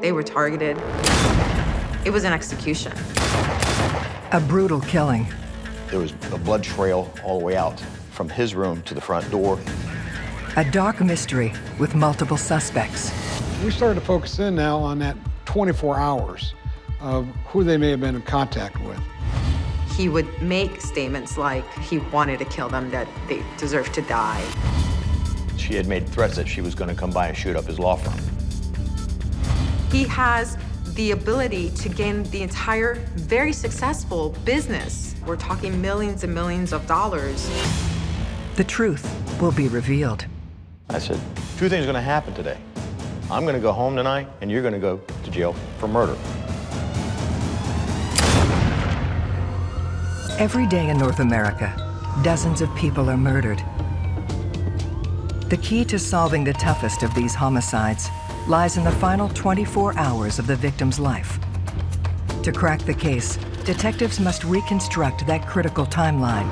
They were targeted. It was an execution. A brutal killing. There was a blood trail all the way out from his room to the front door. A dark mystery with multiple suspects. We started to focus in now on that 24 hours of who they may have been in contact with. He would make statements like he wanted to kill them, that they deserved to die. She had made threats that she was going to come by and shoot up his law firm. He has the ability to gain the entire, very successful business. We're talking millions and millions of dollars. The truth will be revealed. I said, two things are going to happen today. I'm going to go home tonight, and you're going to go to jail for murder. Every day in North America, dozens of people are murdered. The key to solving the toughest of these homicides lies in the final 24 hours of the victim's life. To crack the case, detectives must reconstruct that critical timeline.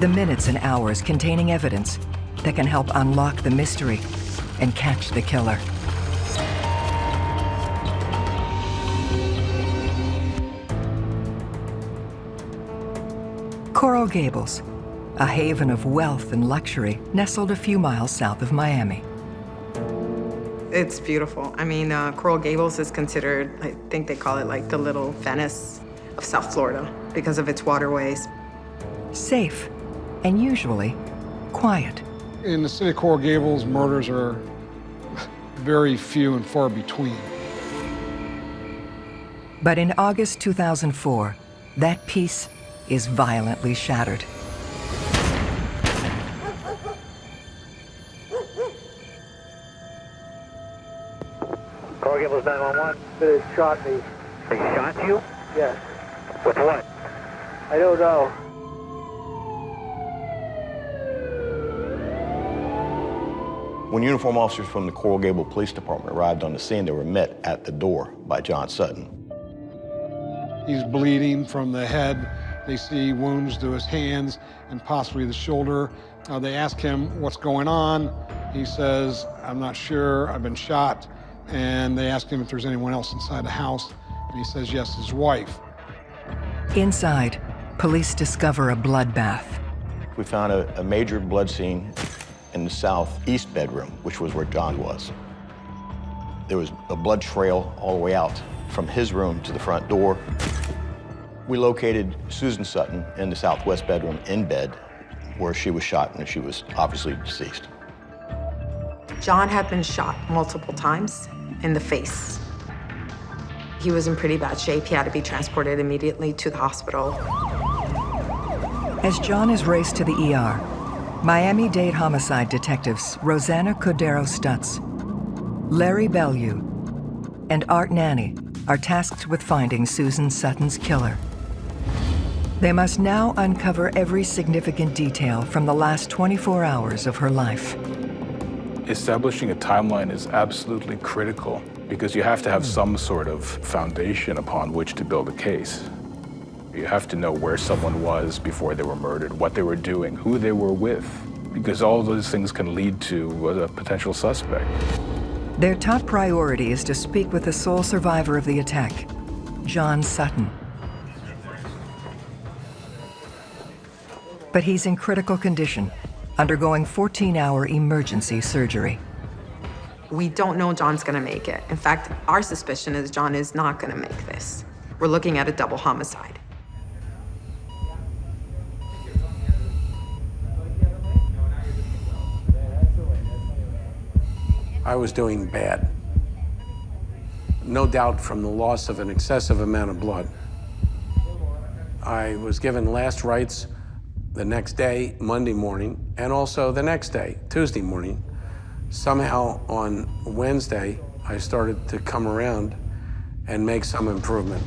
The minutes and hours containing evidence that can help unlock the mystery and catch the killer. Coral Gables, a haven of wealth and luxury nestled a few miles south of Miami. It's beautiful. I mean, Coral Gables is considered, I think they call it like the little Venice of South Florida because of its waterways. Safe and usually quiet. In the city of Coral Gables, murders are very few and far between. But in August 2004, that peace is violently shattered. Coral Gables 911. They shot me. They shot you? Yes. With what? I don't know. When uniformed officers from the Coral Gable Police Department arrived on the scene, they were met at the door by John Sutton. He's bleeding from the head. They see wounds to his hands and possibly the shoulder. They ask him what's going on. He says, I'm not sure, I've been shot. And they ask him if there's anyone else inside the house. And he says, yes, his wife. Inside, police discover a bloodbath. We found a major blood scene in the southeast bedroom, which was where John was. There was a blood trail all the way out from his room to the front door. We located Susan Sutton in the southwest bedroom in bed where she was shot, and she was obviously deceased. John had been shot multiple times in the face. He was in pretty bad shape. He had to be transported immediately to the hospital. As John is raced to the ER, Miami-Dade homicide detectives Rosanna Cordero-Stutz, Larry Bellew, and Art Nanny are tasked with finding Susan Sutton's killer. They must now uncover every significant detail from the last 24 hours of her life. Establishing a timeline is absolutely critical because you have to have some sort of foundation upon which to build a case. You have to know where someone was before they were murdered, what they were doing, who they were with, because all those things can lead to a potential suspect. Their top priority is to speak with the sole survivor of the attack, John Sutton. But he's in critical condition, undergoing 14-hour emergency surgery. We don't know John's gonna make it. In fact, our suspicion is John is not gonna make this. We're looking at a double homicide. I was doing bad. No doubt from the loss of an excessive amount of blood. I was given last rites the next day, Monday morning, and also the next day, Tuesday morning. Somehow on Wednesday, I started to come around and make some improvement.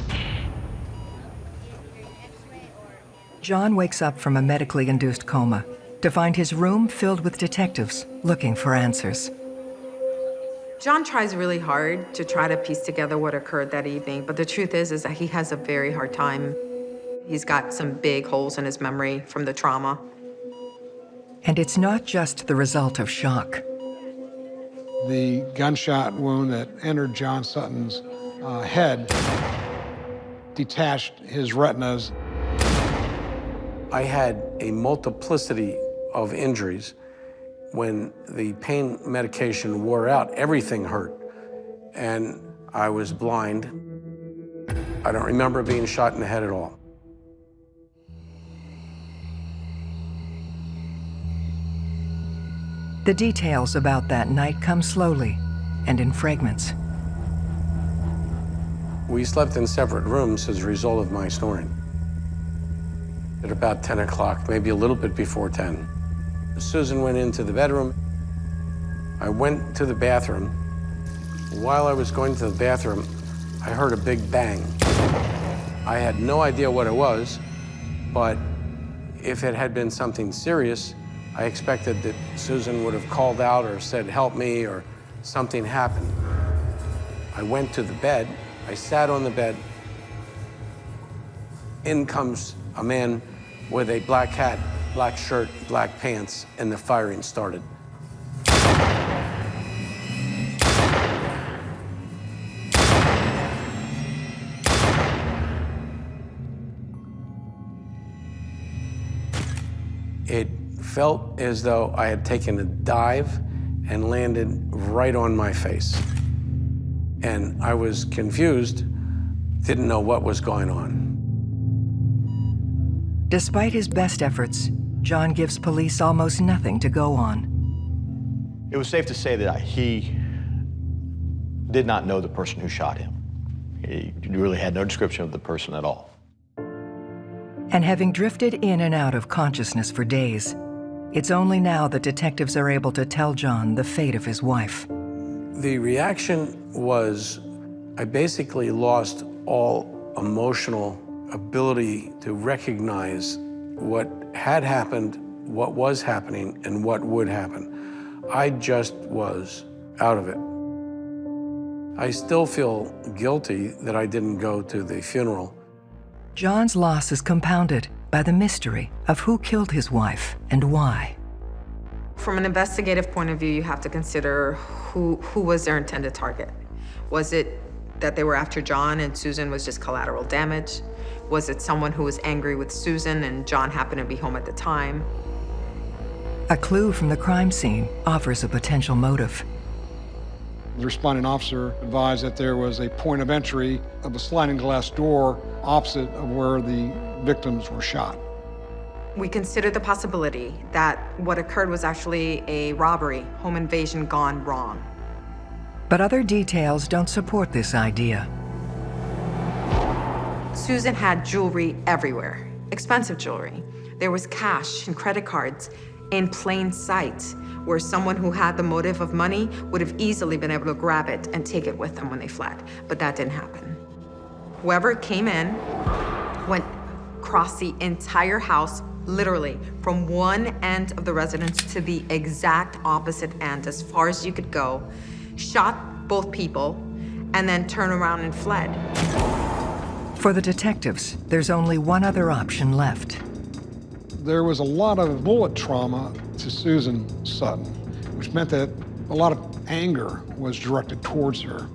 John wakes up from a medically induced coma to find his room filled with detectives looking for answers. John tries really hard to try to piece together what occurred that evening, but the truth is that he has a very hard time. He's got some big holes in his memory from the trauma. And it's not just the result of shock. The gunshot wound that entered John Sutton's head detached his retinas. I had a multiplicity of injuries. When the pain medication wore out, everything hurt. And I was blind. I don't remember being shot in the head at all. The details about that night come slowly and in fragments. We slept in separate rooms as a result of my snoring. At about 10 o'clock, maybe a little bit before 10, Susan went into the bedroom. I went to the bathroom. While I was going to the bathroom, I heard a big bang. I had no idea what it was, but if it had been something serious, I expected that Susan would have called out or said, "Help me," or something happened. I went to the bed. I sat on the bed. In comes a man with a black hat, black shirt, black pants, and the firing started. It felt as though I had taken a dive and landed right on my face. And I was confused, didn't know what was going on. Despite his best efforts, John gives police almost nothing to go on. It was safe to say that he did not know the person who shot him. He really had no description of the person at all. And having drifted in and out of consciousness for days, it's only now that detectives are able to tell John the fate of his wife. The reaction was, I basically lost all emotional ability to recognize what had happened, what was happening, and what would happen. I just was out of it. I still feel guilty that I didn't go to the funeral. John's loss is compounded by the mystery of who killed his wife and why. From an investigative point of view, you have to consider who was their intended target. Was it that they were after John and Susan was just collateral damage? Was it someone who was angry with Susan and John happened to be home at the time? A clue from the crime scene offers a potential motive. The responding officer advised that there was a point of entry of a sliding glass door opposite of where the victims were shot. We considered the possibility that what occurred was actually a robbery, home invasion gone wrong. But other details don't support this idea. Susan had jewelry everywhere, expensive jewelry. There was cash and credit cards in plain sight, where someone who had the motive of money would have easily been able to grab it and take it with them when they fled, but that didn't happen. Whoever came in went across the entire house, literally from one end of the residence to the exact opposite end, as far as you could go, shot both people, and then turned around and fled. For the detectives, there's only one other option left. There was a lot of bullet trauma to Susan Sutton, which meant that a lot of anger was directed towards her.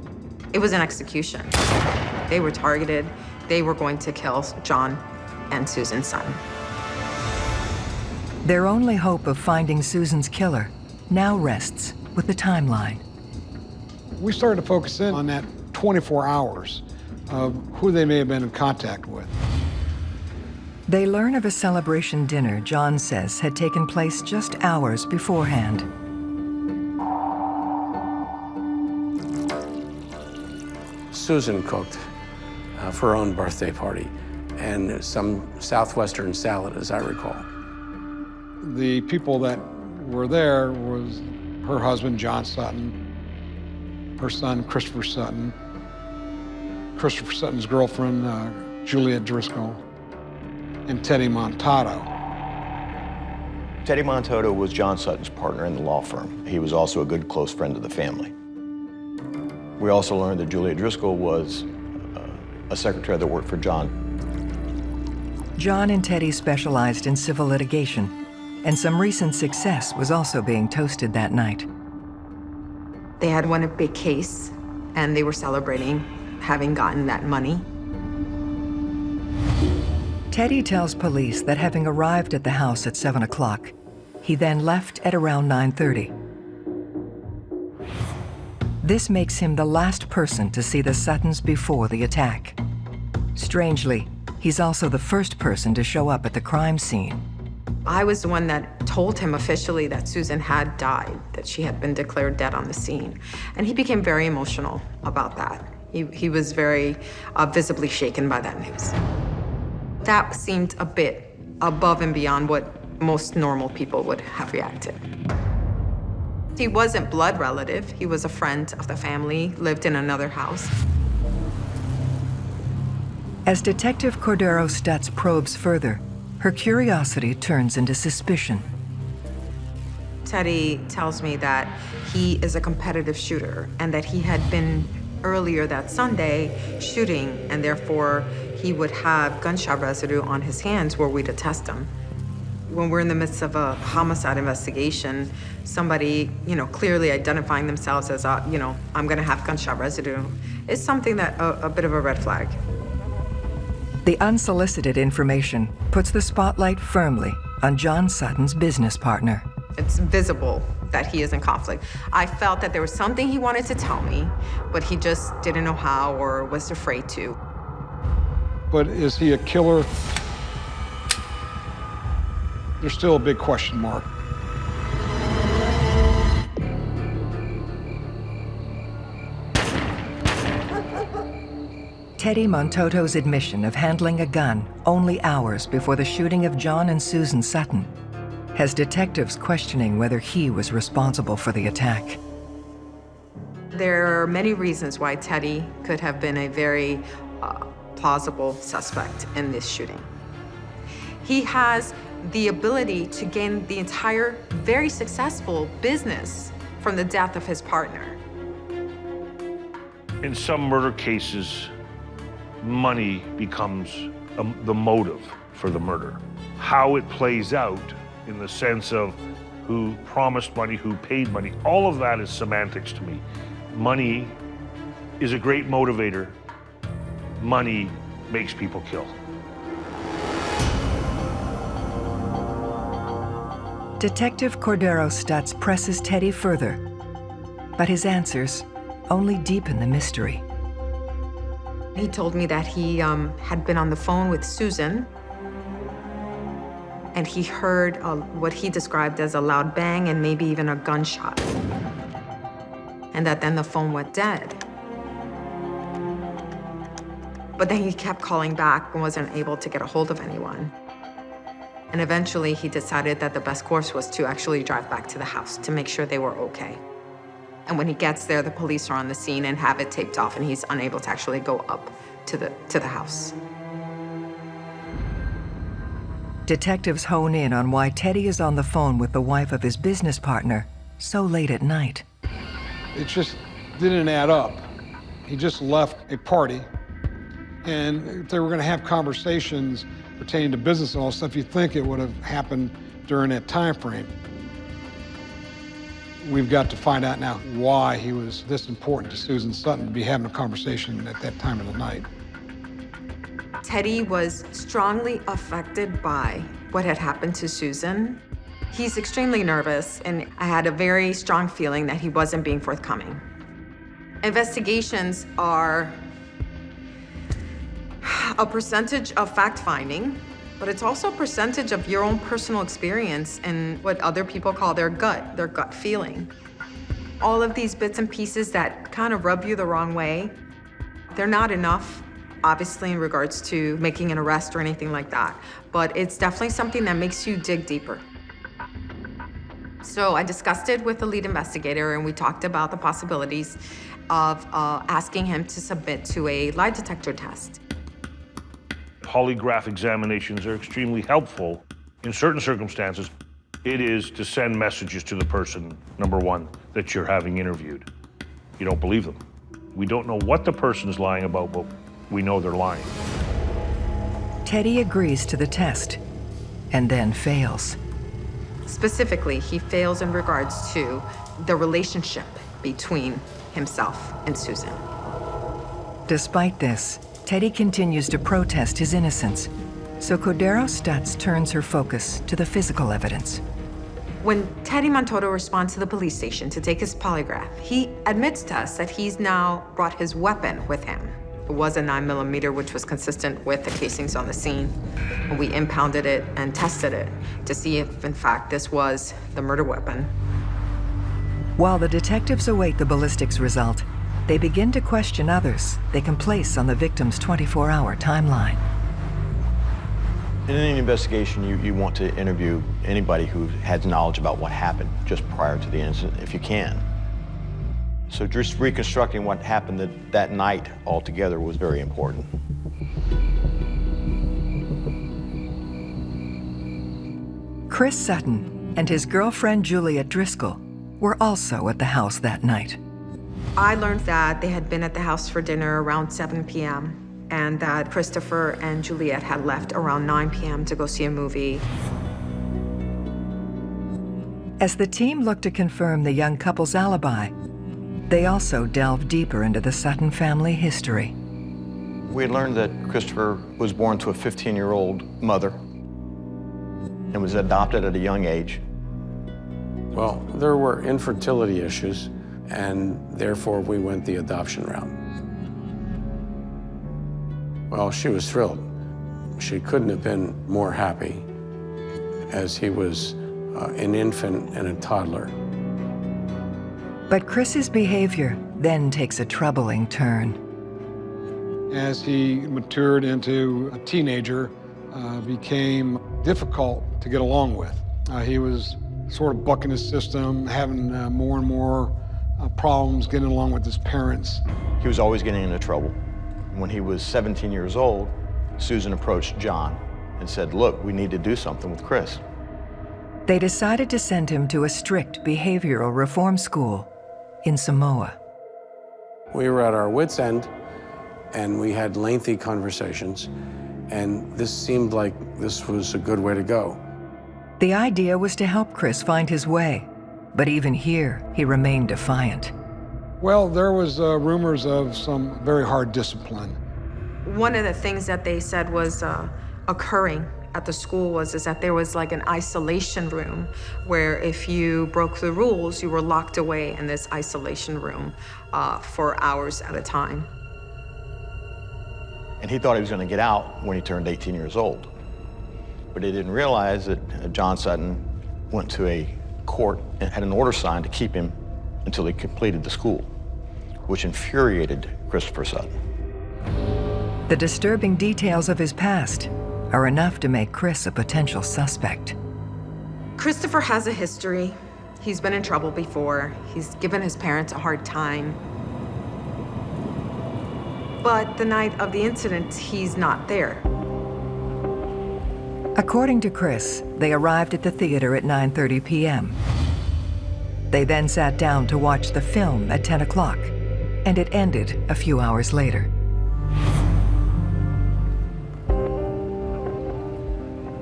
It was an execution. They were targeted. They were going to kill John and Susan Sutton. Their only hope of finding Susan's killer now rests with the timeline. We started to focus in on that 24 hours of who they may have been in contact with. They learn of a celebration dinner John says had taken place just hours beforehand. Susan cooked for her own birthday party and some southwestern salad, as I recall. The people that were there was her husband, John Sutton, her son, Christopher Sutton, Christopher Sutton's girlfriend, Juliet Driscoll, and Teddy Montato. Teddy Montato was John Sutton's partner in the law firm. He was also a good close friend of the family. We also learned that Juliet Driscoll was a secretary that worked for John. John and Teddy specialized in civil litigation, and some recent success was also being toasted that night. They had won a big case, and they were celebrating having gotten that money. Teddy tells police that having arrived at the house at 7 o'clock, he then left at around 9:30. This makes him the last person to see the Suttons before the attack. Strangely, he's also the first person to show up at the crime scene. I was the one that told him officially that Susan had died, that she had been declared dead on the scene. And he became very emotional about that. He was very visibly shaken by that news. That seemed a bit above and beyond what most normal people would have reacted. He wasn't blood relative. He was a friend of the family, lived in another house. As Detective Cordero Stutz probes further, her curiosity turns into suspicion. Teddy tells me that he is a competitive shooter and that he had been earlier that Sunday shooting, and therefore he would have gunshot residue on his hands were we to test him. When we're in the midst of a homicide investigation, somebody, clearly identifying themselves as, I'm gonna have gunshot residue, is something that a bit of a red flag. The unsolicited information puts the spotlight firmly on John Sutton's business partner. It's visible that he is in conflict. I felt that there was something he wanted to tell me, but he just didn't know how or was afraid to. But is he a killer? There's still a big question mark. Teddy Montoto's admission of handling a gun only hours before the shooting of John and Susan Sutton has detectives questioning whether he was responsible for the attack. There are many reasons why Teddy could have been a very plausible suspect in this shooting. He has the ability to gain the entire, very successful business from the death of his partner. In some murder cases, money becomes the motive for the murder. How it plays out in the sense of who promised money, who paid money, all of that is semantics to me. Money is a great motivator. Money makes people kill. Detective Cordero Stutz presses Teddy further, but his answers only deepen the mystery. He told me that he had been on the phone with Susan, and he heard what he described as a loud bang and maybe even a gunshot, and that then the phone went dead. But then he kept calling back and wasn't able to get a hold of anyone. And eventually he decided that the best course was to actually drive back to the house to make sure they were okay. And when he gets there, the police are on the scene and have it taped off, and he's unable to actually go up to the house. Detectives hone in on why Teddy is on the phone with the wife of his business partner so late at night. It just didn't add up. He just left a party, and if they were going to have conversations pertaining to business and all stuff, you'd think it would have happened during that time frame. We've got to find out now why he was this important to Susan Sutton to be having a conversation at that time of the night. Teddy was strongly affected by what had happened to Susan. He's extremely nervous, and I had a very strong feeling that he wasn't being forthcoming. Investigations are a percentage of fact-finding, but it's also a percentage of your own personal experience and what other people call their gut feeling. All of these bits and pieces that kind of rub you the wrong way, they're not enough, obviously, in regards to making an arrest or anything like that, but it's definitely something that makes you dig deeper. So I discussed it with the lead investigator, and we talked about the possibilities of asking him to submit to a lie detector test. Polygraph examinations are extremely helpful in certain circumstances. It is to send messages to the person, number one, that you're having interviewed. You don't believe them. We don't know what the person's lying about, but we know they're lying. Teddy agrees to the test and then fails. Specifically, he fails in regards to the relationship between himself and Susan. Despite this, Teddy continues to protest his innocence, so Cordero Stutz turns her focus to the physical evidence. When Teddy Montoto responds to the police station to take his polygraph, he admits to us that he's now brought his weapon with him. It was a 9mm, which was consistent with the casings on the scene. And we impounded it and tested it to see if, in fact, this was the murder weapon. While the detectives await the ballistics result, they begin to question others they can place on the victim's 24-hour timeline. In any investigation, you want to interview anybody who has knowledge about what happened just prior to the incident, if you can. So just reconstructing what happened that night altogether was very important. Chris Sutton and his girlfriend Juliet Driscoll were also at the house that night. I learned that they had been at the house for dinner around 7 p.m. and that Christopher and Juliet had left around 9 p.m. to go see a movie. As the team looked to confirm the young couple's alibi, they also delved deeper into the Sutton family history. We had learned that Christopher was born to a 15-year-old mother and was adopted at a young age. Well, there were infertility issues, and therefore we went the adoption route. Well, she was thrilled. She couldn't have been more happy, as he was an infant and a toddler. But Chris's behavior then takes a troubling turn. As he matured into a teenager, became difficult to get along with. He was sort of bucking his system, having more and more problems getting along with his parents. He was always getting into trouble. When he was 17 years old, Susan approached John and said, "Look, we need to do something with Chris." They decided to send him to a strict behavioral reform school in Samoa. We were at our wits' end, and we had lengthy conversations, and this seemed like this was a good way to go. The idea was to help Chris find his way, but even here, he remained defiant. Well, there was rumors of some very hard discipline. One of the things that they said was occurring at the school was that there was like an isolation room where if you broke the rules, you were locked away in this isolation room for hours at a time. And he thought he was going to get out when he turned 18 years old. But he didn't realize that John Sutton went to a court and had an order signed to keep him until he completed the school, which infuriated Christopher Sutton. The disturbing details of his past are enough to make Chris a potential suspect. Christopher has a history. He's been in trouble before. He's given his parents a hard time. But the night of the incident, he's not there. According to Chris, they arrived at the theater at 9:30 p.m. They then sat down to watch the film at 10 o'clock, and it ended a few hours later.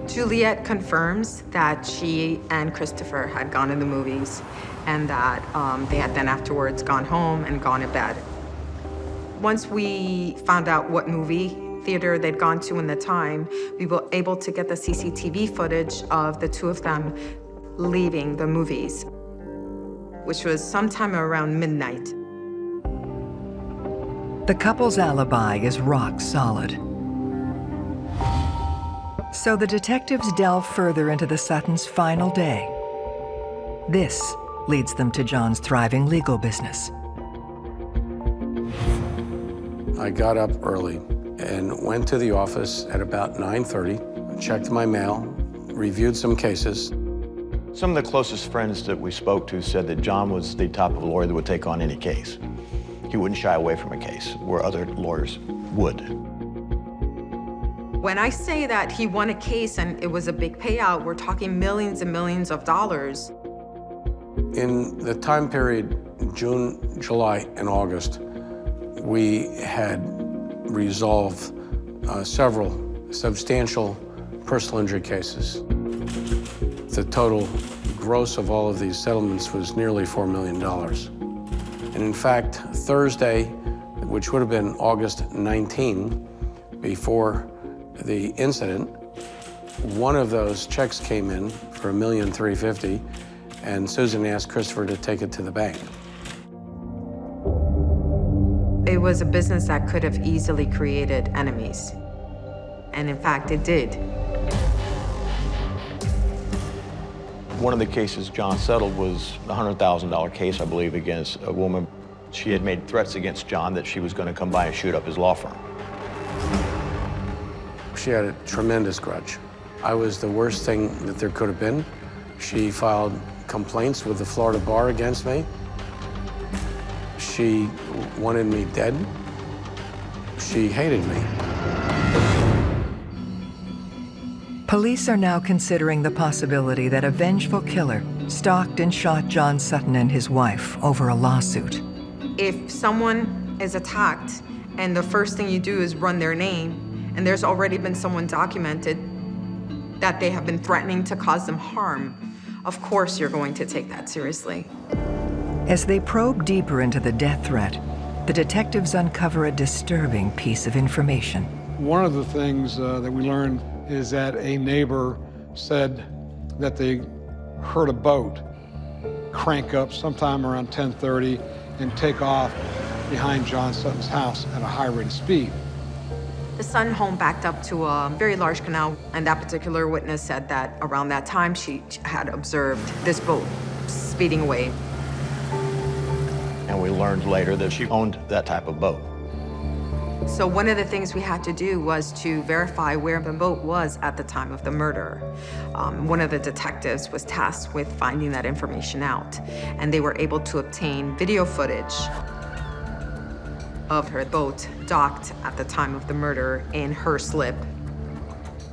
Juliet confirms that she and Christopher had gone to the movies and that they had then afterwards gone home and gone to bed. Once we found out what movie theater they'd gone to in the time, we were able to get the CCTV footage of the two of them leaving the movies, which was sometime around midnight. The couple's alibi is rock solid. So the detectives delve further into the Suttons' final day. This leads them to John's thriving legal business. I got up early and went to the office at about 9:30, checked my mail, reviewed some cases. Some of the closest friends that we spoke to said that John was the type of lawyer that would take on any case. He wouldn't shy away from a case where other lawyers would. When I say that he won a case and it was a big payout, we're talking millions and millions of dollars. In the time period, June, July, and August, we had resolved several substantial personal injury cases. The total gross of all of these settlements was nearly $4 million. And in fact, Thursday, which would have been August 19, before the incident, one of those checks came in for $1,350,000, and Susan asked Christopher to take it to the bank. It was a business that could have easily created enemies. And in fact, it did. One of the cases John settled was a $100,000 case, I believe, against a woman. She had made threats against John that she was going to come by and shoot up his law firm. She had a tremendous grudge. I was the worst thing that there could have been. She filed complaints with the Florida bar against me. She wanted me dead. She hated me. Police are now considering the possibility that a vengeful killer stalked and shot John Sutton and his wife over a lawsuit. If someone is attacked and the first thing you do is run their name, and there's already been someone documented that they have been threatening to cause them harm, of course you're going to take that seriously. As they probe deeper into the death threat, the detectives uncover a disturbing piece of information. One of the things that we learned is that a neighbor said that they heard a boat crank up sometime around 10:30 and take off behind John Sutton's house at a high rate of speed. The Sutton home backed up to a very large canal, and that particular witness said that around that time she had observed this boat speeding away. And we learned later that she owned that type of boat. So one of the things we had to do was to verify where the boat was at the time of the murder. One of the detectives was tasked with finding that information out, and they were able to obtain video footage of her boat docked at the time of the murder in her slip.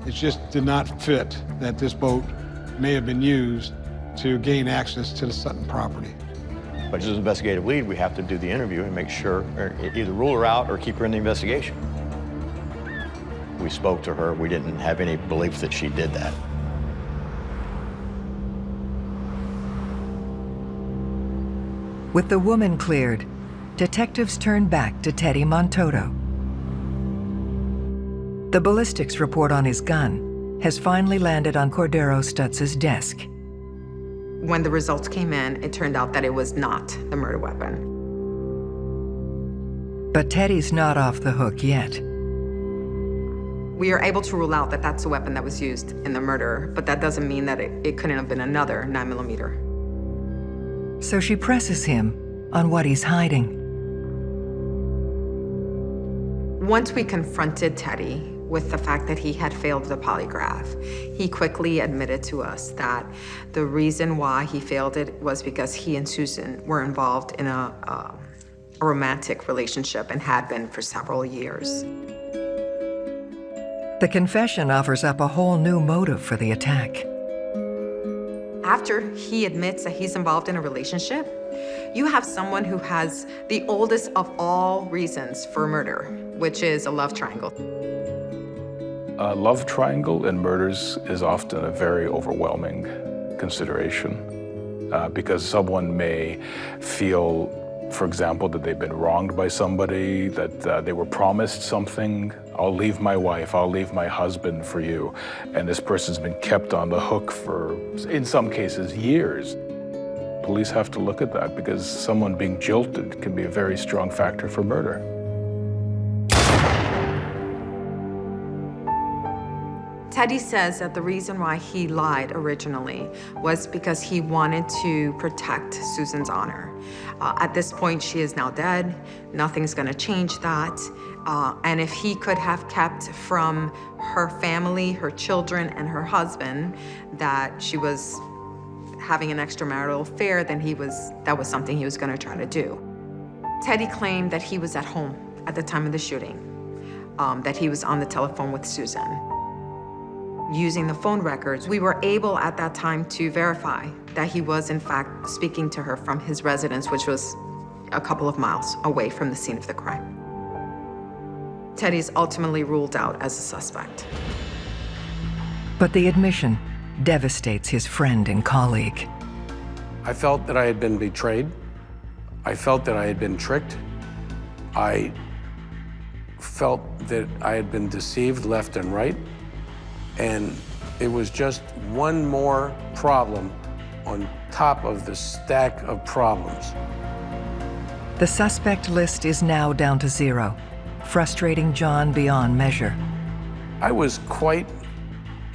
It just did not fit that this boat may have been used to gain access to the Sutton property. But as an investigative lead, we have to do the interview and make sure, or either rule her out or keep her in the investigation. We spoke to her. We didn't have any belief that she did that. With the woman cleared, detectives turn back to Teddy Montoto. The ballistics report on his gun has finally landed on Cordero Stutz's desk. When the results came in, it turned out that it was not the murder weapon. But Teddy's not off the hook yet. We are able to rule out that that's the weapon that was used in the murder, but that doesn't mean that it couldn't have been another 9mm. So she presses him on what he's hiding. Once we confronted Teddy with the fact that he had failed the polygraph, he quickly admitted to us that the reason why he failed it was because he and Susan were involved in a romantic relationship and had been for several years. The confession offers up a whole new motive for the attack. After he admits that he's involved in a relationship, you have someone who has the oldest of all reasons for murder, which is a love triangle. A love triangle in murders is often a very overwhelming consideration because someone may feel, for example, that they've been wronged by somebody, that they were promised something. I'll leave my wife, I'll leave my husband for you. And this person's been kept on the hook for, in some cases, years. Police have to look at that because someone being jilted can be a very strong factor for murder. Teddy says that the reason why he lied originally was because he wanted to protect Susan's honor. At this point, she is now dead. Nothing's gonna change that. And if he could have kept from her family, her children, and her husband that she was having an extramarital affair, then that was something he was gonna try to do. Teddy claimed that he was at home at the time of the shooting, that he was on the telephone with Susan. Using the phone records, we were able at that time to verify that he was in fact speaking to her from his residence, which was a couple of miles away from the scene of the crime. Teddy's ultimately ruled out as a suspect. But the admission devastates his friend and colleague. I felt that I had been betrayed. I felt that I had been tricked. I felt that I had been deceived left and right. And it was just one more problem on top of the stack of problems. The suspect list is now down to 0, frustrating John beyond measure. I was quite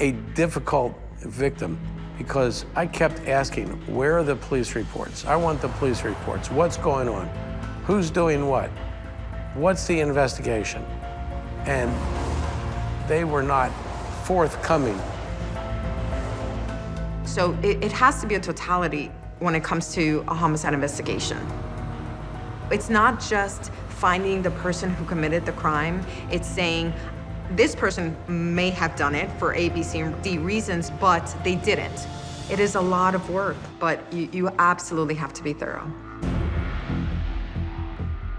a difficult victim because I kept asking, where are the police reports? I want the police reports. What's going on? Who's doing what? What's the investigation? And they were not forthcoming. So it has to be a totality when it comes to a homicide investigation. It's not just finding the person who committed the crime. It's saying, this person may have done it for A, B, C, and D reasons, but they didn't. It is a lot of work, but you absolutely have to be thorough.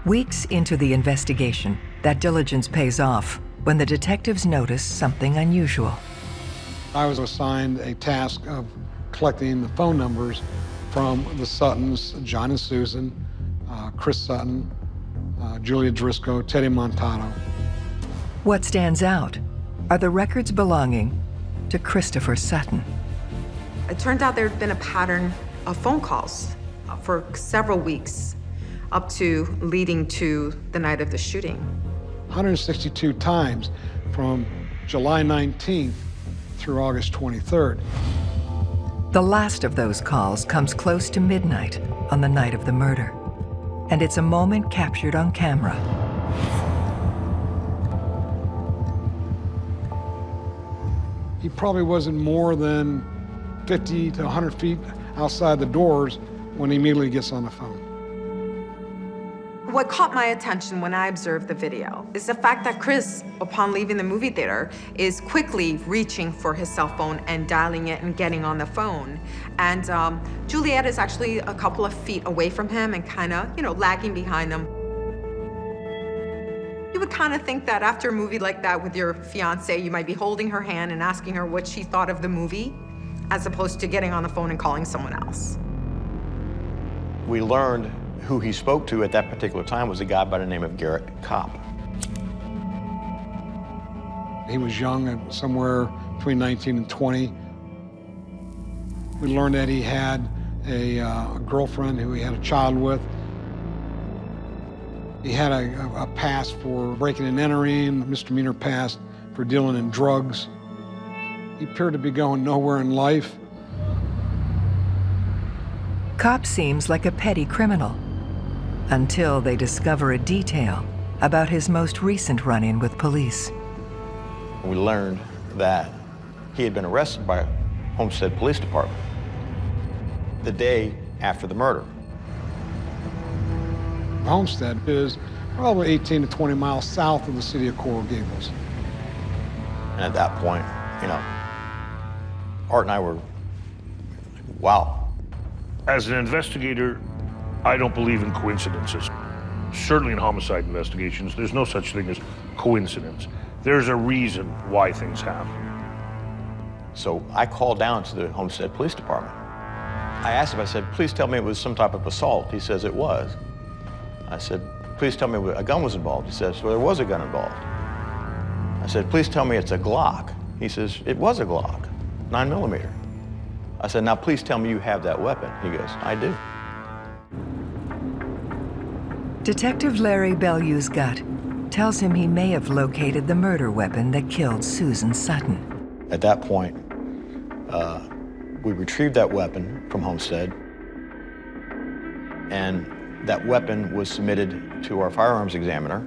Weeks into the investigation, that diligence pays off when the detectives notice something unusual. I was assigned a task of collecting the phone numbers from the Suttons, John and Susan, Chris Sutton, Julia Driscoll, Teddy Montano. What stands out are the records belonging to Christopher Sutton. It turned out there had been a pattern of phone calls for several weeks, up to leading to the night of the shooting. 162 times from July 19th through August 23rd. The last of those calls comes close to midnight on the night of the murder, and it's a moment captured on camera. He probably wasn't more than 50 to 100 feet outside the doors when he immediately gets on the phone. What caught my attention when I observed the video is the fact that Chris, upon leaving the movie theater, is quickly reaching for his cell phone and dialing it and getting on the phone. And Juliet is actually a couple of feet away from him and kind of, lagging behind him. You would kind of think that after a movie like that with your fiance, you might be holding her hand and asking her what she thought of the movie, as opposed to getting on the phone and calling someone else. We learned who he spoke to at that particular time was a guy by the name of Garrett Kopp. He was young, somewhere between 19 and 20. We learned that he had a girlfriend who he had a child with. He had a past for breaking and entering, misdemeanor past for dealing in drugs. He appeared to be going nowhere in life. Kopp seems like a petty criminal, until they discover a detail about his most recent run-in with police. We learned that he had been arrested by Homestead Police Department the day after the murder. Homestead is probably 18 to 20 miles south of the city of Coral Gables. And at that point, Art and I were, wow. As an investigator, I don't believe in coincidences. Certainly in homicide investigations, there's no such thing as coincidence. There's a reason why things happen. So I called down to the Homestead Police Department. I asked him, I said, please tell me it was some type of assault. He says it was. I said, please tell me a gun was involved. He says, well, there was a gun involved. I said, please tell me it's a Glock. He says, it was a Glock, 9mm. I said, now please tell me you have that weapon. He goes, I do. Detective Larry Bellieu's gut tells him he may have located the murder weapon that killed Susan Sutton. At that point, we retrieved that weapon from Homestead, and that weapon was submitted to our firearms examiner,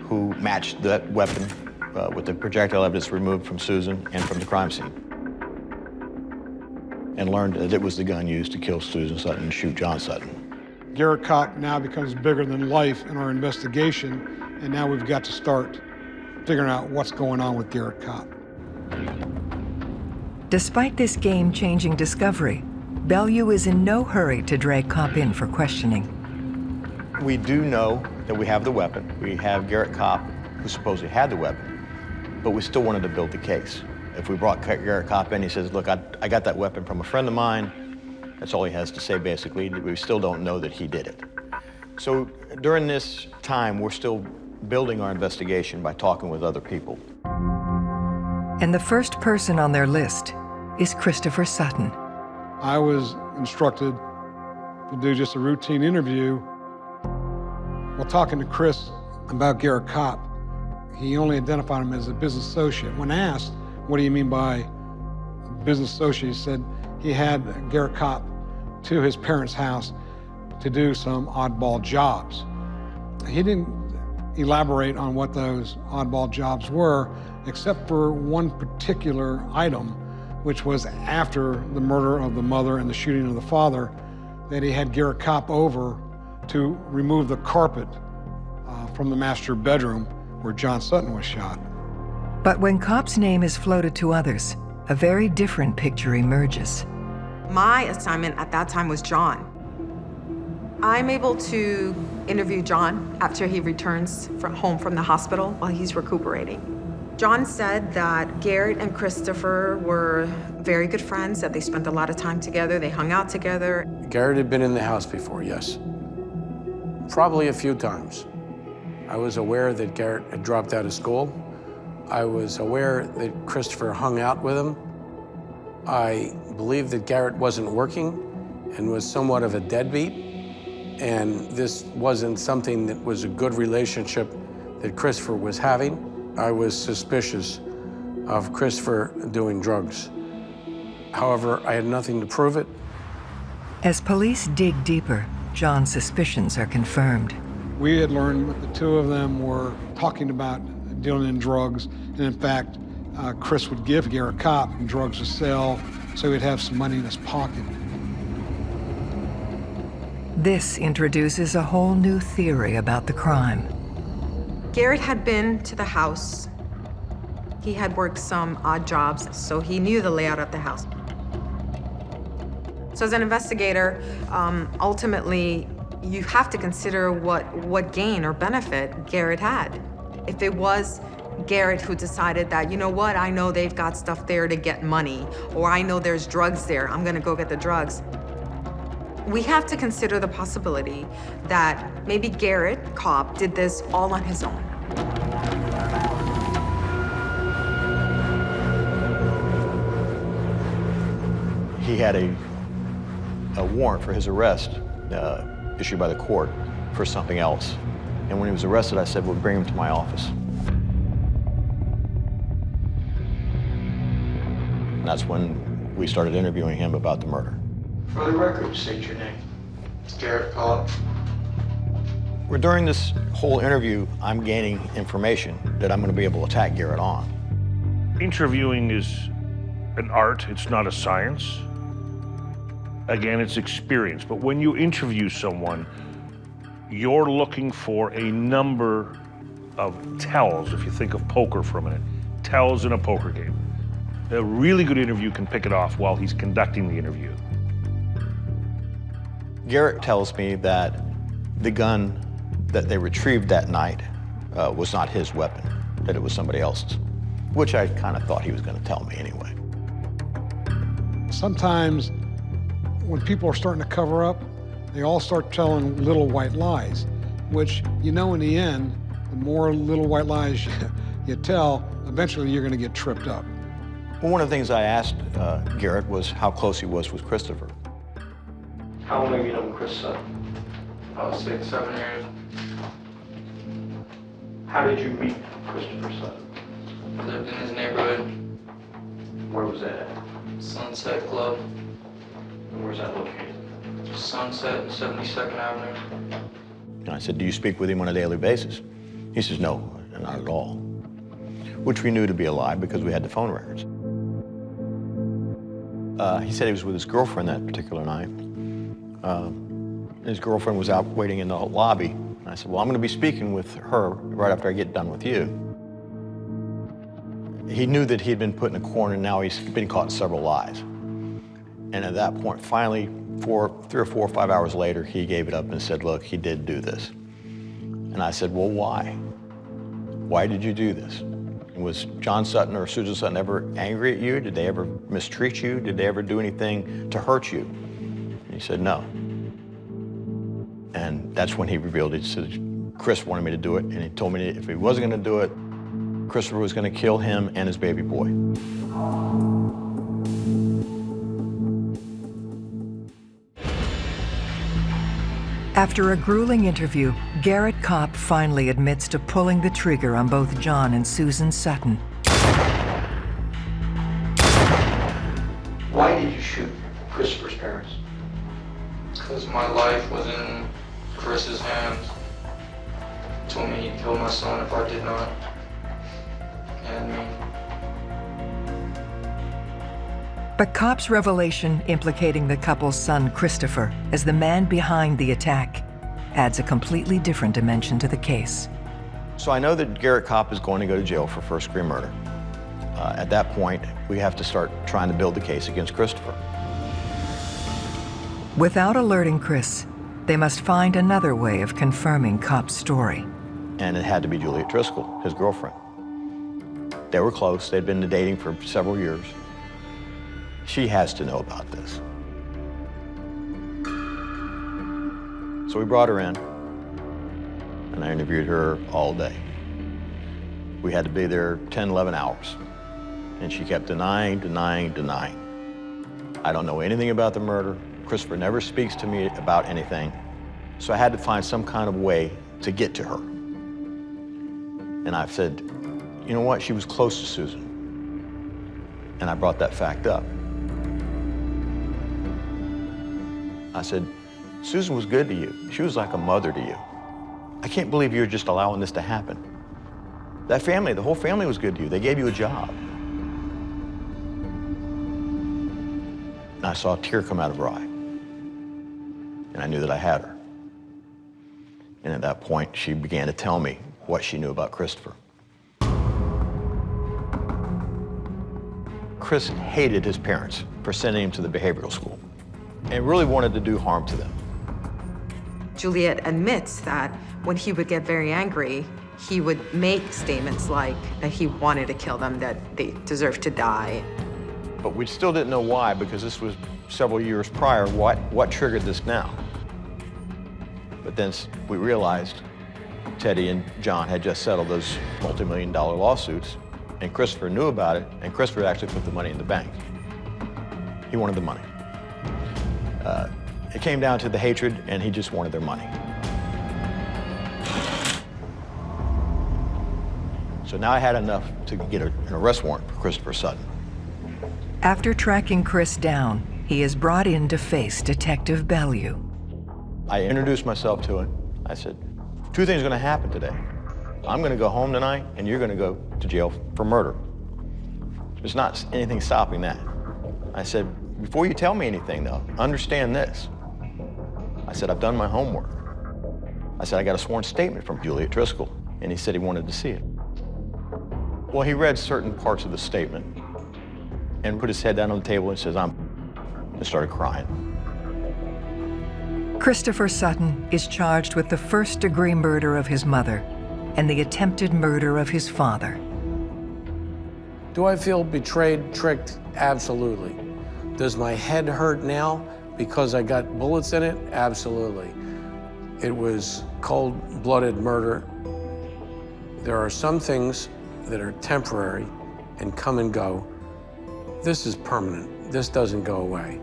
who matched that weapon with the projectile evidence removed from Susan and from the crime scene, and learned that it was the gun used to kill Susan Sutton and shoot John Sutton. Garrett Kopp now becomes bigger than life in our investigation, and now we've got to start figuring out what's going on with Garrett Kopp. Despite this game-changing discovery, Bellieu is in no hurry to drag Kopp in for questioning. We do know that we have the weapon. We have Garrett Kopp, who supposedly had the weapon, but we still wanted to build the case. If we brought Garrett Kopp in, he says, look, I got that weapon from a friend of mine. That's all he has to say, basically. We still don't know that he did it. So during this time, we're still building our investigation by talking with other people. And the first person on their list is Christopher Sutton. I was instructed to do just a routine interview. While talking to Chris about Garrett Kopp, he only identified him as a business associate. When asked, what do you mean by business associate, he said he had Garrett Kopp to his parents' house to do some oddball jobs. He didn't elaborate on what those oddball jobs were, except for one particular item, which was after the murder of the mother and the shooting of the father, that he had Garrett Kopp over to remove the carpet from the master bedroom where John Sutton was shot. But when Kopp's name is floated to others, a very different picture emerges. My assignment at that time was John. I'm able to interview John after he returns home from the hospital while he's recuperating. John said that Garrett and Christopher were very good friends, that they spent a lot of time together, they hung out together. Garrett had been in the house before, yes. Probably a few times. I was aware that Garrett had dropped out of school. I was aware that Christopher hung out with him. I believed that Garrett wasn't working and was somewhat of a deadbeat. And this wasn't something that was a good relationship that Christopher was having. I was suspicious of Christopher doing drugs. However, I had nothing to prove it. As police dig deeper, John's suspicions are confirmed. We had learned that the two of them were talking about dealing in drugs, and in fact, Chris would give Garrett Kopp drugs to sell, so he'd have some money in his pocket. This introduces a whole new theory about the crime. Garrett had been to the house. He had worked some odd jobs, so he knew the layout of the house. So as an investigator, ultimately, you have to consider what gain or benefit Garrett had. If it was Garrett who decided that, you know what, I know they've got stuff there to get money, or I know there's drugs there, I'm gonna go get the drugs. We have to consider the possibility that maybe Garrett Kopp did this all on his own. He had a warrant for his arrest issued by the court for something else. And when he was arrested, I said, well, bring him to my office. And that's when we started interviewing him about the murder. For the record, state your name. It's Garrett Kopp. Well, during this whole interview, I'm gaining information that I'm going to be able to attack Garrett on. Interviewing is an art, it's not a science. Again, it's experience. But when you interview someone, you're looking for a number of tells, if you think of poker for a minute, tells in a poker game. A really good interview can pick it off while he's conducting the interview. Garrett tells me that the gun that they retrieved that night was not his weapon, that it was somebody else's, which I kind of thought he was going to tell me anyway. Sometimes when people are starting to cover up, they all start telling little white lies, which, you know, in the end, the more little white lies you tell, eventually you're going to get tripped up. Well, one of the things I asked Garrett was how close he was with Christopher. How long have you known Chris Sutton? About 6, 7 years. How did you meet Christopher Sutton? Lived in his neighborhood. Where was that at? Sunset Club. And where's that located? Sunset and 72nd Avenue. And I said, do you speak with him on a daily basis? He says, no, not at all. Which we knew to be a lie because we had the phone records. He said he was with his girlfriend that particular night. His girlfriend was out waiting in the lobby. And I said, well, I'm going to be speaking with her right after I get done with you. He knew that he'd been put in a corner, and now he's been caught in several lies. And at that point, finally, 3 or 4 or 5 hours later, he gave it up and said, look, he did do this. And I said, well, why? Why did you do this? Was John Sutton or Susan Sutton ever angry at you? Did they ever mistreat you? Did they ever do anything to hurt you? And he said, no. And that's when he revealed it. He said, Chris wanted me to do it, and he told me if he wasn't going to do it, Christopher was going to kill him and his baby boy. After a grueling interview, Garrett Kopp finally admits to pulling the trigger on both John and Susan Sutton. Why did you shoot Christopher's parents? Because my life was in Chris's hands. He told me he'd kill my son if I did not. And me. But Kopp's revelation implicating the couple's son, Christopher, as the man behind the attack adds a completely different dimension to the case. So I know that Garrett Kopp is going to go to jail for first-degree murder. At that point, we have to start trying to build the case against Christopher. Without alerting Chris, they must find another way of confirming Kopp's story. And it had to be Juliet Driscoll, his girlfriend. They were close. They'd been dating for several years. She has to know about this. So we brought her in, and I interviewed her all day. We had to be there 10, 11 hours. And she kept denying. I don't know anything about the murder. Christopher never speaks to me about anything. So I had to find some kind of way to get to her. And I said, you know what? She was close to Susan. And I brought that fact up. I said, Susan was good to you. She was like a mother to you. I can't believe you're just allowing this to happen. That family, the whole family was good to you. They gave you a job. And I saw a tear come out of her eye. And I knew that I had her. And at that point, she began to tell me what she knew about Christopher. Chris hated his parents for sending him to the behavioral school and really wanted to do harm to them. Juliet admits that when he would get very angry, he would make statements like that he wanted to kill them, that they deserved to die. But we still didn't know why, because this was several years prior. What triggered this now? But then we realized Teddy and John had just settled those multi-million-dollar lawsuits, and Christopher knew about it, and Christopher actually put the money in the bank. He wanted the money. It came down to the hatred, and he just wanted their money. So now I had enough to get an arrest warrant for Christopher Sutton. After tracking Chris down, he is brought in to face Detective Bellew. I introduced myself to him. I said, two things are going to happen today. I'm going to go home tonight, and you're going to go to jail for murder. There's not anything stopping that. I said, before you tell me anything, though, understand this. I said, I've done my homework. I said, I got a sworn statement from Juliet Driscoll, and he said he wanted to see it. Well, he read certain parts of the statement and put his head down on the table and says, and started crying. Christopher Sutton is charged with the first-degree murder of his mother and the attempted murder of his father. Do I feel betrayed, tricked? Absolutely. Does my head hurt now because I got bullets in it? Absolutely. It was cold-blooded murder. There are some things that are temporary and come and go. This is permanent. This doesn't go away.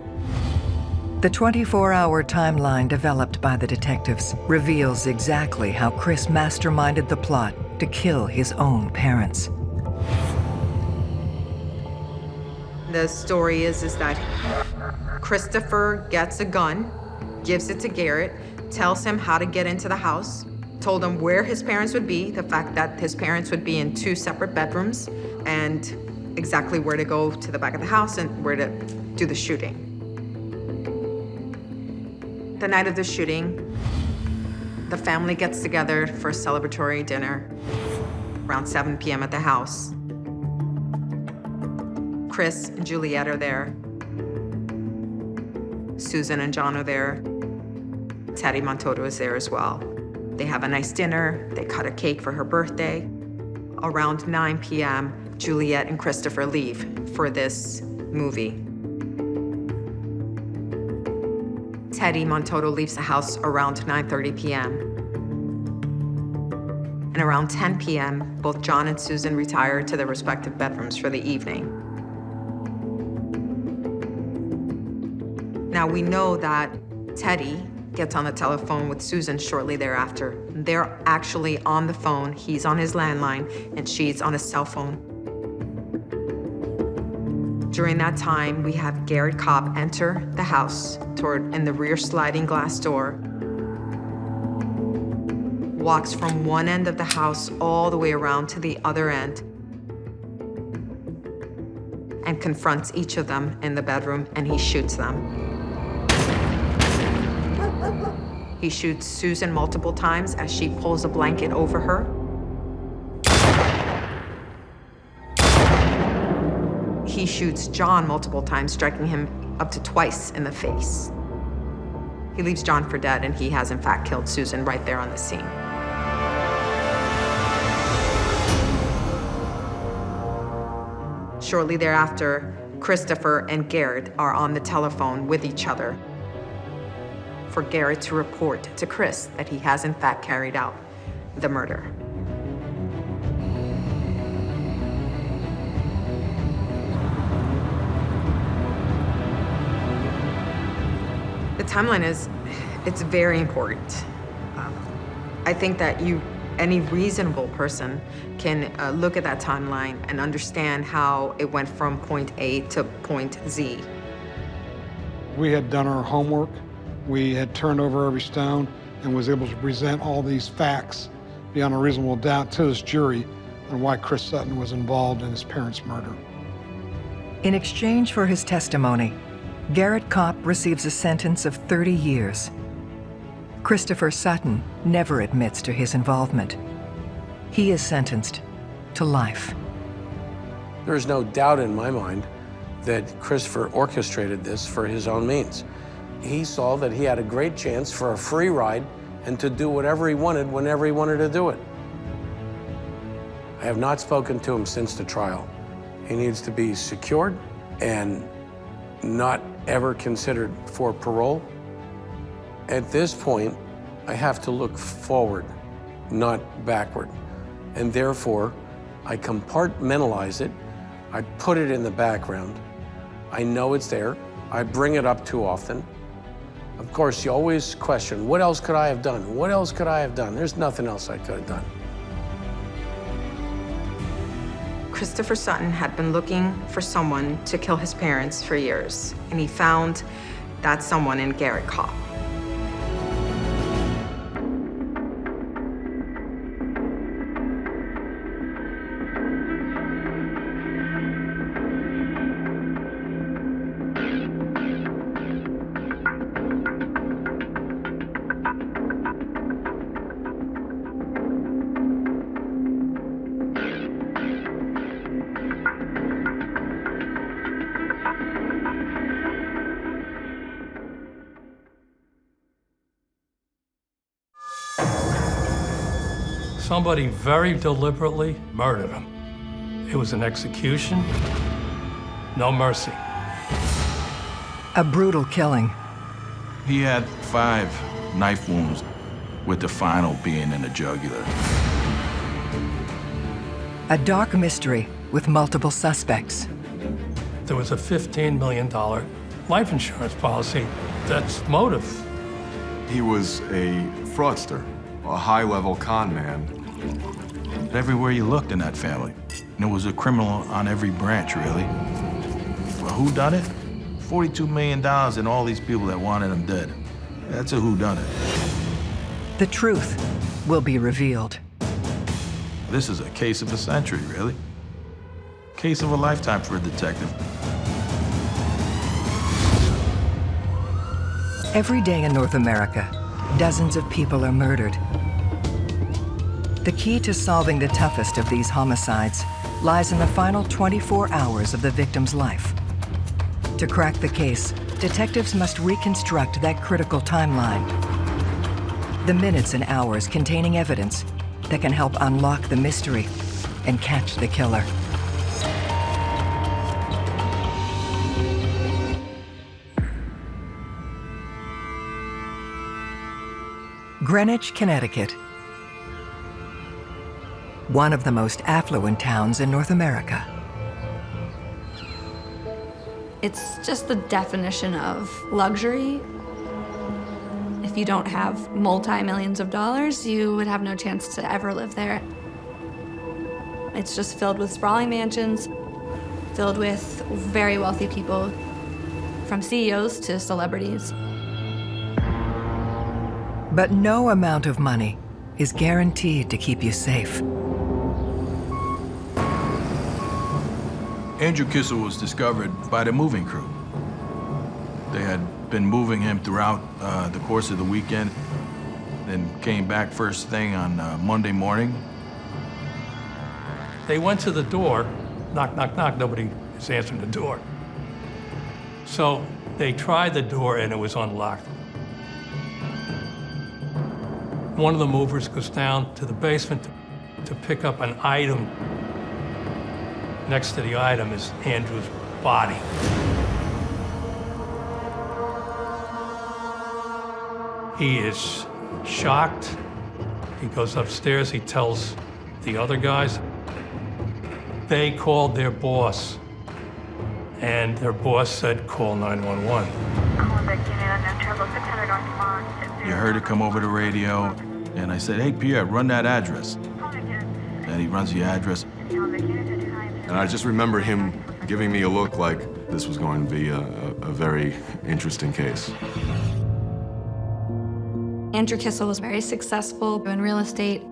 The 24-hour timeline developed by the detectives reveals exactly how Chris masterminded the plot to kill his own parents. The story is that Christopher gets a gun, gives it to Garrett, tells him how to get into the house, told him where his parents would be, the fact that his parents would be in 2 separate bedrooms, and exactly where to go to the back of the house and where to do the shooting. The night of the shooting, the family gets together for a celebratory dinner around 7 p.m. at the house. Chris and Juliet are there. Susan and John are there. Teddy Montoto is there as well. They have a nice dinner. They cut a cake for her birthday. Around 9 p.m., Juliet and Christopher leave for this movie. Teddy Montoto leaves the house around 9:30 p.m. And around 10 p.m., both John and Susan retire to their respective bedrooms for the evening. Now, we know that Teddy gets on the telephone with Susan shortly thereafter. They're actually on the phone. He's on his landline, and she's on his cell phone. During that time, we have Garrett Cobb enter the house in the rear sliding glass door, walks from one end of the house all the way around to the other end, and confronts each of them in the bedroom, and he shoots them. He shoots Susan multiple times as she pulls a blanket over her. He shoots John multiple times, striking him up to twice in the face. He leaves John for dead, and he has in fact killed Susan right there on the scene. Shortly thereafter, Christopher and Garrett are on the telephone with each other for Garrett to report to Chris that he has in fact carried out the murder. The timeline it's very important. I think that any reasonable person can look at that timeline and understand how it went from point A to point Z. We had done our homework. We had turned over every stone and was able to present all these facts beyond a reasonable doubt to this jury on why Chris Sutton was involved in his parents' murder. In exchange for his testimony, Garrett Kopp receives a sentence of 30 years. Christopher Sutton never admits to his involvement. He is sentenced to life. There is no doubt in my mind that Christopher orchestrated this for his own means. He saw that he had a great chance for a free ride and to do whatever he wanted whenever he wanted to do it. I have not spoken to him since the trial. He needs to be secured and not ever considered for parole. At this point, I have to look forward, not backward. And therefore, I compartmentalize it. I put it in the background. I know it's there. I bring it up too often. Of course, you always question, what else could I have done? What else could I have done? There's nothing else I could have done. Christopher Sutton had been looking for someone to kill his parents for years, and he found that someone in Garrett Kopp. Somebody very deliberately murdered him. It was an execution, no mercy. A brutal killing. He had 5 knife wounds, with the final being in the jugular. A dark mystery with multiple suspects. There was a $15 million life insurance policy. That's motive. He was a fraudster, a high-level con man. Everywhere you looked in that family, there was a criminal on every branch, really. Well, who done it? $42 million and all these people that wanted him dead. That's a whodunit. The truth will be revealed. This is a case of a century, really. Case of a lifetime for a detective. Every day in North America, dozens of people are murdered. The key to solving the toughest of these homicides lies in the final 24 hours of the victim's life. To crack the case, detectives must reconstruct that critical timeline. The minutes and hours containing evidence that can help unlock the mystery and catch the killer. Greenwich, Connecticut. One of the most affluent towns in North America. It's just the definition of luxury. If you don't have multi-millions of dollars, you would have no chance to ever live there. It's just filled with sprawling mansions, filled with very wealthy people, from CEOs to celebrities. But no amount of money is guaranteed to keep you safe. Andrew Kissel was discovered by the moving crew. They had been moving him throughout the course of the weekend, then came back first thing on Monday morning. They went to the door, knock, knock, knock, nobody is answering the door. So they tried the door and it was unlocked. One of the movers goes down to the basement to pick up an item. Next to the item is Andrew's body. He is shocked. He goes upstairs, he tells the other guys. They called their boss, and their boss said, call 911. You heard it come over the radio, and I said, hey, Pierre, run that address. And he runs the address. And I just remember him giving me a look like this was going to be a very interesting case. Andrew Kissel was very successful in real estate.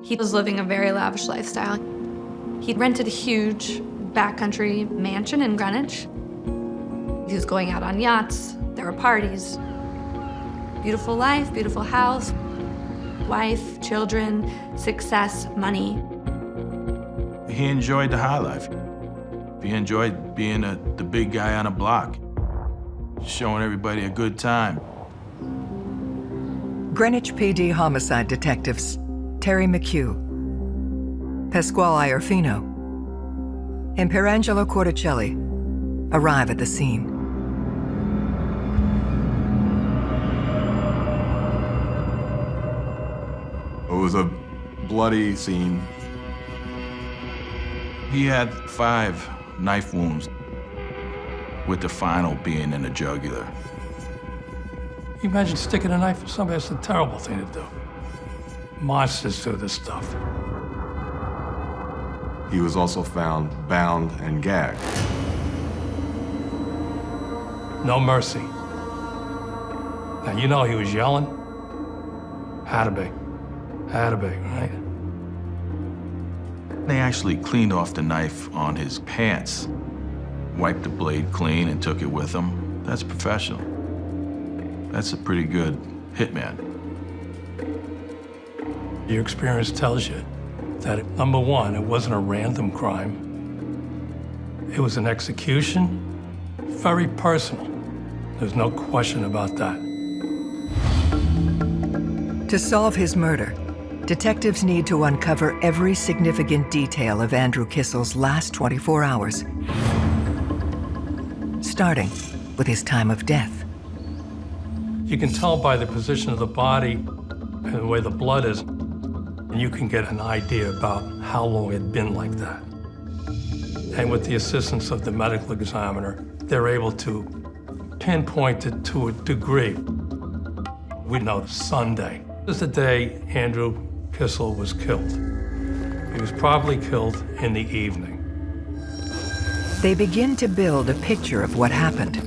He was living a very lavish lifestyle. He rented a huge backcountry mansion in Greenwich. He was going out on yachts. There were parties. Beautiful life, beautiful house, wife, children, success, money. He enjoyed the high life. He enjoyed being the big guy on a block, showing everybody a good time. Greenwich PD homicide detectives Terry McHugh, Pasquale Iorfino, and Pierangelo Corticelli arrive at the scene. It was a bloody scene. He had 5 knife wounds, with the final being in the jugular. You imagine sticking a knife in somebody, that's a terrible thing to do. Monsters do this stuff. He was also found bound and gagged. No mercy. Now, you know he was yelling. Had to be, right? They actually cleaned off the knife on his pants, wiped the blade clean and took it with them. That's professional. That's a pretty good hitman. Your experience tells you that, number one, it wasn't a random crime. It was an execution, very personal. There's no question about that. To solve his murder, detectives need to uncover every significant detail of Andrew Kissel's last 24 hours, starting with his time of death. You can tell by the position of the body and the way the blood is, and you can get an idea about how long it had been like that. And with the assistance of the medical examiner, they're able to pinpoint it to a degree. We know Sunday is the day Andrew Kissel was killed. He was probably killed in the evening. They begin to build a picture of what happened.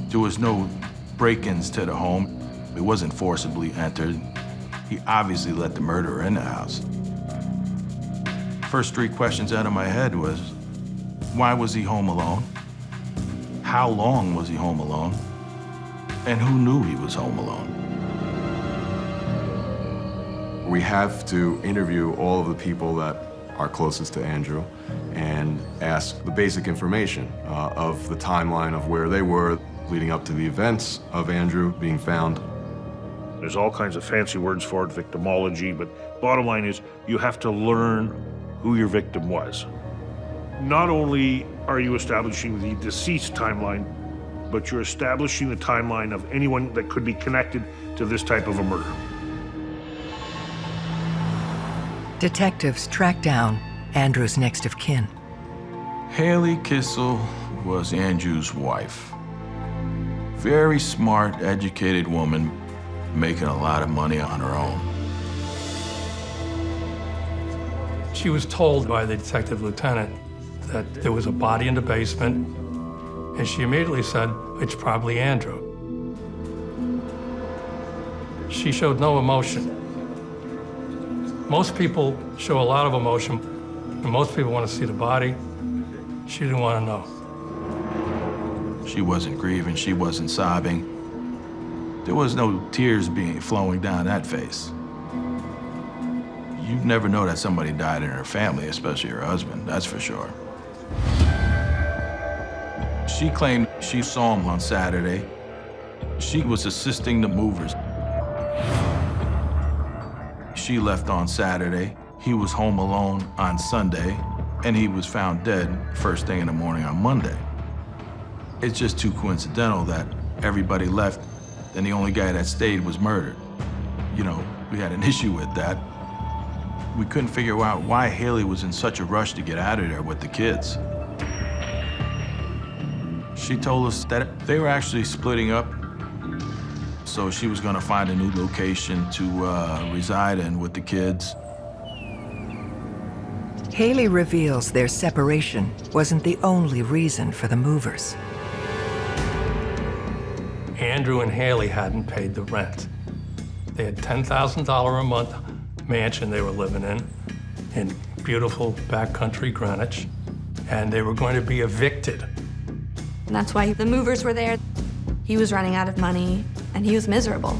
There was no break-ins to the home. It wasn't forcibly entered. He obviously let the murderer in the house. First 3 questions out of my head was, why was he home alone? How long was he home alone? And who knew he was home alone? We have to interview all of the people that are closest to Andrew and ask the basic information of the timeline of where they were leading up to the events of Andrew being found. There's all kinds of fancy words for it, victimology, but bottom line is you have to learn who your victim was. Not only are you establishing the deceased timeline, but you're establishing the timeline of anyone that could be connected to this type of a murder. Detectives track down Andrew's next of kin. Haley Kissel was Andrew's wife. Very smart, educated woman, making a lot of money on her own. She was told by the detective lieutenant that there was a body in the basement, and she immediately said, it's probably Andrew. She showed no emotion. Most people show a lot of emotion, and most people want to see the body. She didn't want to know. She wasn't grieving, she wasn't sobbing. There was no tears flowing down that face. You'd never know that somebody died in her family, especially her husband, that's for sure. She claimed she saw him on Saturday. She was assisting the movers. She left on Saturday. He was home alone on Sunday, and he was found dead first thing in the morning on Monday. It's just too coincidental that everybody left and the only guy that stayed was murdered. You know, we had an issue with that. We couldn't figure out why Haley was in such a rush to get out of there with the kids. She told us that they were actually splitting up, so she was gonna find a new location to reside in with the kids. Haley reveals their separation wasn't the only reason for the movers. Andrew and Haley hadn't paid the rent. They had $10,000 a month mansion they were living in beautiful backcountry Greenwich, and they were going to be evicted. And that's why the movers were there. He was running out of money, and he was miserable.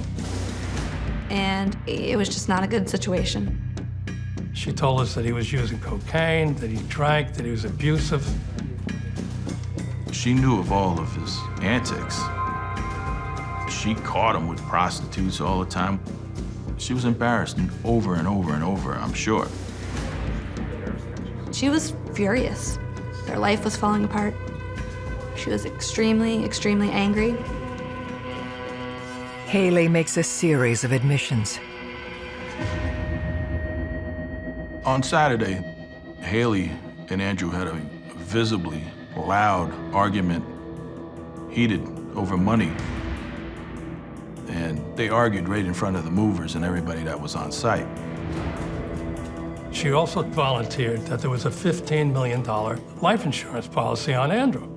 And it was just not a good situation. She told us that he was using cocaine, that he drank, that he was abusive. She knew of all of his antics. She caught him with prostitutes all the time. She was embarrassed over and over and over, I'm sure. She was furious. Their life was falling apart. She was extremely, extremely angry. Haley makes a series of admissions. On Saturday, Haley and Andrew had a visibly loud argument, heated over money. And they argued right in front of the movers and everybody that was on site. She also volunteered that there was a $15 million life insurance policy on Andrew.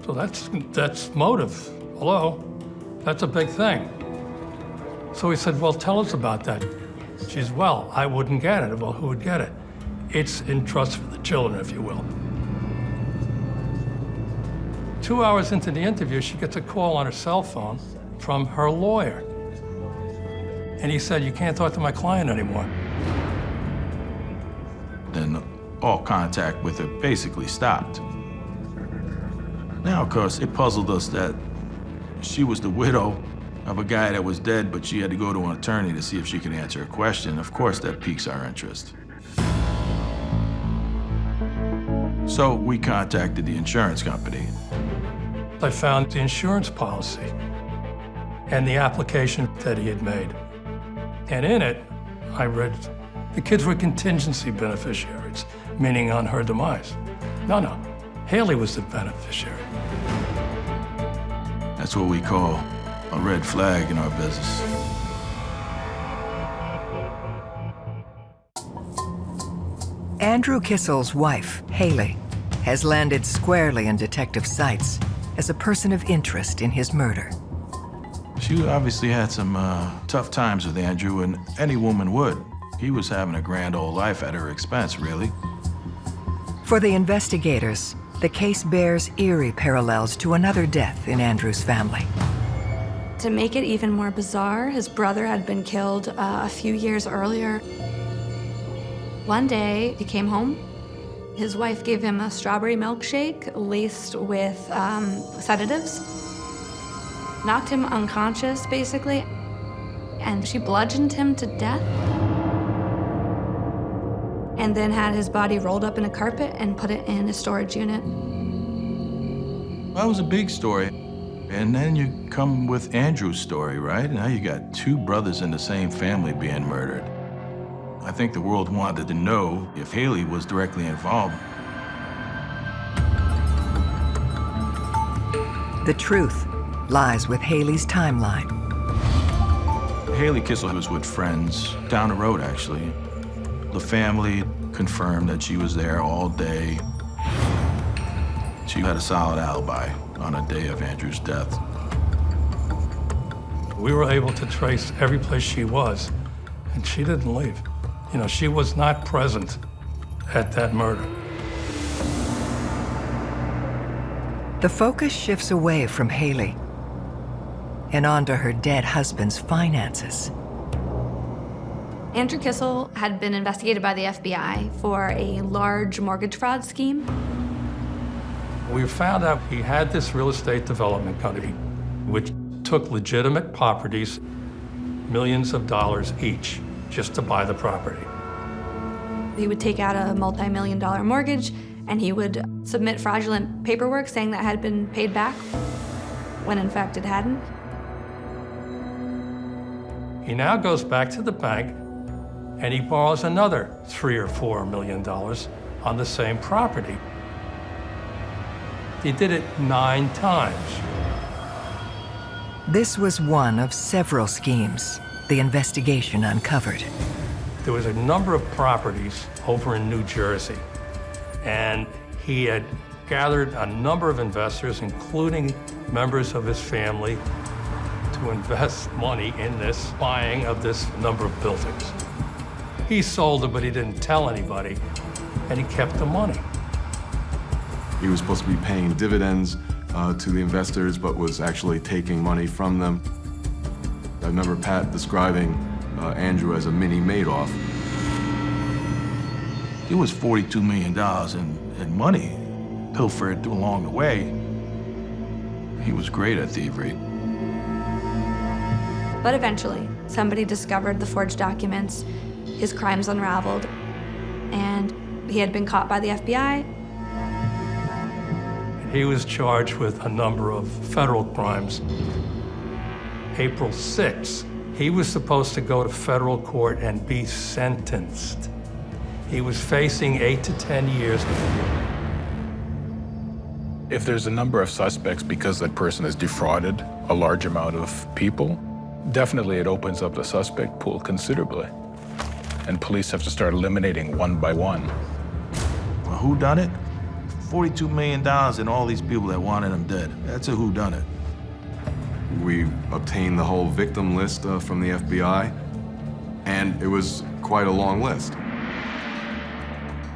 So that's motive. Hello? That's a big thing. So we said, well, tell us about that. She's, well, I wouldn't get it. Well, who would get it? It's in trust for the children, if you will. 2 hours into the interview, she gets a call on her cell phone from her lawyer. And he said, you can't talk to my client anymore. Then all contact with her basically stopped. Now, of course, it puzzled us that she was the widow of a guy that was dead, but she had to go to an attorney to see if she could answer a question. Of course, that piques our interest. So we contacted the insurance company. I found the insurance policy and the application that he had made. And in it, I read the kids were contingency beneficiaries, meaning on her demise. No, Haley was the beneficiary. That's what we call a red flag in our business. Andrew Kissel's wife, Haley, has landed squarely in detective sights as a person of interest in his murder. She obviously had some tough times with Andrew, and any woman would. He was having a grand old life at her expense, really. For the investigators, the case bears eerie parallels to another death in Andrew's family. To make it even more bizarre, his brother had been killed a few years earlier. One day, he came home. His wife gave him a strawberry milkshake laced with sedatives, knocked him unconscious, basically, and she bludgeoned him to death, and then had his body rolled up in a carpet and put it in a storage unit. That was a big story. And then you come with Andrew's story, right? Now you got two brothers in the same family being murdered. I think the world wanted to know if Haley was directly involved. The truth lies with Haley's timeline. Haley Kissel was with friends down the road, actually. The family confirmed that she was there all day. She had a solid alibi on the day of Andrew's death. We were able to trace every place she was, and she didn't leave. You know, she was not present at that murder. The focus shifts away from Haley and onto her dead husband's finances. Andrew Kissel had been investigated by the FBI for a large mortgage fraud scheme. We found out he had this real estate development company, which took legitimate properties, millions of dollars each, just to buy the property. He would take out a multi-million-dollar mortgage, and he would submit fraudulent paperwork saying that had been paid back, when in fact it hadn't. He now goes back to the bank, and he borrows another $3 or $4 million on the same property. He did it 9 times. This was one of several schemes the investigation uncovered. There was a number of properties over in New Jersey, and he had gathered a number of investors, including members of his family, to invest money in this buying of this number of buildings. He sold them, but he didn't tell anybody, and he kept the money. He was supposed to be paying dividends to the investors, but was actually taking money from them. I remember Pat describing Andrew as a mini Madoff. It was $42 million in money pilfered along the way. He was great at thievery. But eventually, somebody discovered the forged documents, his crimes unraveled, and he had been caught by the FBI. He was charged with a number of federal crimes. April 6th, he was supposed to go to federal court and be sentenced. He was facing 8 to 10 years. If there's a number of suspects because that person has defrauded a large amount of people, definitely it opens up the suspect pool considerably. And police have to start eliminating one by one. Well, who done it? $42 million and all these people that wanted him dead. That's a who done it. We obtained the whole victim list from the FBI, and it was quite a long list.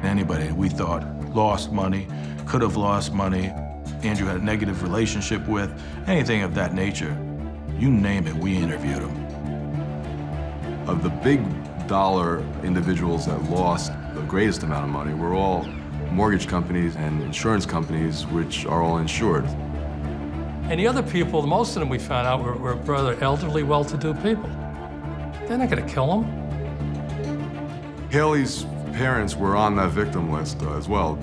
Anybody we thought lost money, could have lost money, Andrew had a negative relationship with, anything of that nature, you name it, we interviewed him. Of the big dollar individuals that lost the greatest amount of money were all mortgage companies and insurance companies, which are all insured. And the other people, most of them we found out were rather elderly, well-to-do people. They're not gonna kill him. Haley's parents were on that victim list as well.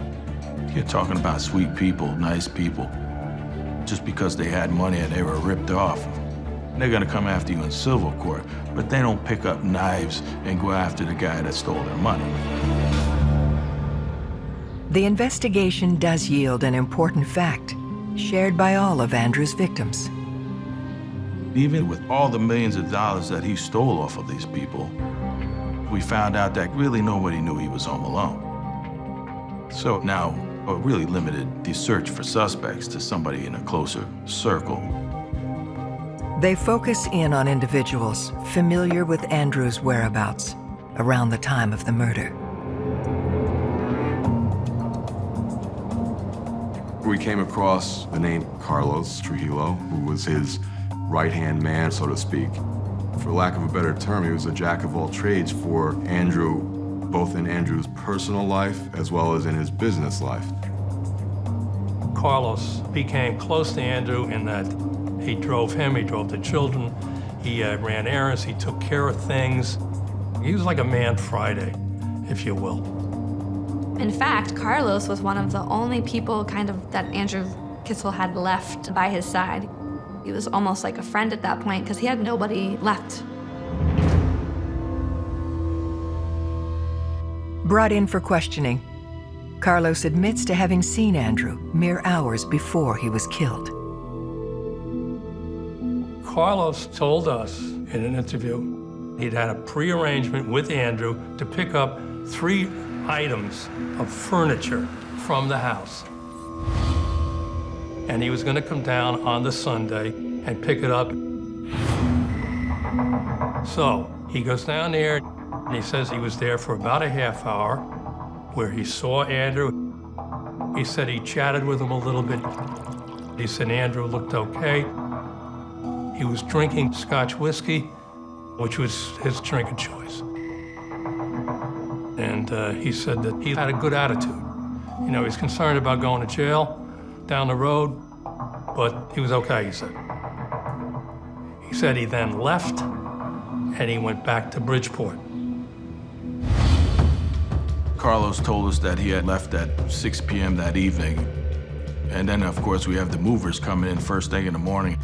You're talking about sweet people, nice people. Just because they had money and they were ripped off, they're gonna come after you in civil court, but they don't pick up knives and go after the guy that stole their money. The investigation does yield an important fact, shared by all of Andrew's victims. Even with all the millions of dollars that he stole off of these people, we found out that really nobody knew he was home alone. So now, it really limited the search for suspects to somebody in a closer circle. They focus in on individuals familiar with Andrew's whereabouts around the time of the murder. We came across the name Carlos Trujillo, who was his right-hand man, so to speak. For lack of a better term, he was a jack of all trades for Andrew, both in Andrew's personal life as well as in his business life. Carlos became close to Andrew in that he drove him, he drove the children, he ran errands, he took care of things. He was like a man Friday, if you will. In fact, Carlos was one of the only people that Andrew Kissel had left by his side. He was almost like a friend at that point because he had nobody left. Brought in for questioning, Carlos admits to having seen Andrew mere hours before he was killed. Carlos told us in an interview he'd had a pre-arrangement with Andrew to pick up 3 items of furniture from the house. And he was going to come down on the Sunday and pick it up. So he goes down there and he says he was there for about a half hour where he saw Andrew. He said he chatted with him a little bit. He said Andrew looked okay. He was drinking Scotch whiskey, which was his drink of choice. And he said that he had a good attitude. You know, he's concerned about going to jail down the road, but he was okay, he said. He said he then left and he went back to Bridgeport. Carlos told us that he had left at 6 p.m. that evening. And then, of course, we have the movers coming in first thing in the morning.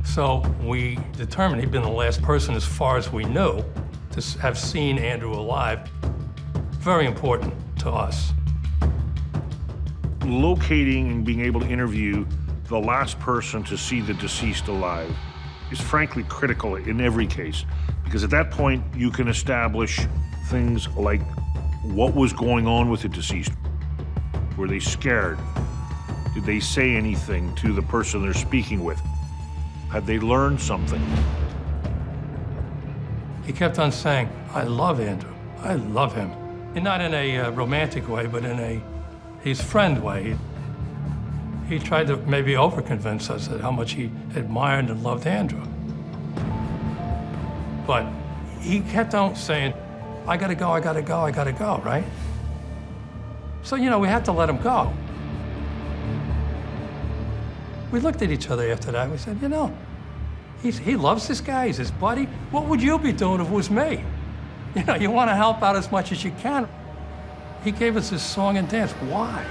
So we determined he'd been the last person, as far as we knew, to have seen Andrew alive. Very important to us. Locating and being able to interview the last person to see the deceased alive is frankly critical in every case, because at that point you can establish things like what was going on with the deceased. Were they scared? Did they say anything to the person they're speaking with? Had they learned something? He kept on saying, I love Andrew, I love him. And not in a romantic way, but in his friend way. He tried to maybe overconvince us that how much he admired and loved Andrew. But he kept on saying, I gotta go, I gotta go, I gotta go, right? So, you know, we had to let him go. We looked at each other after that, we said, you know, he loves this guy, he's his buddy. What would you be doing if it was me? You know, you want to help out as much as you can. He gave us this song and dance. Why?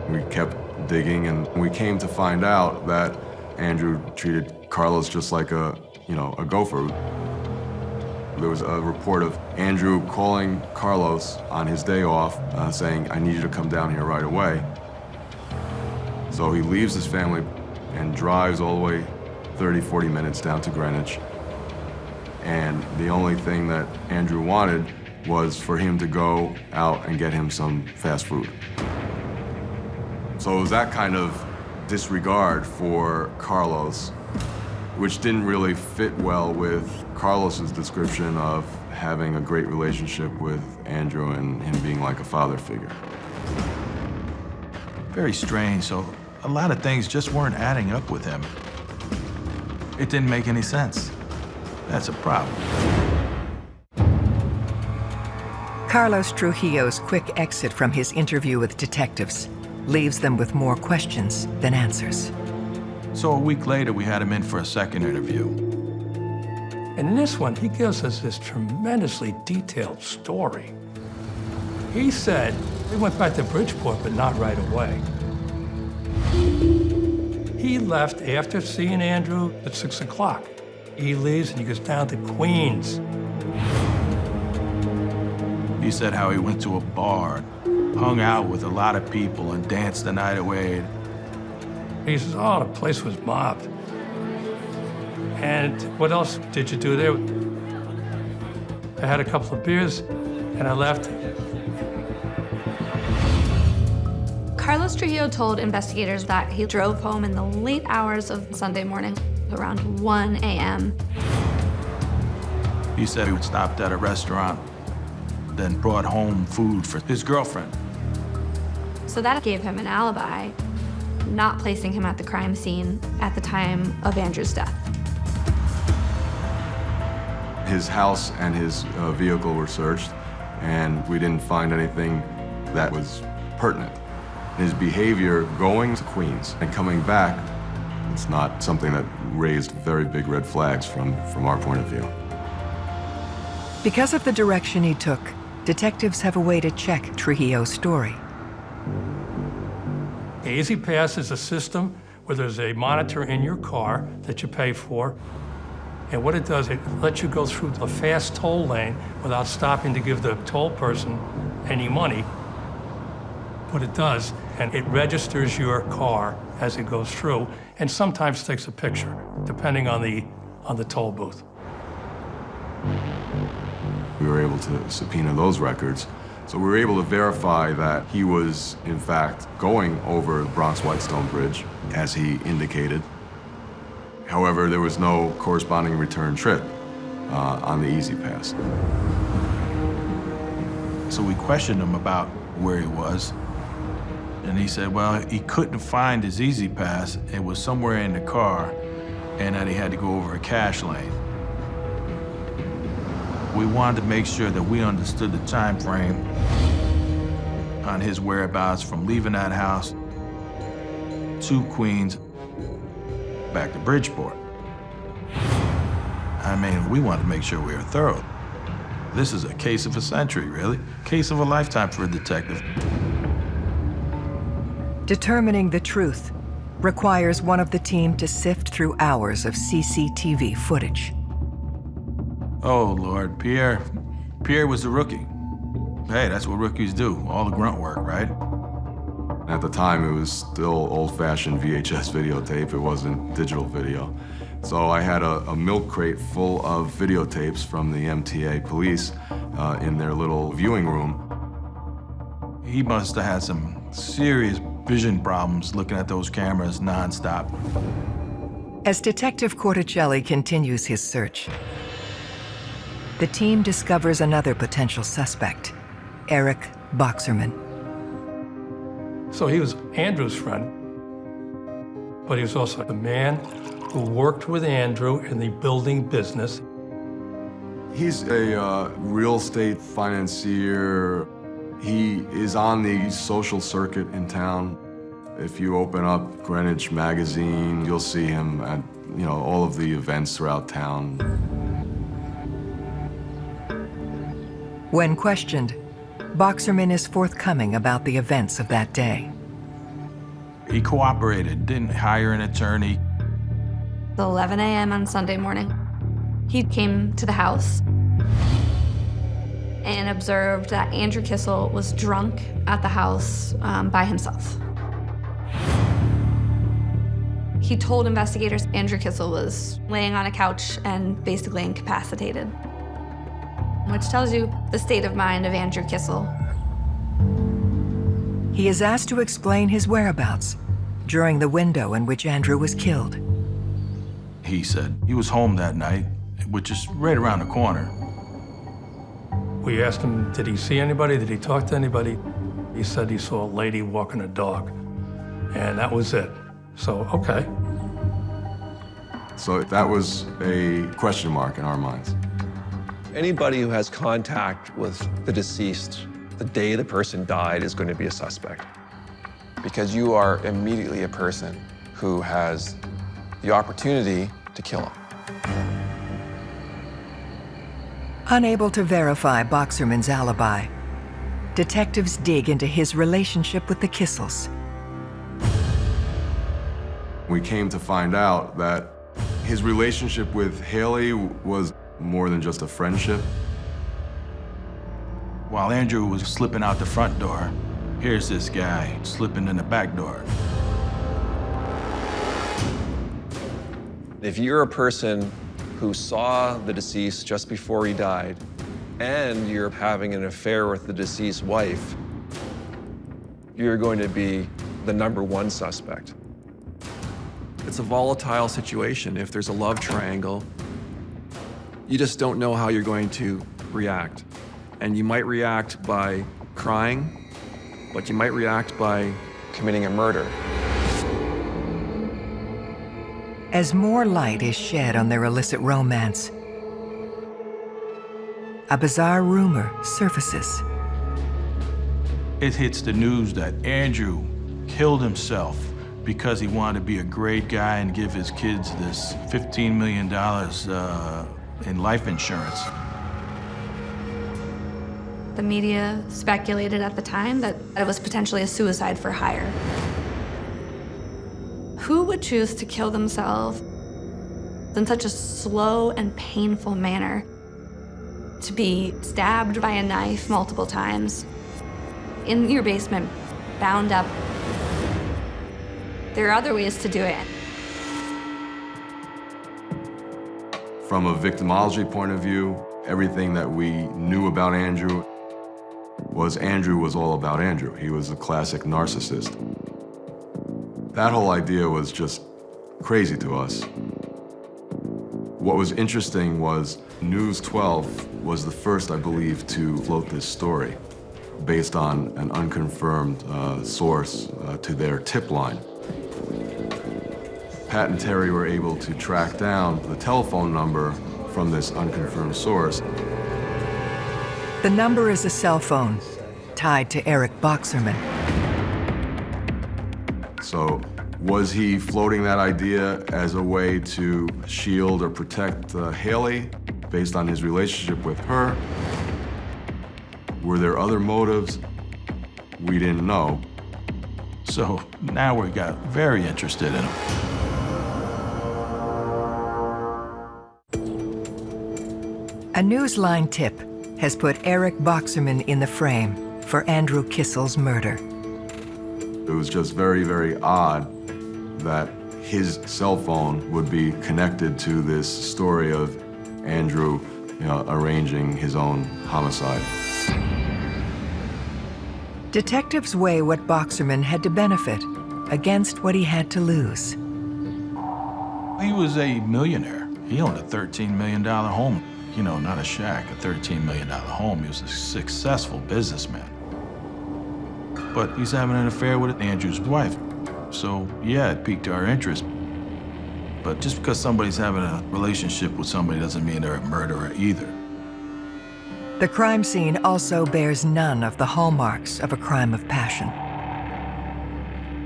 We kept digging, and we came to find out that Andrew treated Carlos just like a gopher. There was a report of Andrew calling Carlos on his day off, saying, I need you to come down here right away. So he leaves his family and drives all the way 30, 40 minutes down to Greenwich. And the only thing that Andrew wanted was for him to go out and get him some fast food. So it was that kind of disregard for Carlos, which didn't really fit well with Carlos's description of having a great relationship with Andrew and him being like a father figure. Very strange, so a lot of things just weren't adding up with him. It didn't make any sense. That's a problem. Carlos Trujillo's quick exit from his interview with detectives leaves them with more questions than answers. So a week later, we had him in for a second interview. And in this one, he gives us this tremendously detailed story. He said, we went back to Bridgeport, but not right away. He left after seeing Andrew at 6 o'clock. He leaves and he goes down to Queens. He said how he went to a bar, hung out with a lot of people and danced the night away. He says, oh, the place was mobbed. And what else did you do there? I had a couple of beers and I left. Carlos Trujillo told investigators that he drove home in the late hours of Sunday morning, around 1 a.m. He said he stopped at a restaurant, then brought home food for his girlfriend. So that gave him an alibi, not placing him at the crime scene at the time of Andrew's death. His house and his vehicle were searched, and we didn't find anything that was pertinent. His behavior going to Queens and coming back, it's not something that raised very big red flags from our point of view. Because of the direction he took, detectives have a way to check Trujillo's story. The Easy Pass is a system where there's a monitor in your car that you pay for. And what it does, it lets you go through the fast toll lane without stopping to give the toll person any money. What it does, and it registers your car as it goes through, and sometimes takes a picture, depending on the toll booth. We were able to subpoena those records. So we were able to verify that he was, in fact, going over the Bronx-Whitestone Bridge, as he indicated. However, there was no corresponding return trip on the Easy Pass. So we questioned him about where he was. And he said, well, he couldn't find his Easy Pass. It was somewhere in the car, and that he had to go over a cash lane. We wanted to make sure that we understood the time frame on his whereabouts from leaving that house to Queens, back to Bridgeport. I mean, we wanted to make sure we were thorough. This is a case of a century, really. Case of a lifetime for a detective. Determining the truth requires one of the team to sift through hours of CCTV footage. Oh, Lord, Pierre was a rookie. Hey, that's what rookies do, all the grunt work, right? At the time, it was still old-fashioned VHS videotape. It wasn't digital video. So I had a milk crate full of videotapes from the MTA police in their little viewing room. He must have had some serious vision problems looking at those cameras nonstop. As Detective Corticelli continues his search, the team discovers another potential suspect, Eric Boxerman. So he was Andrew's friend, but he was also the man who worked with Andrew in the building business. He's a real estate financier. He is on the social circuit in town. If you open up Greenwich magazine, you'll see him at, all of the events throughout town. When questioned, Boxerman is forthcoming about the events of that day. He cooperated, didn't hire an attorney. At 11 a.m. on Sunday morning, he came to the house and observed that Andrew Kissel was drunk at the house by himself. He told investigators Andrew Kissel was laying on a couch and basically incapacitated, which tells you the state of mind of Andrew Kissel. He is asked to explain his whereabouts during the window in which Andrew was killed. He said he was home that night, which is right around the corner. We asked him, did he see anybody? Did he talk to anybody? He said he saw a lady walking a dog, and that was it. So, okay. So that was a question mark in our minds. Anybody who has contact with the deceased the day the person died is going to be a suspect. Because you are immediately a person who has the opportunity to kill him. Unable to verify Boxerman's alibi, detectives dig into his relationship with the Kissels. We came to find out that his relationship with Haley was more than just a friendship. While Andrew was slipping out the front door, here's this guy slipping in the back door. If you're a person who saw the deceased just before he died, and you're having an affair with the deceased's wife, you're going to be the #1 suspect. It's a volatile situation. If there's a love triangle, you just don't know how you're going to react. And you might react by crying, but you might react by committing a murder. As more light is shed on their illicit romance, a bizarre rumor surfaces. It hits the news that Andrew killed himself because he wanted to be a great guy and give his kids this $15 million in life insurance. The media speculated at the time that it was potentially a suicide for hire. Who would choose to kill themselves in such a slow and painful manner? To be stabbed by a knife multiple times, in your basement, bound up. There are other ways to do it. From a victimology point of view, everything that we knew about Andrew was all about Andrew. He was a classic narcissist. That whole idea was just crazy to us. What was interesting was News 12 was the first, I believe, to float this story based on an unconfirmed source to their tip line. Pat and Terry were able to track down the telephone number from this unconfirmed source. The number is a cell phone tied to Eric Boxerman. So was he floating that idea as a way to shield or protect Haley based on his relationship with her? Were there other motives? We didn't know. So now we got very interested in him. A Newsline tip has put Eric Boxerman in the frame for Andrew Kissel's murder. It was just very, very odd that his cell phone would be connected to this story of Andrew, arranging his own homicide. Detectives weigh what Boxerman had to benefit against what he had to lose. He was a millionaire. He owned a $13 million home. Not a shack, a $13 million home. He was a successful businessman. But he's having an affair with Andrew's wife. So, yeah, it piqued our interest. But just because somebody's having a relationship with somebody doesn't mean they're a murderer either. The crime scene also bears none of the hallmarks of a crime of passion.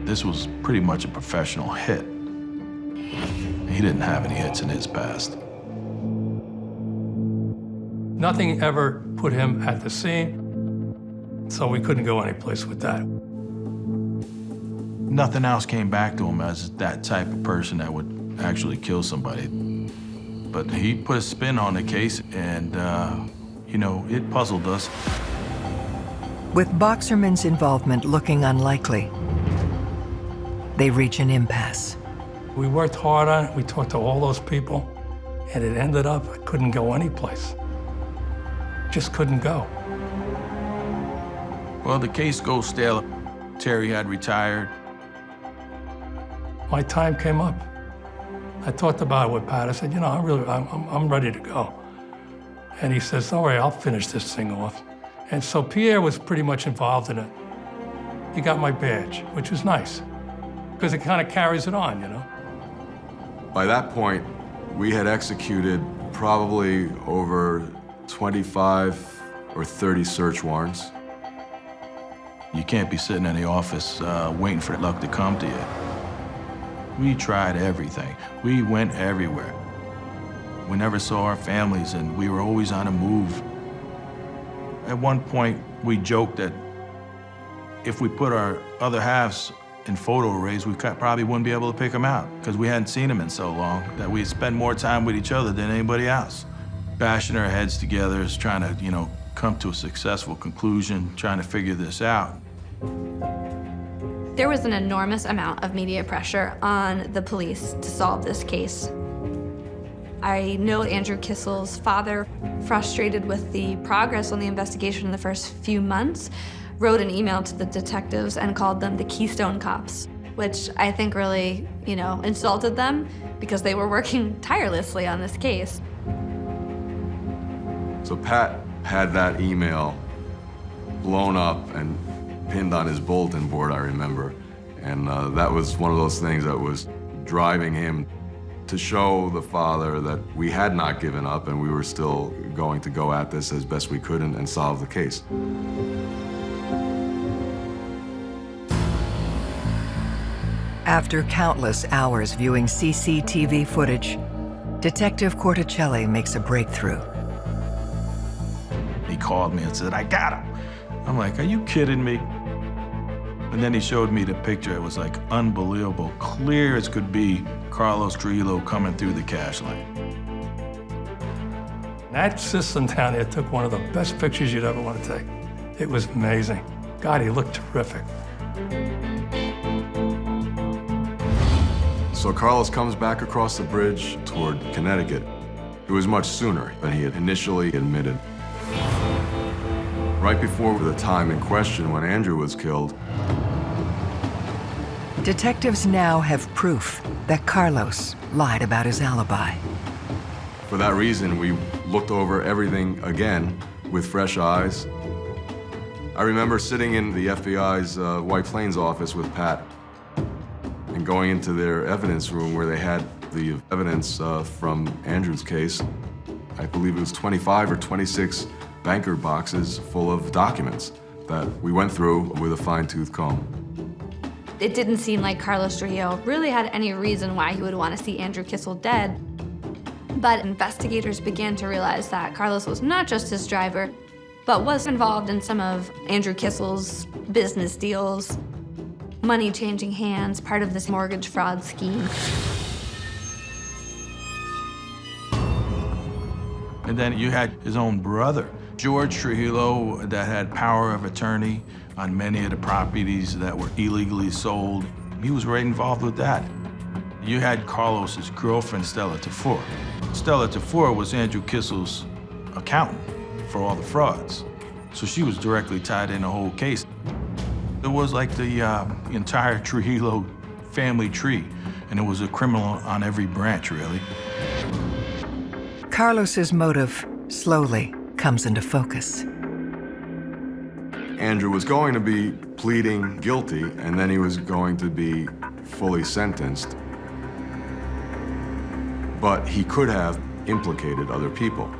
This was pretty much a professional hit. He didn't have any hits in his past. Nothing ever put him at the scene, so we couldn't go anyplace with that. Nothing else came back to him as that type of person that would actually kill somebody. But he put a spin on the case, and, it puzzled us. With Boxerman's involvement looking unlikely, they reach an impasse. We worked hard on it, we talked to all those people, and it ended up, I couldn't go anyplace. Just couldn't go. Well, the case goes stale. Terry had retired. My time came up. I talked about it with Pat. I said, I'm ready to go. And he says, all right, I'll finish this thing off. And so Pierre was pretty much involved in it. He got my badge, which was nice, because it kind of carries it on, By that point, we had executed probably over 25 or 30 search warrants. You can't be sitting in the office waiting for luck to come to you. We tried everything. We went everywhere. We never saw our families, and we were always on the move. At one point, we joked that if we put our other halves in photo arrays, we probably wouldn't be able to pick them out, because we hadn't seen them in so long that we'd spend more time with each other than anybody else. Bashing our heads together, trying to, come to a successful conclusion, trying to figure this out. There was an enormous amount of media pressure on the police to solve this case. I know Andrew Kissel's father, frustrated with the progress on the investigation in the first few months, wrote an email to the detectives and called them the Keystone Cops, which I think really, insulted them because they were working tirelessly on this case. So Pat had that email blown up and pinned on his bulletin board, I remember. And that was one of those things that was driving him to show the father that we had not given up and we were still going to go at this as best we could and solve the case. After countless hours viewing CCTV footage, Detective Corticelli makes a breakthrough. He called me and said, I got him. I'm like, are you kidding me? And then he showed me the picture. It was like unbelievable, clear as could be, Carlos Trujillo coming through the cash line. That system down there took one of the best pictures you'd ever want to take. It was amazing. God, he looked terrific. So Carlos comes back across the bridge toward Connecticut. It was much sooner than he had initially admitted. Right before the time in question when Andrew was killed, Detectives now have proof that Carlos lied about his alibi. for that reason, we looked over everything again with fresh eyes. I remember sitting in the FBI's White Plains office with Pat and going into their evidence room where they had the evidence from Andrew's case. I believe it was 25 or 26 banker boxes full of documents that we went through with a fine-tooth comb. It didn't seem like Carlos Trujillo really had any reason why he would want to see Andrew Kissel dead. But investigators began to realize that Carlos was not just his driver, but was involved in some of Andrew Kissel's business deals, money changing hands, part of this mortgage fraud scheme. And then you had his own brother, George Trujillo, that had power of attorney on many of the properties that were illegally sold. He was right involved with that. You had Carlos's girlfriend, Stella Tafur. Stella Tafur was Andrew Kissel's accountant for all the frauds. So she was directly tied in the whole case. It was like the entire Trujillo family tree, and it was a criminal on every branch, really. Carlos's motive slowly comes into focus. Andrew was going to be pleading guilty, and then he was going to be fully sentenced. But he could have implicated other people.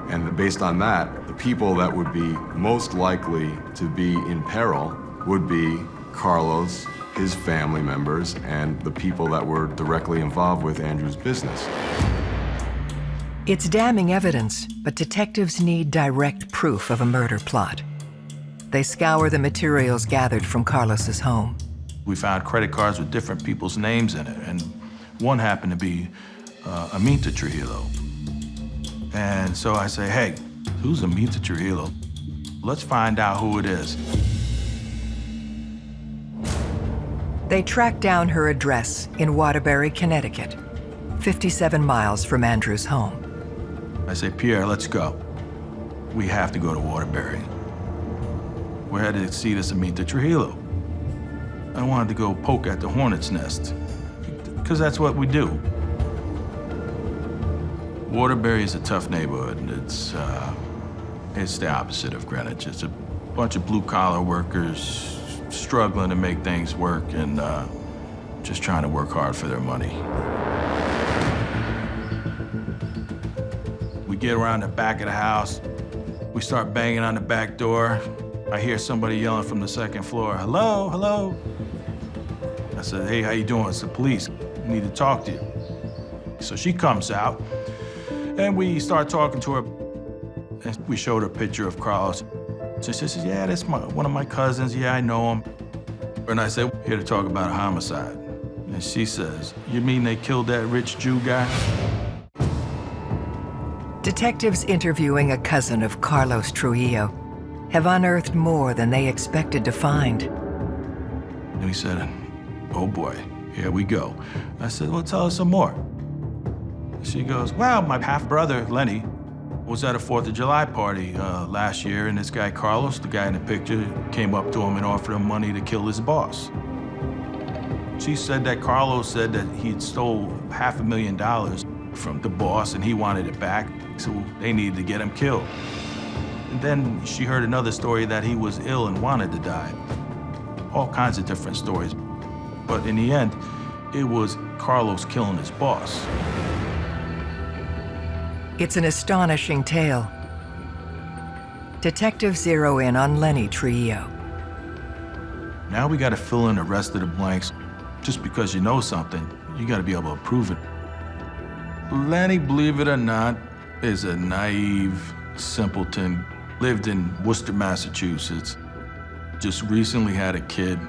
And based on that, the people that would be most likely to be in peril would be Carlos, his family members, and the people that were directly involved with Andrew's business. It's damning evidence, but detectives need direct proof of a murder plot. They scour the materials gathered from Carlos's home. We found credit cards with different people's names in it, and one happened to be Aminta Trujillo. And so I say, hey, who's Aminta Trujillo? Let's find out who it is. They track down her address in Waterbury, Connecticut, 57 miles from Andrew's home. I say, Pierre, let's go. We have to go to Waterbury. We're headed to see this Aminta Trujillo. I wanted to go poke at the hornet's nest, because that's what we do. Waterbury is a tough neighborhood, and it's the opposite of Greenwich. It's a bunch of blue-collar workers struggling to make things work and just trying to work hard for their money. We get around the back of the house. We start banging on the back door. I hear somebody yelling from the second floor, hello, hello. I said, hey, how you doing? It's the police. We need to talk to you. So she comes out, and we start talking to her. And we showed her a picture of Carlos. So she says, yeah, that's one of my cousins. Yeah, I know him. And I said, here to talk about a homicide. And she says, you mean they killed that rich Jew guy? Detectives interviewing a cousin of Carlos Trujillo have unearthed more than they expected to find. And he said, oh boy, here we go. I said, well, tell us some more. She goes, well, my half-brother, Lenny, was at a 4th of July party last year, and this guy, Carlos, the guy in the picture, came up to him and offered him money to kill his boss. She said that Carlos said that he'd stole $500,000 from the boss, and he wanted it back, so they needed to get him killed. And then she heard another story that he was ill and wanted to die. All kinds of different stories. But in the end, it was Carlos killing his boss. It's an astonishing tale. Detectives zero in on Lenny Trujillo. Now we gotta fill in the rest of the blanks. Just because you know something, you gotta be able to prove it. Lenny, believe it or not, is a naive, simpleton, lived in Worcester, Massachusetts, just recently had a kid.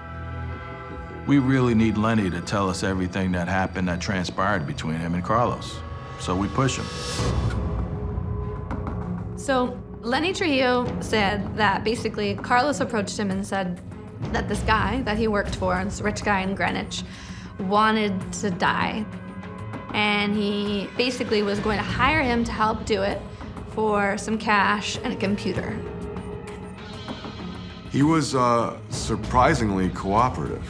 We really need Lenny to tell us everything that happened, that transpired between him and Carlos. So we push him. So Lenny Trujillo said that basically Carlos approached him and said that this guy that he worked for, this rich guy in Greenwich, wanted to die. And he basically was going to hire him to help do it for some cash and a computer. He was surprisingly cooperative.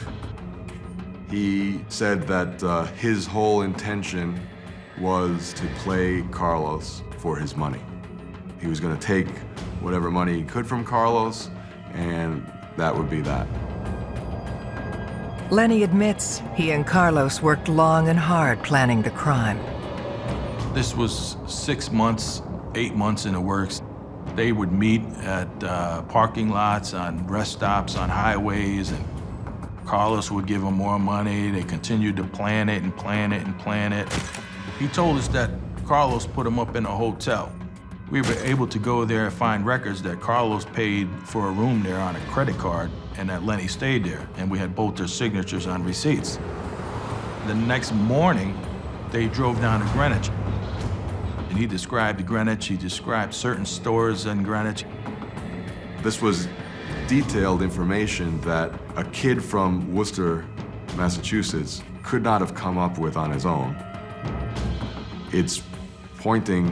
He said that his whole intention was to play Carlos for his money. He was going to take whatever money he could from Carlos, and that would be that. Lenny admits he and Carlos worked long and hard planning the crime. This was 6 months, 8 months in the works. They would meet at parking lots, on rest stops, on highways, and Carlos would give them more money. They continued to plan it and plan it and plan it. He told us that Carlos put him up in a hotel. We were able to go there and find records that Carlos paid for a room there on a credit card and that Lenny stayed there, and we had both their signatures on receipts. The next morning, they drove down to Greenwich. And he described Greenwich, he described certain stores in Greenwich. This was detailed information that a kid from Worcester, Massachusetts could not have come up with on his own. It's pointing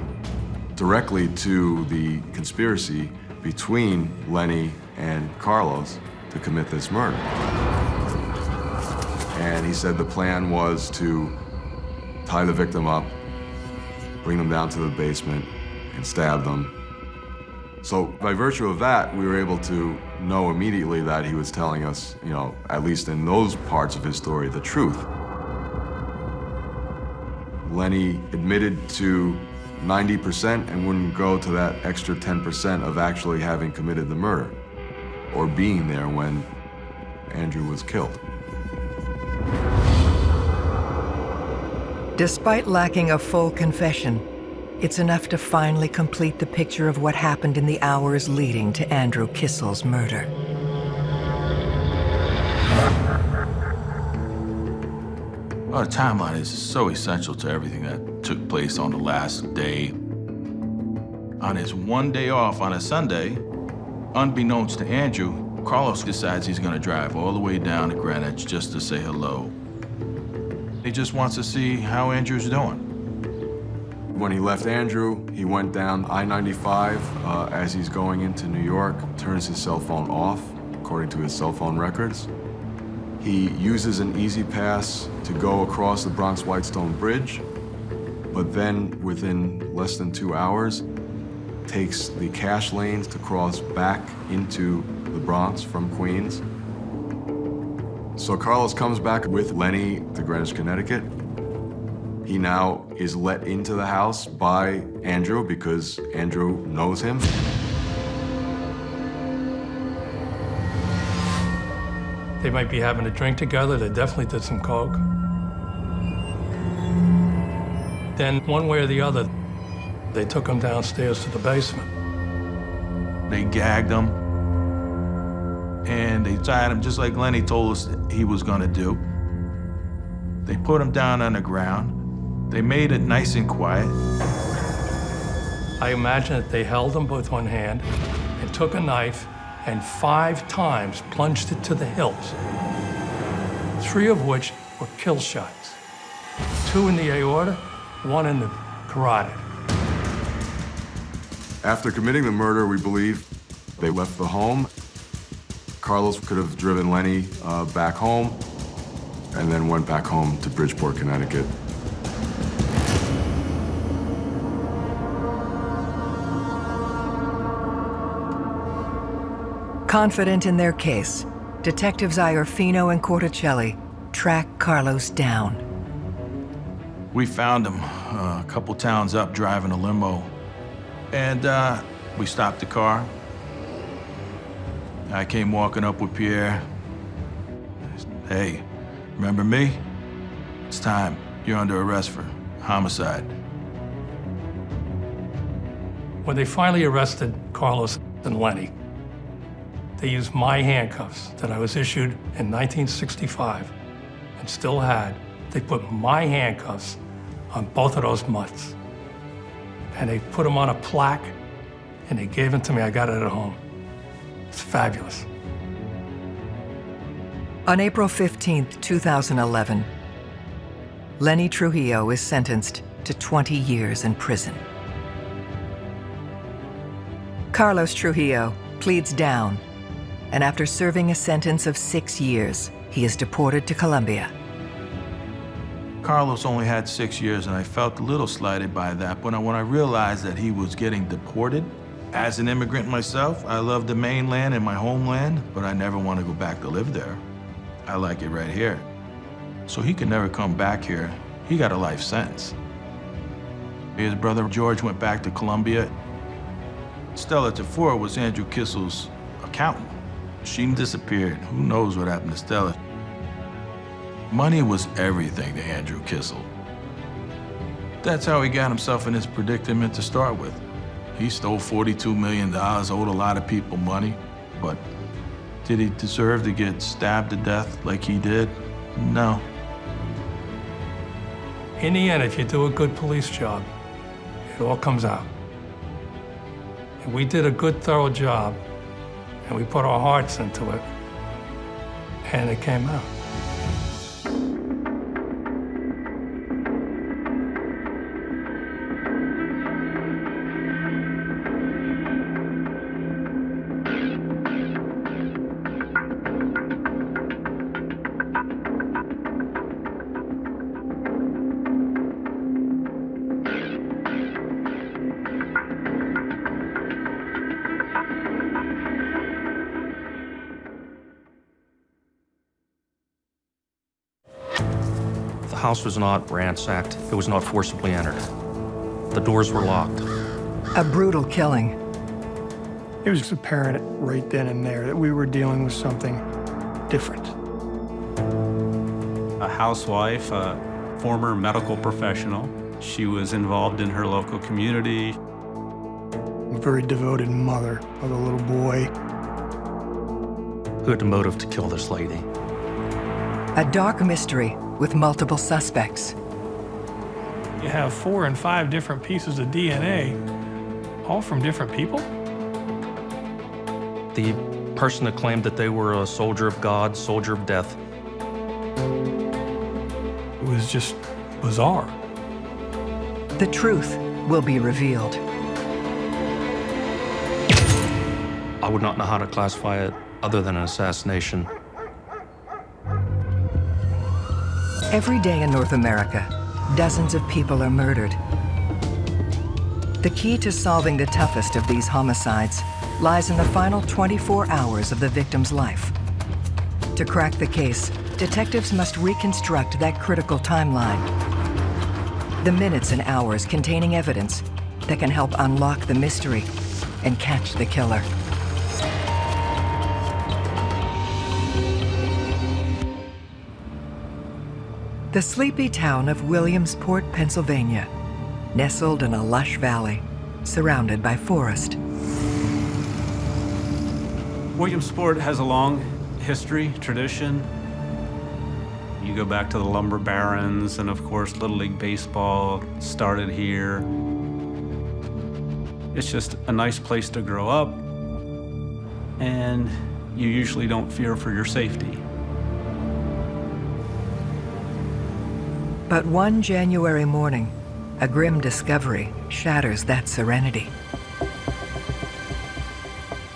directly to the conspiracy between Lenny and Carlos to commit this murder. And he said the plan was to tie the victim up, bring them down to the basement, and stab them. So by virtue of that, we were able to know immediately that he was telling us, you know, at least in those parts of his story, the truth. Lenny admitted to 90% and wouldn't go to that extra 10% of actually having committed the murder or being there when Andrew was killed. Despite lacking a full confession, it's enough to finally complete the picture of what happened in the hours leading to Andrew Kissel's murder. Well, the timeline is so essential to everything that took place on the last day. On his one day off on a Sunday, unbeknownst to Andrew, Carlos decides he's gonna drive all the way down to Greenwich just to say hello. He just wants to see how Andrew's doing. When he left Andrew, he went down I-95 as he's going into New York, turns his cell phone off, according to his cell phone records. He uses an easy pass to go across the Bronx-Whitestone Bridge, but then within less than 2 hours, takes the cash lanes to cross back into the Bronx from Queens. So Carlos comes back with Lenny to Greenwich, Connecticut. He now is let into the house by Andrew because Andrew knows him. They might be having a drink together. They definitely did some coke. Then, one way or the other, they took him downstairs to the basement. They gagged him, and they tied him just like Lenny told us he was gonna do. They put him down on the ground. They made it nice and quiet. I imagine that they held him with one hand and took a knife and 5 times plunged it to the hilt, 3 of which were kill shots. 2 in the aorta, 1 in the carotid. After committing the murder, we believe they left the home. Carlos could have driven Lenny back home and then went back home to Bridgeport, Connecticut. Confident in their case, Detectives Iorfino and Corticelli track Carlos down. We found him a couple towns up driving a limo. And we stopped the car. I came walking up with Pierre. Hey, remember me? It's time. You're under arrest for homicide. When they finally arrested Carlos and Lenny, they used my handcuffs that I was issued in 1965 and still had. They put my handcuffs on both of those mutts. And they put them on a plaque and they gave them to me. I got it at home. It's fabulous. On April 15, 2011, Lenny Trujillo is sentenced to 20 years in prison. Carlos Trujillo pleads down, and after serving a sentence of 6 years, he is deported to Colombia. Carlos only had 6 years, and I felt a little slighted by that. But when I realized that he was getting deported, as an immigrant myself, I love the mainland and my homeland, but I never want to go back to live there. I like it right here. So he could never come back here. He got a life sentence. His brother George went back to Colombia. Stella Tafur was Andrew Kissel's accountant. She disappeared. Who knows what happened to Stella? Money was everything to Andrew Kissel. That's how he got himself in this predicament to start with. He stole $42 million, owed a lot of people money, but did he deserve to get stabbed to death like he did? No. In the end, if you do a good police job, it all comes out. And we did a good, thorough job, and we put our hearts into it, and it came out. The house was not ransacked. It was not forcibly entered. The doors were locked. A brutal killing. It was apparent right then and there that we were dealing with something different. A housewife, a former medical professional. She was involved in her local community. A very devoted mother of a little boy. Who had the motive to kill this lady? A dark mystery with multiple suspects. You have 4 and 5 different pieces of DNA, all from different people? The person that claimed that they were a soldier of God, soldier of death. It was just bizarre. The truth will be revealed. I would not know how to classify it other than an assassination. Every day in North America, dozens of people are murdered. The key to solving the toughest of these homicides lies in the final 24 hours of the victim's life. To crack the case, detectives must reconstruct that critical timeline. The minutes and hours containing evidence that can help unlock the mystery and catch the killer. The sleepy town of Williamsport, Pennsylvania, nestled in a lush valley, surrounded by forest. Williamsport has a long history, tradition. You go back to the lumber barons, and of course, Little League Baseball started here. It's just a nice place to grow up, and you usually don't fear for your safety. But one January morning, a grim discovery shatters that serenity.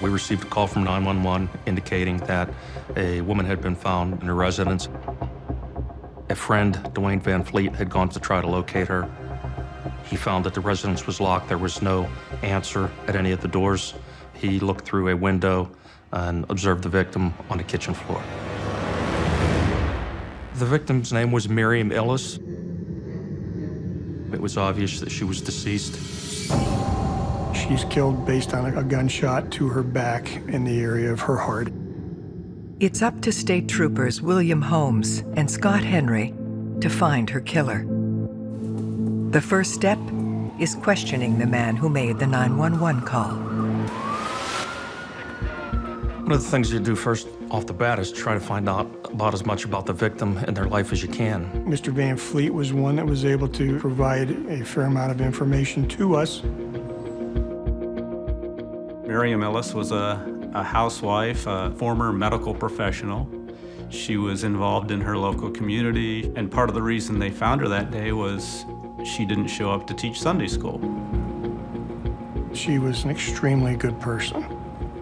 We received a call from 911 indicating that a woman had been found in her residence. A friend, Dwayne Van Fleet, had gone to try to locate her. He found that the residence was locked. There was no answer at any of the doors. He looked through a window and observed the victim on the kitchen floor. The victim's name was Miriam Ellis. It was obvious that she was deceased. She's killed based on a gunshot to her back in the area of her heart. It's up to state troopers William Holmes and Scott Henry to find her killer. The first step, is questioning the man who made the 911 call. One of the things you do first off the bat is try to find out about as much about the victim and their life as you can. Mr. Van Fleet was one that was able to provide a fair amount of information to us. Miriam Ellis was a housewife, a former medical professional. She was involved in her local community, and part of the reason they found her that day was she didn't show up to teach Sunday school. She was an extremely good person,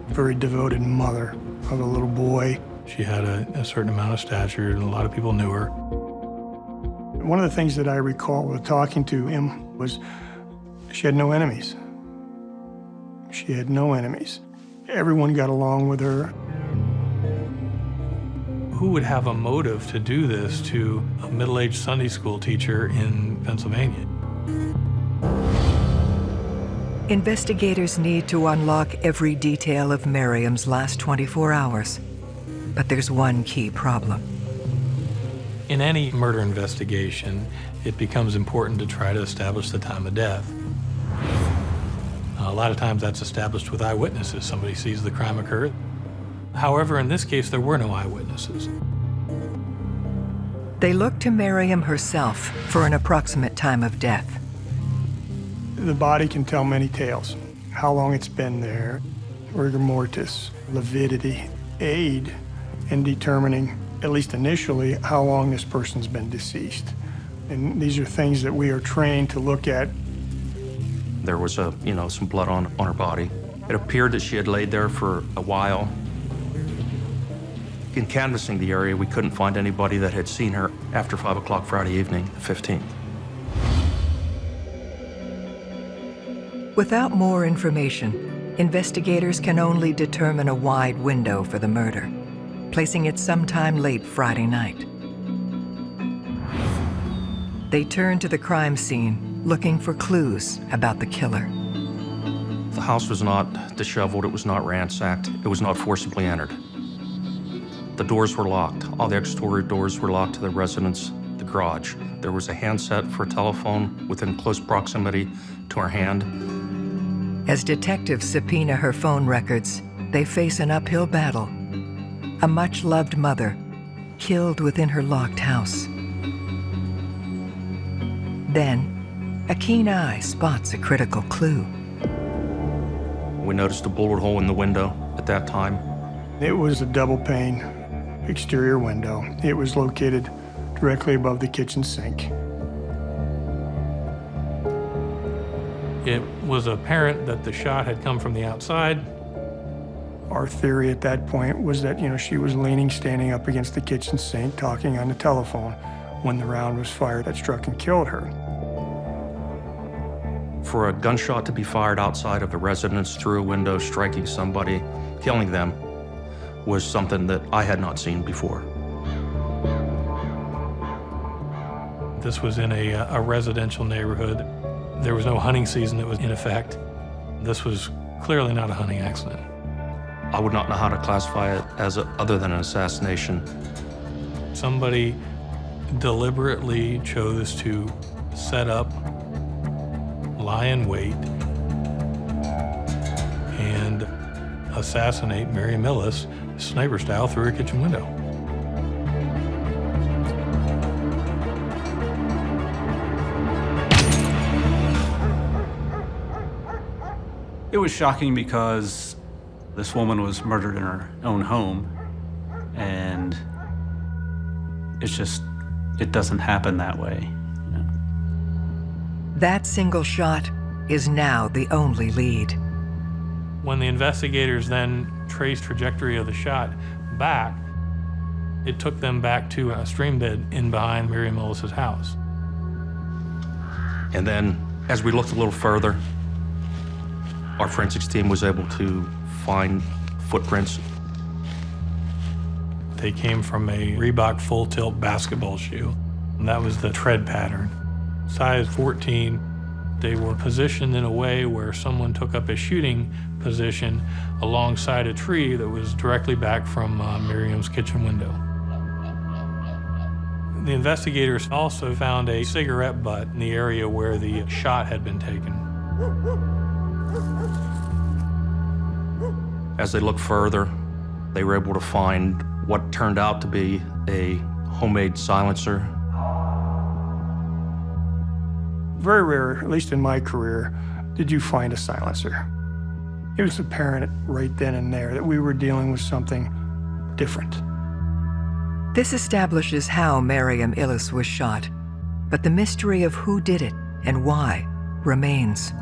very devoted mother of a little boy. She had a certain amount of stature, and a lot of people knew her. One of the things that I recall with talking to him was she had no enemies. She had no enemies. Everyone got along with her. Who would have a motive to do this to a middle-aged Sunday school teacher in Pennsylvania? Investigators need to unlock every detail of Miriam's last 24 hours. But there's one key problem. In any murder investigation, it becomes important to try to establish the time of death. A lot of times that's established with eyewitnesses. Somebody sees the crime occur. However, in this case, there were no eyewitnesses. They look to Miriam herself for an approximate time of death. The body can tell many tales. How long it's been there, rigor mortis, lividity, aid in determining, at least initially, how long this person's been deceased. And these are things that we are trained to look at. There was some blood on her body. It appeared that she had laid there for a while. In canvassing the area, we couldn't find anybody that had seen her after 5 o'clock Friday evening, the 15th. Without more information, investigators can only determine a wide window for the murder, placing it sometime late Friday night. They turn to the crime scene, looking for clues about the killer. The house was not disheveled, it was not ransacked, it was not forcibly entered. The doors were locked. All the exterior doors were locked to the residence, the garage. There was a handset for a telephone within close proximity to her hand. As detectives subpoena her phone records, they face an uphill battle. A much-loved mother, killed within her locked house. Then, a keen eye spots a critical clue. We noticed a bullet hole in the window at that time. It was a double-pane exterior window. It was located directly above the kitchen sink. It was apparent that the shot had come from the outside. Our theory at that point was that, she was leaning, standing up against the kitchen sink, talking on the telephone when the round was fired that struck and killed her. For a gunshot to be fired outside of a residence through a window, striking somebody, killing them, was something that I had not seen before. This was in a residential neighborhood. There was no hunting season that was in effect. This was clearly not a hunting accident. I would not know how to classify it as other than an assassination. Somebody deliberately chose to set up, lie in wait, and assassinate Miriam Ellis, sniper style, through her kitchen window. It was shocking because this woman was murdered in her own home, and it doesn't happen that way. That single shot is now the only lead. When the investigators then traced trajectory of the shot back, it took them back to a stream bed in behind Miriam Ellis's house. And then, as we looked a little further, our forensics team was able to find footprints. They came from a Reebok full tilt basketball shoe, and that was the tread pattern. Size 14, they were positioned in a way where someone took up a shooting position alongside a tree that was directly back from Miriam's kitchen window. The investigators also found a cigarette butt in the area where the shot had been taken. As they looked further, they were able to find what turned out to be a homemade silencer. Very rare, at least in my career, did you find a silencer. It was apparent right then and there that we were dealing with something different. This establishes how Miriam Ellis was shot, but the mystery of who did it and why remains.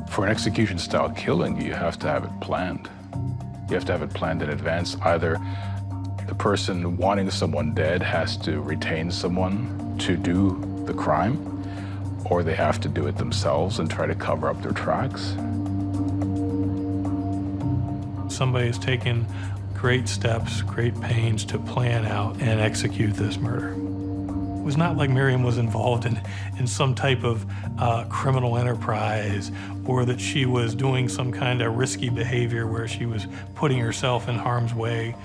For an execution-style killing, you have to have it planned. You have to have it planned in advance. Either the person wanting someone dead has to retain someone to do the crime, or they have to do it themselves and try to cover up their tracks. Somebody has taken great steps, great pains to plan out and execute this murder. It was not like Miriam was involved in some type of criminal enterprise, or that she was doing some kind of risky behavior where she was putting herself in harm's way.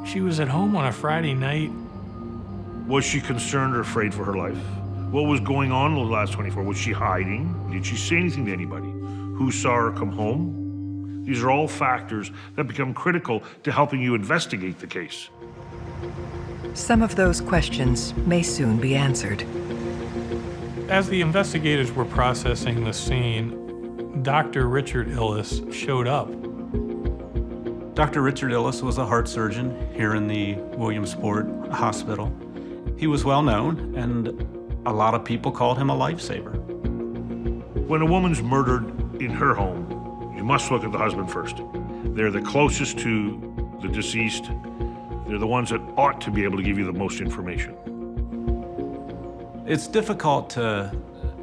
She was at home on a Friday night. Was she concerned or afraid for her life? What was going on in the last 24? Was she hiding? Did she say anything to anybody? Who saw her come home? These are all factors that become critical to helping you investigate the case. Some of those questions may soon be answered. As the investigators were processing the scene, Dr. Richard Ellis showed up. Dr. Richard Ellis was a heart surgeon here in the Williamsport Hospital. He was well known, and a lot of people called him a lifesaver. When a woman's murdered in her home, you must look at the husband first. They're the closest to the deceased. They're the ones that ought to be able to give you the most information. It's difficult to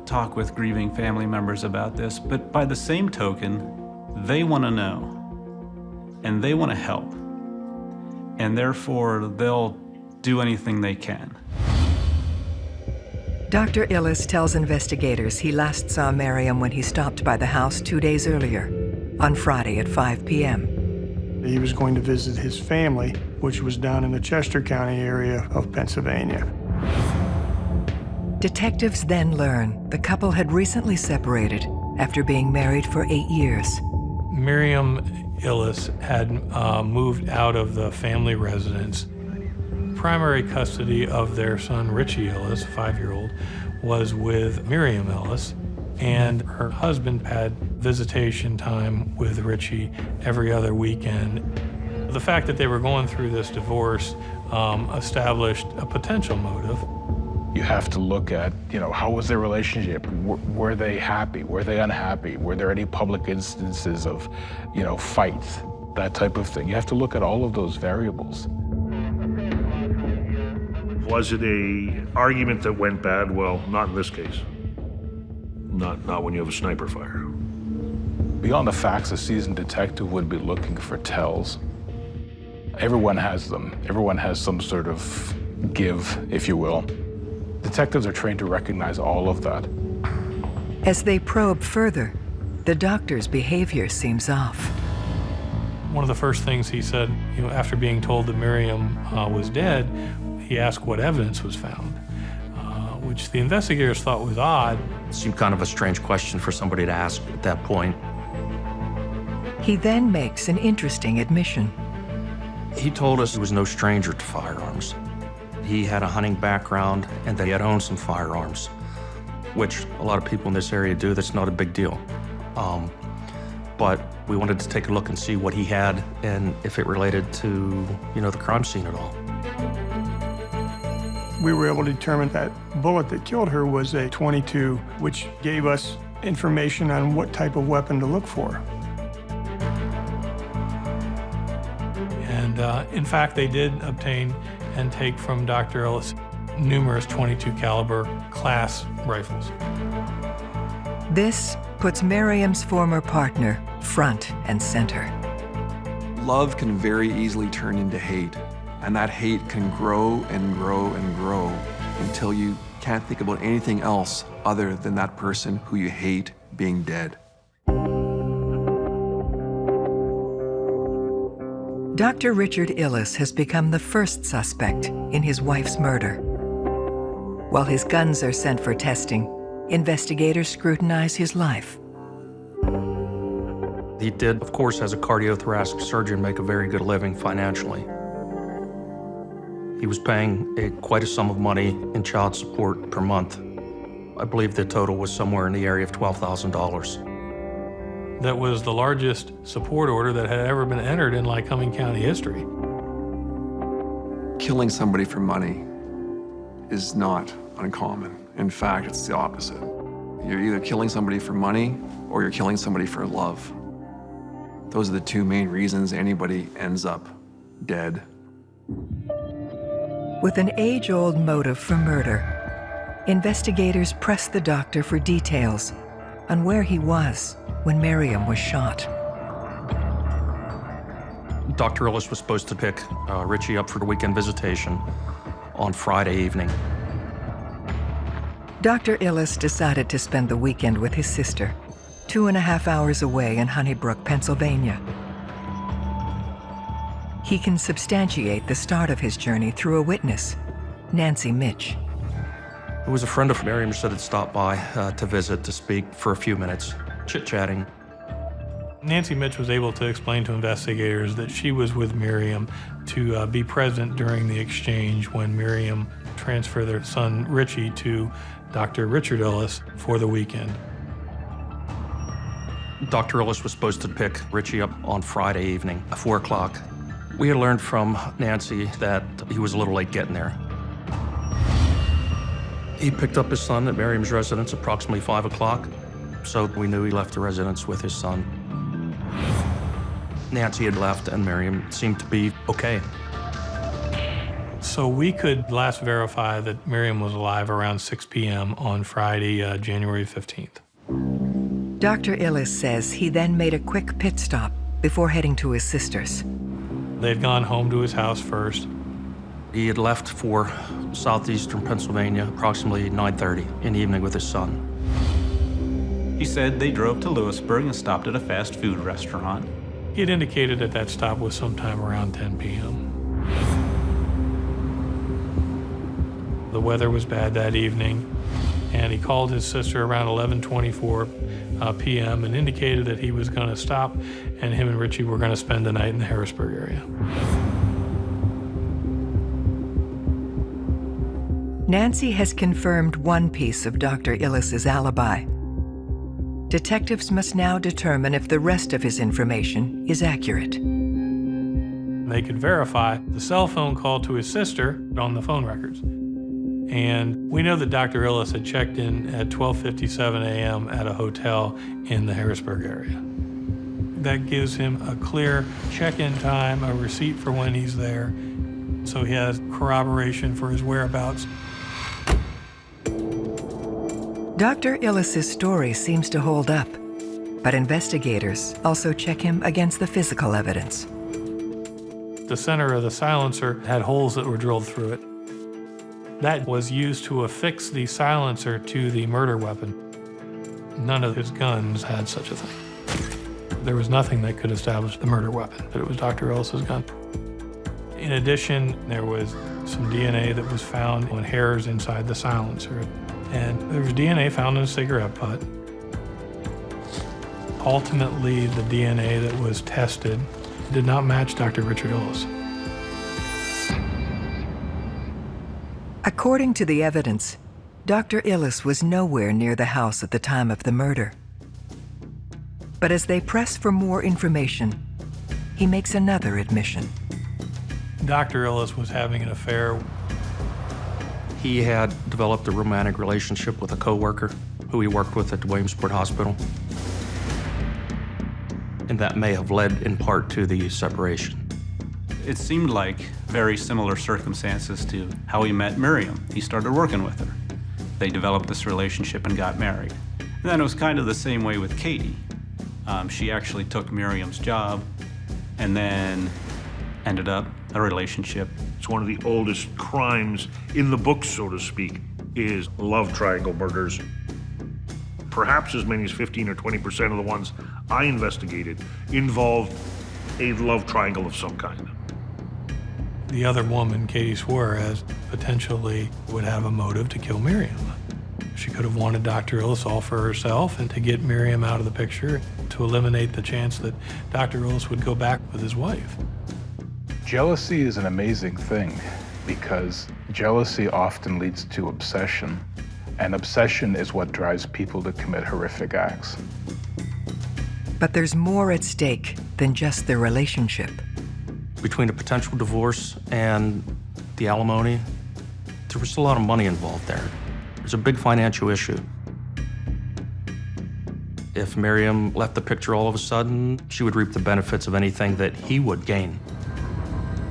talk with grieving family members about this, but by the same token, they want to know, and they want to help, and therefore they'll do anything they can. Dr. Ellis tells investigators he last saw Miriam when he stopped by the house 2 days earlier, on Friday at 5 p.m. He was going to visit his family, which was down in the Chester County area of Pennsylvania. Detectives then learn the couple had recently separated after being married for 8 years. Miriam Ellis had moved out of the family residence. Primary custody of their son, Richie Ellis, 5-year-old, was with Miriam Ellis, and her husband had visitation time with Richie every other weekend. The fact that they were going through this divorce established a potential motive. You have to look at, how was their relationship? Were they happy? Were they unhappy? Were there any public instances of, fights? That type of thing. You have to look at all of those variables. Was it a argument that went bad? Well, not in this case. Not when you have a sniper fire. Beyond the facts, a seasoned detective would be looking for tells. Everyone has them. Everyone has some sort of give, if you will. Detectives are trained to recognize all of that. As they probe further, the doctor's behavior seems off. One of the first things he said, after being told that Miriam was dead, he asked what evidence was found, which the investigators thought was odd. It seemed kind of a strange question for somebody to ask at that point. He then makes an interesting admission. He told us he was no stranger to firearms. He had a hunting background and that he had owned some firearms, which a lot of people in this area do. That's not a big deal. But we wanted to take a look and see what he had and if it related to, the crime scene at all. We were able to determine that bullet that killed her was a .22, which gave us information on what type of weapon to look for. And in fact, they did obtain and take from Dr. Ellis numerous .22 caliber class rifles. This puts Miriam's former partner front and center. Love can very easily turn into hate, and that hate can grow and grow and grow until you can't think about anything else other than that person who you hate being dead. Dr. Richard Ellis has become the first suspect in his wife's murder. While his guns are sent for testing, investigators scrutinize his life. He did, of course, as a cardiothoracic surgeon, make a very good living financially. He was paying quite a sum of money in child support per month. I believe the total was somewhere in the area of $12,000. That was the largest support order that had ever been entered in Lycoming County history. Killing somebody for money is not uncommon. In fact, it's the opposite. You're either killing somebody for money or you're killing somebody for love. Those are the two main reasons anybody ends up dead. With an age-old motive for murder, investigators press the doctor for details on where he was when Miriam was shot. Dr. Ellis was supposed to pick Richie up for the weekend visitation on Friday evening. Dr. Ellis decided to spend the weekend with his sister, 2.5 hours away in Honeybrook, Pennsylvania. He can substantiate the start of his journey through a witness, Nancy Mitch. It was a friend of Miriam's that had stopped by to visit, to speak for a few minutes, chit-chatting. Nancy Mitch was able to explain to investigators that she was with Miriam to be present during the exchange when Miriam transferred their son Richie to Dr. Richard Ellis for the weekend. Dr. Ellis was supposed to pick Richie up on Friday evening at 4 o'clock. We had learned from Nancy that he was a little late getting there. He picked up his son at Miriam's residence approximately 5 o'clock, so we knew he left the residence with his son. Nancy had left and Miriam seemed to be okay. So we could last verify that Miriam was alive around 6 p.m. on Friday, January 15th. Dr. Ellis says he then made a quick pit stop before heading to his sister's. They'd gone home to his house first. He had left for southeastern Pennsylvania approximately 9:30 in the evening with his son. He said they drove to Lewisburg and stopped at a fast food restaurant. He had indicated that that stop was sometime around 10 p.m. The weather was bad that evening, and he called his sister around 11:24 p.m. and indicated that he was going to stop, and him and Richie were going to spend the night in the Harrisburg area. Nancy has confirmed one piece of Dr. Ellis's alibi. Detectives must now determine if the rest of his information is accurate. They could verify the cell phone call to his sister on the phone records. And we know that Dr. Ellis had checked in at 12:57 a.m. at a hotel in the Harrisburg area. That gives him a clear check-in time, a receipt for when he's there, so he has corroboration for his whereabouts. Dr. Ellis's story seems to hold up, but investigators also check him against the physical evidence. The center of the silencer had holes that were drilled through it. That was used to affix the silencer to the murder weapon. None of his guns had such a thing. There was nothing that could establish the murder weapon, but it was Dr. Ellis's gun. In addition, there was some DNA that was found on hairs inside the silencer. And there was DNA found in a cigarette butt. Ultimately, the DNA that was tested did not match Dr. Richard Ellis. According to the evidence, Dr. Ellis was nowhere near the house at the time of the murder. But as they press for more information, he makes another admission. Dr. Ellis was having an affair. He had developed a romantic relationship with a coworker who he worked with at the Williamsport Hospital. And that may have led in part to the separation. It seemed like very similar circumstances to how he met Miriam. He started working with her. They developed this relationship and got married. And then it was kind of the same way with Katie. She actually took Miriam's job and then ended up a relationship. It's one of the oldest crimes in the books, so to speak, is love triangle murders. Perhaps as many as 15 or 20% of the ones I investigated involved a love triangle of some kind. the other woman, Katie Suarez, potentially would have a motive to kill Miriam. She could have wanted Dr. Ellis all for herself and to get Miriam out of the picture to eliminate the chance that Dr. Ellis would go back with his wife. Jealousy is an amazing thing because jealousy often leads to obsession, and obsession is what drives people to commit horrific acts. But there's more at stake than just their relationship. Between a potential divorce and the alimony, there was a lot of money involved there. There's a big financial issue. If Miriam left the picture all of a sudden, she would reap the benefits of anything that he would gain.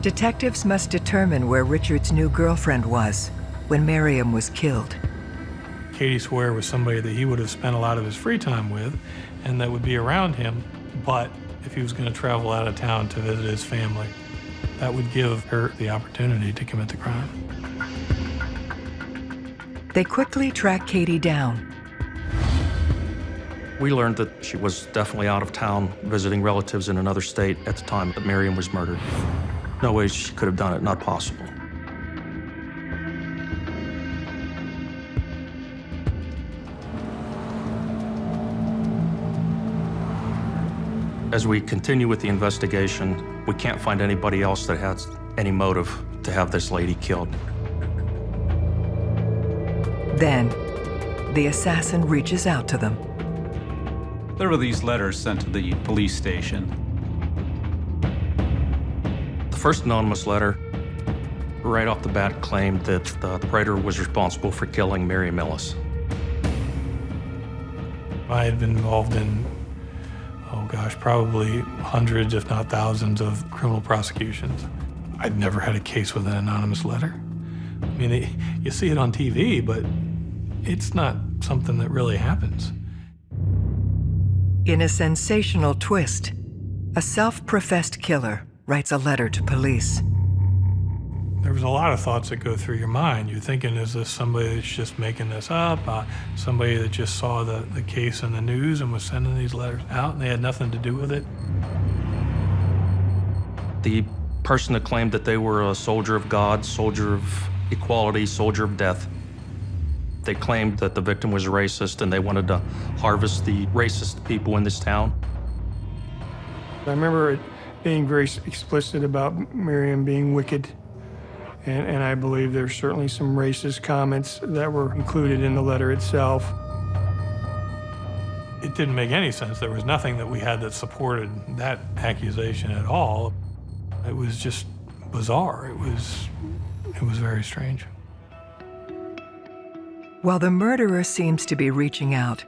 Detectives must determine where Richard's new girlfriend was when Miriam was killed. Katie Suarez was somebody that he would have spent a lot of his free time with and that would be around him, but if he was going to travel out of town to visit his family, that would give her the opportunity to commit the crime. They quickly track Katie down. We learned that she was definitely out of town visiting relatives in another state at the time that Miriam was murdered. No way she could have done it, not possible. As we continue with the investigation, we can't find anybody else that has any motive to have this lady killed. Then, the assassin reaches out to them. There were these letters sent to the police station. The first anonymous letter, right off the bat, claimed that the writer was responsible for killing Miriam Ellis. I had been involved in, oh gosh, probably hundreds, if not thousands, of criminal prosecutions. I'd never had a case with an anonymous letter. I mean, you see it on TV, but it's not something that really happens. In a sensational twist, a self-professed killer writes a letter to police. There was a lot of thoughts that go through your mind. You're thinking, is this somebody that's just making this up? Somebody that just saw the case in the news and was sending these letters out and they had nothing to do with it? The person that claimed that they were a soldier of God, soldier of equality, soldier of death, they claimed that the victim was racist and they wanted to harvest the racist people in this town. I remember it being very explicit about Miriam being wicked. And I believe there's certainly some racist comments that were included in the letter itself. It didn't make any sense. There was nothing that we had that supported that accusation at all. It was just bizarre. It was very strange. While the murderer seems to be reaching out,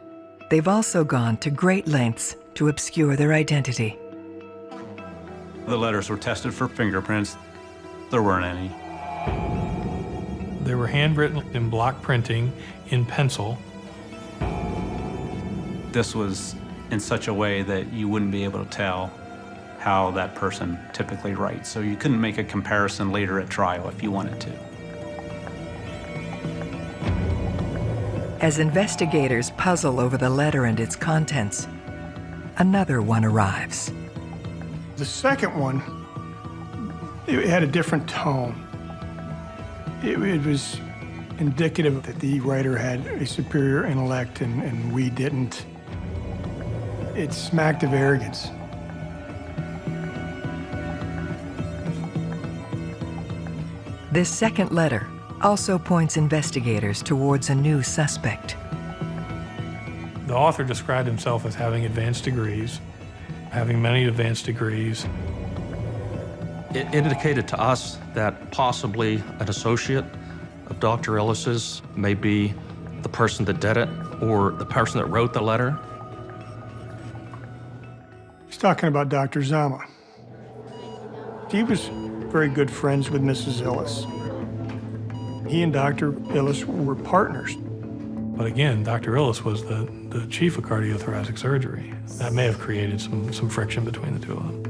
they've also gone to great lengths to obscure their identity. The letters were tested for fingerprints. There weren't any. They were handwritten in block printing in pencil. This was in such a way that you wouldn't be able to tell how that person typically writes. So you couldn't make a comparison later at trial if you wanted to. As investigators puzzle over the letter and its contents, another one arrives. The second one, it had a different tone. It was indicative that the writer had a superior intellect and we didn't. It smacked of arrogance. This second letter also points investigators towards a new suspect. The author described himself as having advanced degrees, having many advanced degrees. It indicated to us that possibly an associate of Dr. Ellis's may be the person that did it or the person that wrote the letter. He's talking about Dr. Zama. He was very good friends with Mrs. Ellis. He and Dr. Ellis were partners. But again, Dr. Ellis was the chief of cardiothoracic surgery. That may have created some friction between the two of them.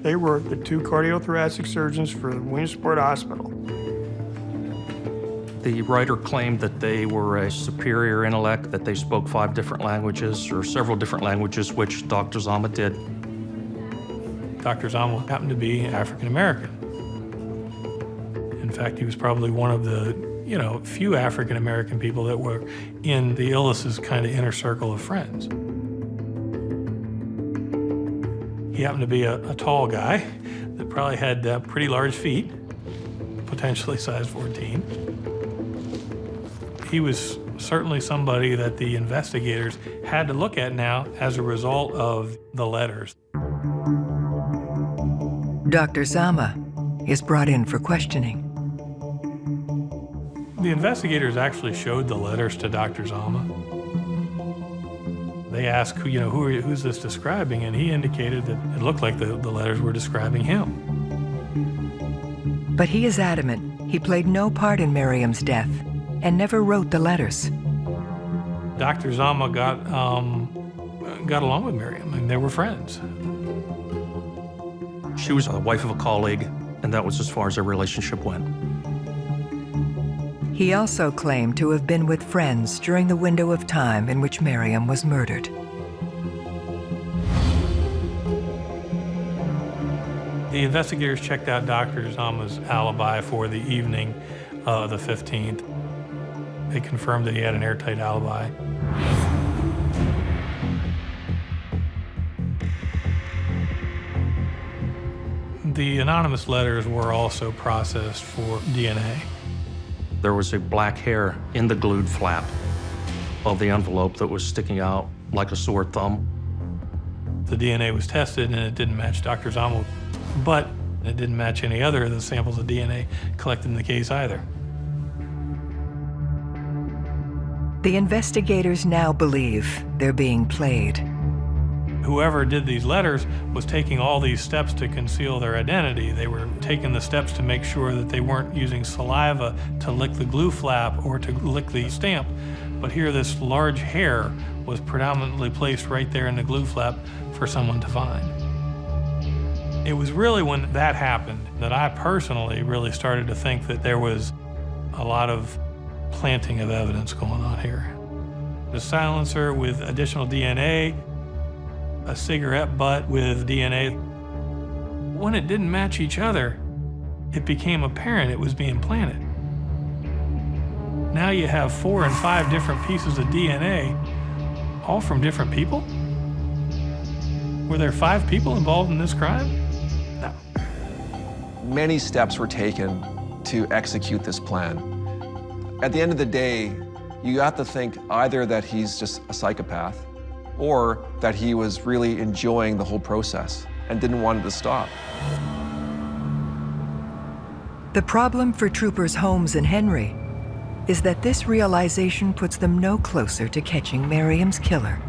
They were the two cardiothoracic surgeons for Williamsport Hospital. The writer claimed that they were a superior intellect, that they spoke 5 different languages or several different languages, which Dr. Zama did. Dr. Zama happened to be African American. In fact, he was probably one of the, few African American people that were in the Ellis's kind of inner circle of friends. He happened to be a tall guy that probably had pretty large feet, potentially size 14. He was certainly somebody that the investigators had to look at now as a result of the letters. Dr. Zama is brought in for questioning. The investigators actually showed the letters to Dr. Zama. They asked, who's this describing? And he indicated that it looked like the letters were describing him. But he is adamant he played no part in Miriam's death and never wrote the letters. Dr. Zama got along with Miriam, and they were friends. She was the wife of a colleague, and that was as far as their relationship went. He also claimed to have been with friends during the window of time in which Miriam was murdered. The investigators checked out Dr. Zama's alibi for the evening of the 15th. They confirmed that he had an airtight alibi. The anonymous letters were also processed for DNA. There was a black hair in the glued flap of the envelope that was sticking out like a sore thumb. The DNA was tested and it didn't match Dr. Zama, but it didn't match any other of the samples of DNA collected in the case either. The investigators now believe they're being played. Whoever did these letters was taking all these steps to conceal their identity. They were taking the steps to make sure that they weren't using saliva to lick the glue flap or to lick the stamp. But here this large hair was predominantly placed right there in the glue flap for someone to find. It was really when that happened that I personally really started to think that there was a lot of planting of evidence going on here. The silencer with additional DNA, a cigarette butt with DNA. When it didn't match each other, it became apparent it was being planted. Now you have 4 and 5 different pieces of DNA, all from different people? Were there 5 people involved in this crime? No. Many steps were taken to execute this plan. At the end of the day, you have to think either that he's just a psychopath or that he was really enjoying the whole process and didn't want it to stop. The problem for troopers Holmes and Henry is that this realization puts them no closer to catching Miriam's killer.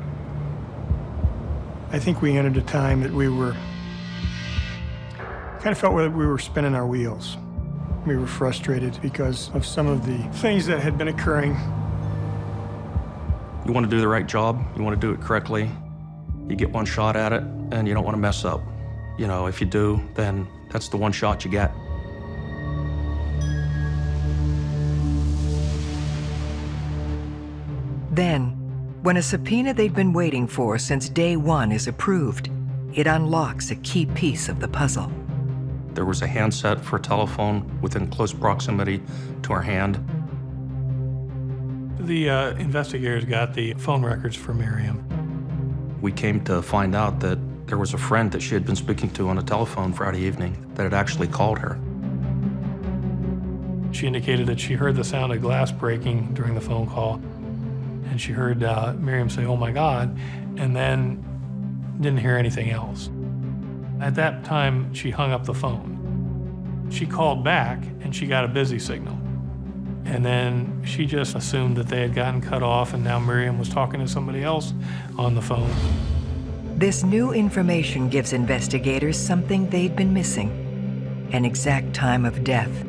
I think we entered a time that we were, kind of felt like we were spinning our wheels. We were frustrated because of some of the things that had been occurring. You want to do the right job, you want to do it correctly, you get one shot at it, and you don't want to mess up. If you do, then that's the one shot you get. Then, when a subpoena they'd been waiting for since day one is approved, it unlocks a key piece of the puzzle. There was a handset for a telephone within close proximity to our hand. The investigators got the phone records for Miriam. We came to find out that there was a friend that she had been speaking to on a telephone Friday evening that had actually called her. She indicated that she heard the sound of glass breaking during the phone call, and she heard Miriam say, "Oh my God," and then didn't hear anything else. At that time, she hung up the phone. She called back, and she got a busy signal. And then she just assumed that they had gotten cut off, and now Miriam was talking to somebody else on the phone. This new information gives investigators something they'd been missing: an exact time of death.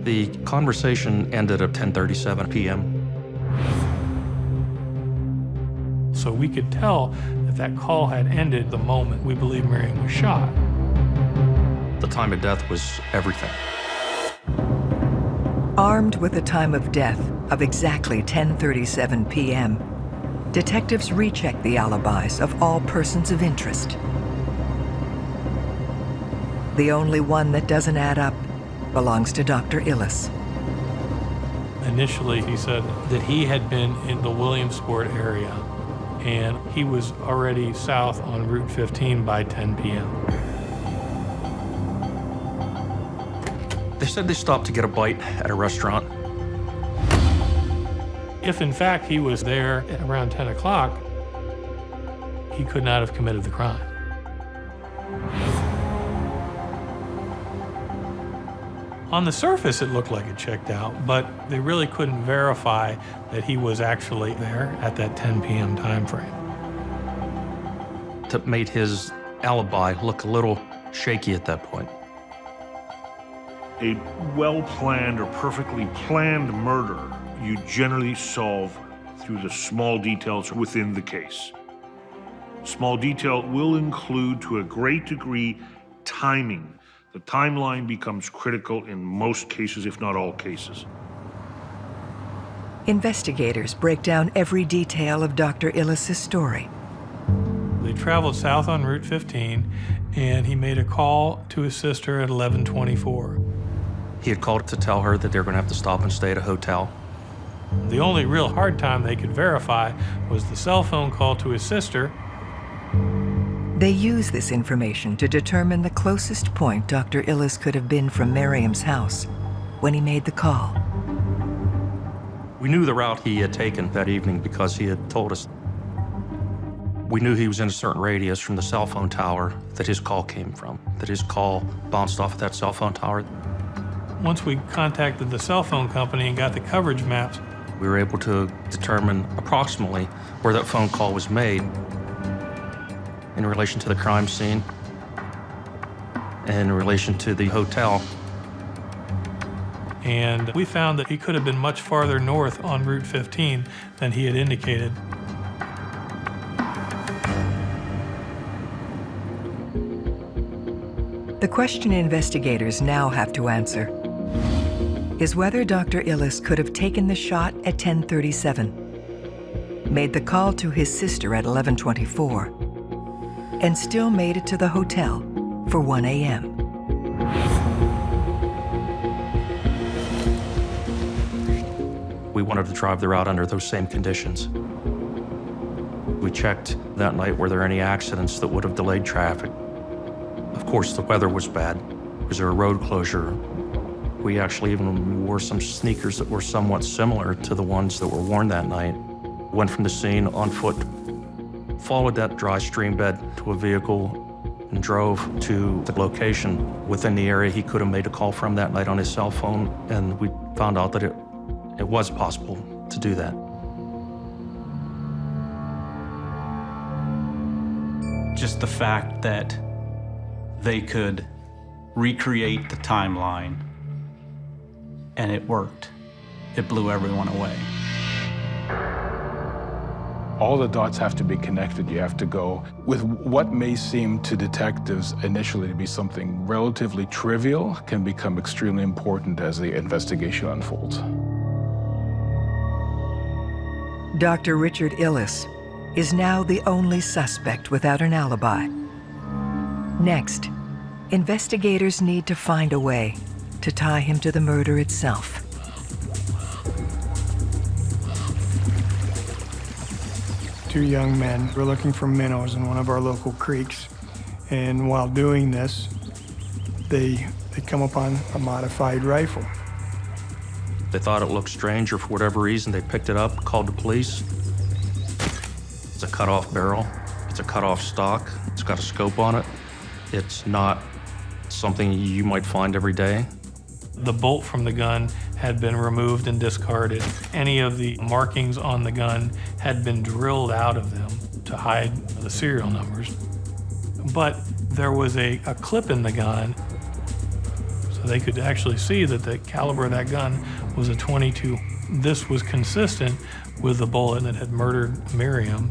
The conversation ended at 10:37 p.m. So we could tell that that call had ended the moment we believe Miriam was shot. The time of death was everything. Armed with the time of death of exactly 10:37 p.m., detectives recheck the alibis of all persons of interest. The only one that doesn't add up belongs to Dr. Ellis. Initially, he said that he had been in the Williamsport area, and he was already south on Route 15 by 10 p.m. They said they stopped to get a bite at a restaurant. If in fact he was there at around 10 o'clock, he could not have committed the crime. On the surface, it looked like it checked out, but they really couldn't verify that he was actually there at that 10 p.m. time frame. That made his alibi look a little shaky at that point. A well-planned or perfectly planned murder, you generally solve through the small details within the case. Small detail will include, to a great degree, timing. The timeline becomes critical in most cases, if not all cases. Investigators break down every detail of Dr. Ellis' story. They traveled south on Route 15, and he made a call to his sister at 11:24. He had called to tell her that they were going to have to stop and stay at a hotel. The only real hard time they could verify was the cell phone call to his sister. They use this information to determine the closest point Dr. Ellis could have been from Miriam's house when he made the call. We knew the route he had taken that evening because he had told us. We knew he was in a certain radius from the cell phone tower that his call came from, that his call bounced off of that cell phone tower. Once we contacted the cell phone company and got the coverage maps, we were able to determine approximately where that phone call was made in relation to the crime scene and in relation to the hotel. And we found that he could have been much farther north on Route 15 than he had indicated. The question investigators now have to answer is whether Dr. Ellis could have taken the shot at 10:37, made the call to his sister at 11:24, and still made it to the hotel for 1 a.m. We wanted to drive the route under those same conditions. We checked that night, were there any accidents that would have delayed traffic? Of course, the weather was bad. Was there a road closure? We actually even wore some sneakers that were somewhat similar to the ones that were worn that night. Went from the scene on foot, followed that dry stream bed to a vehicle, and drove to the location within the area he could have made a call from that night on his cell phone, and we found out that it was possible to do that. Just the fact that they could recreate the timeline and it worked. It blew everyone away. All the dots have to be connected. You have to go with what may seem to detectives initially to be something relatively trivial can become extremely important as the investigation unfolds. Dr. Richard Ellis is now the only suspect without an alibi. Next, investigators need to find a way to tie him to the murder itself. Two young men were looking for minnows in one of our local creeks, and while doing this, they come upon a modified rifle. They thought it looked strange, or for whatever reason, they picked it up, called the police. It's a cut-off barrel. It's a cut-off stock. It's got a scope on it. It's not something you might find every day. The bolt from the gun had been removed and discarded. Any of the markings on the gun had been drilled out of them to hide the serial numbers. But there was a clip in the gun, so they could actually see that the caliber of that gun was a .22. This was consistent with the bullet that had murdered Miriam.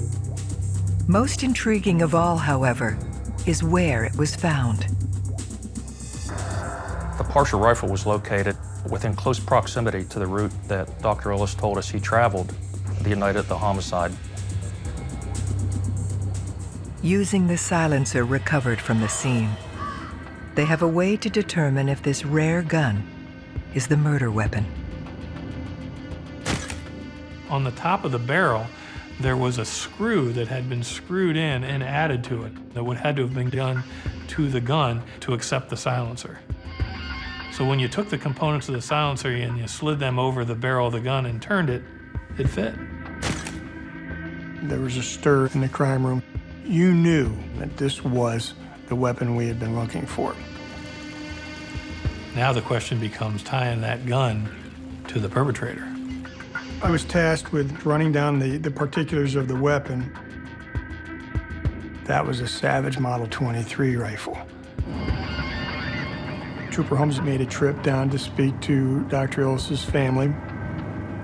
Most intriguing of all, however, is where it was found. The partial rifle was located within close proximity to the route that Dr. Ellis told us he traveled the night of the homicide. Using the silencer recovered from the scene, they have a way to determine if this rare gun is the murder weapon. On the top of the barrel, there was a screw that had been screwed in and added to it that would had to have been done to the gun to accept the silencer. So when you took the components of the silencer and you slid them over the barrel of the gun and turned it, it fit. There was a stir in the crime room. You knew that this was the weapon we had been looking for. Now the question becomes tying that gun to the perpetrator. I was tasked with running down the particulars of the weapon. That was a Savage Model 23 rifle. Trooper Holmes made a trip down to speak to Dr. Ellis's family.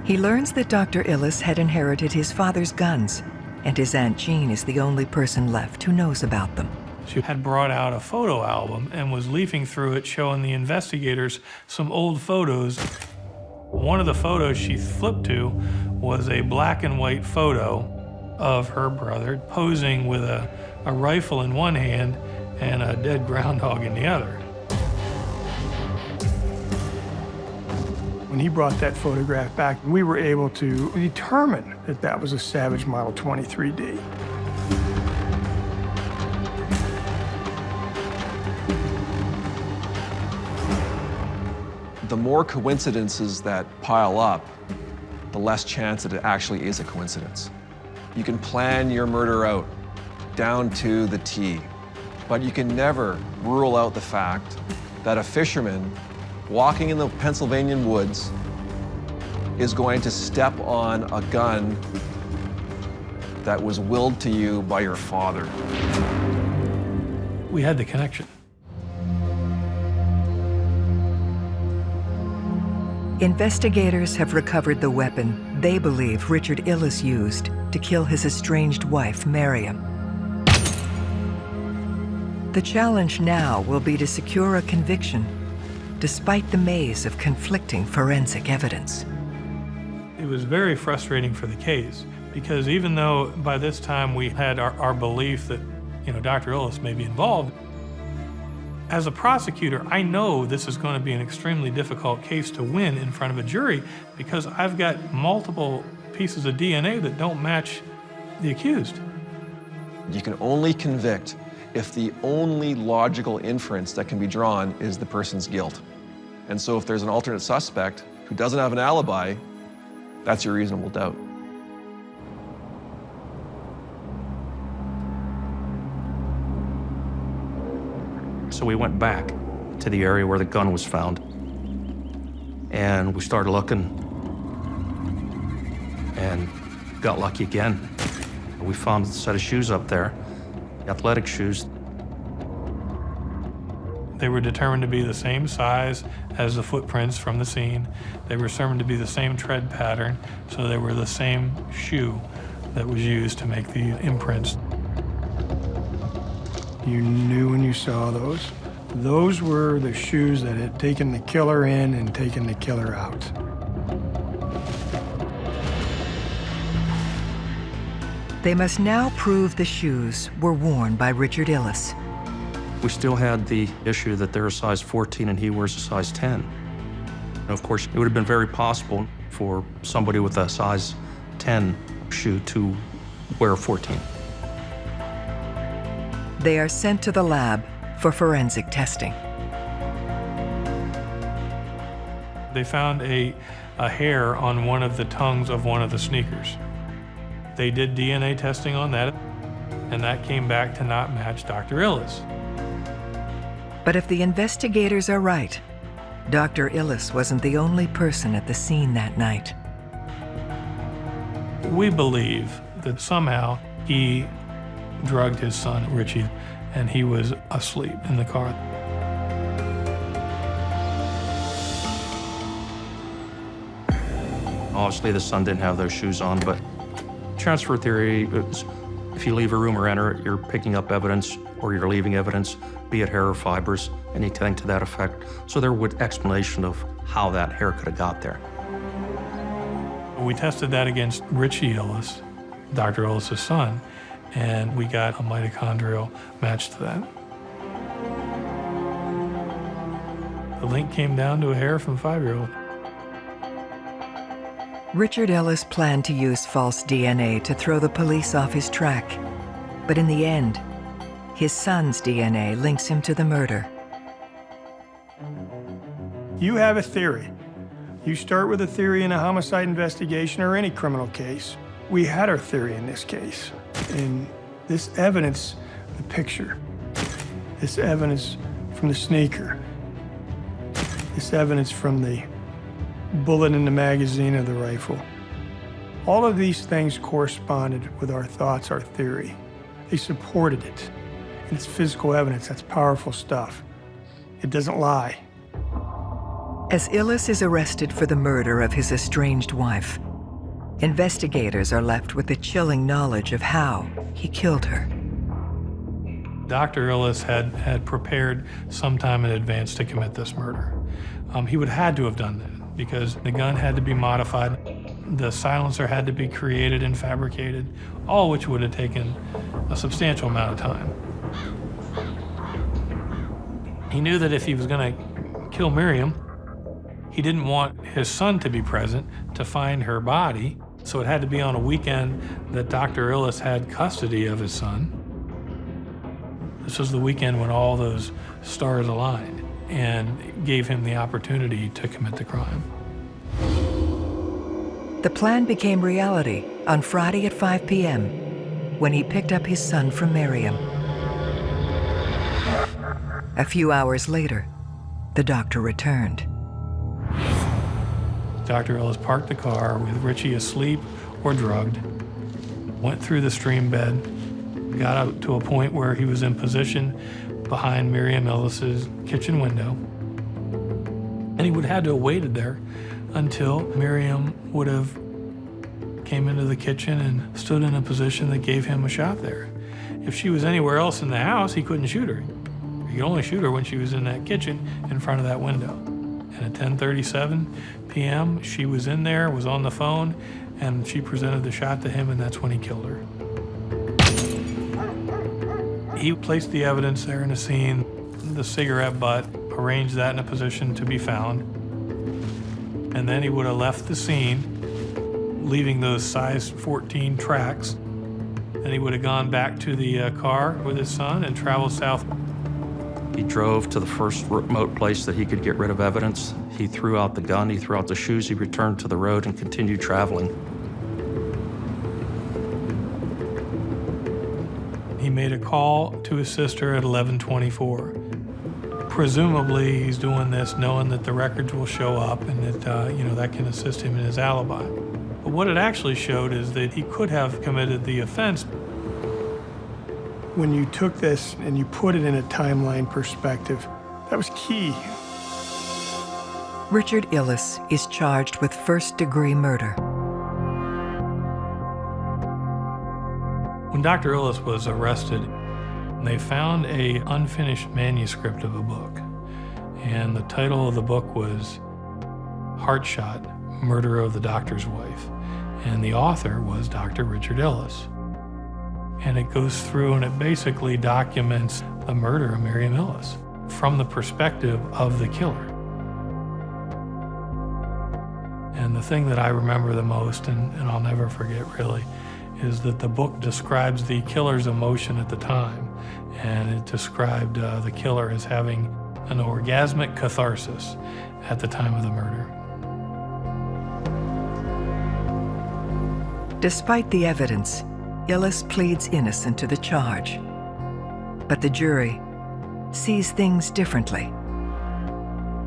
He learns that Dr. Ellis had inherited his father's guns, and his Aunt Jean is the only person left who knows about them. She had brought out a photo album and was leafing through it, showing the investigators some old photos. One of the photos she flipped to was a black and white photo of her brother posing with a rifle in one hand and a dead groundhog in the other. When he brought that photograph back, we were able to determine that that was a Savage Model 23D. The more coincidences that pile up, the less chance that it actually is a coincidence. You can plan your murder out down to the T, but you can never rule out the fact that a fisherman walking in the Pennsylvania woods is going to step on a gun that was willed to you by your father. We had the connection. Investigators have recovered the weapon they believe Richard Ellis used to kill his estranged wife, Miriam. The challenge now will be to secure a conviction despite the maze of conflicting forensic evidence. It was very frustrating for the case because even though by this time we had our belief that, Dr. Ellis may be involved, as a prosecutor, I know this is going to be an extremely difficult case to win in front of a jury because I've got multiple pieces of DNA that don't match the accused. You can only convict if the only logical inference that can be drawn is the person's guilt. And so if there's an alternate suspect who doesn't have an alibi, that's your reasonable doubt. So we went back to the area where the gun was found, and we started looking and got lucky again. We found a set of shoes up there, athletic shoes. They were determined to be the same size as the footprints from the scene. They were determined to be the same tread pattern, so they were the same shoe that was used to make the imprints. You knew when you saw those. Those were the shoes that had taken the killer in and taken the killer out. They must now prove the shoes were worn by Richard Ellis. We still had the issue that they're a size 14 and he wears a size 10. And of course, it would have been very possible for somebody with a size 10 shoe to wear a 14. They are sent to the lab for forensic testing. They found a hair on one of the tongues of one of the sneakers. They did DNA testing on that, and that came back to not match Dr. Ellis. But if the investigators are right, Dr. Ellis wasn't the only person at the scene that night. We believe that somehow he drugged his son, Richie, and he was asleep in the car. Obviously, the son didn't have those shoes on, but transfer theory is if you leave a room or enter it, you're picking up evidence or you're leaving evidence, be it hair or fibers, anything to that effect. So there would explanation of how that hair could have got there. We tested that against Richie Ellis, Dr. Ellis's son, and we got a mitochondrial match to that. The link came down to a hair from a 5-year-old. Richard Ellis planned to use false DNA to throw the police off his track. But in the end, his son's DNA links him to the murder. You have a theory. You start with a theory in a homicide investigation or any criminal case. We had our theory in this case. And this evidence, the picture, this evidence from the sneaker, this evidence from the bullet in the magazine of the rifle, all of these things corresponded with our thoughts, our theory. They supported it. And it's physical evidence. That's powerful stuff. It doesn't lie. As Ellis is arrested for the murder of his estranged wife, investigators are left with the chilling knowledge of how he killed her. Dr. Ellis had prepared sometime in advance to commit this murder. He would have had to have done that because the gun had to be modified, the silencer had to be created and fabricated, all which would have taken a substantial amount of time. He knew that if he was going to kill Miriam, he didn't want his son to be present to find her body, so it had to be on a weekend that Dr. Ellis had custody of his son. This was the weekend when all those stars aligned and gave him the opportunity to commit the crime. The plan became reality on Friday at 5 p.m. when he picked up his son from Miriam. A few hours later, the doctor returned. Dr. Ellis parked the car with Richie asleep or drugged, went through the stream bed, got up to a point where he was in position behind Miriam Ellis's kitchen window. And he would have had to have waited there until Miriam would have came into the kitchen and stood in a position that gave him a shot there. If she was anywhere else in the house, he couldn't shoot her. He could only shoot her when she was in that kitchen in front of that window. And at 10:37 p.m., she was in there, was on the phone, and she presented the shot to him, and that's when he killed her. He placed the evidence there in the scene, the cigarette butt, arranged that in a position to be found, and then he would have left the scene, leaving those size 14 tracks, and he would have gone back to the car with his son and traveled south. He drove to the first remote place that he could get rid of evidence. He threw out the gun, he threw out the shoes, he returned to the road and continued traveling. He made a call to his sister at 11:24. Presumably, he's doing this knowing that the records will show up and that, that can assist him in his alibi. But what it actually showed is that he could have committed the offense. When you took this and you put it in a timeline perspective, that was key. Richard Ellis is charged with first-degree murder. When Dr. Ellis was arrested, they found an unfinished manuscript of a book. And the title of the book was Heartshot, Murder of the Doctor's Wife. And the author was Dr. Richard Ellis. And it goes through and it basically documents the murder of Miriam Ellis from the perspective of the killer. And the thing that I remember the most, and I'll never forget really, is that the book describes the killer's emotion at the time. And it described the killer as having an orgasmic catharsis at the time of the murder. Despite the evidence, Ellis pleads innocent to the charge. But the jury sees things differently.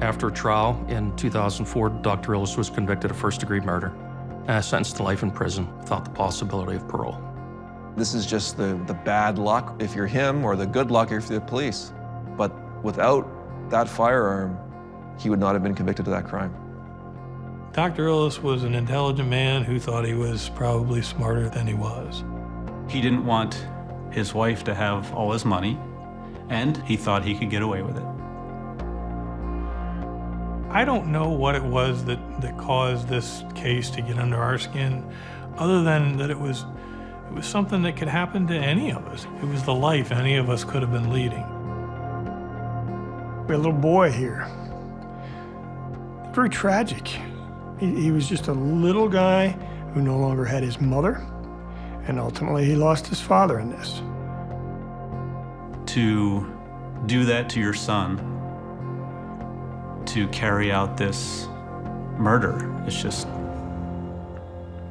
After trial in 2004, Dr. Ellis was convicted of first-degree murder and sentenced to life in prison without the possibility of parole. This is just the bad luck if you're him, or the good luck if you're the police. But without that firearm, he would not have been convicted of that crime. Dr. Ellis was an intelligent man who thought he was probably smarter than he was. He didn't want his wife to have all his money, and he thought he could get away with it. I don't know what it was that caused this case to get under our skin, other than that it was something that could happen to any of us. It was the life any of us could have been leading. We had a little boy here. very tragic. He was just a little guy who no longer had his mother, and ultimately he lost his father in this. To do that to your son, to carry out this murder, is just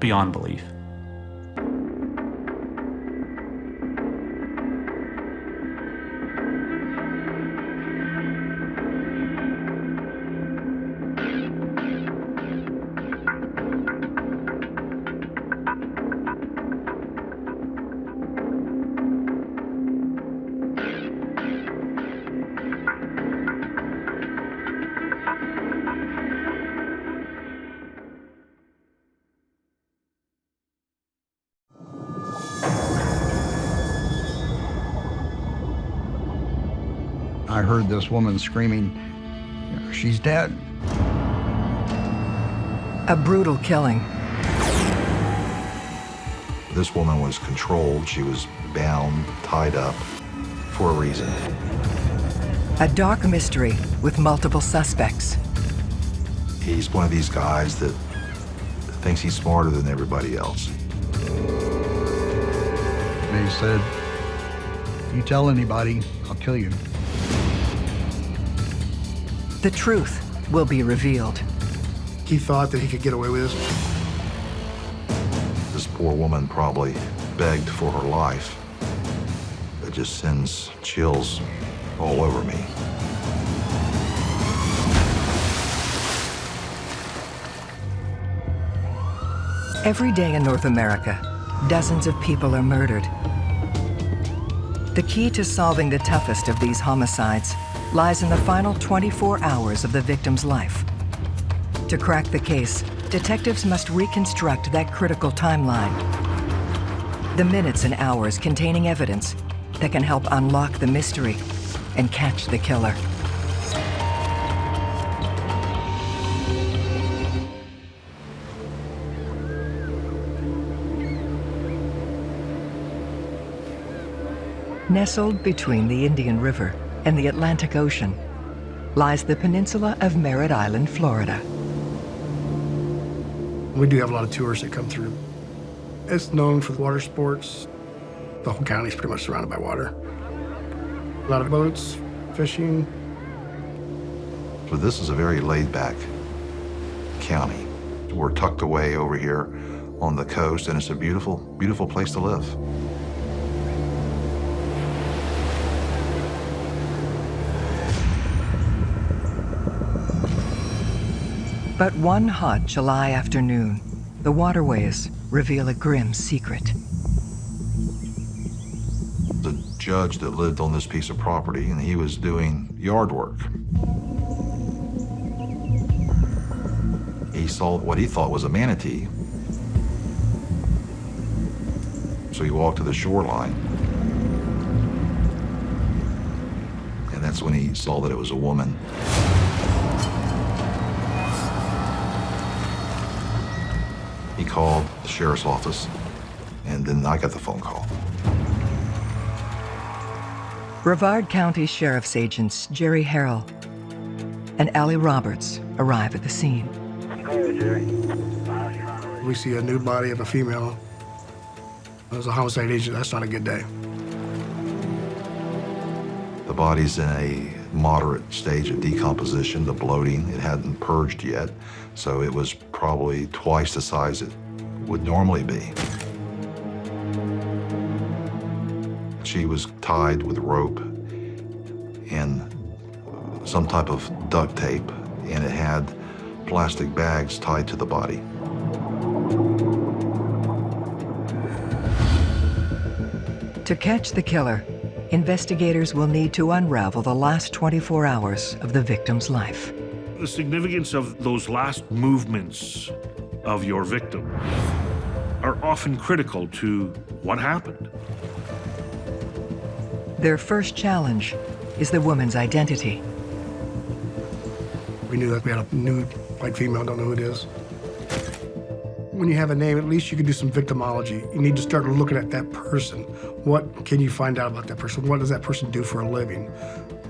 beyond belief. I heard this woman screaming, "She's dead." A brutal killing. This woman was controlled. She was bound, tied up for a reason. A dark mystery with multiple suspects. He's one of these guys that thinks he's smarter than everybody else. They said, "If you tell anybody, I'll kill you." The truth will be revealed. He thought that he could get away with this. This poor woman probably begged for her life. It just sends chills all over me. Every day in North America, dozens of people are murdered. The key to solving the toughest of these homicides lies in the final 24 hours of the victim's life. To crack the case, detectives must reconstruct that critical timeline. The minutes and hours containing evidence that can help unlock the mystery and catch the killer. Nestled between the Indian River and the Atlantic Ocean lies the peninsula of Merritt Island, Florida. We do have a lot of tourists that come through. It's known for water sports. The whole county is pretty much surrounded by water. A lot of boats, fishing. But this is a very laid-back county. We're tucked away over here on the coast, and it's a beautiful, beautiful place to live. But one hot July afternoon, the waterways reveal a grim secret. The judge that lived on this piece of property, and he was doing yard work. He saw what he thought was a manatee. So he walked to the shoreline. And that's when he saw that it was a woman. He called the sheriff's office, and then I got the phone call. Brevard County Sheriff's agents Jerry Harrell and Allie Roberts arrive at the scene. We see a nude body of a female. As a homicide agent, that's not a good day. The body's in a moderate stage of decomposition, the bloating. It hadn't purged yet, so it was probably twice the size it would normally be. She was tied with rope and some type of duct tape, and it had plastic bags tied to the body. To catch the killer, investigators will need to unravel the last 24 hours of the victim's life. The significance of those last movements of your victim are often critical to what happened. Their first challenge is the woman's identity. We knew that we had a nude white female, don't know who it is. When you have a name, at least you can do some victimology. You need to start looking at that person. What can you find out about that person? What does that person do for a living?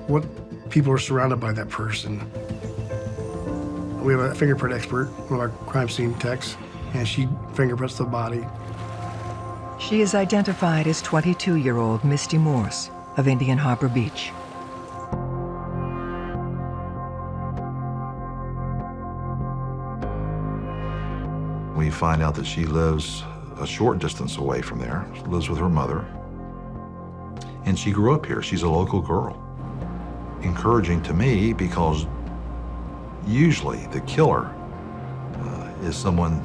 What people are surrounded by that person? We have a fingerprint expert, one of our crime scene techs, and she fingerprints the body. She is identified as 22-year-old Misty Morse of Indian Harbor Beach. We find out that she lives a short distance away from there. She lives with her mother. And she grew up here. She's a local girl. Encouraging to me because usually the killer is someone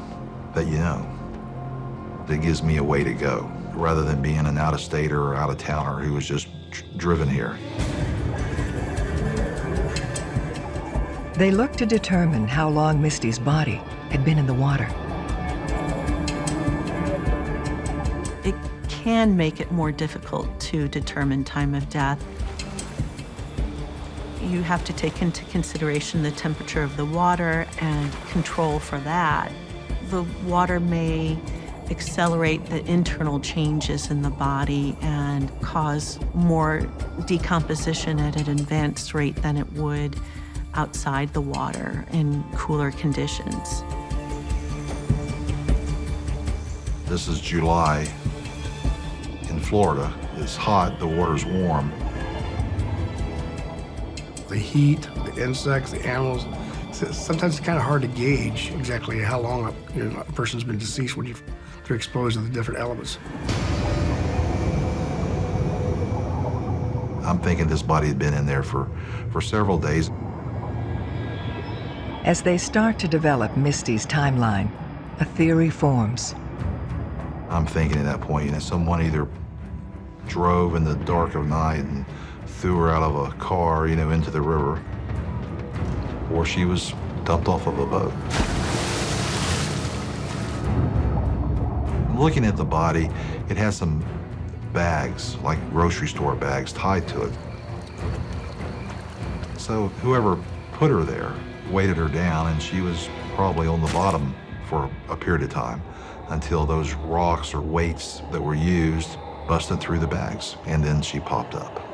that you know. That gives me a way to go, rather than being an out-of-stater or out-of-towner who was just driven here. They looked to determine how long Misty's body had been in the water. It can make it more difficult to determine time of death. You have to take into consideration the temperature of the water and control for that. The water may accelerate the internal changes in the body and cause more decomposition at an advanced rate than it would outside the water in cooler conditions. This is July in Florida. It's hot, the water's warm. The heat, the insects, the animals, sometimes it's kind of hard to gauge exactly how long a person's been deceased when they're exposed to the different elements. I'm thinking this body had been in there for several days. As they start to develop Misty's timeline, a theory forms. I'm thinking at that point, someone either drove in the dark of night and threw her out of a car, into the river, or she was dumped off of a boat. Looking at the body, it has some bags, like grocery store bags, tied to it. So whoever put her there weighted her down, and she was probably on the bottom for a period of time until those rocks or weights that were used busted through the bags, and then she popped up.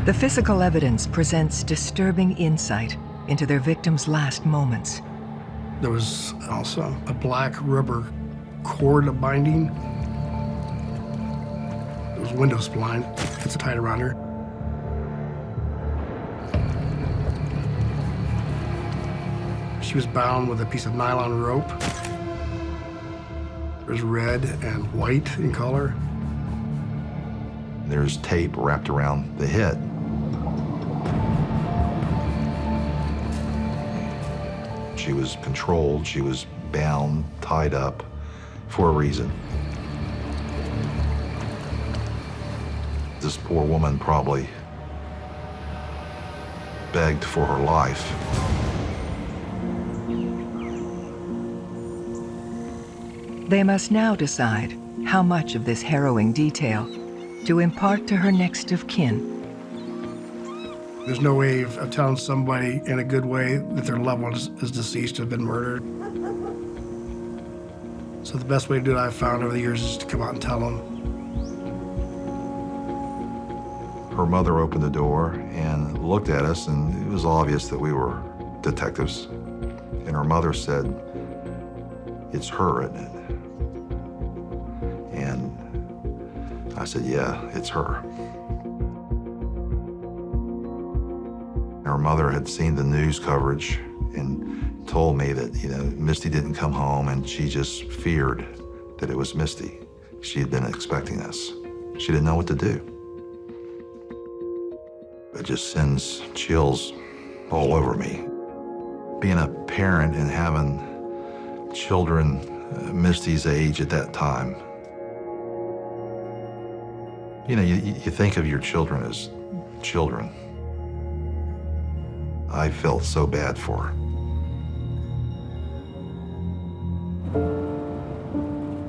The physical evidence presents disturbing insight into their victims' last moments. There was also a black rubber cord of binding. It was window spline. It's tied around her. She was bound with a piece of nylon rope. It was red and white in color. There's tape wrapped around the head. She was controlled, she was bound, tied up for a reason. This poor woman probably begged for her life. They must now decide how much of this harrowing detail to impart to her next of kin. There's no way of telling somebody in a good way that their loved one is deceased or been murdered. So the best way to do it I've found over the years is to come out and tell them. Her mother opened the door and looked at us, and it was obvious that we were detectives. And her mother said, "It's her, isn't it?" And I said, "Yeah, it's her." Her mother had seen the news coverage and told me that, Misty didn't come home, and she just feared that it was Misty. She had been expecting us. She didn't know what to do. It just sends chills all over me. Being a parent and having children Misty's age at that time, you think of your children as children. I felt so bad for her.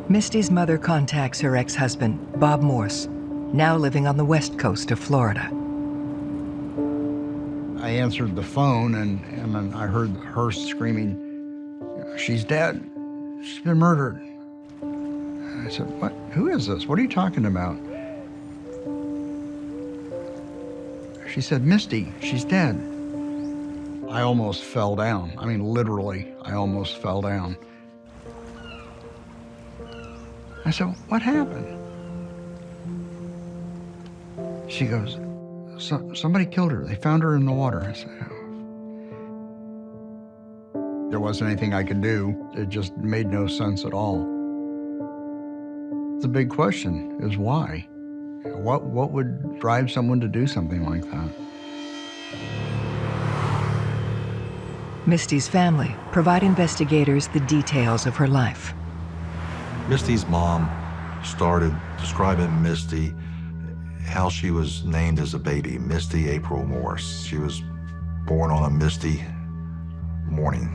Misty's mother contacts her ex-husband, Bob Morse, now living on the west coast of Florida. I answered the phone, and I heard her screaming, "She's dead. She's been murdered." And I said, "What? Who is this? What are you talking about?" She said, "Misty, she's dead." I almost fell down. I mean, literally, I almost fell down. I said, what happened? She goes, somebody killed her. They found her in the water. I said, oh. There wasn't anything I could do. It just made no sense at all. The big question is why? What would drive someone to do something like that? Misty's family provide investigators the details of her life. Misty's mom started describing Misty how she was named as a baby, Misty April Morse. She was born on a misty morning.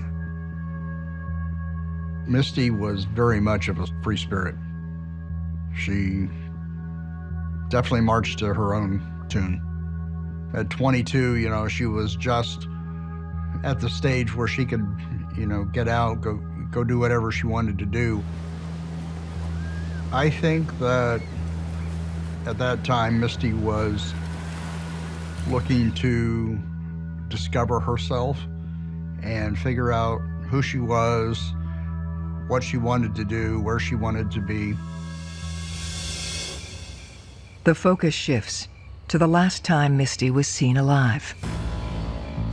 Misty was very much of a free spirit. She definitely marched to her own tune. At 22, you know, she was just at the stage where she could, you know, get out, go do whatever she wanted to do. I think that at that time, Misty was looking to discover herself and figure out who she was, what she wanted to do, where she wanted to be. The focus shifts to the last time Misty was seen alive.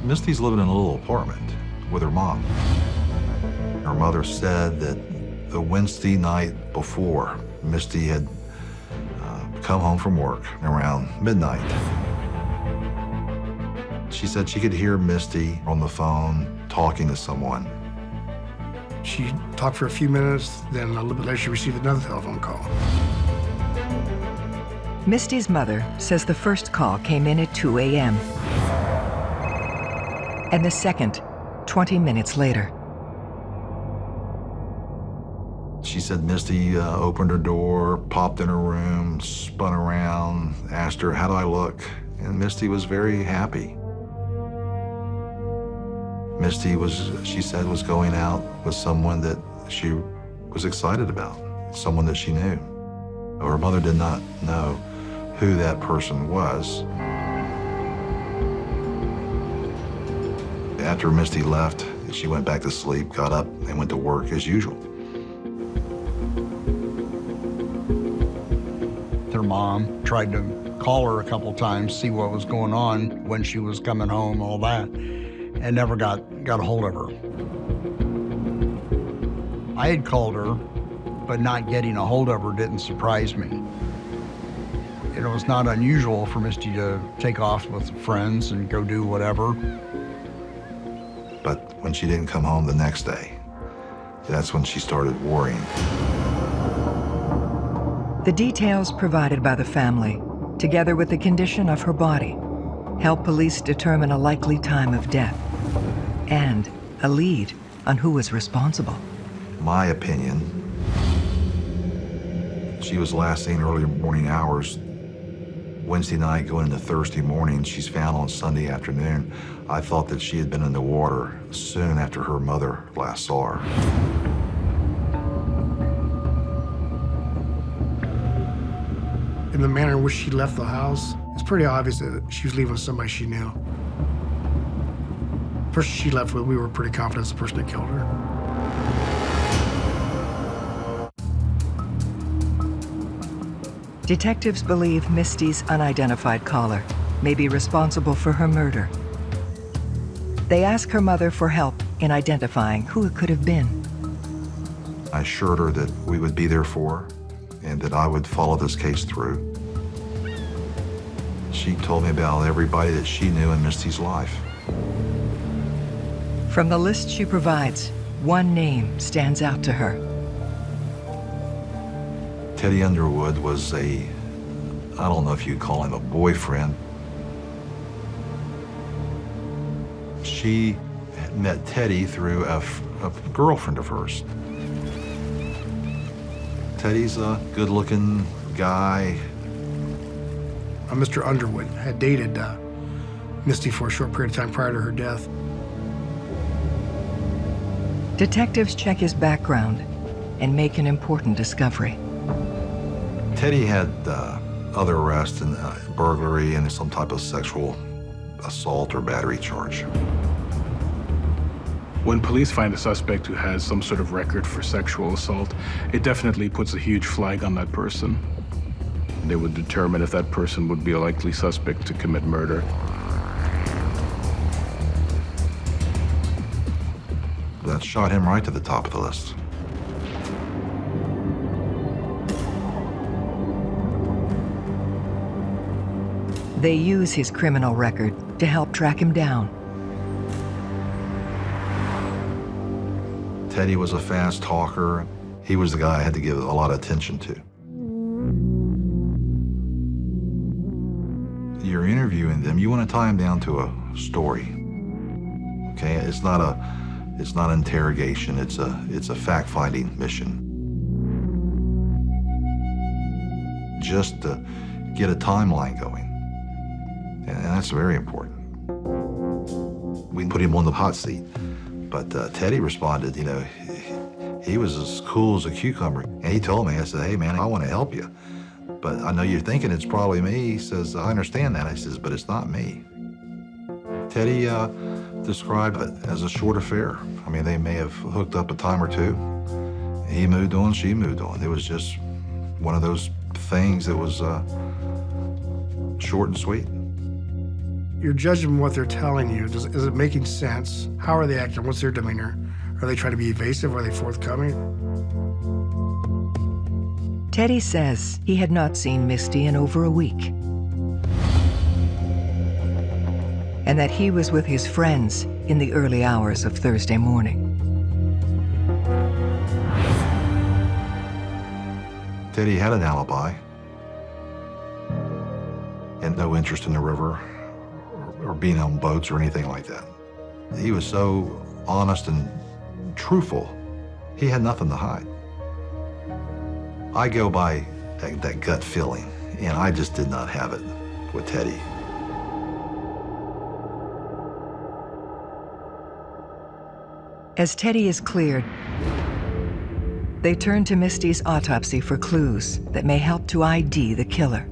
Misty's living in a little apartment with her mom. Her mother said that the Wednesday night before, Misty had come home from work around midnight. She said she could hear Misty on the phone talking to someone. She talked for a few minutes, then a little bit later she received another telephone call. Misty's mother says the first call came in at 2 a.m. and the second 20 minutes later. She said Misty opened her door, popped in her room, spun around, asked her, how do I look? And Misty was very happy. Misty was, she said, was going out with someone that she was excited about, someone that she knew. Her mother did not know who that person was. After Misty left, she went back to sleep, got up, and went to work as usual. Her mom tried to call her a couple times, see what was going on, when she was coming home, all that, and never got a hold of her. I had called her, but not getting a hold of her didn't surprise me. It was not unusual for Misty to take off with friends and go do whatever. But when she didn't come home the next day, that's when she started worrying. The details provided by the family, together with the condition of her body, help police determine a likely time of death and a lead on who was responsible. My opinion, she was last seen early morning hours. Wednesday night going into Thursday morning, she's found on Sunday afternoon. I thought that she had been in the water soon after her mother last saw her. In the manner in which she left the house, it's pretty obvious that she was leaving with somebody she knew. The person she left with, we were pretty confident it's the person that killed her. Detectives believe Misty's unidentified caller may be responsible for her murder. They ask her mother for help in identifying who it could have been. I assured her that we would be there for her and that I would follow this case through. She told me about everybody that she knew in Misty's life. From the list she provides, one name stands out to her. Teddy Underwood was I don't know if you'd call him a boyfriend. She met Teddy through a girlfriend of hers. Teddy's a good-looking guy. Mr. Underwood had dated Misty for a short period of time prior to her death. Detectives check his background and make an important discovery. Teddy had other arrests and burglary and some type of sexual assault or battery charge. When police find a suspect who has some sort of record for sexual assault, it definitely puts a huge flag on that person. They would determine if that person would be a likely suspect to commit murder. That shot him right to the top of the list. They use his criminal record to help track him down. Teddy was a fast talker. He was the guy I had to give a lot of attention to. You're interviewing them, you want to tie them down to a story. Okay, it's not an interrogation, it's a fact-finding mission. Just to get a timeline going. And that's very important. We put him on the hot seat. But Teddy responded, you know, he was as cool as a cucumber. And he told me, I said, hey man, I want to help you. But I know you're thinking it's probably me. He says, I understand that. I says, but it's not me. Teddy described it as a short affair. I mean, they may have hooked up a time or two. He moved on, she moved on. It was just one of those things that was short and sweet. You're judging what they're telling you. Is it making sense? How are they acting? What's their demeanor? Are they trying to be evasive? Are they forthcoming? Teddy says he had not seen Misty in over a week, and that he was with his friends in the early hours of Thursday morning. Teddy had an alibi and no interest in the river or being on boats or anything like that. He was so honest and truthful. He had nothing to hide. I go by that gut feeling, and I just did not have it with Teddy. As Teddy is cleared, they turn to Misty's autopsy for clues that may help to ID the killer.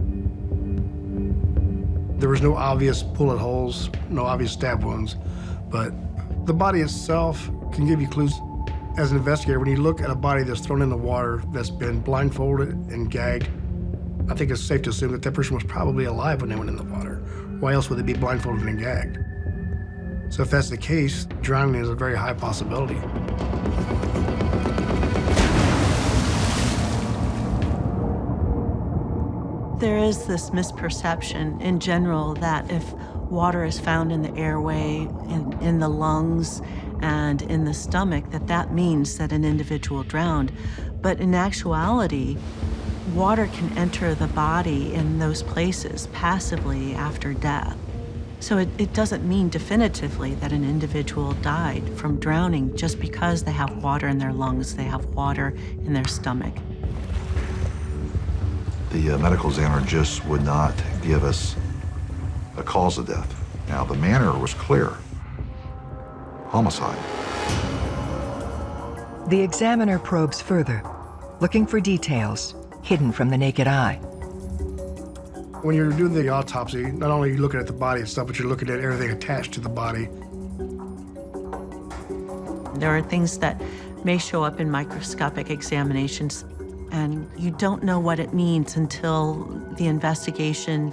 There was no obvious bullet holes, no obvious stab wounds, but the body itself can give you clues. As an investigator, when you look at a body that's thrown in the water, that's been blindfolded and gagged, I think it's safe to assume that that person was probably alive when they went in the water. Why else would they be blindfolded and gagged? So if that's the case, drowning is a very high possibility. There is this misperception in general that if water is found in the airway, in the lungs, and in the stomach, that means that an individual drowned. But in actuality, water can enter the body in those places passively after death. So it doesn't mean definitively that an individual died from drowning just because they have water in their lungs, they have water in their stomach. The medical examiner just would not give us a cause of death. Now, the manner was clear. Homicide. The examiner probes further, looking for details hidden from the naked eye. When you're doing the autopsy, not only are you looking at the body itself, but you're looking at everything attached to the body. There are things that may show up in microscopic examinations, and you don't know what it means until the investigation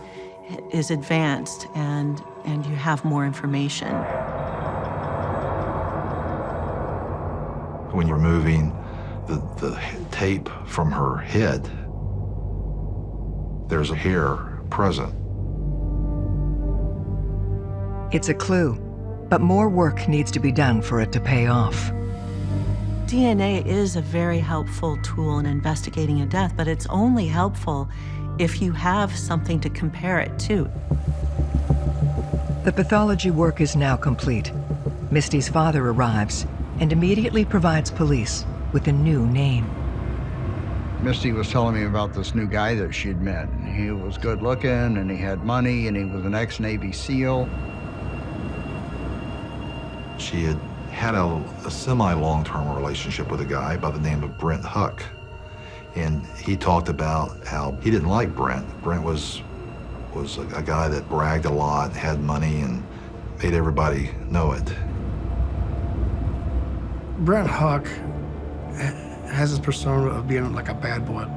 is advanced and you have more information. When you're removing the tape from her head, there's a hair present. It's a clue, but more work needs to be done for it to pay off. DNA is a very helpful tool in investigating a death, but it's only helpful if you have something to compare it to. The pathology work is now complete. Misty's father arrives and immediately provides police with a new name. Misty was telling me about this new guy that she'd met. He was good looking and he had money and he was an ex-Navy SEAL. She had a semi-long-term relationship with a guy by the name of Brent Huck. And he talked about how he didn't like Brent. Brent was a guy that bragged a lot, had money, and made everybody know it. Brent Huck has this persona of being like a bad boy.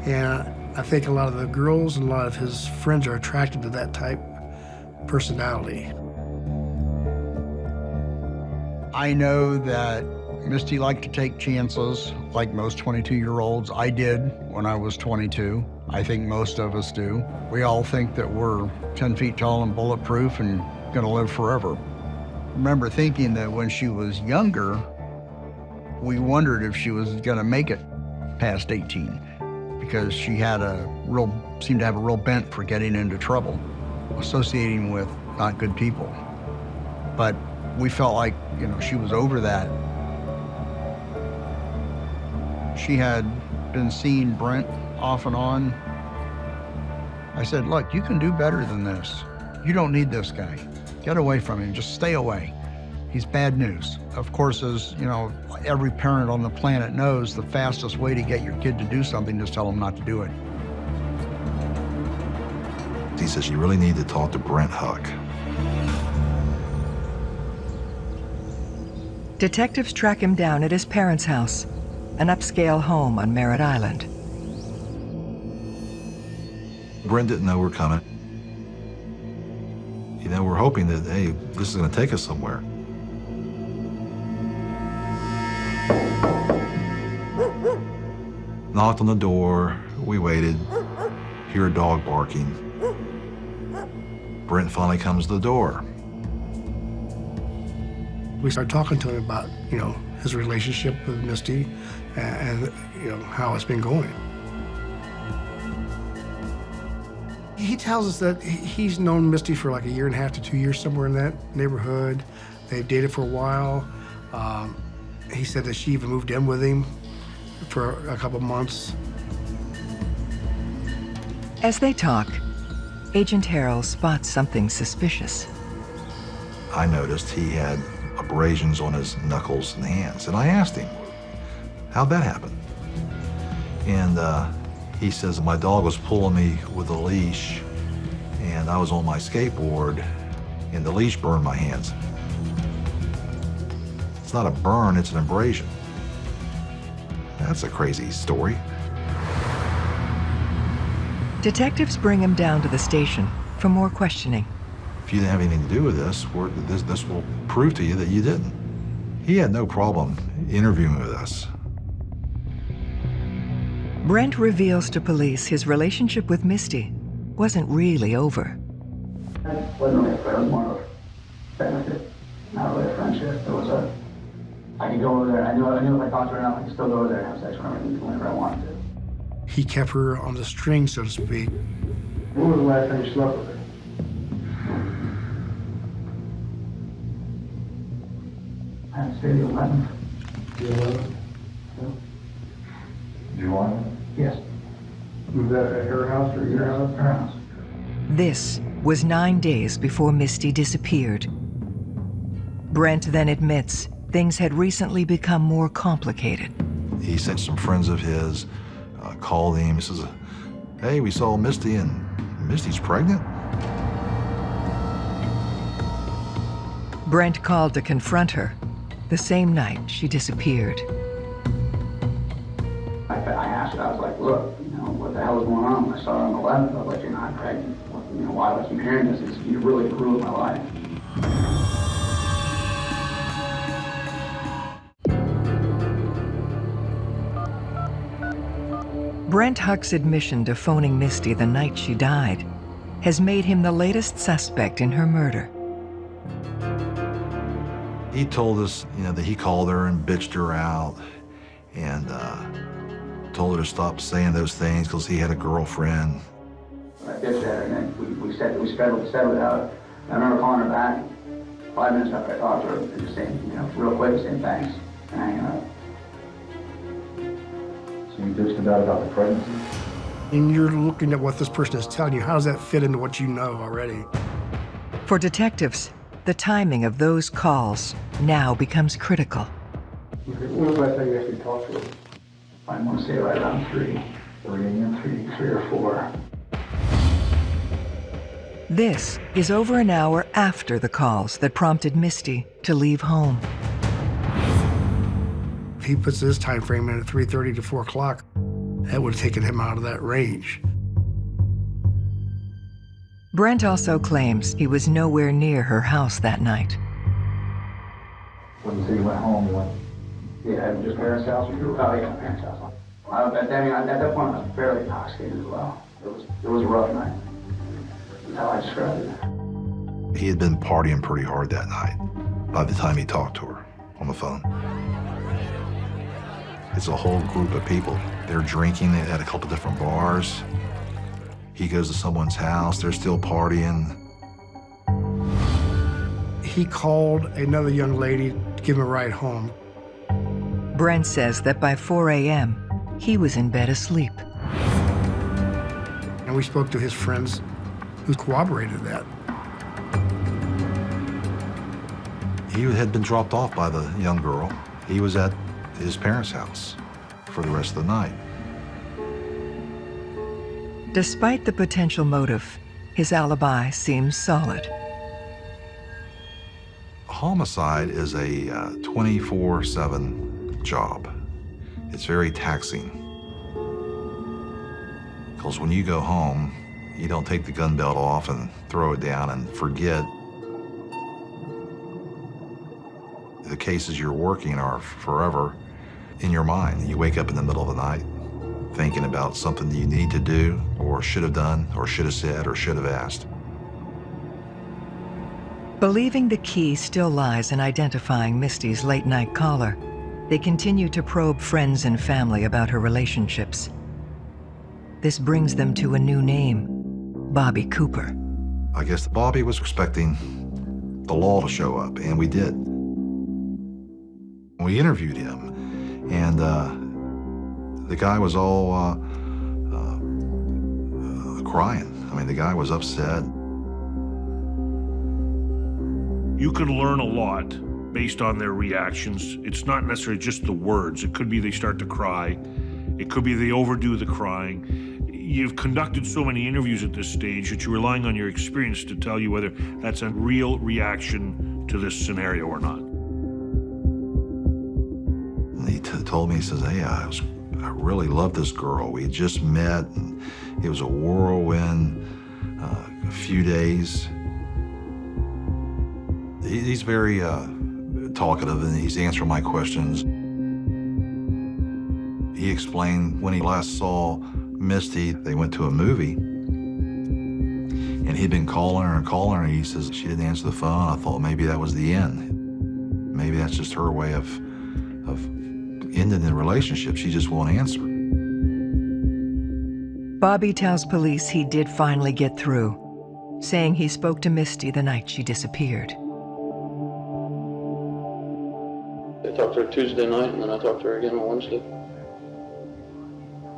And I think a lot of the girls and a lot of his friends are attracted to that type personality. I know that Misty liked to take chances, like most 22-year-olds. I did when I was 22. I think most of us do. We all think that we're 10 feet tall and bulletproof and gonna live forever. Remember thinking that when she was younger, we wondered if she was gonna make it past 18, because she had seemed to have a real bent for getting into trouble, associating with not good people. But we felt like, you know, she was over that. She had been seeing Brent off and on. I said, look, you can do better than this. You don't need this guy. Get away from him, just stay away. He's bad news. Of course, as you know, every parent on the planet knows, the fastest way to get your kid to do something is tell them not to do it. He says, you really need to talk to Brent Huck. Detectives track him down at his parents' house, an upscale home on Merritt Island. Brent didn't know we're coming. You know, we're hoping that, hey, this is gonna take us somewhere. Knocked on the door, we waited, hear a dog barking. Brent finally comes to the door. We started talking to him about, you know, his relationship with Misty and you know, how it's been going. He tells us that he's known Misty for like 1.5 to 2 years, somewhere in that neighborhood. They've dated for a while. He said that she even moved in with him for a couple months. As they talk, Agent Harrell spots something suspicious. I noticed he had abrasions on his knuckles and hands, and I asked him, how'd that happen? And he says, my dog was pulling me with a leash, and I was on my skateboard, and the leash burned my hands. It's not a burn, it's an abrasion. That's a crazy story. Detectives bring him down to the station for more questioning. If you didn't have anything to do with this, this will prove to you that you didn't. He had no problem interviewing with us. Brent reveals to police his relationship with Misty wasn't really over. It wasn't really a friend, it was more of a benefit, not really a friendship. It was I could go over there. I knew if I talked to her enough, I could still go over there and have sex whenever I wanted to. He kept her on the string, so to speak. When was the last time you slept with her? I'd say the 11th. The 11th? Yeah. Did you want it? Yes. Was that at her house or your house? Her house. This was 9 days before Misty disappeared. Brent then admits things had recently become more complicated. He sent some friends of his, called him, he says, hey, we saw Misty and Misty's pregnant? Brent called to confront her the same night she disappeared. I asked her, I was like, look, you know, what the hell is going on? When I saw her on the 11th, I was like, you're not pregnant. You know, why do I keep hearing this? You really ruined my life. Brent Huck's admission to phoning Misty the night she died has made him the latest suspect in her murder. He told us, you know, that he called her and bitched her out and told her to stop saying those things because he had a girlfriend. I bitched at her, and then we settled it out. I remember calling her back 5 minutes after I talked to her and just saying, you know, real quick, saying thanks and hanging up. So you bitched about the pregnancy? And you're looking at what this person is telling you. How does that fit into what you know already? For detectives, the timing of those calls now becomes critical. When was the last time you actually talked to her? I want to say right around 3 a.m., 3 or 4. This is over an hour after the calls that prompted Misty to leave home. He puts his time frame in at 3:30 to 4 o'clock. That would have taken him out of that range. Brent also claims he was nowhere near her house that night. When you say you went home, you went, yeah, just parents' house? Oh, yeah, parents' house. At that point, I was fairly intoxicated as well. It was a rough night. That's how I described it. He had been partying pretty hard that night by the time he talked to her on the phone. It's a whole group of people. They're drinking at a couple different bars. He goes to someone's house, they're still partying. He called another young lady to give him a ride home. Brent says that by 4 a.m., he was in bed asleep. And we spoke to his friends who corroborated that. He had been dropped off by the young girl. He was at his parents' house for the rest of the night. Despite the potential motive, his alibi seems solid. Homicide is a 24/7 job. It's very taxing. Because when you go home, you don't take the gun belt off and throw it down and forget. The cases you're working are forever in your mind. You wake up in the middle of the night thinking about something that you need to do or should have done or should have said or should have asked. Believing the key still lies in identifying Misty's late-night caller, they continue to probe friends and family about her relationships. This brings them to a new name, Bobby Cooper. I guess Bobby was expecting the law to show up, and we did. We interviewed him, and the guy was all crying. I mean, the guy was upset. You can learn a lot based on their reactions. It's not necessarily just the words. It could be they start to cry. It could be they overdo the crying. You've conducted so many interviews at this stage that you're relying on your experience to tell you whether that's a real reaction to this scenario or not. And he told me, he says, hey, I really love this girl. We had just met, and it was a whirlwind, a few days. He's very talkative, and he's answering my questions. He explained when he last saw Misty, they went to a movie, and he'd been calling her and calling her, and he says she didn't answer the phone. I thought maybe that was the end. Maybe that's just her way of ending the relationship. She just won't answer. Bobby tells police he did finally get through, saying he spoke to Misty the night she disappeared. I talked to her Tuesday night, and then I talked to her again on Wednesday.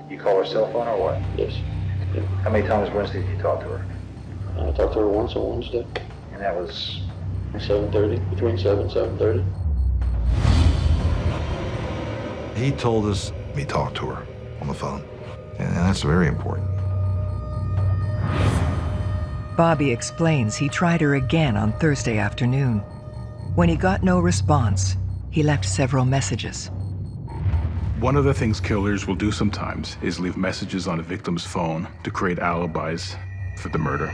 You call her cell phone or what? Yes. Yeah. How many times Wednesday did you talk to her? I talked to her once on Wednesday. And that was? 7:30, between 7 and 7:30. He told us he talked to her on the phone, and that's very important. Bobby explains he tried her again on Thursday afternoon. When he got no response, he left several messages. One of the things killers will do sometimes is leave messages on a victim's phone to create alibis for the murder.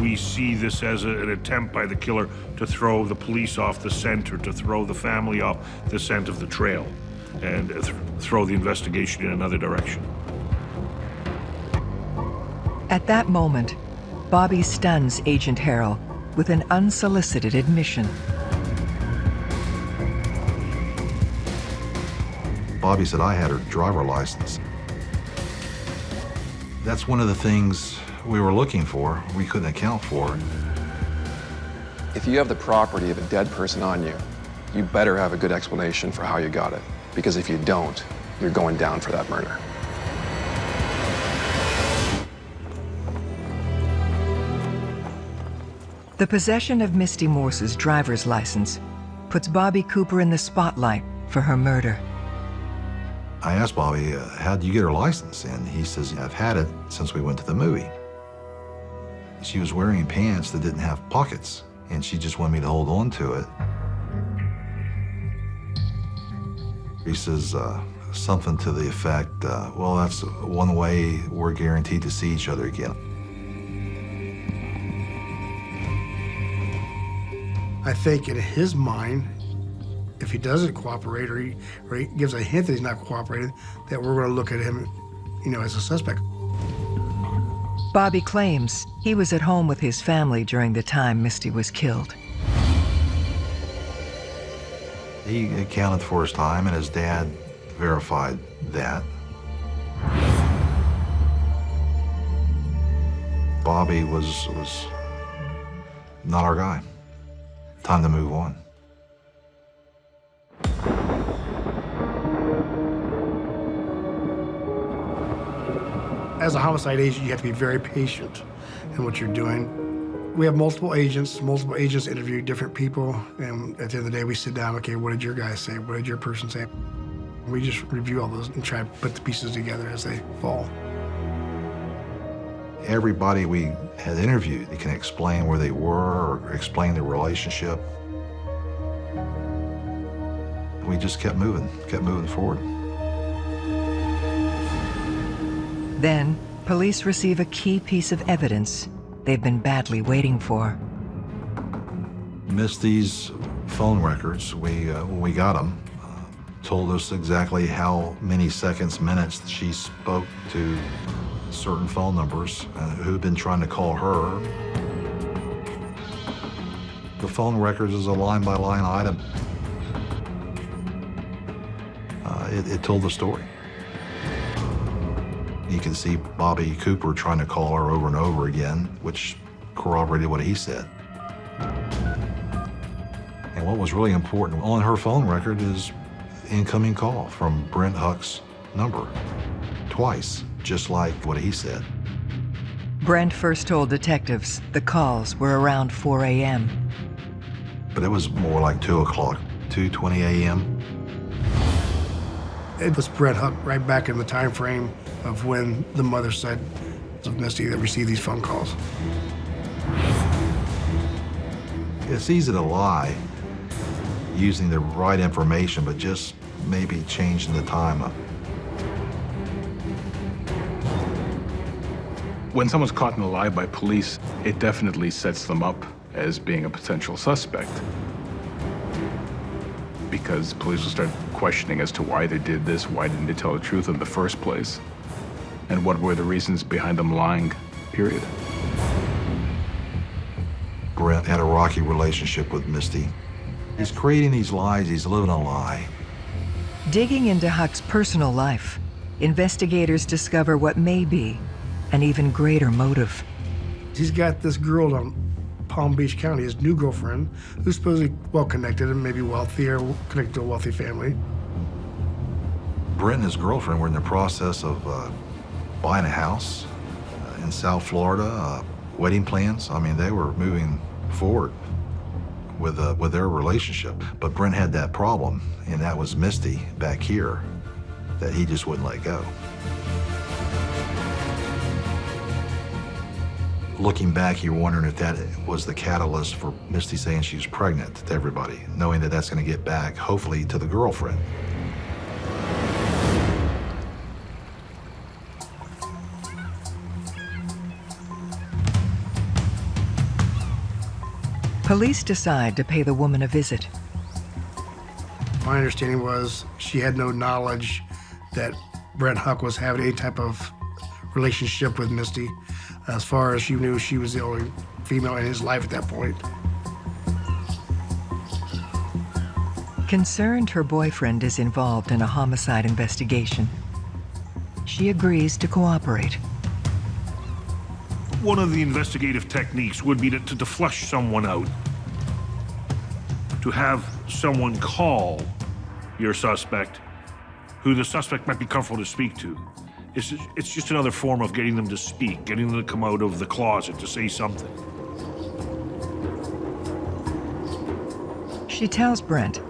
We see this as an attempt by the killer to throw the police off the scent, or to throw the family off the scent of the trail, and throw the investigation in another direction. At that moment, Bobby stuns Agent Harrell with an unsolicited admission. Bobby said I had her driver's license. That's one of the things we were looking for, we couldn't account for. If you have the property of a dead person on you, you better have a good explanation for how you got it. Because if you don't, you're going down for that murder. The possession of Misty Morse's driver's license puts Bobby Cooper in the spotlight for her murder. I asked Bobby, how'd you get her license? And he says, I've had it since we went to the movie. She was wearing pants that didn't have pockets, and she just wanted me to hold on to it. He says something to the effect, well, that's one way we're guaranteed to see each other again. I think in his mind, if he doesn't cooperate or he gives a hint that he's not cooperating, that we're going to look at him, as a suspect. Bobby claims he was at home with his family during the time Misty was killed. He accounted for his time, and his dad verified that. Bobby was not our guy. Time to move on. As a homicide agent, you have to be very patient in what you're doing. We have multiple agents interview different people, and at the end of the day, we sit down, okay, what did your guy say? What did your person say? We just review all those and try to put the pieces together as they fall. Everybody we had interviewed, they can explain where they were or explain their relationship. We just kept moving forward. Then, police receive a key piece of evidence they've been badly waiting for. Misty's phone records, when we got them, told us exactly how many seconds, minutes she spoke to certain phone numbers who'd been trying to call her. The phone records is a line-by-line item. It told the story. You can see Bobby Cooper trying to call her over and over again, which corroborated what he said. And what was really important on her phone record is incoming call from Brent Huck's number, twice, just like what he said. Brent first told detectives the calls were around 4 a.m. But it was more like 2 o'clock, 2:20 a.m. It was Brent Huck right back in the time frame of when the mother said of Misty that received these phone calls. It's easy to lie using the right information, but just maybe changing the time up. When someone's caught in a lie by police, it definitely sets them up as being a potential suspect. Because police will start questioning as to why they did this, why didn't they tell the truth in the first place, and what were the reasons behind them lying, period. Brent had a rocky relationship with Misty. He's creating these lies, he's living a lie. Digging into Huck's personal life, investigators discover what may be an even greater motive. He's got this girl on Palm Beach County, his new girlfriend, who's supposedly well-connected and maybe wealthy or connected to a wealthy family. Brent and his girlfriend were in the process of buying a house in South Florida, wedding plans. I mean, they were moving forward with their relationship. But Brent had that problem, and that was Misty back here, that he just wouldn't let go. Looking back, you're wondering if that was the catalyst for Misty saying she was pregnant to everybody, knowing that that's going to get back, hopefully, to the girlfriend. Police decide to pay the woman a visit. My understanding was she had no knowledge that Brent Huck was having any type of relationship with Misty. As far as she knew, she was the only female in his life at that point. Concerned her boyfriend is involved in a homicide investigation, she agrees to cooperate. One of the investigative techniques would be to flush someone out. To have someone call your suspect, who the suspect might be comfortable to speak to. It's just another form of getting them to speak, getting them to come out of the closet to say something. She tells Brent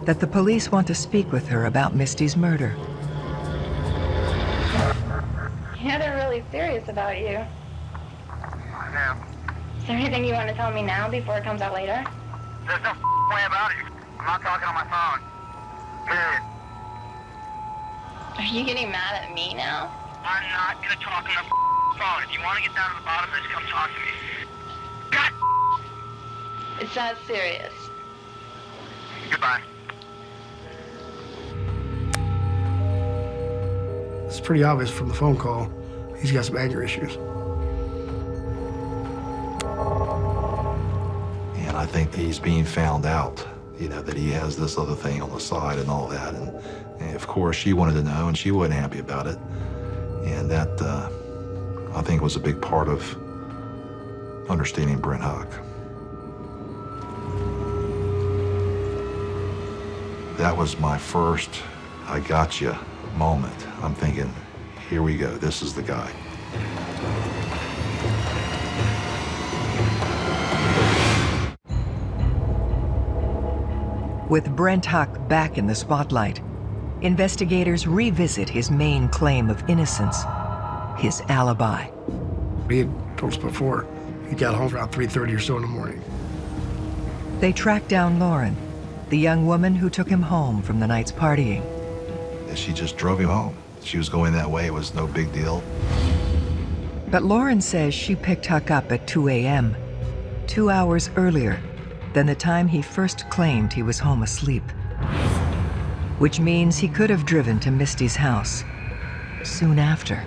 that the police want to speak with her about Misty's murder. Yeah, they're really serious about you. I know. Is there anything you want to tell me now before it comes out later? There's no way about it. I'm not talking on my phone. Period. Are you getting mad at me now? I'm not gonna talk on the phone. If you want to get down to the bottom of this, come talk to me. God! It's not serious. Goodbye. It's pretty obvious from the phone call. He's got some anger issues. And I think he's being found out, you know, that he has this other thing on the side and all that. And of course, she wanted to know, and she wasn't happy about it. And that, I think, was a big part of understanding Brent Huck. That was my first I got you moment. I'm thinking, here we go, this is the guy. With Brent Huck back in the spotlight, investigators revisit his main claim of innocence, his alibi. He had told us before he got home around 3:30 or so in the morning. They track down Lauren, the young woman who took him home from the night's partying. She just drove him home. She was going that way, it was no big deal. But Lauren says she picked Huck up at 2 a.m., 2 hours earlier than the time he first claimed he was home asleep. Which means he could have driven to Misty's house soon after.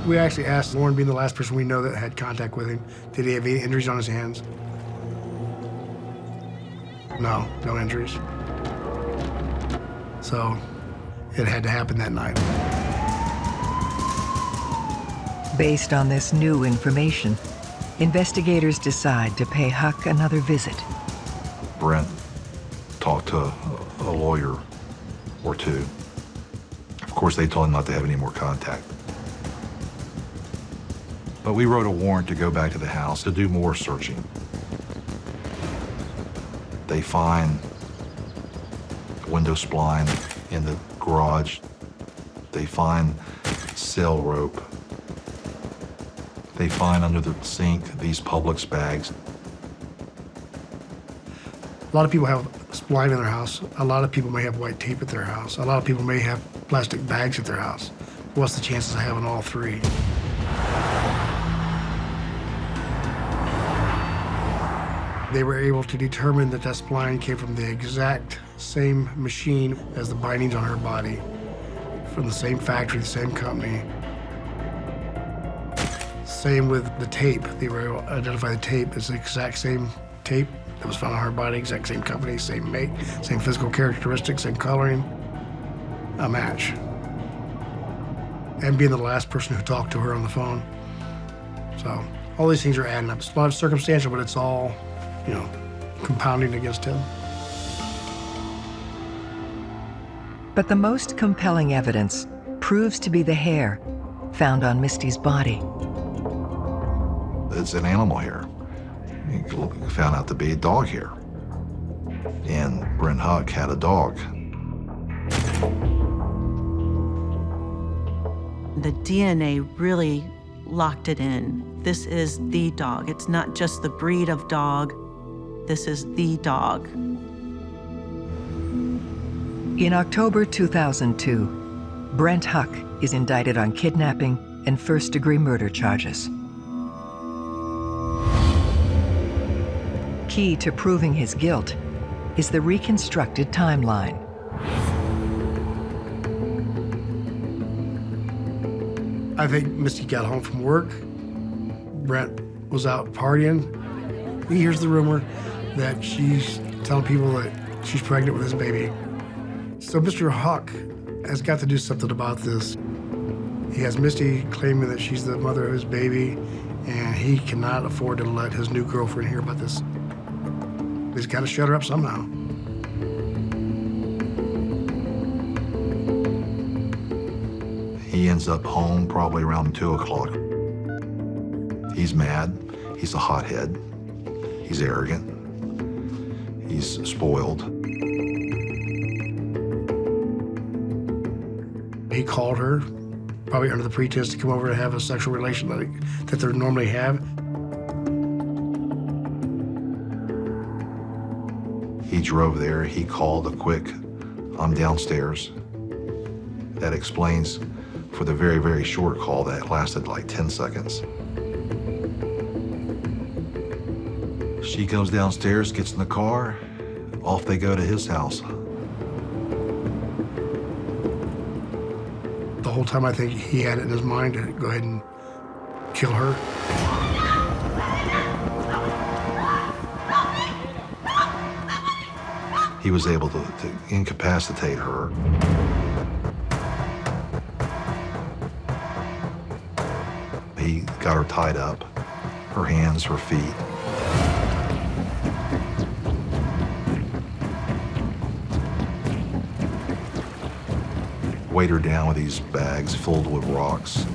We actually asked Lauren, being the last person we know that had contact with him, did he have any injuries on his hands? No, no injuries. So it had to happen that night. Based on this new information, investigators decide to pay Huck another visit. Brent talked to a lawyer or two. Of course, they told him not to have any more contact. But we wrote a warrant to go back to the house to do more searching. They find a window spline in the garage. They find cell rope. They find under the sink these Publix bags. A lot of people have spline in their house. A lot of people may have white tape at their house. A lot of people may have plastic bags at their house. What's the chances of having all three? They were able to determine that that spline came from the exact same machine as the bindings on her body, from the same factory, the same company. Same with the tape. They were able to identify the tape as the exact same tape that was found on her body, exact same company, same make, same physical characteristics, same coloring. A match. And being the last person who talked to her on the phone. So all these things are adding up. It's a lot of circumstantial, but it's all, you know, compounding against him. But the most compelling evidence proves to be the hair found on Misty's body. It's an animal hair. It found out to be dog hair. And Brent Huck had a dog. The DNA really locked it in. This is the dog. It's not just the breed of dog. This is the dog. In October 2002, Brent Huck is indicted on kidnapping and first-degree murder charges. Key to proving his guilt is the reconstructed timeline. I think Misty got home from work. Brent was out partying. He hears the rumor that she's telling people that she's pregnant with his baby. So Mr. Huck has got to do something about this. He has Misty claiming that she's the mother of his baby, and he cannot afford to let his new girlfriend hear about this. He's got to shut her up somehow. He ends up home probably around 2 o'clock. He's mad, he's a hothead, he's arrogant, he's spoiled. He called her, probably under the pretense to come over and have a sexual relation that they normally have. He drove there, he called a quick I'm downstairs. That explains for the very, very short call that lasted like 10 seconds. She goes downstairs, gets in the car, off they go to his house. The whole time I think he had it in his mind to go ahead and kill her. He was able to incapacitate her. He got her tied up, her hands, her feet. Weighed her down with these bags filled with rocks.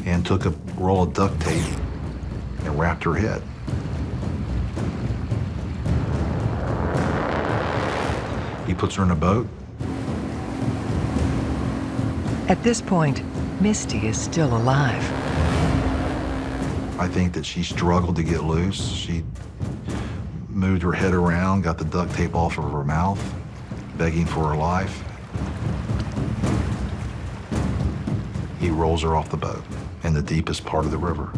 And took a roll of duct tape and wrapped her head. He puts her in a boat. At this point, Misty is still alive. I think that she struggled to get loose. She moved her head around, got the duct tape off of her mouth, begging for her life. He rolls her off the boat in the deepest part of the river.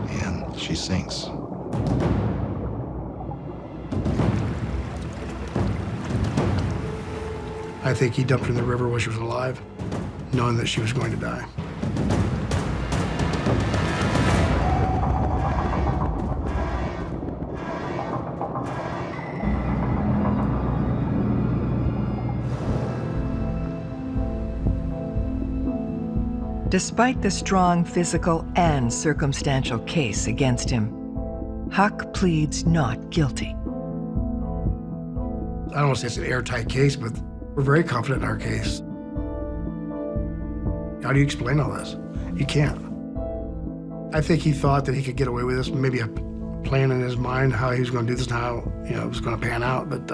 And she sinks. I think he dumped her in the river while she was alive, knowing that she was going to die. Despite the strong physical and circumstantial case against him, Huck pleads not guilty. I don't want to say it's an airtight case, but we're very confident in our case. How do you explain all this? You can't. I think he thought that he could get away with this, maybe a plan in his mind how he was going to do this and how it was going to pan out, but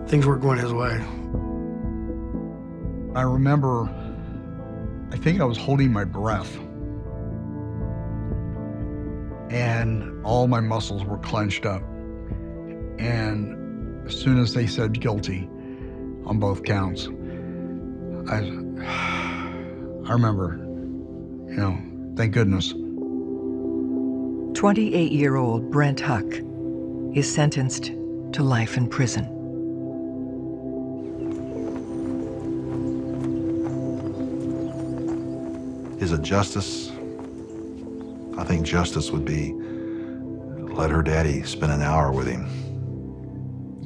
things weren't going his way. I remember, I think I was holding my breath, and all my muscles were clenched up. And as soon as they said guilty on both counts, I remember, thank goodness. 28-year-old Brent Huck is sentenced to life in prison. Is it justice? I think justice would be let her daddy spend an hour with him.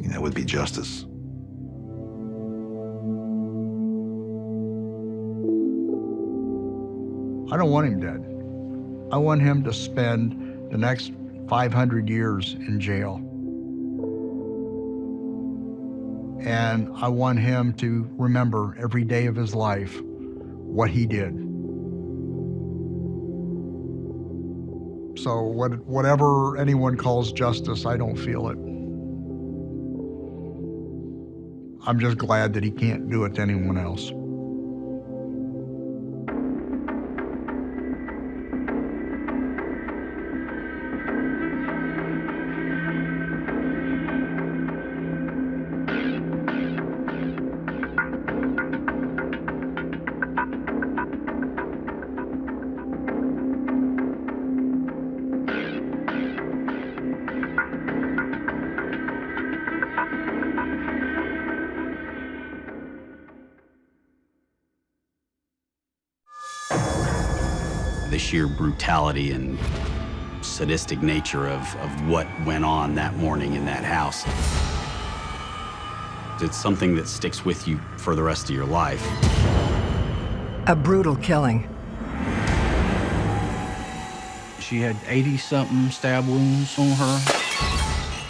That would be justice. I don't want him dead. I want him to spend the next 500 years in jail. And I want him to remember every day of his life what he did. So whatever anyone calls justice, I don't feel it. I'm just glad that he can't do it to anyone else. The sheer brutality and sadistic nature of what went on that morning in that house. It's something that sticks with you for the rest of your life. A brutal killing. She had 80-something stab wounds on her.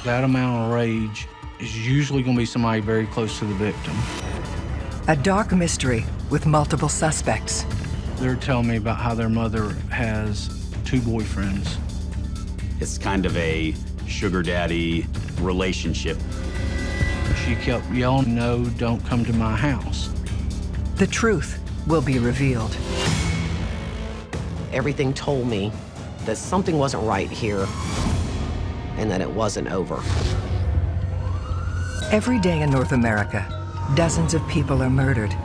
That amount of rage is usually going to be somebody very close to the victim. A dark mystery with multiple suspects. They're telling me about how their mother has 2 boyfriends. It's kind of a sugar daddy relationship. She kept yelling, "No, don't come to my house." The truth will be revealed. Everything told me that something wasn't right here and that it wasn't over. Every day in North America, dozens of people are murdered.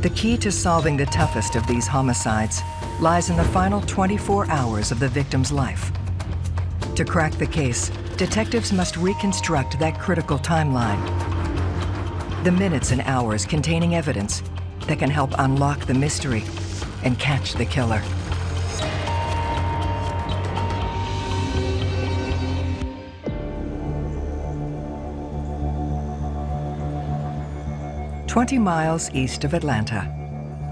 The key to solving the toughest of these homicides lies in the final 24 hours of the victim's life. To crack the case, detectives must reconstruct that critical timeline. The minutes and hours containing evidence that can help unlock the mystery and catch the killer. "20 miles east of Atlanta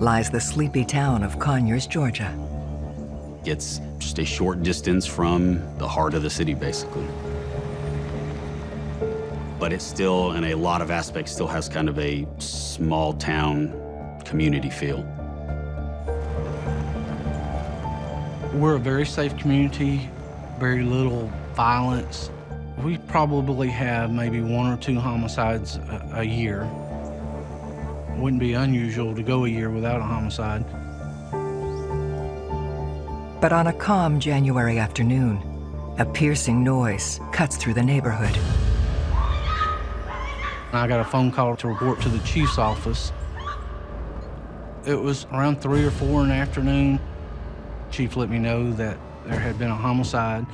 lies the sleepy town of Conyers, Georgia. It's just a short distance from the heart of the city, basically. But it still, in a lot of aspects, still has kind of a small town community feel. We're a very safe community, very little violence. We probably have maybe 1 or 2 homicides a year. Wouldn't be unusual to go a year without a homicide. But on a calm January afternoon, a piercing noise cuts through the neighborhood. I got a phone call to report to the chief's office. It was around 3 or 4 in the afternoon. Chief let me know that there had been a homicide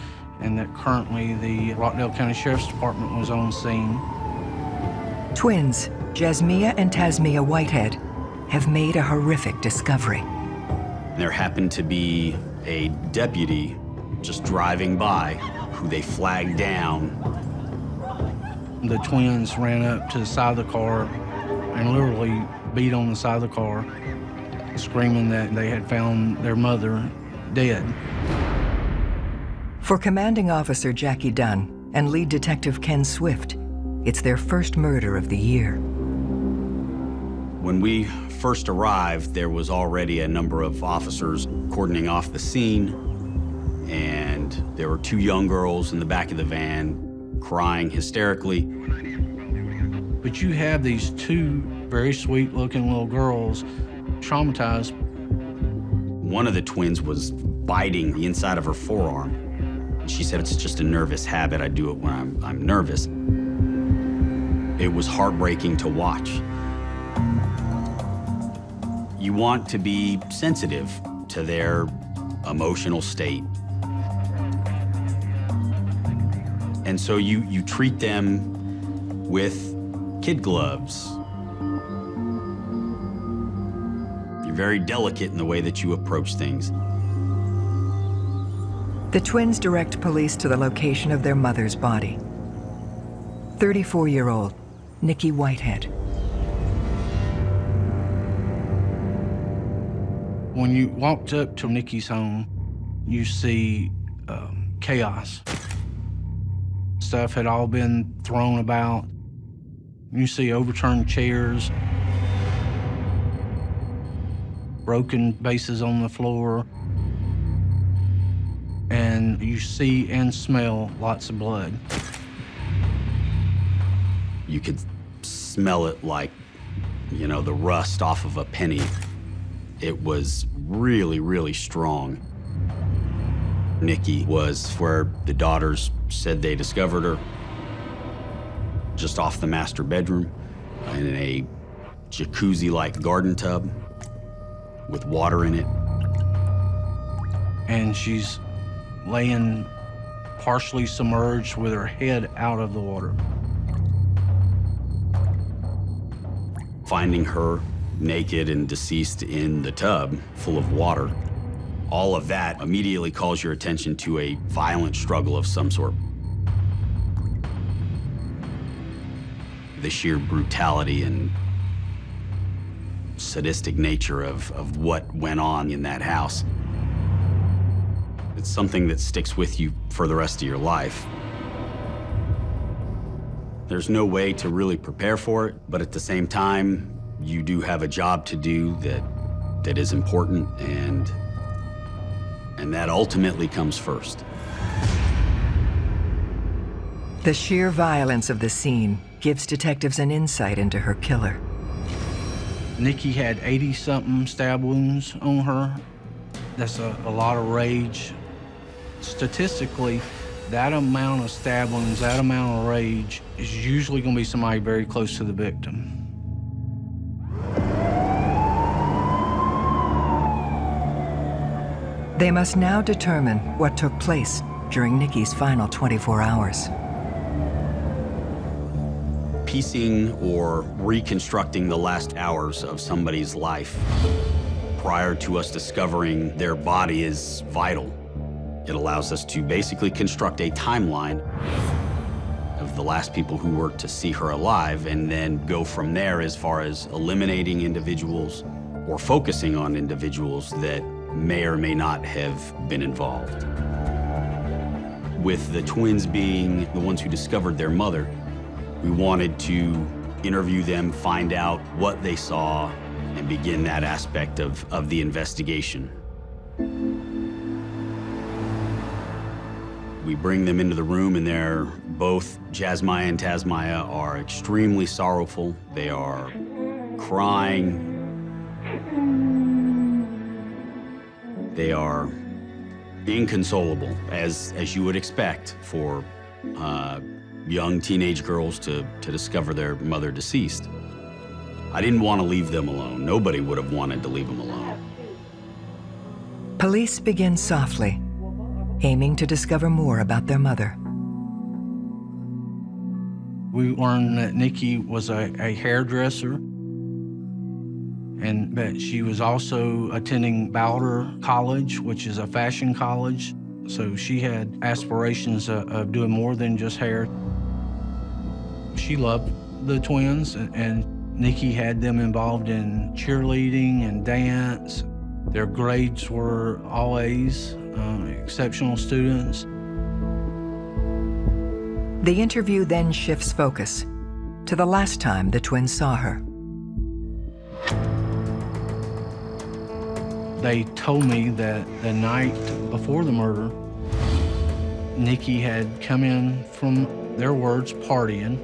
and that currently the Rockdale County Sheriff's Department was on scene. Twins, Jasmia and Tasmia Whitehead, have made a horrific discovery. There happened to be a deputy just driving by who they flagged down. The twins ran up to the side of the car and literally beat on the side of the car, screaming that they had found their mother dead. For Commanding Officer Jackie Dunn and Lead Detective Ken Swift, it's their first murder of the year. When we first arrived, there was already a number of officers cordoning off the scene, and there were 2 young girls in the back of the van crying hysterically. But you have these 2 very sweet-looking little girls traumatized. One of the twins was biting the inside of her forearm. She said, "It's just a nervous habit. I do it when I'm nervous." It was heartbreaking to watch. You want to be sensitive to their emotional state. And so you treat them with kid gloves. You're very delicate in the way that you approach things. The twins direct police to the location of their mother's body. 34-year-old Nikki Whitehead. When you walked up to Nikki's home, you see chaos. Stuff had all been thrown about. You see overturned chairs, broken vases on the floor, and you see and smell lots of blood. You could smell it like, you know, the rust off of a penny. It was really, really strong. Nikki was where the daughters said they discovered her, just off the master bedroom, in a jacuzzi-like garden tub with water in it. And she's laying partially submerged with her head out of the water. Finding her naked and deceased in the tub full of water, all of that immediately calls your attention to a violent struggle of some sort. The sheer brutality and sadistic nature of what went on in that house. It's something that sticks with you for the rest of your life. There's no way to really prepare for it, but at the same time, you do have a job to do that is important, and that ultimately comes first. The sheer violence of the scene gives detectives an insight into her killer. Nikki had 80-something stab wounds on her. That's a lot of rage. Statistically, that amount of stab wounds, that amount of rage, is usually going to be somebody very close to the victim. They must now determine what took place during Nikki's final 24 hours. Piecing or reconstructing the last hours of somebody's life prior to us discovering their body is vital. It allows us to basically construct a timeline of the last people who were to see her alive and then go from there as far as eliminating individuals or focusing on individuals that may or may not have been involved. With the twins being the ones who discovered their mother, we wanted to interview them, find out what they saw, and begin that aspect of the investigation. We bring them into the room, and they're both, Jasmine and Tasmaya, are extremely sorrowful. They are crying. They are inconsolable, as you would expect for young teenage girls to discover their mother deceased. I didn't want to leave them alone. Nobody would have wanted to leave them alone. Police begin softly, aiming to discover more about their mother. We learned that Nikki was a hairdresser and that she was also attending Bowder College, which is a fashion college. So she had aspirations of doing more than just hair. She loved the twins, and Nikki had them involved in cheerleading and dance. Their grades were all A's, exceptional students. The interview then shifts focus to the last time the twins saw her. They told me that the night before the murder, Nikki had come in from, their words, partying.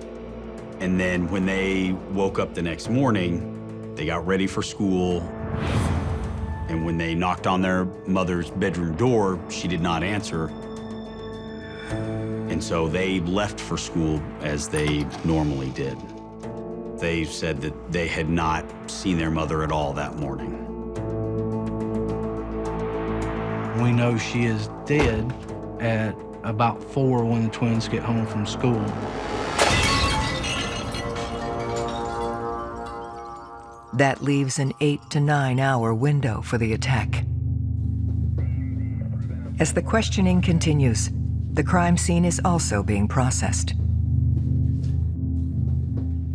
And then when they woke up the next morning, they got ready for school. And when they knocked on their mother's bedroom door, she did not answer. And so they left for school as they normally did. They said that they had not seen their mother at all that morning. We know she is dead at about 4 when the twins get home from school. That leaves an 8 to 9 hour window for the attack. As the questioning continues, the crime scene is also being processed.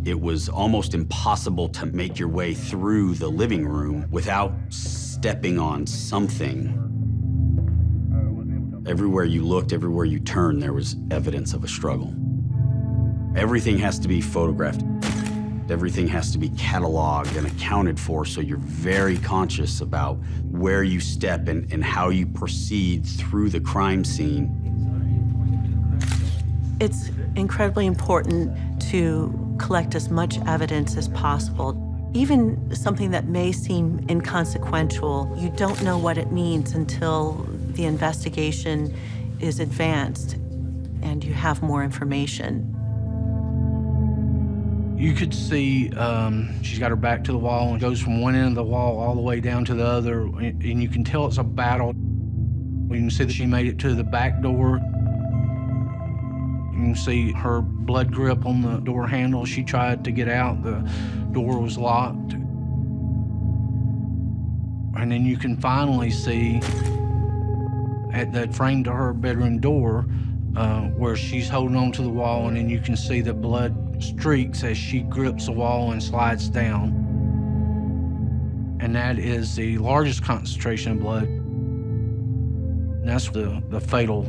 It was almost impossible to make your way through the living room without stepping on something. Everywhere you looked, everywhere you turned, there was evidence of a struggle. Everything has to be photographed. Everything has to be cataloged and accounted for, so you're very conscious about where you step and how you proceed through the crime scene. It's incredibly important to collect as much evidence as possible. Even something that may seem inconsequential, you don't know what it means until the investigation is advanced and you have more information. You could see she's got her back to the wall and goes from one end of the wall all the way down to the other, and you can tell it's a battle. You can see that she made it to the back door. You can see her blood grip on the door handle. She tried to get out. The door was locked. And then you can finally see at the frame to her bedroom door where she's holding on to the wall, and then you can see the blood streaks as she grips the wall and slides down. And that is the largest concentration of blood. And that's the fatal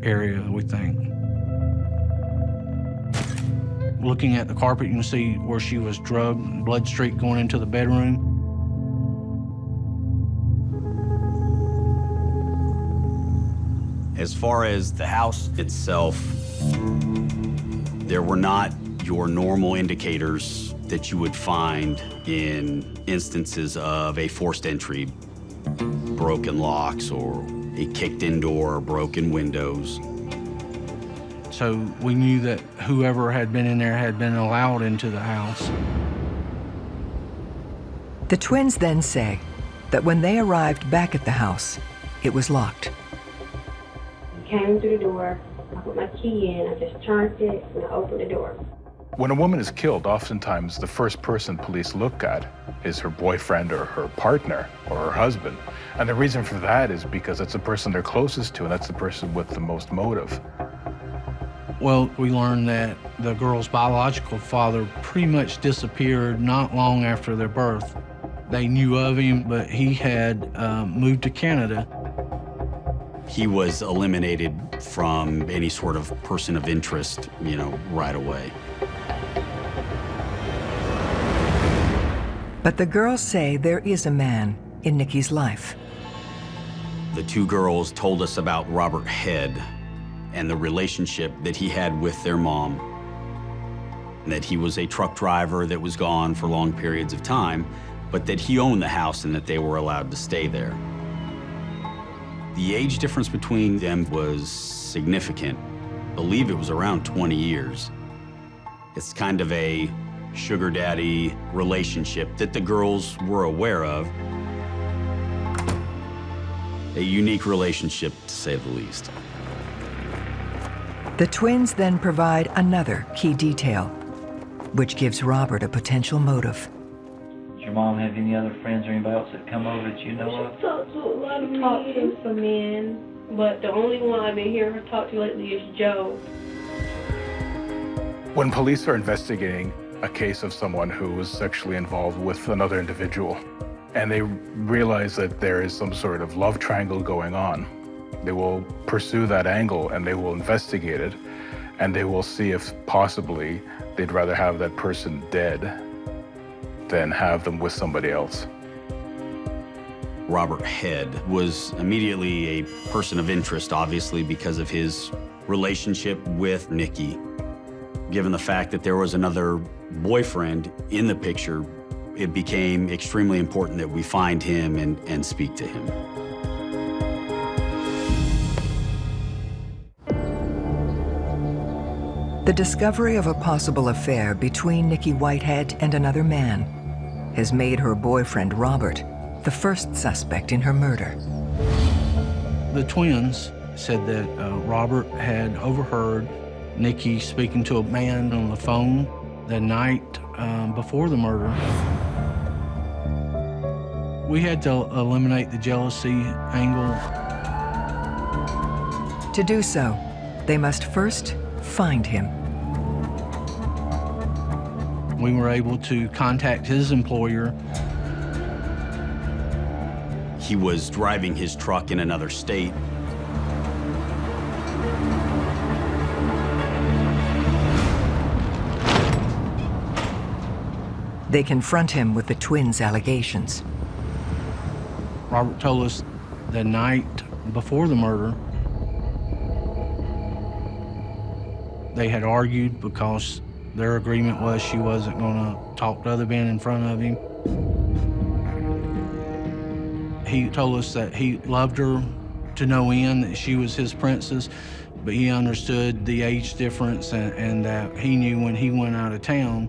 area, we think. Looking at the carpet, you can see where she was drugged, blood streak going into the bedroom. As far as the house itself, there were not your normal indicators that you would find in instances of a forced entry, broken locks or a kicked-in door or broken windows. So we knew that whoever had been in there had been allowed into the house. The twins then say that when they arrived back at the house, it was locked. I came through the door, I put my key in, I just turned it, and I opened the door. When a woman is killed, oftentimes the first person police look at is her boyfriend or her partner or her husband. And the reason for that is because it's the person they're closest to, and that's the person with the most motive. Well, we learned that the girl's biological father pretty much disappeared not long after their birth. They knew of him, but he had moved to Canada. He was eliminated from any sort of person of interest, right away. But the girls say there is a man in Nikki's life. The two girls told us about Robert Head and the relationship that he had with their mom, and that he was a truck driver that was gone for long periods of time, but that he owned the house and that they were allowed to stay there. The age difference between them was significant. I believe it was around 20 years. It's kind of a sugar daddy relationship that the girls were aware of. A unique relationship, to say the least. The twins then provide another key detail, which gives Robert a potential motive. Does your mom have any other friends or anybody else that come over that you know of? Talked to a lot of men. Talked to some men, but the only one I've been hearing her talk to lately is Joe. When police are investigating a case of someone who was sexually involved with another individual, and they realize that there is some sort of love triangle going on, they will pursue that angle and they will investigate it, and they will see if possibly they'd rather have that person dead than have them with somebody else. Robert Head was immediately a person of interest, obviously, because of his relationship with Nikki. Given the fact that there was another boyfriend in the picture, it became extremely important that we find him and speak to him. The discovery of a possible affair between Nikki Whitehead and another man has made her boyfriend, Robert, the first suspect in her murder. The twins said that Robert had overheard Nikki speaking to a man on the phone the night before the murder. We had to eliminate the jealousy angle. To do so, they must first find him. We were able to contact his employer. He was driving his truck in another state. They confront him with the twins' allegations. Robert told us the night before the murder, they had argued because their agreement was she wasn't going to talk to other men in front of him. He told us that he loved her to no end, that she was his princess, but he understood the age difference and that he knew when he went out of town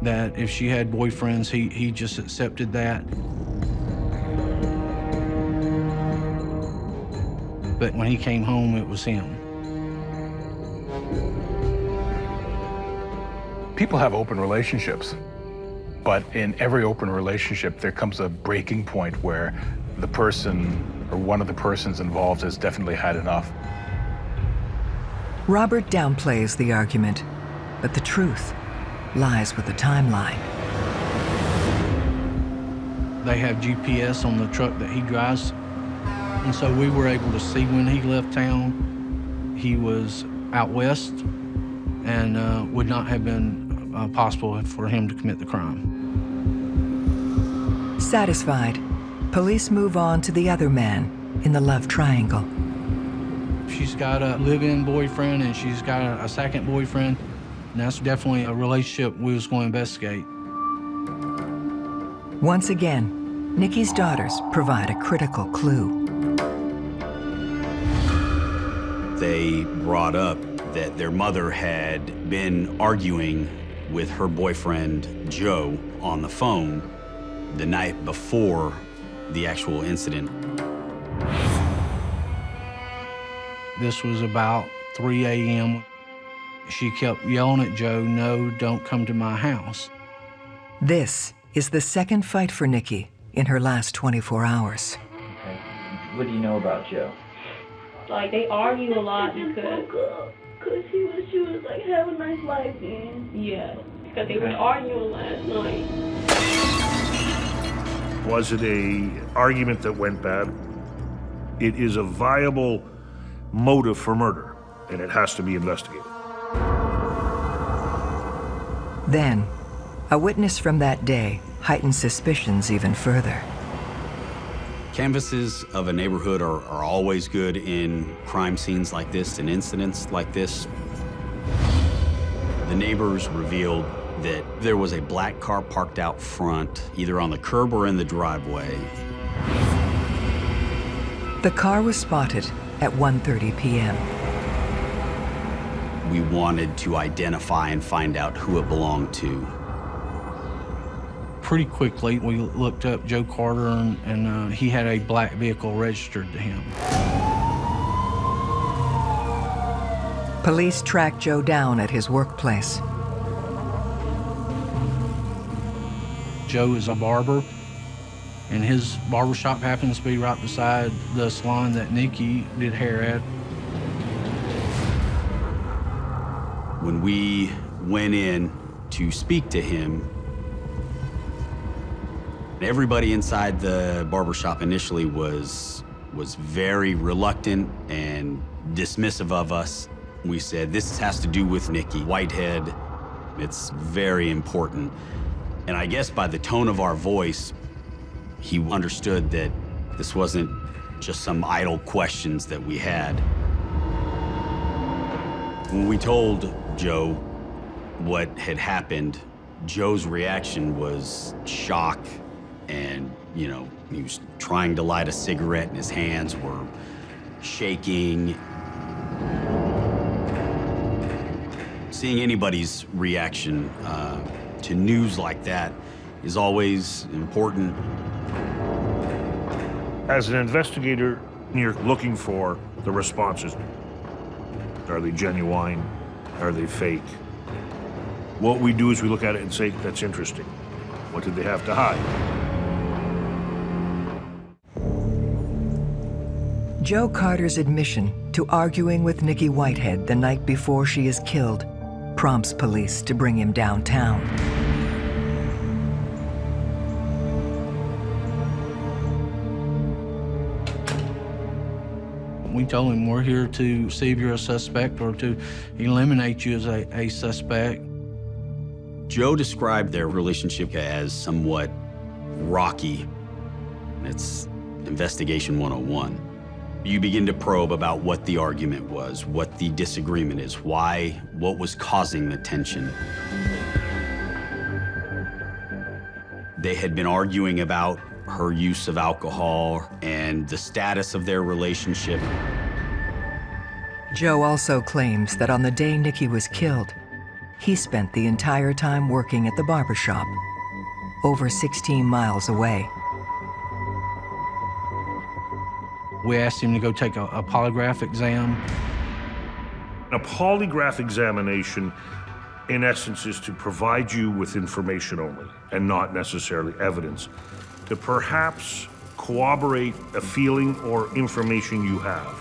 that if she had boyfriends, he just accepted that. But when he came home, it was him. People have open relationships, but in every open relationship, there comes a breaking point where the person or one of the persons involved has definitely had enough. Robert downplays the argument, but the truth lies with the timeline. They have GPS on the truck that he drives, and so we were able to see when he left town. He was out west and would not have been possible for him to commit the crime. Satisfied, police move on to the other man in the love triangle. She's got a live-in boyfriend and she's got a second boyfriend, and that's definitely a relationship we was going to investigate. Once again, Nikki's daughters provide a critical clue. They brought up that their mother had been arguing with her boyfriend, Joe, on the phone the night before the actual incident. This was about 3 a.m. She kept yelling at Joe, "No, don't come to my house." This is the second fight for Nikki in her last 24 hours. Okay. What do you know about Joe? Like, they argue a lot because she was like, have a nice life, man. Yeah, because they were arguing last night. Was it an argument that went bad? It is a viable motive for murder, and it has to be investigated. Then, a witness from that day heightens suspicions even further. Canvases of a neighborhood are always good in crime scenes like this and incidents like this. The neighbors revealed that there was a black car parked out front, either on the curb or in the driveway. The car was spotted at 1:30 p.m. We wanted to identify and find out who it belonged to. Pretty quickly, we looked up Joe Carter, and he had a black vehicle registered to him. Police tracked Joe down at his workplace. Joe is a barber, and his barbershop happens to be right beside the salon that Nikki did hair at. When we went in to speak to him, everybody inside the barbershop initially was very reluctant and dismissive of us. We said, this has to do with Nikki Whitehead. It's very important. And I guess by the tone of our voice, he understood that this wasn't just some idle questions that we had. When we told Joe what had happened, Joe's reaction was shock. And, you know, he was trying to light a cigarette and his hands were shaking. Seeing anybody's reaction to news like that is always important. As an investigator, you're looking for the responses. Are they genuine? Are they fake? What we do is we look at it and say, that's interesting. What did they have to hide? Joe Carter's admission to arguing with Nikki Whitehead the night before she is killed prompts police to bring him downtown. We told him, we're here to see if you're a suspect or to eliminate you as a suspect. Joe described their relationship as somewhat rocky. It's investigation 101. You begin to probe about what the argument was, what the disagreement is, why, what was causing the tension. They had been arguing about her use of alcohol and the status of their relationship. Joe also claims that on the day Nikki was killed, he spent the entire time working at the barbershop, over 16 miles away. We asked him to go take a polygraph exam. A polygraph examination, in essence, is to provide you with information only and not necessarily evidence, to perhaps corroborate a feeling or information you have.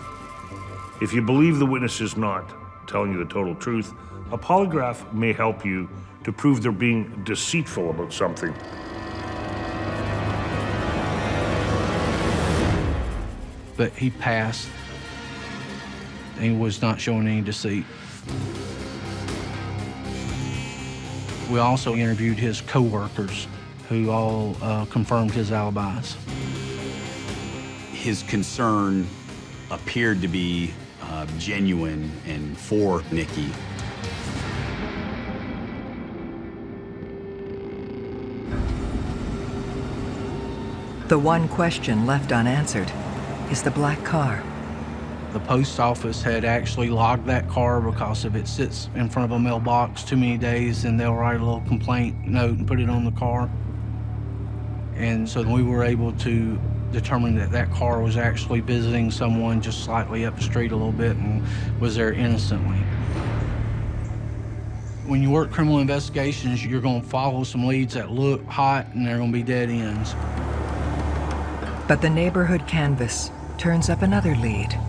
If you believe the witness is not telling you the total truth, a polygraph may help you to prove they're being deceitful about something. But he passed. He was not showing any deceit. We also interviewed his co-workers, who all confirmed his alibis. His concern appeared to be genuine and for Nikki. The one question left unanswered is the black car. The post office had actually logged that car because if it sits in front of a mailbox too many days, then they'll write a little complaint note and put it on the car. And so we were able to determine that that car was actually visiting someone just slightly up the street a little bit and was there innocently. When you work criminal investigations, you're going to follow some leads that look hot and they're going to be dead ends. But the neighborhood canvas turns up another lead.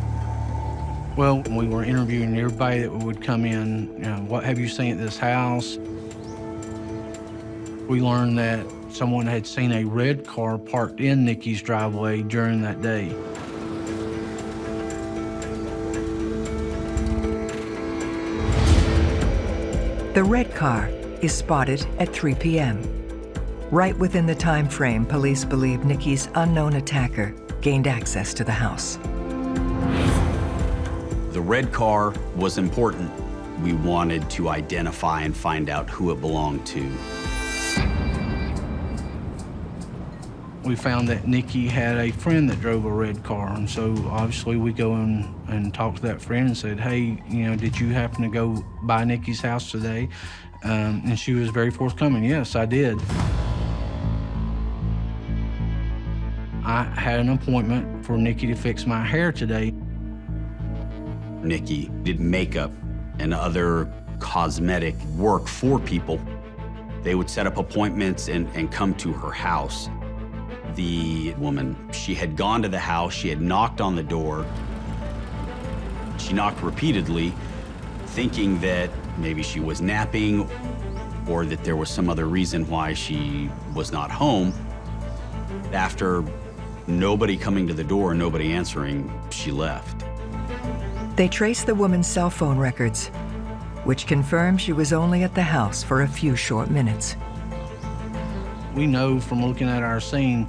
Well, we were interviewing everybody that would come in, what have you seen at this house? We learned that someone had seen a red car parked in Nikki's driveway during that day. The red car is spotted at 3 p.m., right within the time frame police believe Nikki's unknown attacker gained access to the house. The red car was important. We wanted to identify and find out who it belonged to. We found that Nikki had a friend that drove a red car, and so obviously we go in and talk to that friend and said, hey, did you happen to go by Nikki's house today? And she was very forthcoming, yes, I did. I had an appointment for Nikki to fix my hair today. Nikki did makeup and other cosmetic work for people. They would set up appointments and come to her house. The woman, she had gone to the house, she had knocked on the door. She knocked repeatedly, thinking that maybe she was napping or that there was some other reason why she was not home. After nobody coming to the door, nobody answering, she left. They trace the woman's cell phone records, which confirm she was only at the house for a few short minutes. We know from looking at our scene,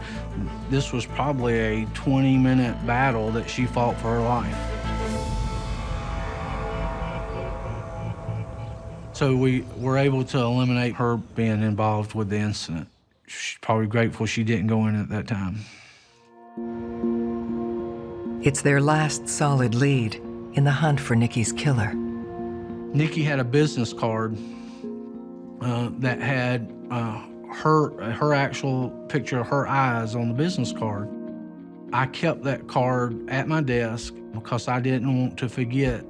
this was probably a 20-minute battle that she fought for her life. So we were able to eliminate her being involved with the incident. She's probably grateful she didn't go in at that time. It's their last solid lead in the hunt for Nikki's killer. Nikki had a business card that had her actual picture of her eyes on the business card. I kept that card at my desk because I didn't want to forget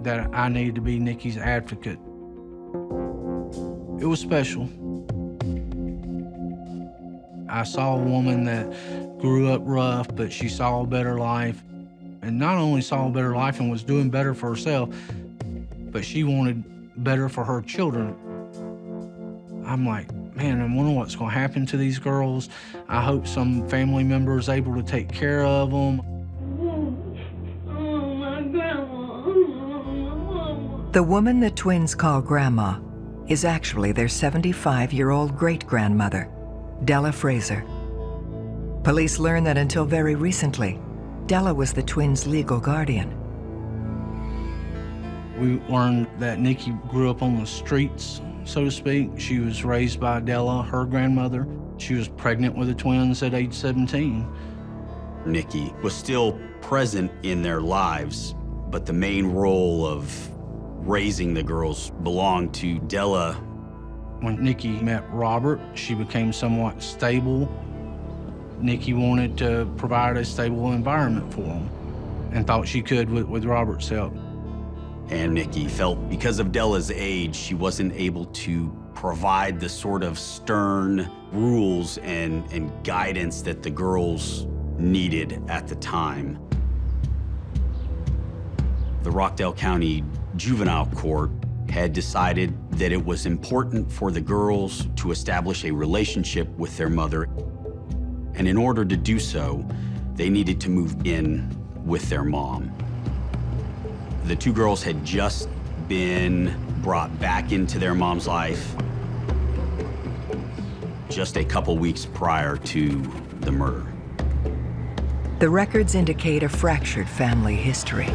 that I needed to be Nikki's advocate. It was special. I saw a woman that grew up rough, but she saw a better life. And not only saw a better life and was doing better for herself, but she wanted better for her children. I'm like, man, I wonder what's going to happen to these girls. I hope some family member is able to take care of them. Oh, my grandma. The woman the twins call Grandma is actually their 75-year-old great-grandmother, Della Fraser. Police learn that until very recently, Della was the twins' legal guardian. We learned that Nikki grew up on the streets, so to speak. She was raised by Della, her grandmother. She was pregnant with the twins at age 17. Nikki was still present in their lives, but the main role of raising the girls belonged to Della. When Nikki met Robert, she became somewhat stable. Nikki wanted to provide a stable environment for him and thought she could with Robert's help. And Nikki felt because of Della's age, she wasn't able to provide the sort of stern rules and guidance that the girls needed at the time. The Rockdale County Juvenile Court had decided that it was important for the girls to establish a relationship with their mother. And in order to do so, they needed to move in with their mom. The two girls had just been brought back into their mom's life just a couple weeks prior to the murder. The records indicate a fractured family history.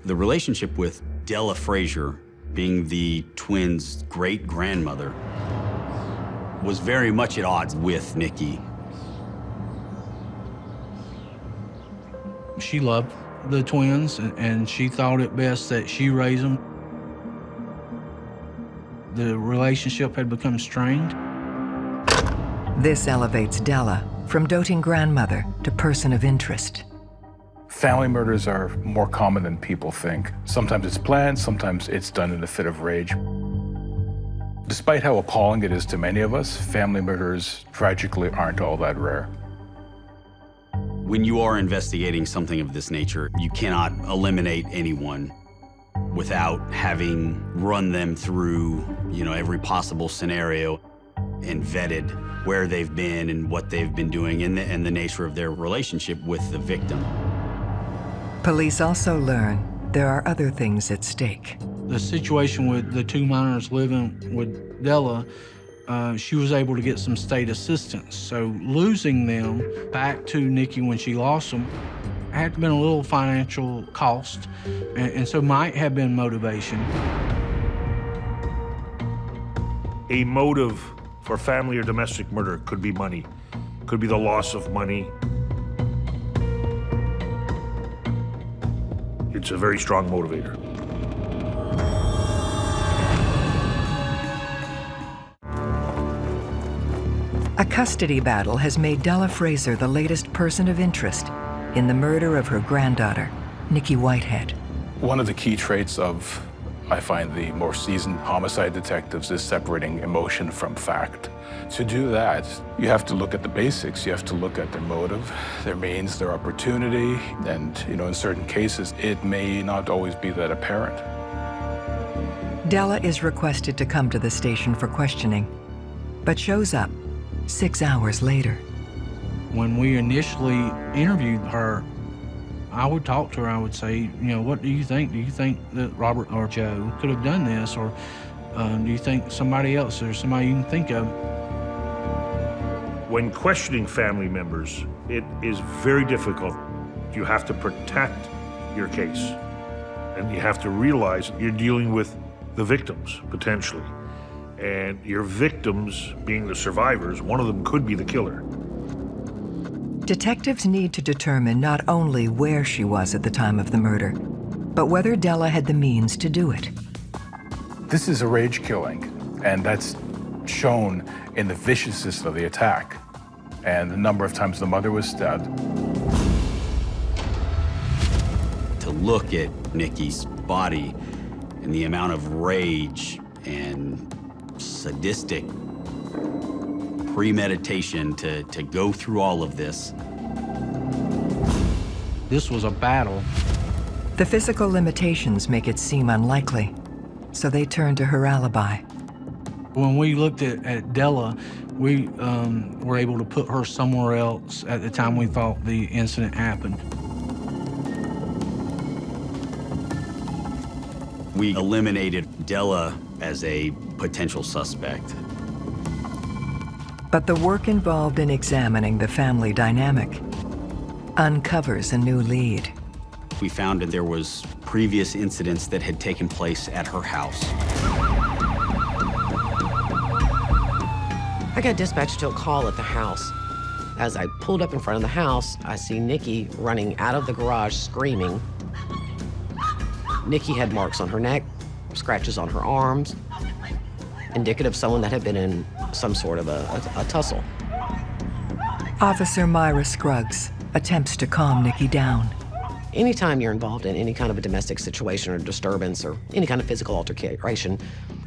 The relationship with Della Fraser, being the twins' great-grandmother, was very much at odds with Nikki. She loved the twins, and she thought it best that she raise them. The relationship had become strained. This elevates Della from doting grandmother to person of interest. Family murders are more common than people think. Sometimes it's planned, sometimes it's done in a fit of rage. Despite how appalling it is to many of us, family murders tragically aren't all that rare. When you are investigating something of this nature, you cannot eliminate anyone without having run them through, every possible scenario and vetted where they've been and what they've been doing and the nature of their relationship with the victim. Police also learn there are other things at stake. The situation with the two minors living with Della, she was able to get some state assistance. So losing them back to Nikki when she lost them had been a little financial cost, and so might have been motivation. A motive for family or domestic murder could be money, could be the loss of money. It's a very strong motivator. A custody battle has made Della Fraser the latest person of interest in the murder of her granddaughter, Nikki Whitehead. One of the key traits of, I find, the more seasoned homicide detectives is separating emotion from fact. To do that, you have to look at the basics. You have to look at their motive, their means, their opportunity, and, in certain cases, it may not always be that apparent. Della is requested to come to the station for questioning, but shows up 6 hours later. When we initially interviewed her, I would talk to her. I would say, what do you think? Do you think that Robert or Joe could have done this? Or do you think somebody else or somebody you can think of? When questioning family members, it is very difficult. You have to protect your case, and you have to realize you're dealing with the victims, potentially. And your victims, being the survivors, one of them could be the killer. Detectives need to determine not only where she was at the time of the murder, but whether Della had the means to do it. This is a rage killing, and that's shown in the viciousness of the attack and the number of times the mother was stabbed. To look at Nikki's body and the amount of rage and sadistic premeditation to go through all of this. This was a battle. The physical limitations make it seem unlikely, so they turn to her alibi. When we looked at Della, we were able to put her somewhere else at the time we thought the incident happened. We eliminated Della as a potential suspect. But the work involved in examining the family dynamic uncovers a new lead. We found that there was previous incidents that had taken place at her house. I got dispatched to a call at the house. As I pulled up in front of the house, I see Nikki running out of the garage screaming. Nikki had marks on her neck, scratches on her arms, indicative of someone that had been in some sort of a tussle. Officer Myra Scruggs attempts to calm Nikki down. Anytime you're involved in any kind of a domestic situation or disturbance or any kind of physical altercation,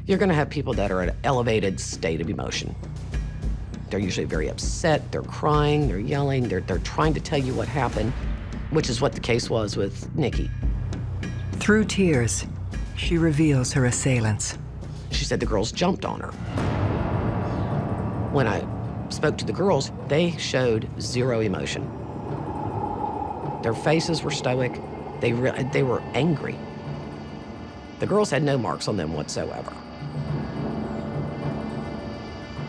you're gonna have people that are at an elevated state of emotion. They're usually very upset, they're crying, they're yelling, they're trying to tell you what happened, which is what the case was with Nikki. Through tears, she reveals her assailants. She said the girls jumped on her. When I spoke to the girls, they showed zero emotion. Their faces were stoic. They were angry. The girls had no marks on them whatsoever.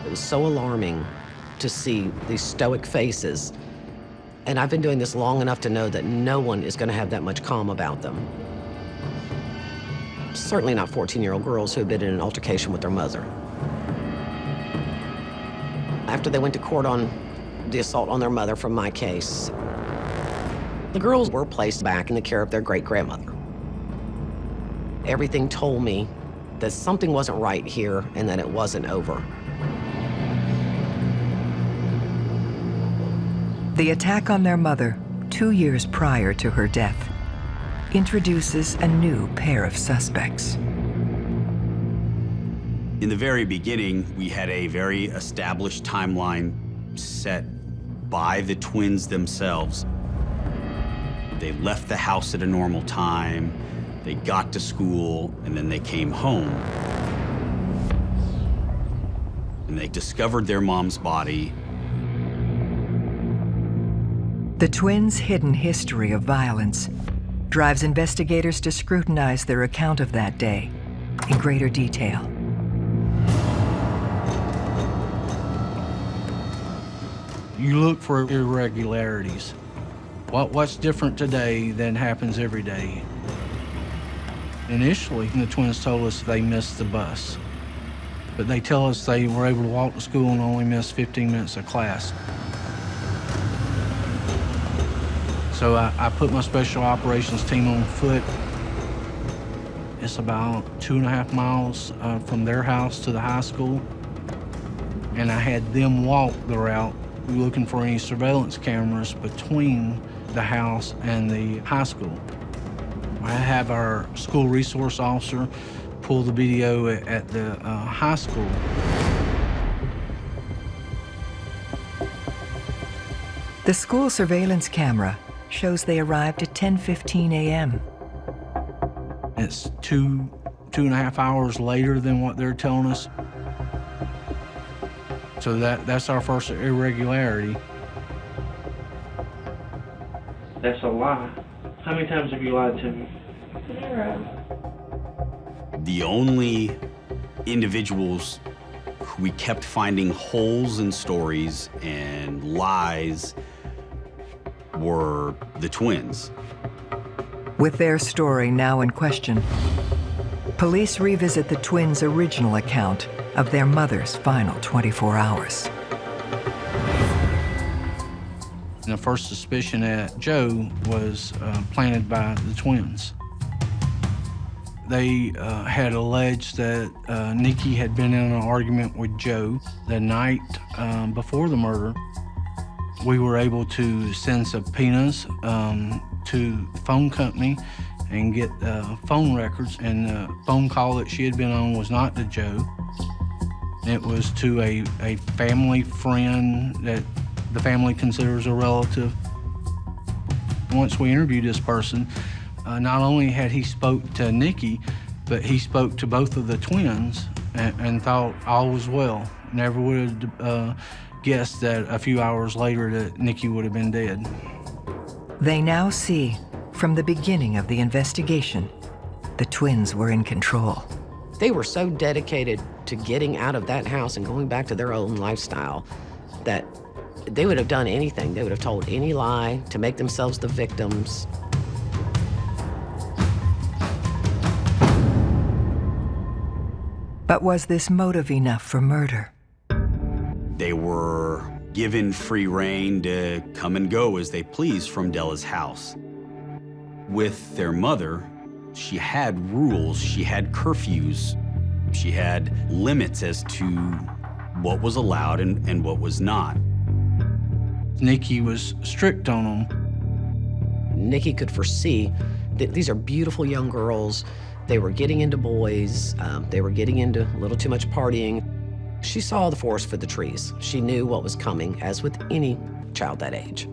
It was so alarming to see these stoic faces. And I've been doing this long enough to know that no one is going to have that much calm about them. Certainly not 14-year-old girls who have been in an altercation with their mother. after they went to court on the assault on their mother from my case, the girls were placed back in the care of their great-grandmother. Everything told me that something wasn't right here and that it wasn't over. The attack on their mother, 2 years prior to her death, introduces a new pair of suspects. In the very beginning, we had a very established timeline set by the twins themselves. They left the house at a normal time, they got to school, and then they came home. And they discovered their mom's body. The twins' hidden history of violence drives investigators to scrutinize their account of that day in greater detail. You look for irregularities. What's different today than happens every day? Initially, the twins told us they missed the bus, but they tell us they were able to walk to school and only missed 15 minutes of class. So I put my special operations team on foot. It's about 2.5 miles from their house to the high school, and I had them walk the route looking for any surveillance cameras between the house and the high school. I have our school resource officer pull the video at the high school. The school surveillance camera shows they arrived at 10:15 a.m. It's two and a half hours later than what they're telling us. So that's our first irregularity. That's a lie. How many times have you lied to me? 0. The only individuals who we kept finding holes in stories and lies were the twins. With their story now in question, police revisit the twins' original account of their mother's final 24 hours. And the first suspicion at Joe was planted by the twins. They had alleged that Nikki had been in an argument with Joe the night before the murder. We were able to send subpoenas to the phone company and get phone records, and the phone call that she had been on was not to Joe. It was to a family friend that the family considers a relative. Once we interviewed this person, not only had he spoke to Nikki, but he spoke to both of the twins and thought all was well. Never would have guessed that a few hours later that Nikki would have been dead. They now see, from the beginning of the investigation, the twins were in control. They were so dedicated to getting out of that house and going back to their own lifestyle that they would have done anything. They would have told any lie to make themselves the victims. But was this motive enough for murder? They were given free rein to come and go as they pleased from Della's house. With their mother, she had rules, she had curfews, she had limits as to what was allowed and what was not. Nikki was strict on them. Nikki could foresee that these are beautiful young girls. They were getting into boys. They were getting into a little too much partying. She saw the forest for the trees. She knew what was coming, as with any child that age.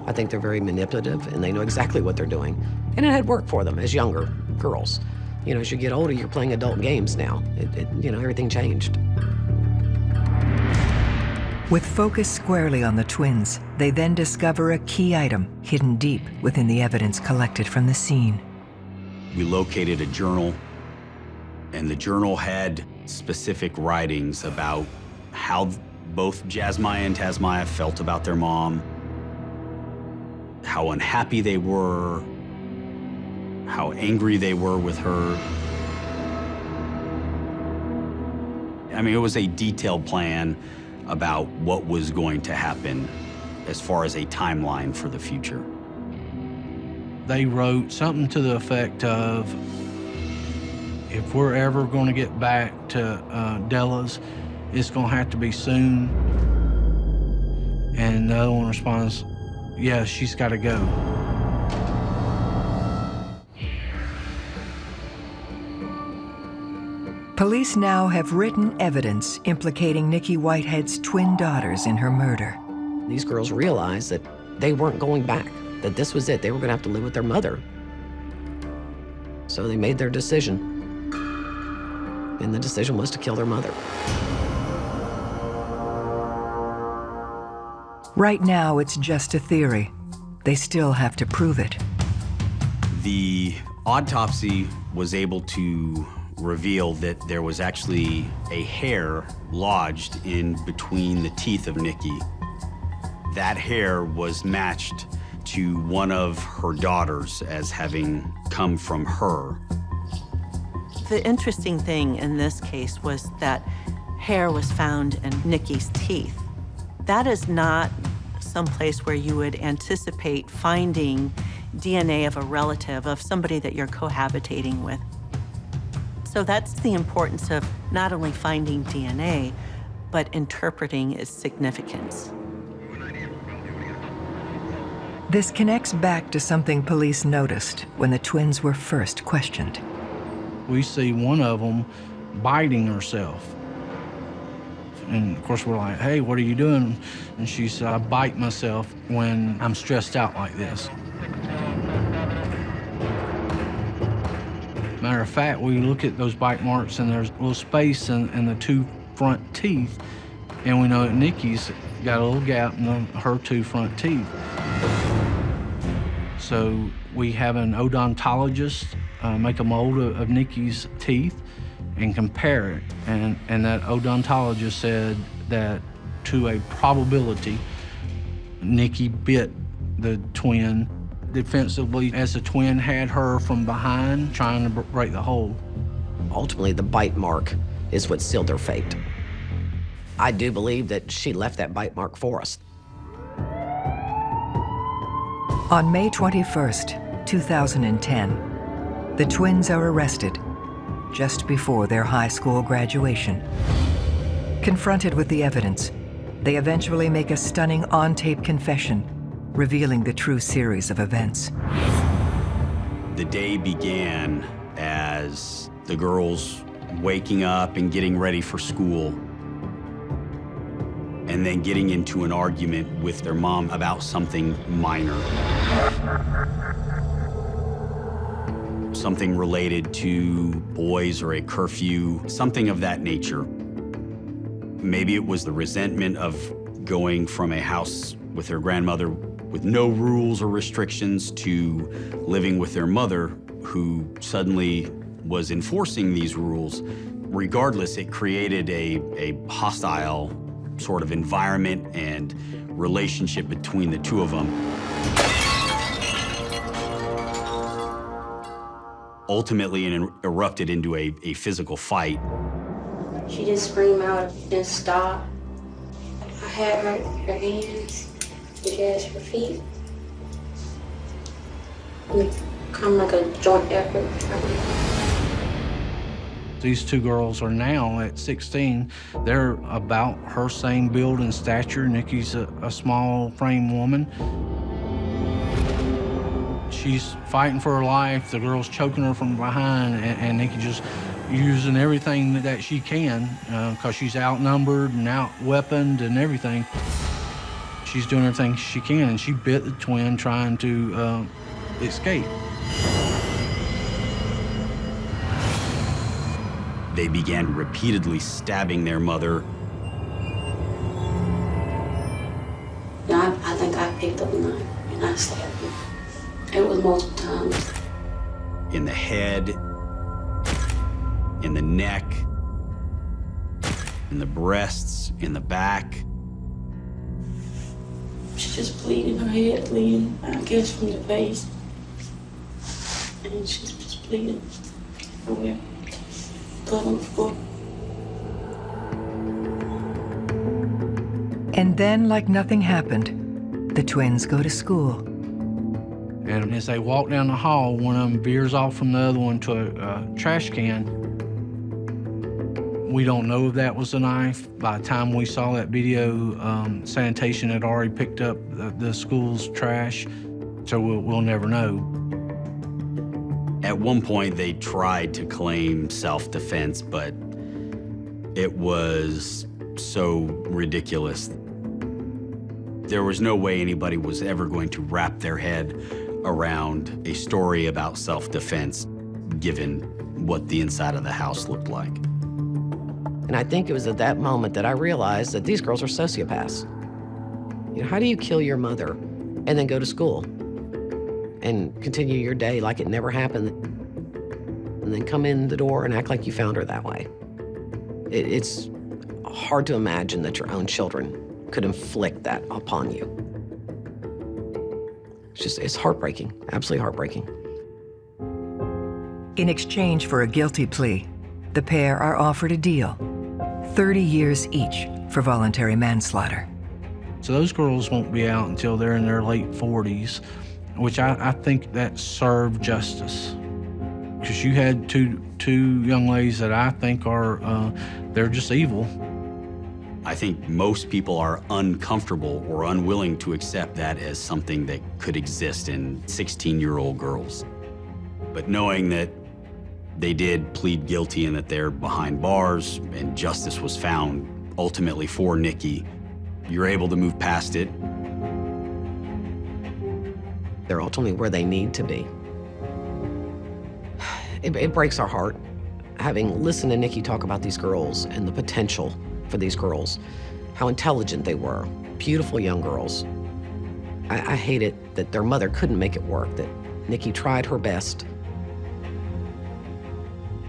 I think they're very manipulative, and they know exactly what they're doing. And it had worked for them as younger girls. You know, as you get older, you're playing adult games now. Everything changed. With focus squarely on the twins, they then discover a key item hidden deep within the evidence collected from the scene. We located a journal, and the journal had specific writings about how both Jasmine and Tasmaya felt about their mom, how unhappy they were, how angry they were with her. I mean, it was a detailed plan about what was going to happen as far as a timeline for the future. They wrote something to the effect of, if we're ever going to get back to Della's, it's going to have to be soon. And the other one responds, yeah, she's got to go. Police now have written evidence implicating Nikki Whitehead's twin daughters in her murder. These girls realized that they weren't going back, that this was it. They were going to have to live with their mother. So they made their decision. And the decision was to kill their mother. Right now, it's just a theory. They still have to prove it. The autopsy was able to reveal that there was actually a hair lodged in between the teeth of Nikki. That hair was matched to one of her daughters as having come from her. The interesting thing in this case was that hair was found in Nikki's teeth. That is not someplace where you would anticipate finding DNA of a relative, of somebody that you're cohabitating with. So that's the importance of not only finding DNA, but interpreting its significance. This connects back to something police noticed when the twins were first questioned. We see one of them biting herself. And of course we're like, hey, what are you doing? And she said, I bite myself when I'm stressed out like this. Matter of fact, we look at those bite marks and there's a little space in the two front teeth, and we know that Nikki's got a little gap in her two front teeth. So we have an odontologist make a mold of Nikki's teeth and compare it. And that odontologist said that to a probability, Nikki bit the twin defensively as the twin had her from behind trying to break the hold. Ultimately, the bite mark is what sealed her fate. I do believe that she left that bite mark for us. On May 21st, 2010, the twins are arrested just before their high school graduation. Confronted with the evidence, they eventually make a stunning on-tape confession, revealing the true series of events. The day began as the girls waking up and getting ready for school, and then getting into an argument with their mom about something minor. Something related to boys or a curfew, something of that nature. Maybe it was the resentment of going from a house with their grandmother with no rules or restrictions to living with their mother, who suddenly was enforcing these rules. Regardless, it created a hostile sort of environment and relationship between the two of them. Ultimately, it erupted into a physical fight. She just screamed out and stopped. I had her hands, she has her feet. Kind of like a joint effort. These two girls are now at 16. They're about her same build and stature. Nikki's a small frame woman. She's fighting for her life. The girl's choking her from behind, and Nikki just using everything that she can because she's outnumbered and out-weaponed and everything. She's doing everything she can, and she bit the twin trying to escape. They began repeatedly stabbing their mother. I think I picked up a knife and I stabbed her. It was multiple times. In the head, in the neck, in the breasts, in the back. She's just bleeding, her head bleeding, I guess from the face. And she's just bleeding everywhere. Blood on the floor. And then, like nothing happened, the twins go to school. And as they walk down the hall, one of them veers off from the other one to a trash can. We don't know if that was a knife. By the time we saw that video, sanitation had already picked up the school's trash, so we'll never know. At one point, they tried to claim self-defense, but it was so ridiculous. There was no way anybody was ever going to wrap their head around a story about self-defense, given what the inside of the house looked like. And I think it was at that moment that I realized that these girls are sociopaths. You know, how do you kill your mother and then go to school and continue your day like it never happened, and then come in the door and act like you found her that way? It's hard to imagine that your own children could inflict that upon you. It's heartbreaking, absolutely heartbreaking. In exchange for a guilty plea, the pair are offered a deal, 30 years each for voluntary manslaughter. So those girls won't be out until they're in their late 40s, which I think that served justice. Because you had two young ladies that I think are, they're just evil. I think most people are uncomfortable or unwilling to accept that as something that could exist in 16-year-old girls. But knowing that they did plead guilty and that they're behind bars and justice was found ultimately for Nikki, you're able to move past it. They're ultimately where they need to be. It breaks our heart, having listened to Nikki talk about these girls and the potential for these girls, how intelligent they were, beautiful young girls. I hate it that their mother couldn't make it work, that Nikki tried her best.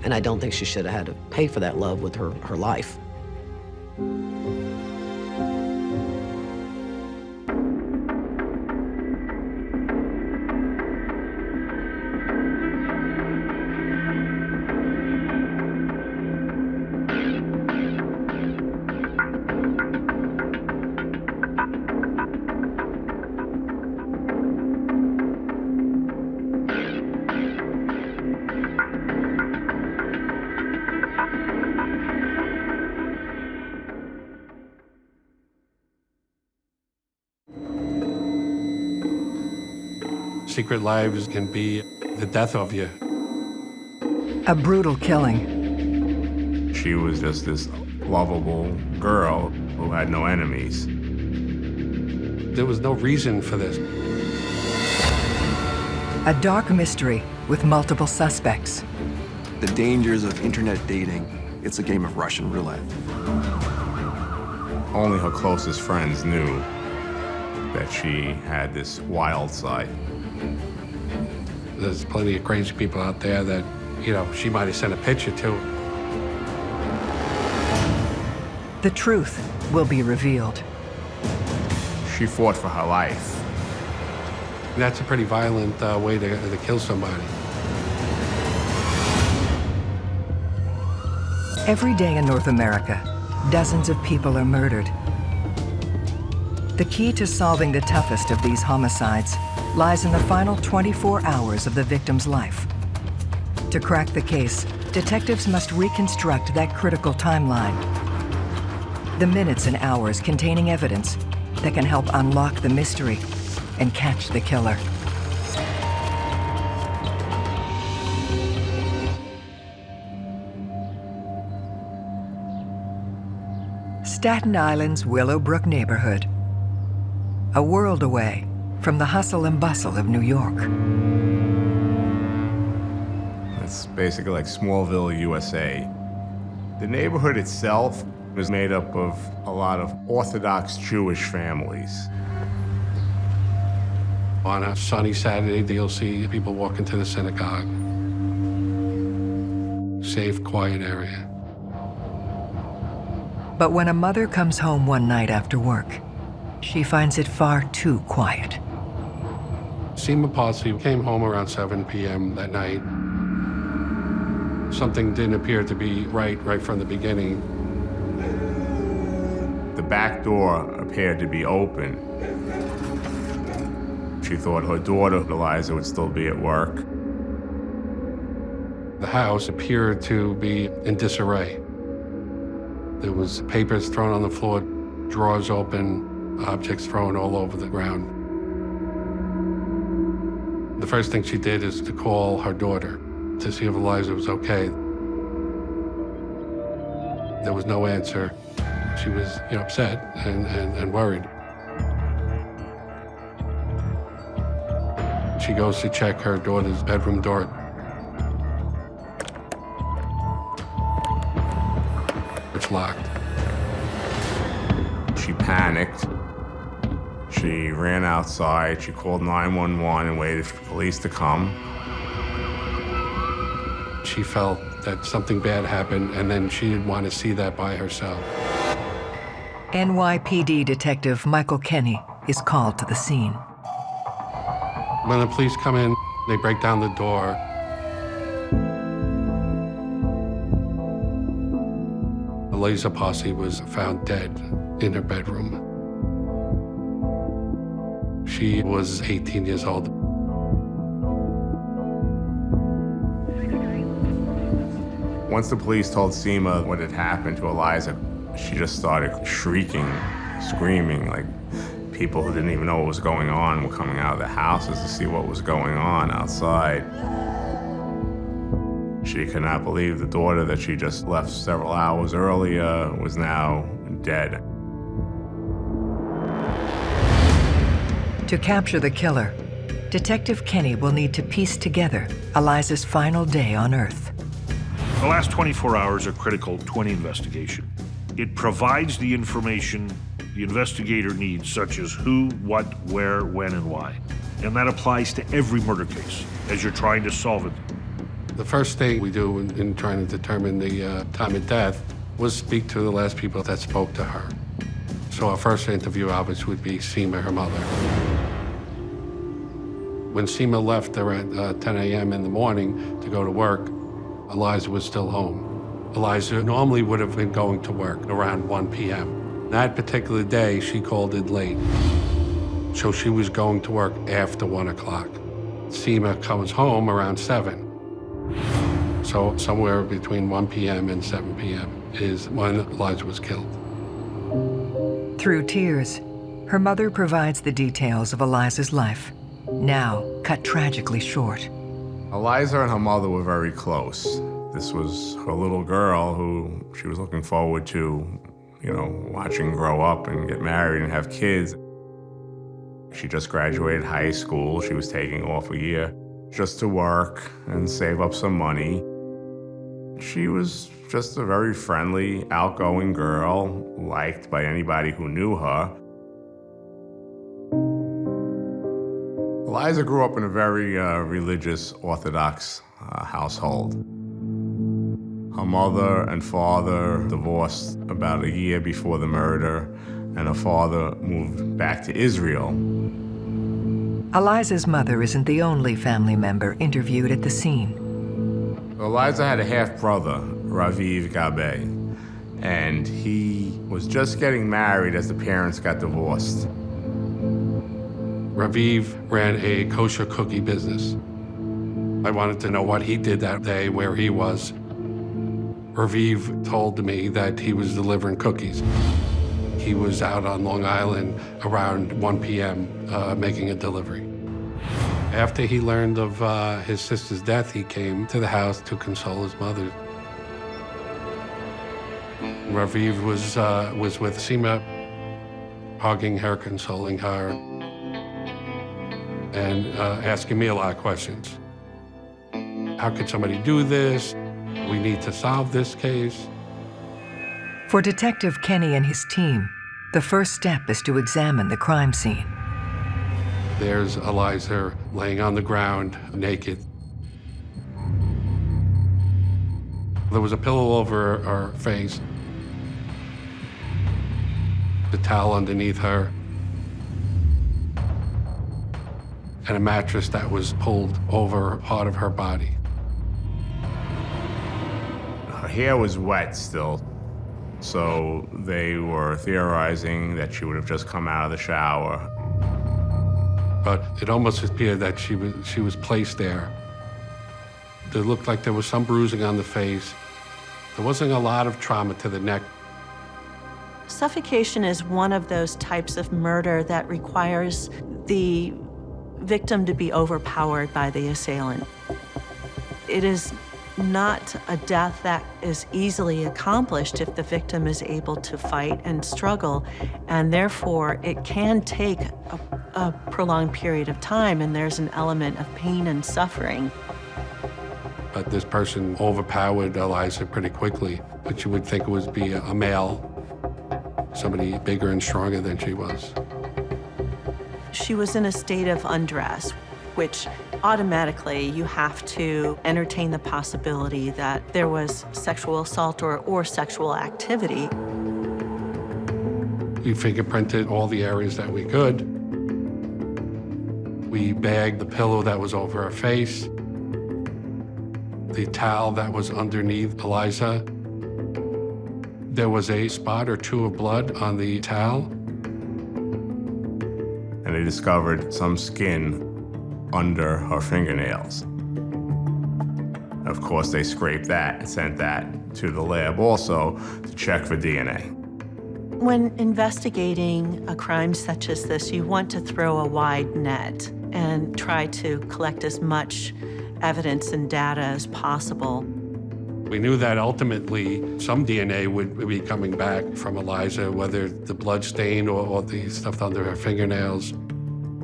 And I don't think she should have had to pay for that love with her life. Secret lives can be the death of you. A brutal killing. She was just this lovable girl who had no enemies. There was no reason for this. A dark mystery with multiple suspects. The dangers of internet dating, it's a game of Russian roulette. Only her closest friends knew that she had this wild side. There's plenty of crazy people out there that, she might have sent a picture to. The truth will be revealed. She fought for her life. That's a pretty violent way to kill somebody. Every day in North America, dozens of people are murdered. The key to solving the toughest of these homicides lies in the final 24 hours of the victim's life. To crack the case, detectives must reconstruct that critical timeline. The minutes and hours containing evidence that can help unlock the mystery and catch the killer. Staten Island's Willowbrook neighborhood. A world away from the hustle and bustle of New York. It's basically like Smallville, USA. The neighborhood itself is made up of a lot of Orthodox Jewish families. On a sunny Saturday, you'll see people walking to the synagogue. Safe, quiet area. But when a mother comes home one night after work, she finds it far too quiet. Posi came home around 7 p.m. that night. Something didn't appear to be right from the beginning. The The back door appeared to be open. She thought her daughter, Eliza, would still be at work. The house appeared to be in disarray. There was papers thrown on the floor, drawers open, objects thrown all over the ground. The first thing she did is to call her daughter to see if Eliza was okay. There was no answer. She was, upset and worried. She goes to check her daughter's bedroom door. It's locked. She panicked. She ran outside. She called 911 and waited for police to come. She felt that something bad happened, and then she didn't want to see that by herself. NYPD Detective Michael Kenny is called to the scene. When the police come in, they break down the door. Eliza Posi was found dead in her bedroom. She was 18 years old. Once the police told Seema what had happened to Eliza, she just started shrieking, screaming, like people who didn't even know what was going on were coming out of the houses to see what was going on outside. She could not believe the daughter that she just left several hours earlier was now dead. To capture the killer, Detective Kenny will need to piece together Eliza's final day on Earth. The last 24 hours are critical to any investigation. It provides the information the investigator needs, such as who, what, where, when, and why. And that applies to every murder case as you're trying to solve it. The first thing we do in trying to determine the time of death was speak to the last people that spoke to her. So our first interview, obviously, would be Seema, her mother. When Seema left around 10 a.m. in the morning to go to work, Eliza was still home. Eliza normally would have been going to work around 1 p.m. That particular day, she called in late. So she was going to work after 1 o'clock. Seema comes home around 7. So somewhere between 1 p.m. and 7 p.m. is when Eliza was killed. Through tears, her mother provides the details of Eliza's life, now cut tragically short. Eliza and her mother were very close. This was her little girl who she was looking forward to, watching grow up and get married and have kids. She just graduated high school. She was taking off a year just to work and save up some money. She was just a very friendly, outgoing girl, liked by anybody who knew her. Eliza grew up in a very religious, Orthodox household. Her mother and father divorced about a year before the murder, and her father moved back to Israel. Eliza's mother isn't the only family member interviewed at the scene. Eliza had a half-brother, Raviv Gabe, and he was just getting married as the parents got divorced. Raviv ran a kosher cookie business. I wanted to know what he did that day, where he was. Raviv told me that he was delivering cookies. He was out on Long Island around 1 p.m. Making a delivery. After he learned of his sister's death, he came to the house to console his mother. Raviv was with Seema, hugging her, consoling her, and asking me a lot of questions. How could somebody do this? We need to solve this case. For Detective Kenny and his team, the first step is to examine the crime scene. There's Eliza laying on the ground, naked. There was a pillow over her face, the towel underneath her, and a mattress that was pulled over part of her body. Her hair was wet still. So they were theorizing that she would have just come out of the shower. But it almost appeared that she was placed there. It looked like there was some bruising on the face. There wasn't a lot of trauma to the neck. Suffocation is one of those types of murder that requires the victim to be overpowered by the assailant. It is not a death that is easily accomplished if the victim is able to fight and struggle, and therefore it can take a prolonged period of time, and there's an element of pain and suffering. But this person overpowered Eliza pretty quickly, but you would think it would be a male, somebody bigger and stronger than she was. She was in a state of undress, which automatically you have to entertain the possibility that there was sexual assault or sexual activity. We fingerprinted all the areas that we could. We bagged the pillow that was over her face, the towel that was underneath Eliza. There was a spot or two of blood on the towel. And they discovered some skin under her fingernails. Of course, they scraped that and sent that to the lab also to check for DNA. When investigating a crime such as this, you want to throw a wide net and try to collect as much evidence and data as possible. We knew that ultimately some DNA would be coming back from Eliza, whether the blood stain or the stuff under her fingernails.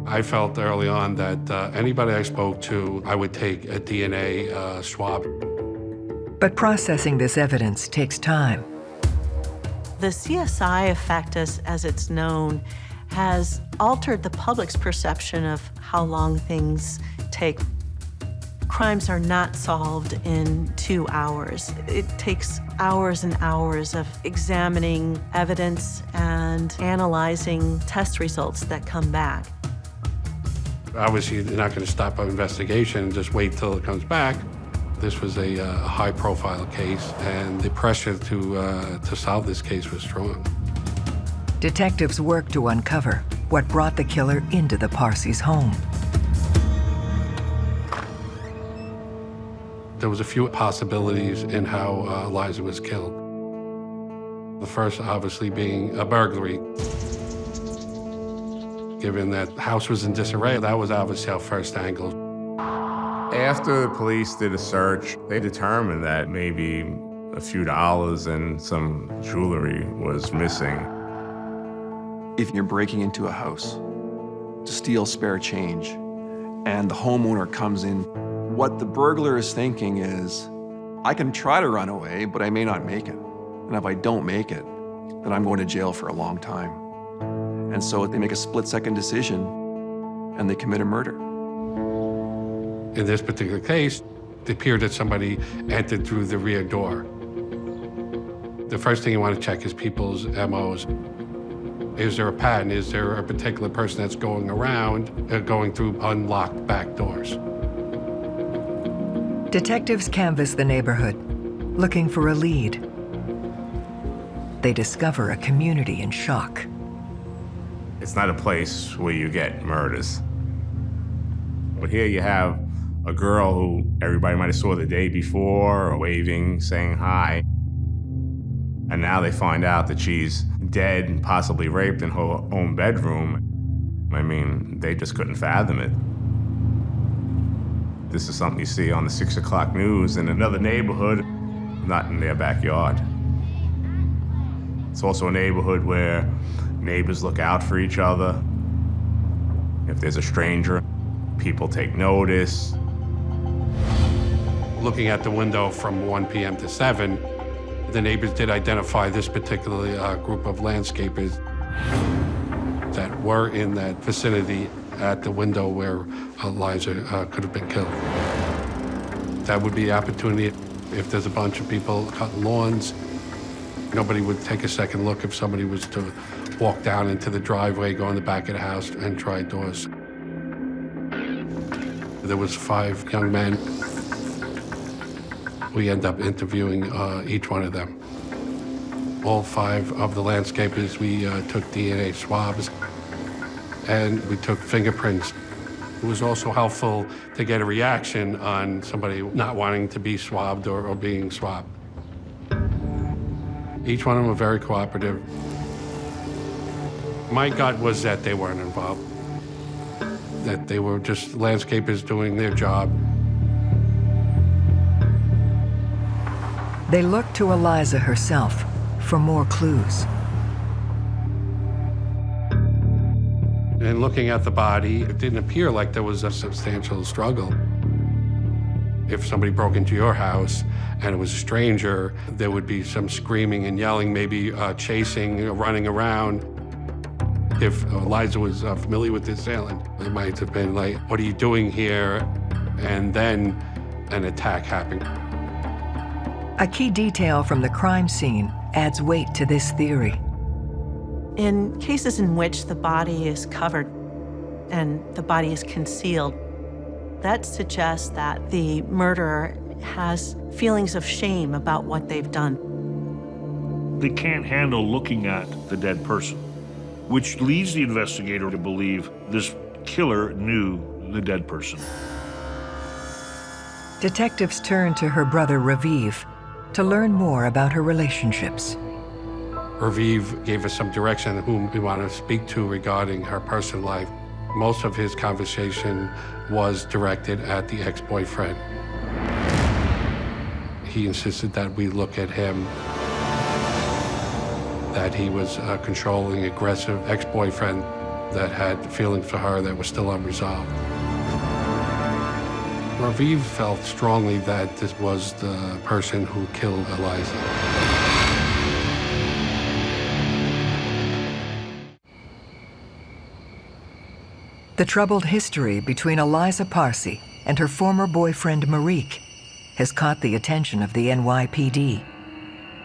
I felt early on that anybody I spoke to, I would take a DNA swab. But processing this evidence takes time. The CSI effect, as it's known, has altered the public's perception of how long things take. Crimes are not solved in 2 hours. It takes hours and hours of examining evidence and analyzing test results that come back. Obviously, you're not going to stop an investigation and just wait till it comes back. This was a high-profile case, and the pressure to solve this case was strong. Detectives worked to uncover what brought the killer into the Parsi's home. There was a few possibilities in how Eliza was killed. The first, obviously, being a burglary. Given that the house was in disarray, that was obviously our first angle. After the police did a search, they determined that maybe a few dollars and some jewelry was missing. If you're breaking into a house to steal spare change and the homeowner comes in, what the burglar is thinking is, I can try to run away, but I may not make it. And if I don't make it, then I'm going to jail for a long time. And so they make a split-second decision and they commit a murder. In this particular case, it appeared that somebody entered through the rear door. The first thing you want to check is people's MOs. Is there a pattern? Is there a particular person that's going around, going through unlocked back doors? Detectives canvass the neighborhood, looking for a lead. They discover a community in shock. It's not a place where you get murders. But here you have a girl who everybody might have saw the day before, waving, saying hi. And now they find out that she's dead and possibly raped in her own bedroom. I mean, they just couldn't fathom it. This is something you see on the 6 o'clock news in another neighborhood, not in their backyard. It's also a neighborhood where neighbors look out for each other. If there's a stranger, people take notice. Looking at the window from 1 p.m. to 7, the neighbors did identify this particular group of landscapers that were in that vicinity at the window where Eliza could have been killed. That would be the opportunity if there's a bunch of people cutting lawns. Nobody would take a second look if somebody was to walk down into the driveway, go in the back of the house, and try doors. There was 5 young men. We end up interviewing each one of them. All 5 of the landscapers, we took DNA swabs and we took fingerprints. It was also helpful to get a reaction on somebody not wanting to be swabbed or being swabbed. Each one of them were very cooperative. My gut was that they weren't involved, that they were just landscapers doing their job. They looked to Eliza herself for more clues. And looking at the body, it didn't appear like there was a substantial struggle. If somebody broke into your house and it was a stranger, there would be some screaming and yelling, maybe chasing, running around. If Eliza was familiar with the assailant, it might have been like, what are you doing here? And then an attack happened. A key detail from the crime scene adds weight to this theory. In cases in which the body is covered and the body is concealed, that suggests that the murderer has feelings of shame about what they've done. They can't handle looking at the dead person, which leads the investigator to believe this killer knew the dead person. Detectives turn to her brother Raviv to learn more about her relationships. Raviv gave us some direction on whom we want to speak to regarding her personal life. Most of his conversation was directed at the ex-boyfriend. He insisted that we look at him, that he was a controlling, aggressive ex-boyfriend that had feelings for her that were still unresolved. Raviv felt strongly that this was the person who killed Eliza. The troubled history between Eliza Parsi and her former boyfriend Marique has caught the attention of the NYPD.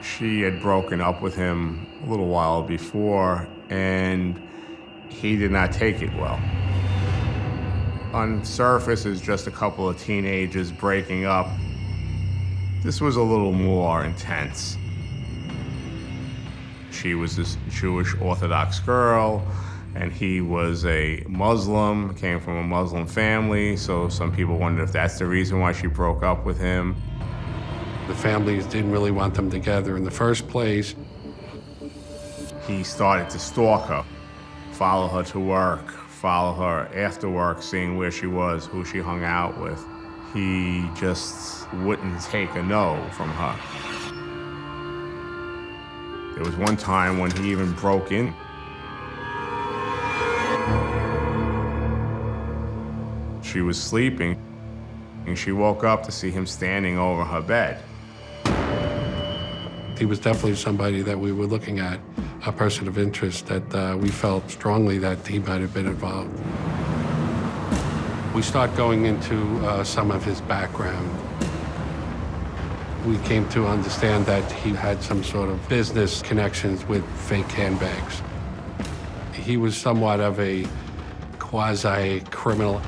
She had broken up with him a little while before, and he did not take it well. On surface, it's just a couple of teenagers breaking up. This was a little more intense. She was this Jewish Orthodox girl, and he was a Muslim, came from a Muslim family, so some people wondered if that's the reason why she broke up with him. The families didn't really want them together in the first place. He started to stalk her, follow her to work, follow her after work, seeing where she was, who she hung out with. He just wouldn't take a no from her. There was one time when he even broke in. She was sleeping, and she woke up to see him standing over her bed. He was definitely somebody that we were looking at, a person of interest that we felt strongly that he might have been involved. We start going into some of his background. We came to understand that he had some sort of business connections with fake handbags. He was somewhat of a quasi-criminal.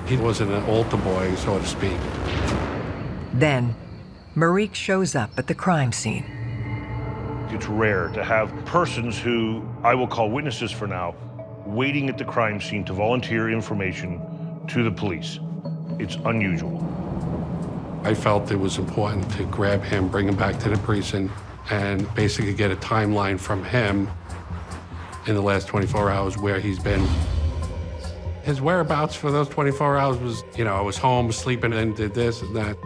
He wasn't an altar boy, so to speak. Then, Marique shows up at the crime scene. It's rare to have persons who I will call witnesses for now, waiting at the crime scene to volunteer information to the police. It's unusual. I felt it was important to grab him, bring him back to the precinct, and basically get a timeline from him in the last 24 hours where he's been. His whereabouts for those 24 hours was, I was home, sleeping, and did this and that.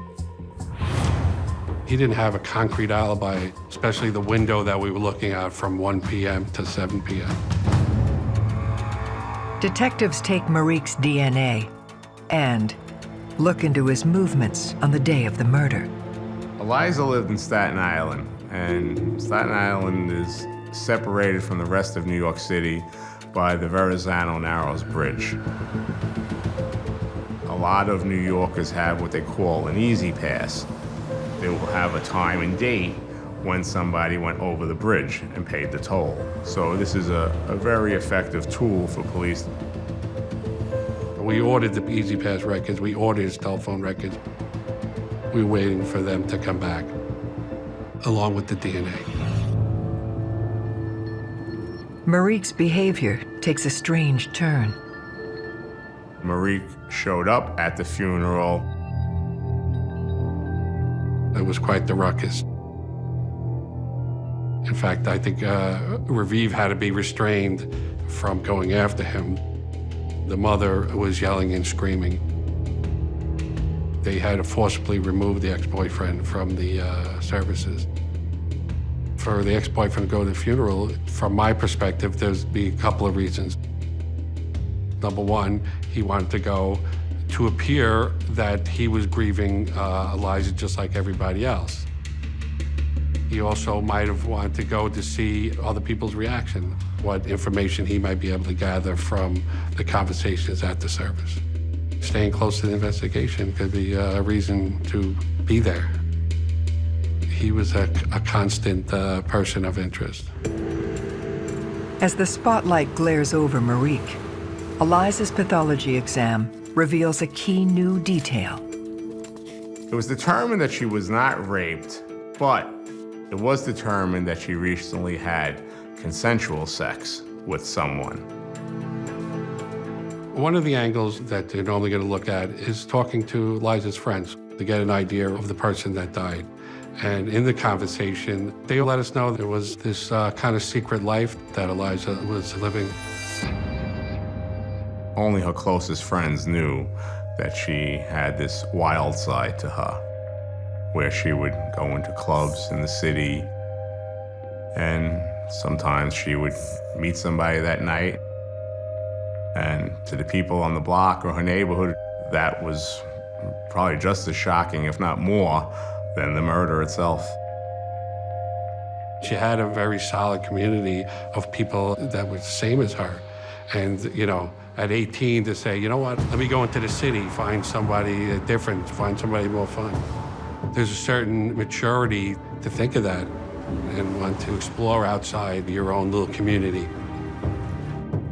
He didn't have a concrete alibi, especially the window that we were looking at from 1 p.m. to 7 p.m. Detectives take Marique's DNA and look into his movements on the day of the murder. Eliza lived in Staten Island, and Staten Island is separated from the rest of New York City by the Verrazano Narrows Bridge. A lot of New Yorkers have what they call an easy pass. They will have a time and date when somebody went over the bridge and paid the toll. So this is a very effective tool for police. We ordered the Easy Pass records, we ordered his telephone records. We were waiting for them to come back, along with the DNA. Marique's behavior takes a strange turn. Marique showed up at the funeral. It was quite the ruckus. In fact, I think Raviv had to be restrained from going after him. The mother was yelling and screaming. They had to forcibly remove the ex-boyfriend from the services. For the ex-boyfriend to go to the funeral, from my perspective, there'd be a couple of reasons. Number one, he wanted to go to appear that he was grieving Eliza just like everybody else. He also might have wanted to go to see other people's reaction, what information he might be able to gather from the conversations at the service. Staying close to the investigation could be a reason to be there. He was a constant person of interest. As the spotlight glares over Marique, Eliza's pathology exam reveals a key new detail. It was determined that she was not raped, but it was determined that she recently had consensual sex with someone. One of the angles that they're normally going to look at is talking to Eliza's friends to get an idea of the person that died. And in the conversation, they let us know there was this kind of secret life that Eliza was living. Only her closest friends knew that she had this wild side to her, where she would go into clubs in the city, and sometimes she would meet somebody that night. And to the people on the block or her neighborhood, that was probably just as shocking, if not more, than the murder itself. She had a very solid community of people that were the same as her. And, you know, at 18 to say, you know what, let me go into the city, find somebody different, find somebody more fun. There's a certain maturity to think of that and want to explore outside your own little community.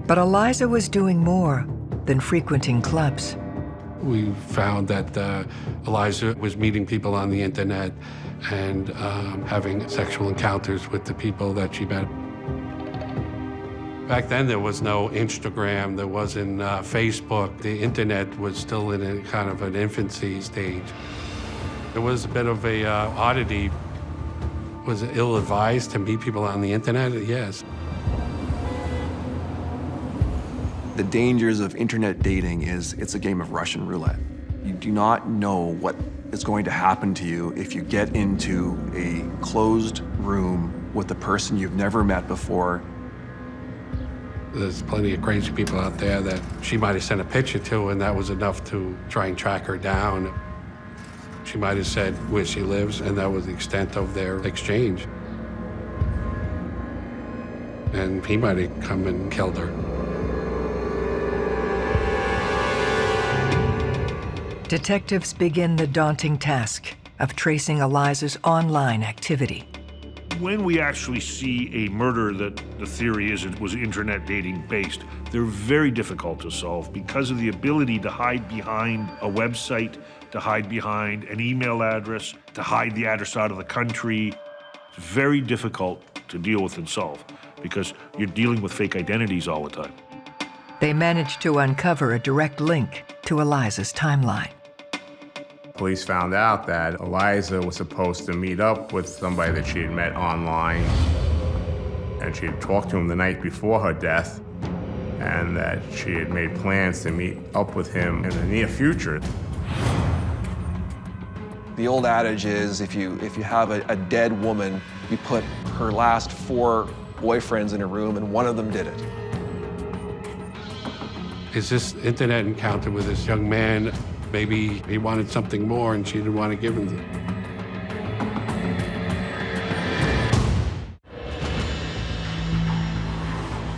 But Eliza was doing more than frequenting clubs. We found that Eliza was meeting people on the internet and having sexual encounters with the people that she met. Back then, there was no Instagram, there wasn't Facebook. The internet was still in a kind of an infancy stage. It was a bit of a oddity. Was it ill-advised to meet people on the internet? Yes. The dangers of internet dating is it's a game of Russian roulette. You do not know what is going to happen to you if you get into a closed room with a person you've never met before. There's plenty of crazy people out there that she might have sent a picture to, and that was enough to try and track her down. She might have said where she lives, and that was the extent of their exchange. And he might have come and killed her. Detectives begin the daunting task of tracing Eliza's online activity. When we actually see a murder that the theory is it was internet dating based, they're very difficult to solve because of the ability to hide behind a website, to hide behind an email address, to hide the address out of the country. It's very difficult to deal with and solve because you're dealing with fake identities all the time. They manage to uncover a direct link to Eliza's timeline. Police found out that Eliza was supposed to meet up with somebody that she had met online, and she had talked to him the night before her death, and that she had made plans to meet up with him in the near future. The old adage is if you have a dead woman, you put her last 4 boyfriends in a room and one of them did it. Is this internet encounter with this young man, maybe he wanted something more and she didn't want to give him it.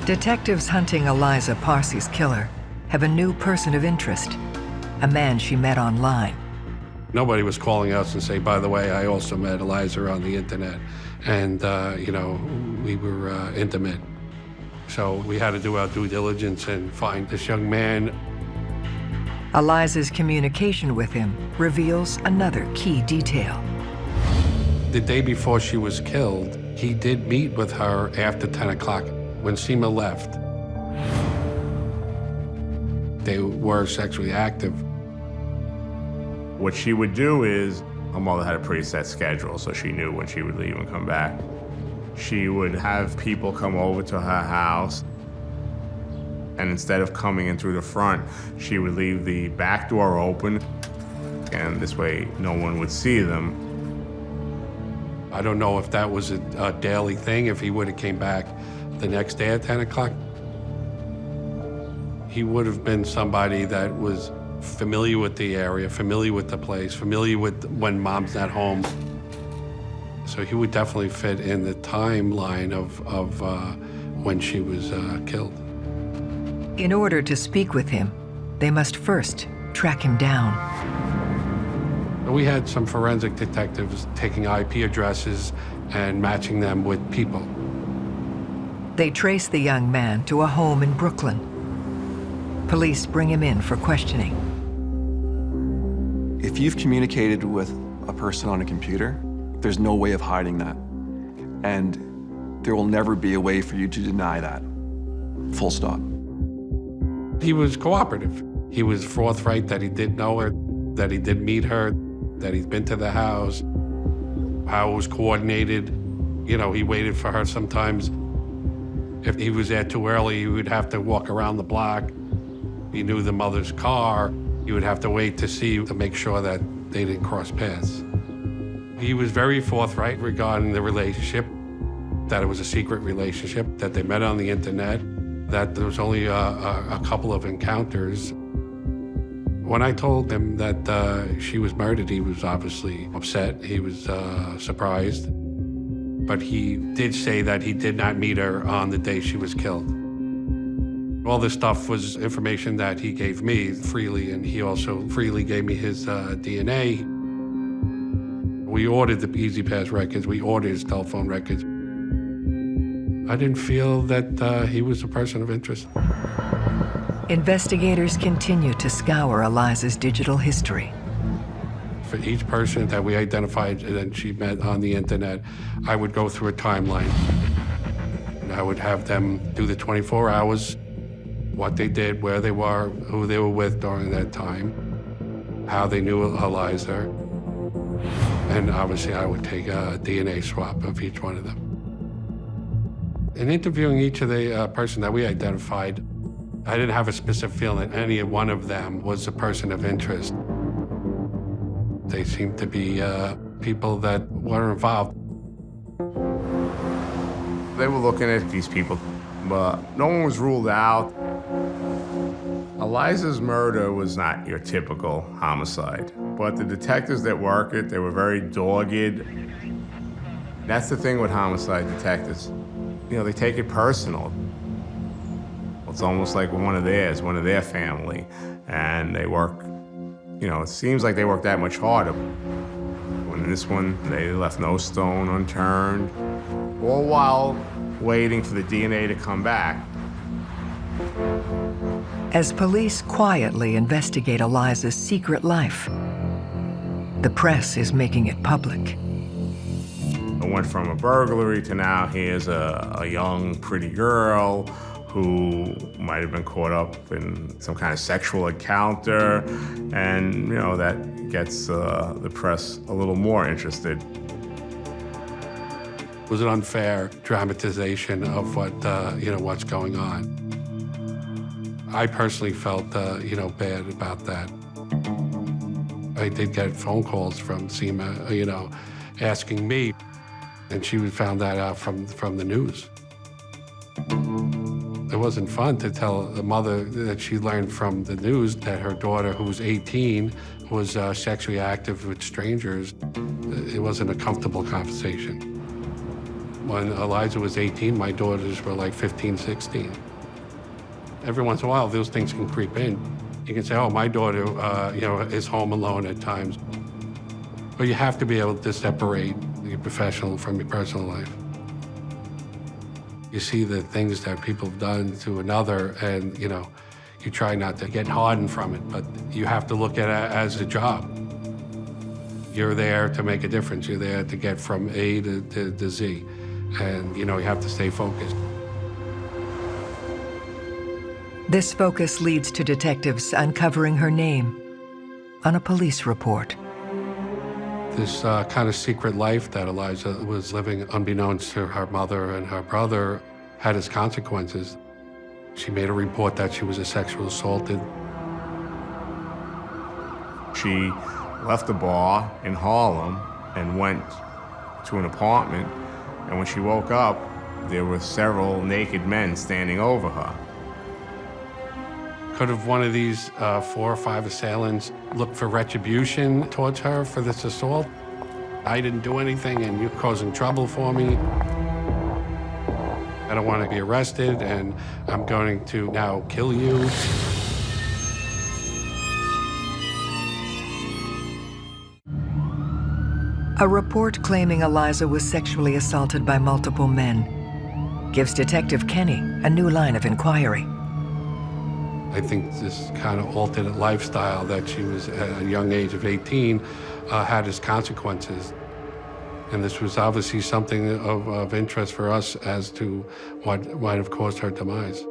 Detectives hunting Eliza Parsi's killer have a new person of interest, a man she met online. Nobody was calling us and say, by the way, I also met Eliza on the internet. And, you know, we were intimate. So we had to do our due diligence and find this young man. Eliza's communication with him reveals another key detail. The day before she was killed, he did meet with her after 10 o'clock When Seema left, they were sexually active. What she would do is, her mother had a pretty set schedule, so she knew when she would leave and come back. She would have people come over to her house, and instead of coming in through the front, she would leave the back door open, and this way no one would see them. I don't know if that was a daily thing, if he would have came back the next day at 10 o'clock. He would have been somebody that was familiar with the area, familiar with the place, familiar with when mom's not home. So he would definitely fit in the timeline of when she was killed. In order to speak with him, they must first track him down. We had some forensic detectives taking IP addresses and matching them with people. They trace the young man to a home in Brooklyn. Police bring him in for questioning. If you've communicated with a person on a computer, there's no way of hiding that. And there will never be a way for you to deny that. Full stop. He was cooperative. He was forthright that he did know her, that he did meet her, that he'd been to the house, how it was coordinated. You know, he waited for her sometimes. If he was there too early, he would have to walk around the block. He knew the mother's car. He would have to wait to see to make sure that they didn't cross paths. He was very forthright regarding the relationship, that it was a secret relationship, that they met on the internet, that there was only a couple of encounters. When I told him that she was murdered, he was obviously upset. He was surprised. But he did say that he did not meet her on the day she was killed. All this stuff was information that he gave me freely, and he also freely gave me his DNA. We ordered the Easy Pass records. We ordered his telephone records. I didn't feel that he was a person of interest. Investigators continue to scour Eliza's digital history. For each person that we identified and she met on the internet, I would go through a timeline. And I would have them do the 24 hours, what they did, where they were, who they were with during that time, how they knew Eliza. And obviously I would take a DNA swab of each one of them. In interviewing each of the person that we identified, I didn't have a specific feeling that any one of them was a person of interest. They seemed to be people that were involved. They were looking at these people, but no one was ruled out. Eliza's murder was not your typical homicide, but the detectives that work it, they were very dogged. That's the thing with homicide detectives. You know, they take it personal. It's almost like one of theirs, one of their family, and they work, you know, it seems like they work that much harder. When this one, they left no stone unturned, all while waiting for the DNA to come back. As police quietly investigate Eliza's secret life, the press is making it public. It went from a burglary to now here's a young, pretty girl who might have been caught up in some kind of sexual encounter, and you know that gets the press a little more interested. It was an unfair dramatization of what what's going on. I personally felt bad about that. I did get phone calls from Seema, asking me, and she found that out from the news. It wasn't fun to tell the mother that she learned from the news that her daughter, who was 18, was sexually active with strangers. It wasn't a comfortable conversation. When Eliza was 18, my daughters were like 15, 16. Every once in a while, those things can creep in. You can say, oh, my daughter, is home alone at times. But you have to be able to separate your professional from your personal life. You see the things that people have done to another, and you try not to get hardened from it, but you have to look at it as a job. You're there to make a difference. You're there to get from A to Z, and you have to stay focused. This focus leads to detectives uncovering her name on a police report. This kind of secret life that Eliza was living unbeknownst to her mother and her brother had its consequences. She made a report that she was sexually assaulted. She left the bar in Harlem and went to an apartment, and when she woke up, there were several naked men standing over her. Could have one of these 4 or 5 assailants looked for retribution towards her for this assault? I didn't do anything and you're causing trouble for me. I don't want to be arrested and I'm going to now kill you. A report claiming Eliza was sexually assaulted by multiple men gives Detective Kenny a new line of inquiry. I think this kind of alternate lifestyle that she was at a young age of 18 had its consequences. And this was obviously something of interest for us as to what might have caused her demise.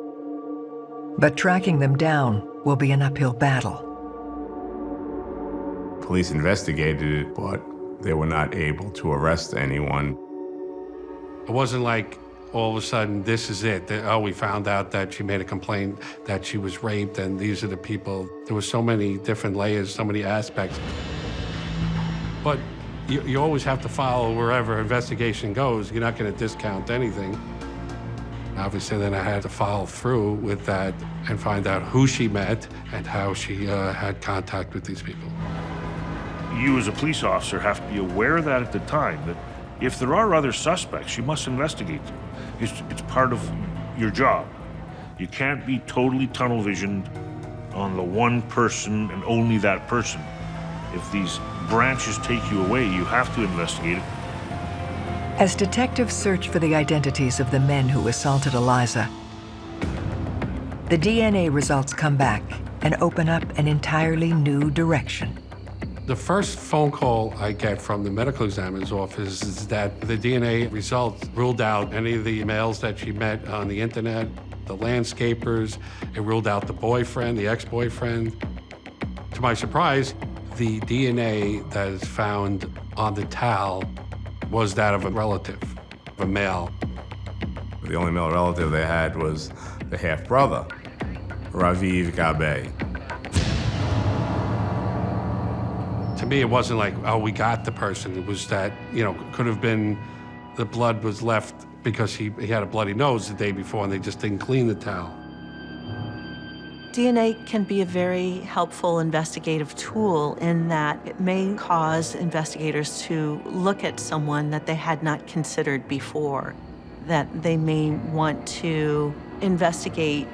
But tracking them down will be an uphill battle. Police investigated it, but they were not able to arrest anyone. It wasn't like all of a sudden, this is it. Oh, we found out that she made a complaint that she was raped, and these are the people. There were so many different layers, so many aspects. But you always have to follow wherever investigation goes. You're not going to discount anything. Obviously, then I had to follow through with that and find out who she met and how she had contact with these people. You as a police officer have to be aware of that at the time, that if there are other suspects, you must investigate them. It's part of your job. You can't be totally tunnel visioned on the one person and only that person. If these branches take you away, you have to investigate it. As detectives search for the identities of the men who assaulted Eliza, the DNA results come back and open up an entirely new direction. The first phone call I get from the medical examiner's office is that the DNA results ruled out any of the males that she met on the internet, the landscapers. It ruled out the boyfriend, the ex-boyfriend. To my surprise, the DNA that is found on the towel was that of a relative, of a male. The only male relative they had was the half-brother, Raviv Gabe. To me, it wasn't like, oh, we got the person. It was that, could have been the blood was left because he had a bloody nose the day before and they just didn't clean the towel. DNA can be a very helpful investigative tool in that it may cause investigators to look at someone that they had not considered before, that they may want to investigate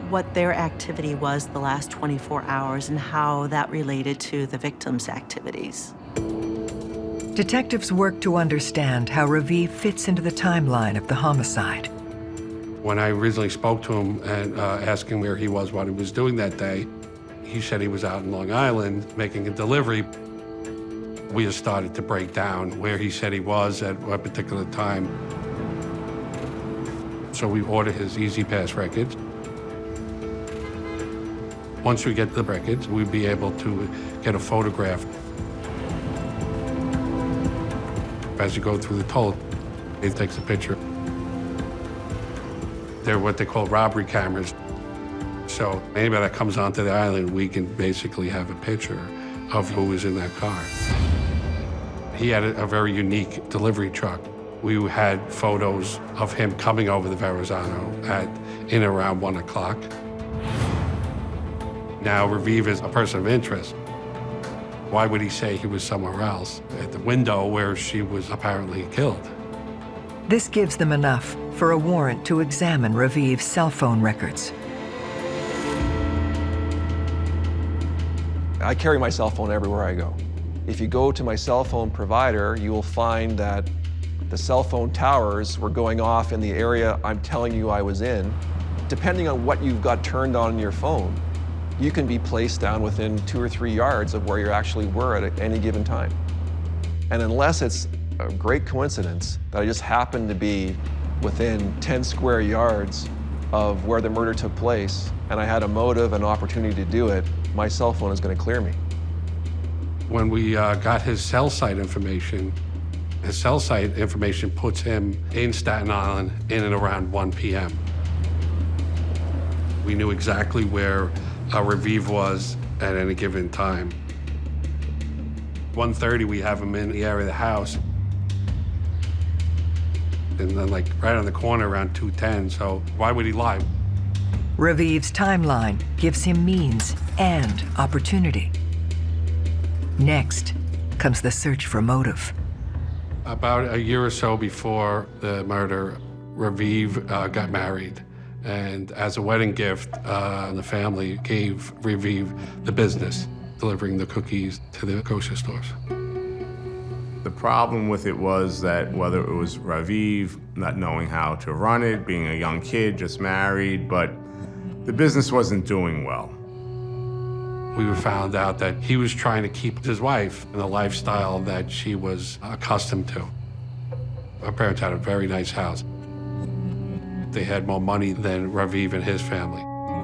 what their activity was the last 24 hours and how that related to the victim's activities. Detectives work to understand how Raviv fits into the timeline of the homicide. When I originally spoke to him and asked him where he was, what he was doing that day, he said he was out in Long Island making a delivery. We just started to break down where he said he was at what particular time. So we ordered his Easy Pass records. Once we get the records, we'd be able to get a photograph. As you go through the toll, it takes a picture. They're what they call robbery cameras. So anybody that comes onto the island, we can basically have a picture of who was in that car. He had a very unique delivery truck. We had photos of him coming over the Verrazano in around 1 o'clock. Now, Raviv is a person of interest. Why would he say he was somewhere else at the window where she was apparently killed? This gives them enough for a warrant to examine Raviv's cell phone records. I carry my cell phone everywhere I go. If you go to my cell phone provider, you will find that the cell phone towers were going off in the area I'm telling you I was in. Depending on what you've got turned on your phone, you can be placed down within 2 or 3 yards of where you actually were at any given time. And unless it's a great coincidence that I just happened to be within 10 square yards of where the murder took place, and I had a motive and opportunity to do it, my cell phone is going to clear me. When we got his cell site information puts him in Staten Island in and around 1 p.m. We knew exactly where Raviv was at any given time. 1:30, we have him in the area of the house. And then like right on the corner around 2:10, so why would he lie? Raviv's timeline gives him means and opportunity. Next comes the search for motive. About a year or so before the murder, Raviv got married. And as a wedding gift, the family gave Raviv the business, delivering the cookies to the grocery stores. The problem with it was that whether it was Raviv not knowing how to run it, being a young kid, just married, but the business wasn't doing well. We found out that he was trying to keep his wife in the lifestyle that she was accustomed to. Our parents had a very nice house. They had more money than Raviv and his family,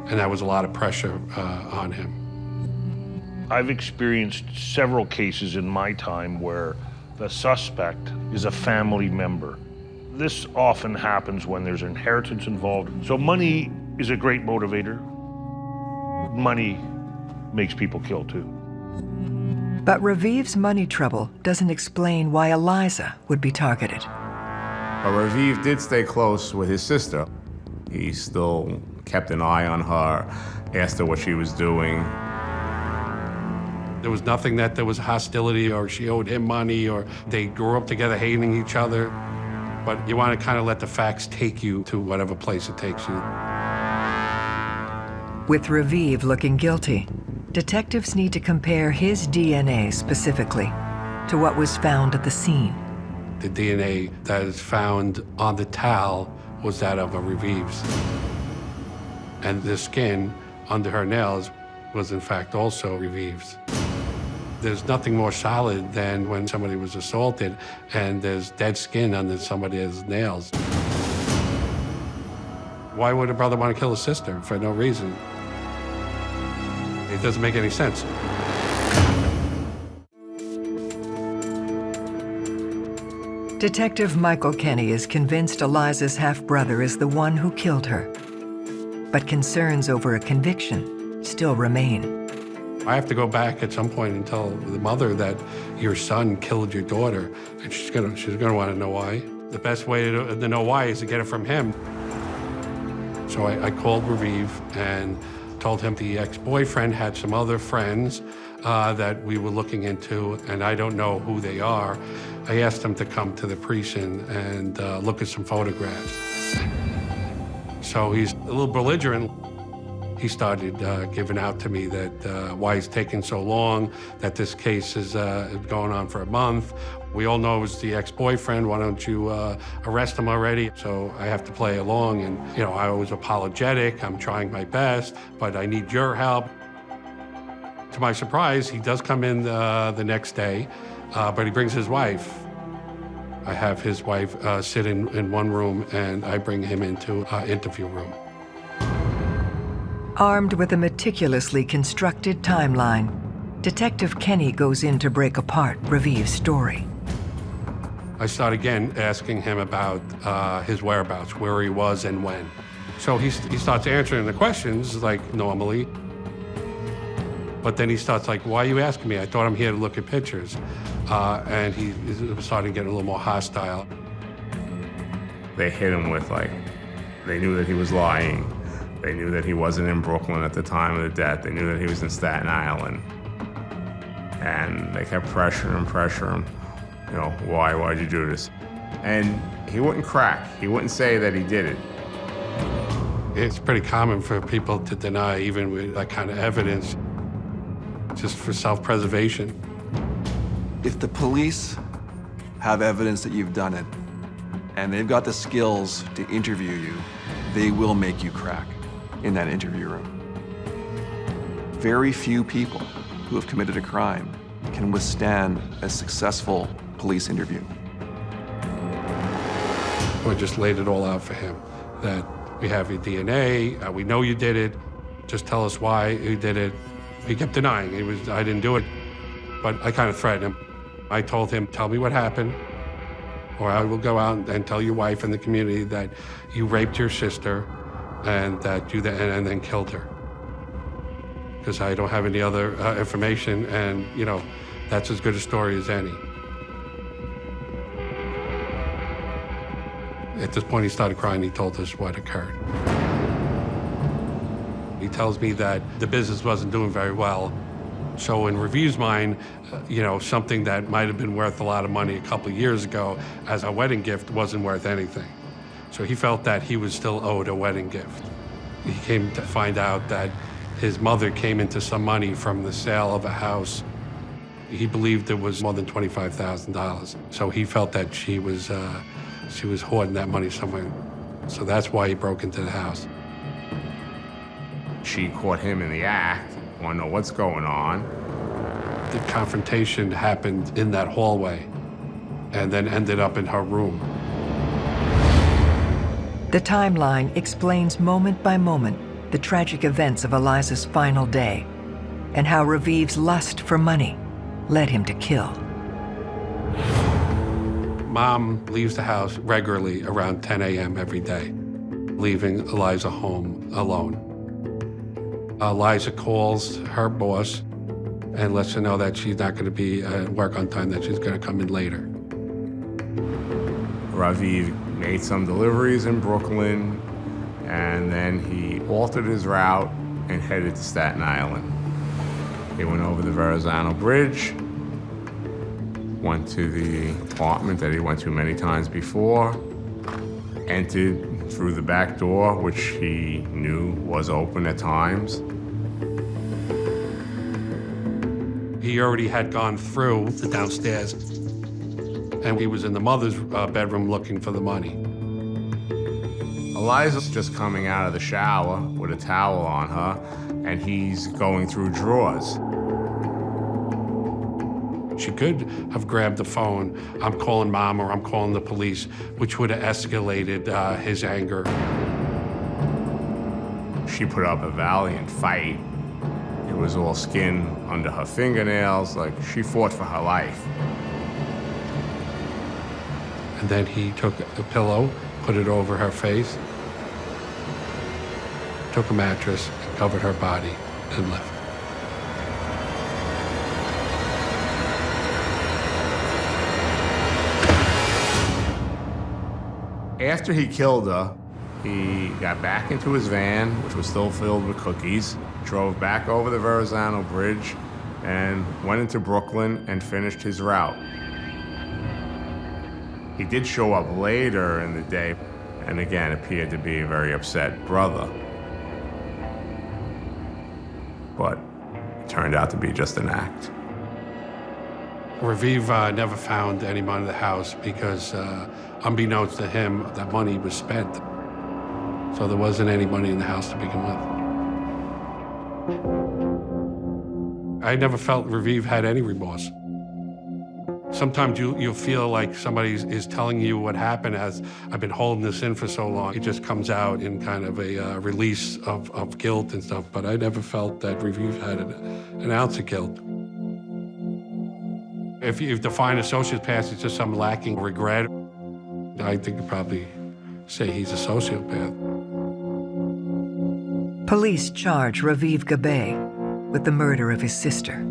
and that was a lot of pressure on him. I've experienced several cases in my time where the suspect is a family member. This often happens when there's inheritance involved. So money is a great motivator. Money makes people kill too. But Raviv's money trouble doesn't explain why Eliza would be targeted. But Raviv did stay close with his sister. He still kept an eye on her, asked her what she was doing. There was nothing that there was hostility or she owed him money or they grew up together hating each other. But you want to kind of let the facts take you to whatever place it takes you. With Raviv looking guilty, detectives need to compare his DNA specifically to what was found at the scene. The DNA that is found on the towel was that of a Raviv's. And the skin under her nails was in fact also Raviv's. There's nothing more solid than when somebody was assaulted and there's dead skin under somebody's nails. Why would a brother want to kill a sister for no reason? It doesn't make any sense. Detective Michael Kenny is convinced Eliza's half-brother is the one who killed her. But concerns over a conviction still remain. I have to go back at some point and tell the mother that your son killed your daughter, and she's gonna want to know why. The best way to know why is to get it from him. So I called Raviv and told him the ex-boyfriend had some other friends that we were looking into, and I don't know who they are. I asked him to come to the precinct and look at some photographs. So he's a little belligerent. He started giving out to me that why it's taking so long, that this case is going on for a month. We all know it's the ex-boyfriend. Why don't you arrest him already? So I have to play along, and I was apologetic. I'm trying my best, but I need your help. To my surprise, he does come in the next day, but he brings his wife. I have his wife sit in one room, and I bring him into an interview room. Armed with a meticulously constructed timeline, Detective Kenny goes in to break apart Raviv's story. I start again asking him about his whereabouts, where he was and when. So he starts answering the questions like normally. But then he starts like, why are you asking me? I thought I'm here to look at pictures. And he started getting a little more hostile. They hit him with they knew that he was lying. They knew that he wasn't in Brooklyn at the time of the death. They knew that he was in Staten Island. And they kept pressuring him. Why'd you do this? And he wouldn't crack. He wouldn't say that he did it. It's pretty common for people to deny even with that kind of evidence, just for self-preservation. If the police have evidence that you've done it, and they've got the skills to interview you, they will make you crack in that interview room. Very few people who have committed a crime can withstand a successful police interview. I just laid it all out for him, that We have your DNA. We know you did it. Just tell us why you did it. He kept denying. I didn't do it. But I kind of threatened him. I told him, tell me what happened, or I will go out and tell your wife and the community that you raped your sister and that you and then killed her. Because I don't have any other information, and that's as good a story as any. At this point, he started crying. He told us what occurred. He tells me that the business wasn't doing very well. So in Review's mind, something that might have been worth a lot of money a couple of years ago as a wedding gift wasn't worth anything. So he felt that he was still owed a wedding gift. He came to find out that his mother came into some money from the sale of a house. He believed it was more than $25,000. So he felt that she was hoarding that money somewhere. So that's why he broke into the house. She caught him in the act, want to know what's going on. The confrontation happened in that hallway and then ended up in her room. The timeline explains moment by moment the tragic events of Eliza's final day and how Review's lust for money led him to kill. Mom leaves the house regularly around 10 a.m. every day, leaving Eliza home alone. Eliza calls her boss and lets her know that she's not going to be at work on time, that she's going to come in later. Raviv made some deliveries in Brooklyn, and then he altered his route and headed to Staten Island. He went over the Verrazano Bridge, went to the apartment that he went to many times before, entered through the back door, which he knew was open at times. He already had gone through the downstairs, and he was in the mother's bedroom looking for the money. Eliza's just coming out of the shower with a towel on her, and he's going through drawers. She could have grabbed the phone, I'm calling Mom or I'm calling the police, which would have escalated his anger. She put up a valiant fight. It was all skin under her fingernails, like she fought for her life. And then he took a pillow, put it over her face, took a mattress and covered her body and left. After he killed her, he got back into his van, which was still filled with cookies, drove back over the Verrazano Bridge, and went into Brooklyn and finished his route. He did show up later in the day, and again appeared to be a very upset brother. But it turned out to be just an act. Raviv never found any money in the house because, unbeknownst to him, that money was spent. So there wasn't any money in the house to begin with. I never felt Raviv had any remorse. Sometimes you feel like somebody is telling you what happened as I've been holding this in for so long. It just comes out in kind of a release of guilt and stuff, but I never felt that Raviv had an ounce of guilt. If you define a sociopath as just some lacking regret, I think you'd probably say he's a sociopath. Police charge Raviv Gabay with the murder of his sister.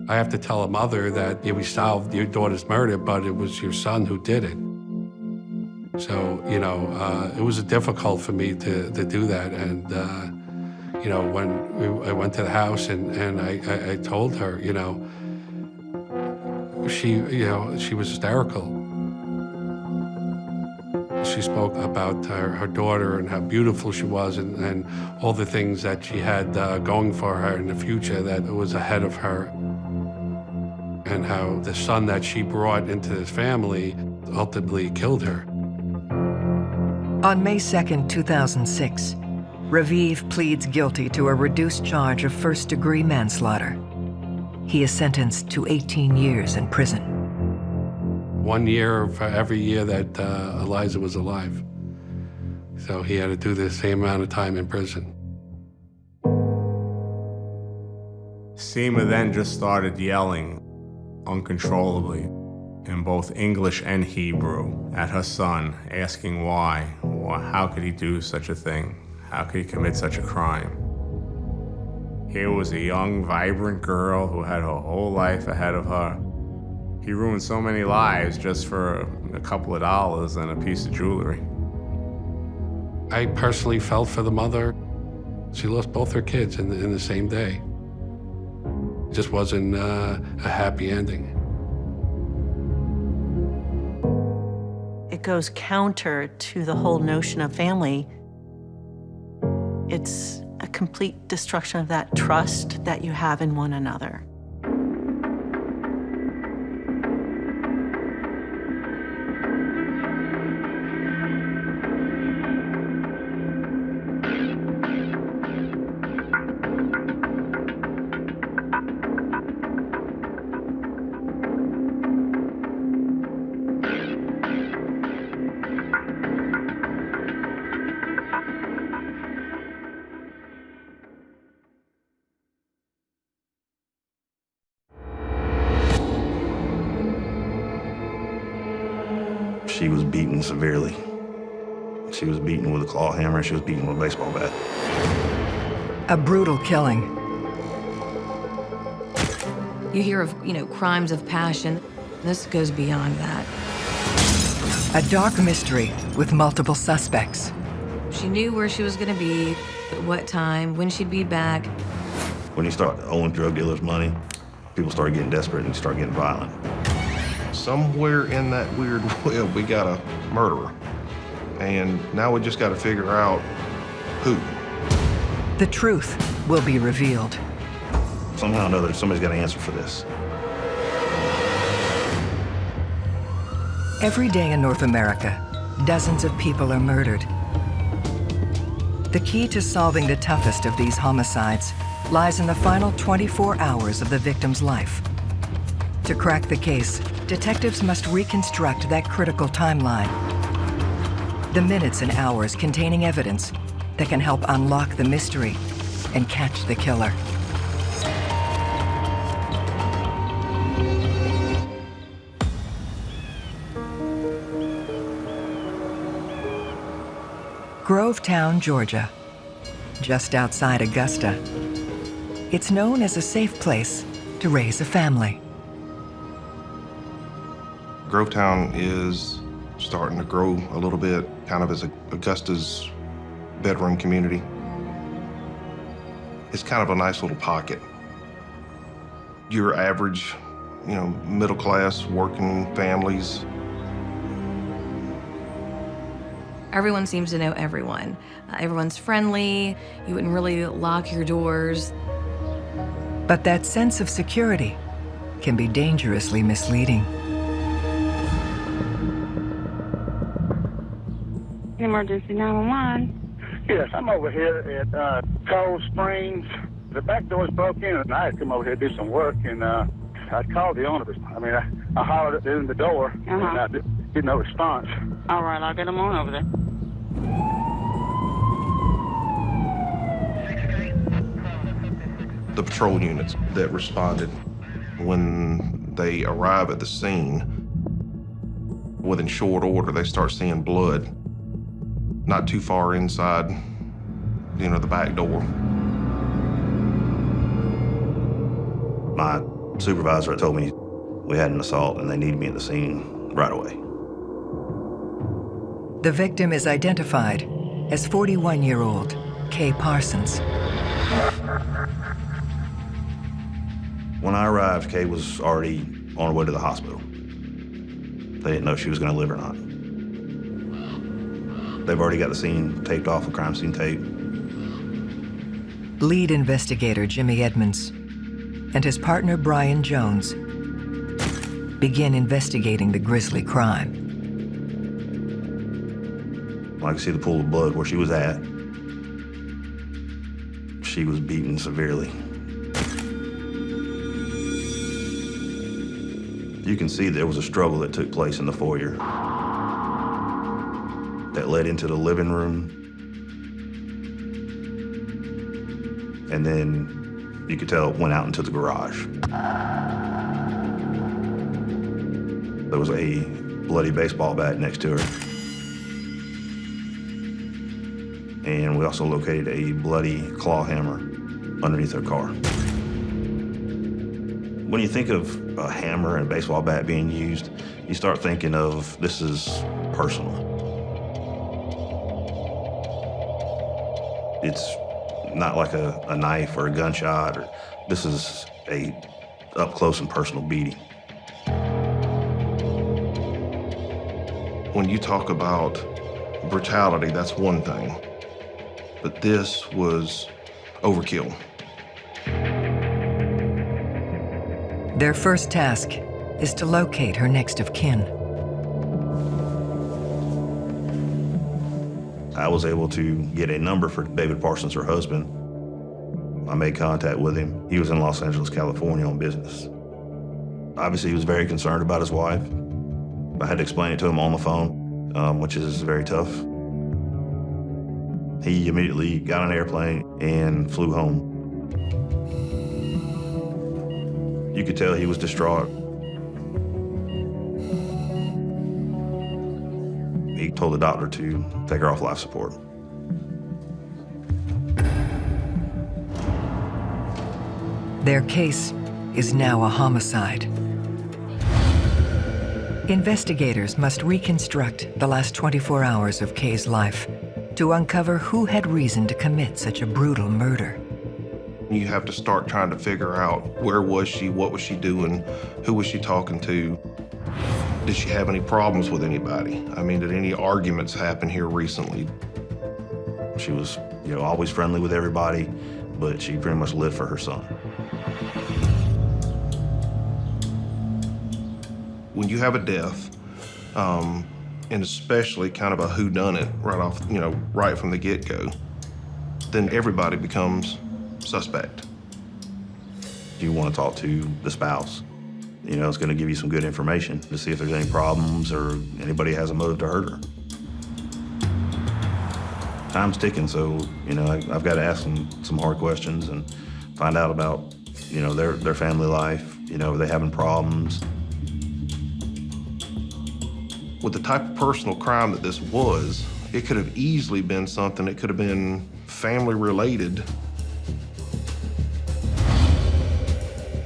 I have to tell a mother that we solved your daughter's murder, but it was your son who did it. So, it was difficult for me to do that. And, when I went to the house and I told her, she was hysterical. She spoke about her daughter and how beautiful she was and all the things that she had going for her in the future that was ahead of her. And how the son that she brought into this family ultimately killed her. On May 2nd, 2006, Raviv pleads guilty to a reduced charge of first-degree manslaughter. He is sentenced to 18 years in prison. 1 year for every year that Eliza was alive. So he had to do the same amount of time in prison. Seema then just started yelling uncontrollably in both English and Hebrew at her son, asking why. How could he do such a thing? How could he commit such a crime? Here was a young, vibrant girl who had her whole life ahead of her. He ruined so many lives just for a couple of dollars and a piece of jewelry. I personally felt for the mother. She lost both her kids in the same day. It just wasn't a happy ending. It goes counter to the whole notion of family. It's a complete destruction of that trust that you have in one another. She was beaten severely. She was beaten with a claw hammer, she was beaten with a baseball bat. A brutal killing. You hear of, crimes of passion. This goes beyond that. A dark mystery with multiple suspects. She knew where she was going to be, at what time, when she'd be back. When you start owing drug dealers money, people start getting desperate and start getting violent. Somewhere in that weird web, we got a murderer. And now we just got to figure out who. The truth will be revealed. Somehow or another, somebody's got to answer for this. Every day in North America, dozens of people are murdered. The key to solving the toughest of these homicides lies in the final 24 hours of the victim's life. To crack the case, detectives must reconstruct that critical timeline. The minutes and hours containing evidence that can help unlock the mystery and catch the killer. Grovetown, Georgia, just outside Augusta. It's known as a safe place to raise a family. Grovetown is starting to grow a little bit, kind of as Augusta's bedroom community. It's kind of a nice little pocket. Your average, middle class working families. Everyone seems to know everyone. Everyone's friendly. You wouldn't really lock your doors. But that sense of security can be dangerously misleading. Emergency 911. Yes, I'm over here at Cold Springs. The back door's broke in, and I had come over here to do some work, and I called the owner. I hollered at the door, and I did no response. All right, I'll get them on over there. The patrol units that responded, when they arrive at the scene, within short order, they start seeing blood not too far inside, the back door. My supervisor told me we had an assault and they needed me at the scene right away. The victim is identified as 41-year-old Kay Parsons. When I arrived, Kay was already on her way to the hospital. They didn't know if she was going to live or not. They've already got the scene taped off with crime scene tape. Lead investigator Jimmy Edmonds and his partner Brian Jones begin investigating the grisly crime. I could see the pool of blood where she was at. She was beaten severely. You can see there was a struggle that took place in the foyer that led into the living room. And then you could tell it went out into the garage. There was a bloody baseball bat next to her. And we also located a bloody claw hammer underneath her car. When you think of a hammer and a baseball bat being used, you start thinking of this is personal. It's not like a knife or a gunshot. This is a up close and personal beating. When you talk about brutality, that's one thing. But this was overkill. Their first task is to locate her next of kin. I was able to get a number for David Parsons, her husband. I made contact with him. He was in Los Angeles, California on business. Obviously, he was very concerned about his wife. I had to explain it to him on the phone, which is very tough. He immediately got on an airplane and flew home. You could tell he was distraught. He told the doctor to take her off life support. Their case is now a homicide. Investigators must reconstruct the last 24 hours of Kay's life to uncover who had reason to commit such a brutal murder. You have to start trying to figure out where was she, what was she doing, who was she talking to, did she have any problems with anybody? I mean, did any arguments happen here recently? She was, always friendly with everybody, but she pretty much lived for her son. When you have a death, and especially kind of a whodunit right off, right from the get-go, then everybody becomes suspect. You want to talk to the spouse. It's going to give you some good information to see if there's any problems or anybody has a motive to hurt her. Time's ticking, so, I've got to ask them some hard questions and find out about, their family life, are they having problems? With the type of personal crime that this was, it could have easily been something that could have been family related.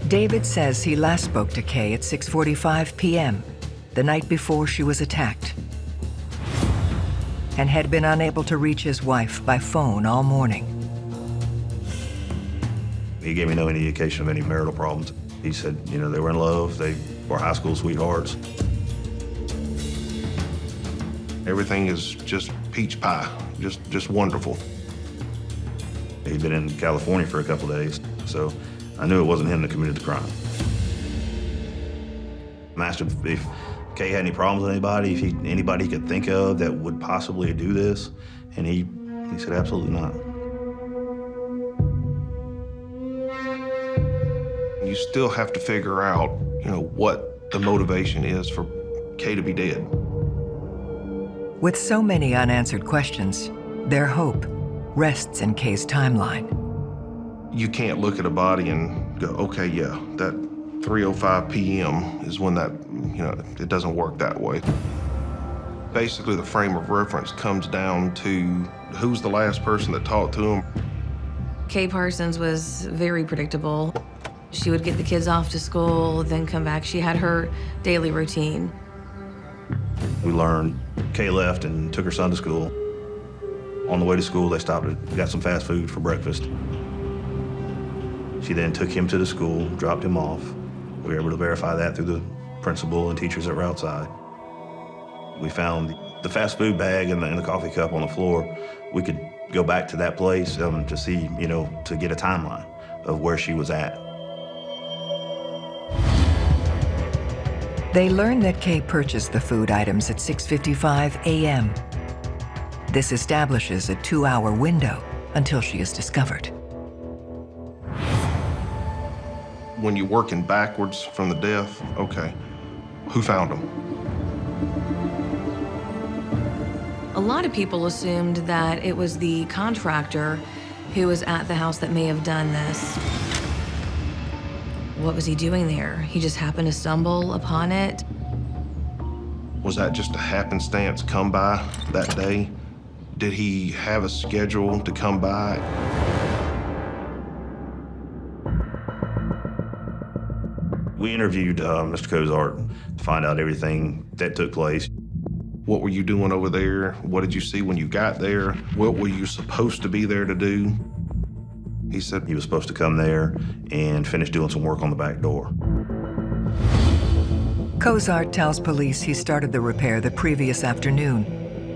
David says he last spoke to Kay at 6:45 p.m., the night before she was attacked, and had been unable to reach his wife by phone all morning. He gave me no indication of any marital problems. He said, they were in love, they were high school sweethearts. Everything is just peach pie, just wonderful. He'd been in California for a couple of days, so I knew it wasn't him that committed the crime. I asked him if Kay had any problems with anybody, if anybody he could think of that would possibly do this, and he said absolutely not. You still have to figure out, what the motivation is for Kay to be dead. With so many unanswered questions, their hope rests in Kay's timeline. You can't look at a body and go, okay, yeah, that 3:05 p.m. is when that, it doesn't work that way. Basically, the frame of reference comes down to who's the last person that talked to him. Kay Parsons was very predictable. She would get the kids off to school, then come back. She had her daily routine. We learned Kay left and took her son to school. On the way to school, they stopped and got some fast food for breakfast. She then took him to the school, dropped him off. We were able to verify that through the principal and teachers that were outside. We found the fast food bag and the coffee cup on the floor. We could go back to that place to see, to get a timeline of where she was at. They learned that Kay purchased the food items at 6:55 a.m. This establishes a 2-hour window until she is discovered. When you're working backwards from the death, okay, who found them? A lot of people assumed that it was the contractor who was at the house that may have done this. What was he doing there? He just happened to stumble upon it. Was that just a happenstance come by that day? Did he have a schedule to come by? We interviewed Mr. Cozart to find out everything that took place. What were you doing over there? What did you see when you got there? What were you supposed to be there to do? He said he was supposed to come there and finish doing some work on the back door. Cozart tells police he started the repair the previous afternoon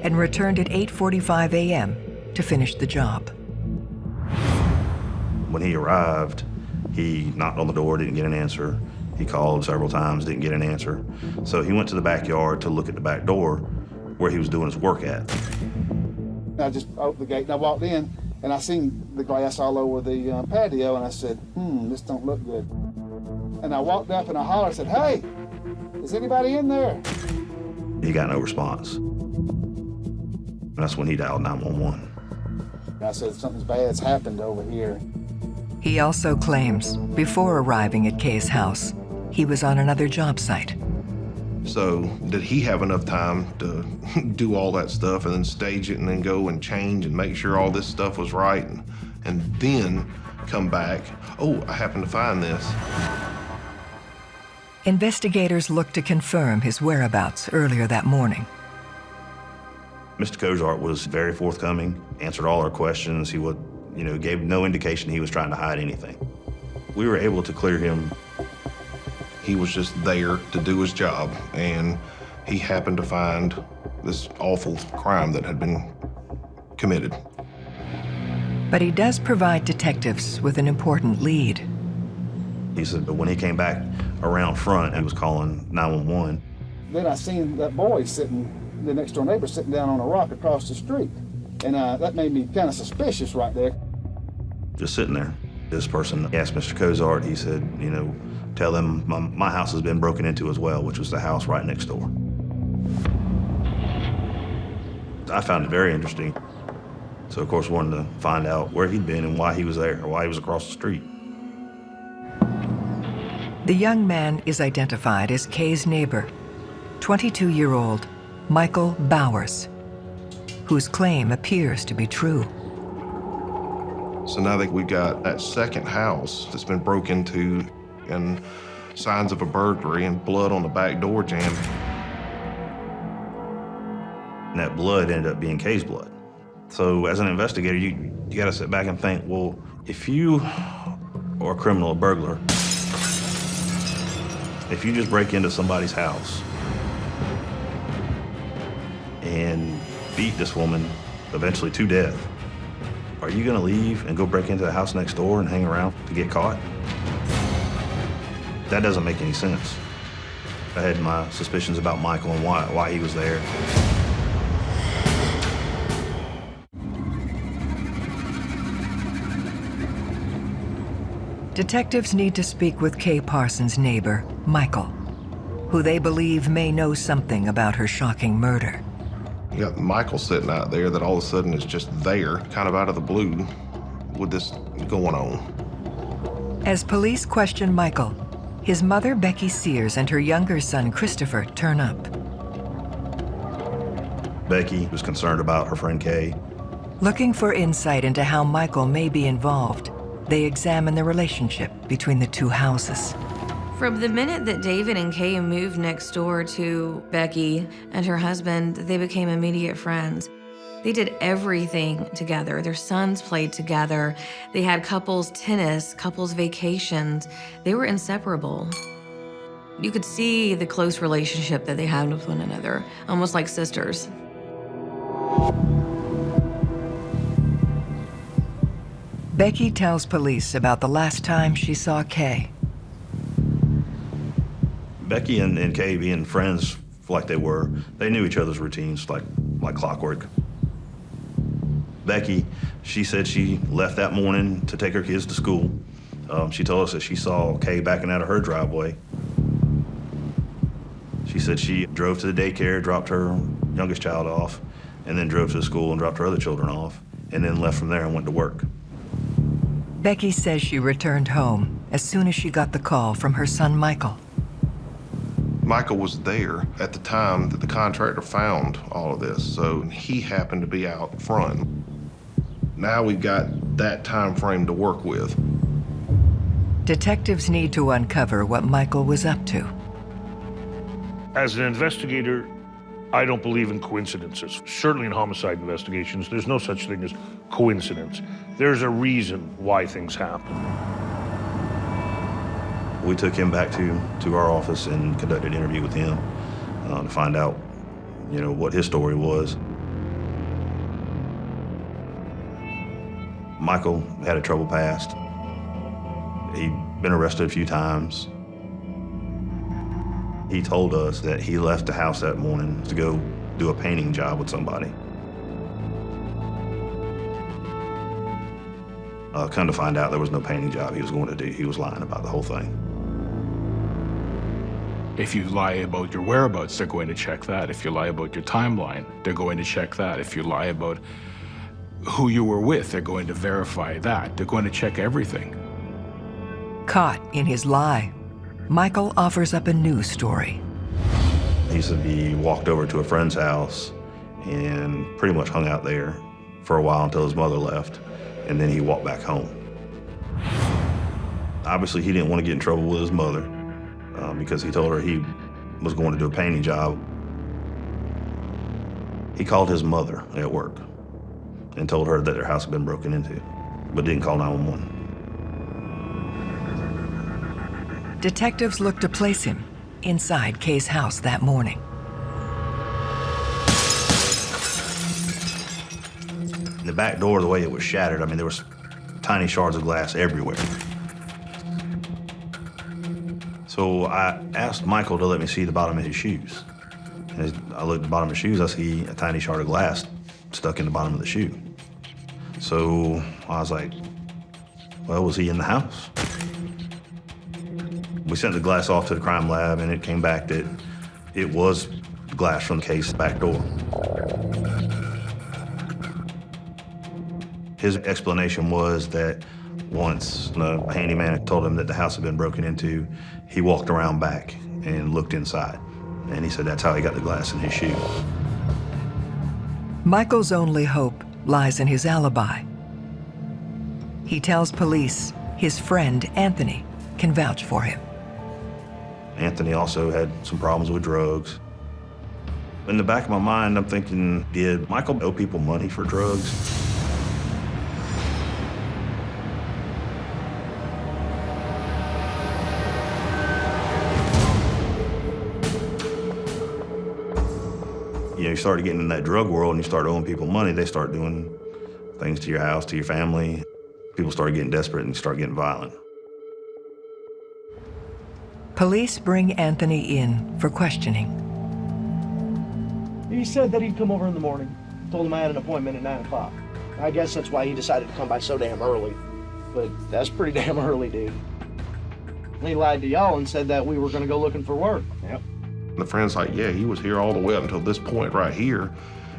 and returned at 8:45 a.m. to finish the job. When he arrived, he knocked on the door, didn't get an answer. He called several times, didn't get an answer. So he went to the backyard to look at the back door where he was doing his work at. I just opened the gate and I walked in and I seen the glass all over the patio and I said, this don't look good. And I walked up and I hollered and said, hey, is anybody in there? He got no response. That's when he dialed 911. I said, something bad's happened over here. He also claims before arriving at Kay's house, he was on another job site. So did he have enough time to do all that stuff and then stage it and then go and change and make sure all this stuff was right and then come back, oh, I happened to find this. Investigators looked to confirm his whereabouts earlier that morning. Mr. Cozart was very forthcoming, answered all our questions. He would, gave no indication he was trying to hide anything. We were able to clear him. He was just there to do his job, and he happened to find this awful crime that had been committed. But he does provide detectives with an important lead. He said that when he came back around front and was calling 911. Then I seen that boy sitting, the next door neighbor sitting down on a rock across the street. And that made me kind of suspicious right there. Just sitting there. This person asked Mr. Cozart, he said, tell them my house has been broken into as well, which was the house right next door. I found it very interesting. So, of course, wanted to find out where he'd been and why he was there, or why he was across the street. The young man is identified as Kay's neighbor, 22-year-old Michael Bowers, whose claim appears to be true. So now that we've got that second house that's been broke into and signs of a burglary and blood on the back door jamb. And that blood ended up being Kay's blood. So as an investigator, you got to sit back and think, well, if you are a criminal, a burglar, if you just break into somebody's house and beat this woman eventually to death, are you gonna leave and go break into the house next door and hang around to get caught? That doesn't make any sense. I had my suspicions about Michael and why he was there. Detectives need to speak with Kay Parsons' neighbor, Michael, who they believe may know something about her shocking murder. You got Michael sitting out there that all of a sudden is just there, kind of out of the blue, with this going on. As police question Michael, his mother, Becky Sears, and her younger son, Christopher, turn up. Becky was concerned about her friend Kay. Looking for insight into how Michael may be involved, they examine the relationship between the two houses. From the minute that David and Kay moved next door to Becky and her husband, they became immediate friends. They did everything together. Their sons played together. They had couples tennis, couples vacations. They were inseparable. You could see the close relationship that they had with one another, almost like sisters. Becky tells police about the last time she saw Kay. Becky and Kay, being friends like they were, they knew each other's routines like clockwork. Becky, she said she left that morning to take her kids to school. She told us that she saw Kay backing out of her driveway. She said she drove to the daycare, dropped her youngest child off, and then drove to the school and dropped her other children off, and then left from there and went to work. Becky says she returned home as soon as she got the call from her son, Michael. Michael was there at the time that the contractor found all of this, so he happened to be out front. Now we've got that time frame to work with. Detectives need to uncover what Michael was up to. As an investigator, I don't believe in coincidences. Certainly in homicide investigations, there's no such thing as coincidence. There's a reason why things happen. We took him back to our office and conducted an interview with him to find out, what his story was. Michael had a troubled past. He'd been arrested a few times. He told us that he left the house that morning to go do a painting job with somebody. Come to find out there was no painting job he was going to do. He was lying about the whole thing. If you lie about your whereabouts, they're going to check that. If you lie about your timeline, they're going to check that. If you lie about who you were with, they're going to verify that. They're going to check everything. Caught in his lie, Michael offers up a new story. He said he walked over to a friend's house and pretty much hung out there for a while until his mother left, and then he walked back home. Obviously, he didn't want to get in trouble with his mother because he told her he was going to do a painting job. He called his mother at work and told her that their house had been broken into, but didn't call 911. Detectives look to place him inside Kay's house that morning. The back door, the way it was shattered, there was tiny shards of glass everywhere. So I asked Michael to let me see the bottom of his shoes. And I looked at the bottom of his shoes, I see a tiny shard of glass stuck in the bottom of the shoe. So I was like, well, was he in the house? We sent the glass off to the crime lab, and it came back that it was glass from the case back door. His explanation was that once the handyman told him that the house had been broken into, he walked around back and looked inside. And he said that's how he got the glass in his shoe. Michael's only hope lies in his alibi. He tells police his friend, Anthony, can vouch for him. Anthony also had some problems with drugs. In the back of my mind, I'm thinking, did Michael owe people money for drugs? You start getting in that drug world and you start owing people money, they start doing things to your house, to your family. People start getting desperate and start getting violent. Police bring Anthony in for questioning. He said that he'd come over in the morning. Told him I had an appointment at 9 o'clock. I guess that's why he decided to come by so damn early. But that's pretty damn early, dude. He lied to y'all and said that we were gonna go looking for work. Yep. The friend's like, yeah, he was here all the way up until this point right here,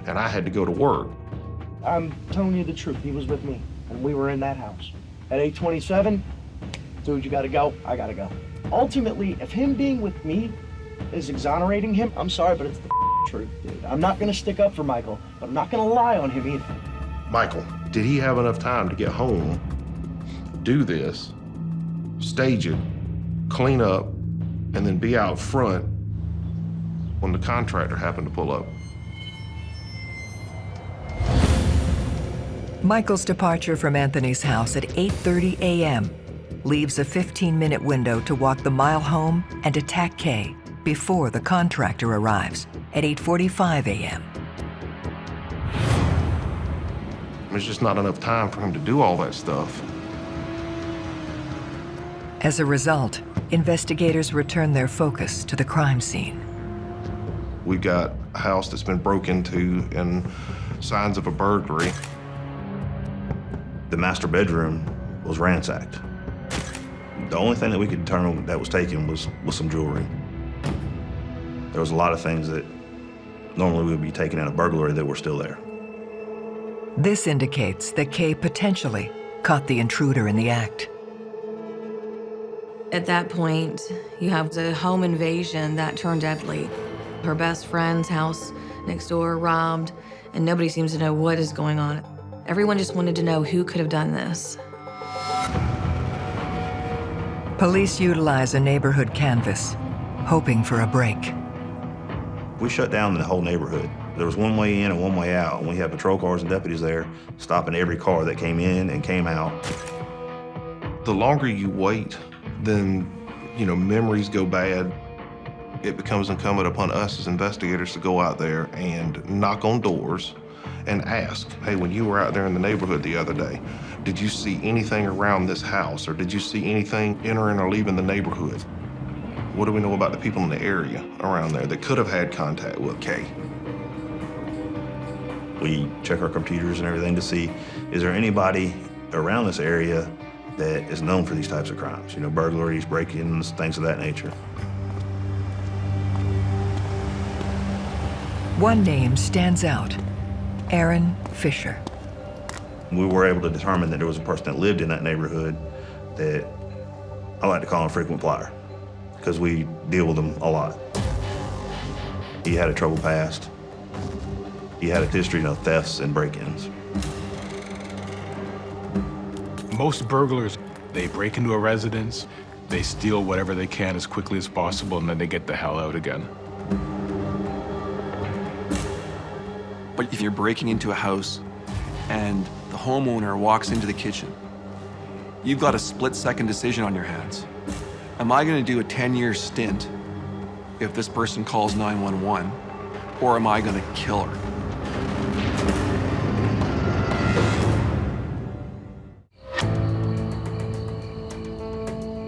and I had to go to work. I'm telling you the truth, he was with me, and we were in that house. At 8:27, dude, you gotta go, I gotta go. Ultimately, if him being with me is exonerating him, I'm sorry, but it's the truth, dude. I'm not gonna stick up for Michael, but I'm not gonna lie on him either. Michael, did he have enough time to get home, do this, stage it, clean up, and then be out front when the contractor happened to pull up? Michael's departure from Anthony's house at 8:30 a.m. leaves a 15-minute window to walk the mile home and attack Kay before the contractor arrives at 8:45 a.m. There's just not enough time for him to do all that stuff. As a result, investigators return their focus to the crime scene. We've got a house that's been broke into and signs of a burglary. The master bedroom was ransacked. The only thing that we could determine that was taken was some jewelry. There was a lot of things that Normally we would be taking in a burglary that were still there. This indicates that Kay potentially caught the intruder in the act. At that point, you have the home invasion that turned deadly. Her best friend's house next door robbed, and nobody seems to know what is going on. Everyone just wanted to know who could have done this. Police utilize a neighborhood canvass, hoping for a break. We shut down the whole neighborhood. There was one way in and one way out, and we had patrol cars and deputies there stopping every car that came in and came out. The longer you wait, then, memories go bad. It becomes incumbent upon us as investigators to go out there and knock on doors and ask, hey, when you were out there in the neighborhood the other day, did you see anything around this house, or did you see anything entering or leaving the neighborhood? What do we know about the people in the area around there that could have had contact with Kay? We check our computers and everything to see, is there anybody around this area that is known for these types of crimes? Burglaries, break-ins, things of that nature. One name stands out, Aaron Fisher. We were able to determine that there was a person that lived in that neighborhood that I like to call him a frequent flyer, because we deal with them a lot. He had a troubled past. He had a history of thefts and break-ins. Most burglars, they break into a residence, they steal whatever they can as quickly as possible, and then they get the hell out again. But if you're breaking into a house and the homeowner walks into the kitchen, you've got a split-second decision on your hands. Am I going to do a 10-year stint if this person calls 911, or am I going to kill her?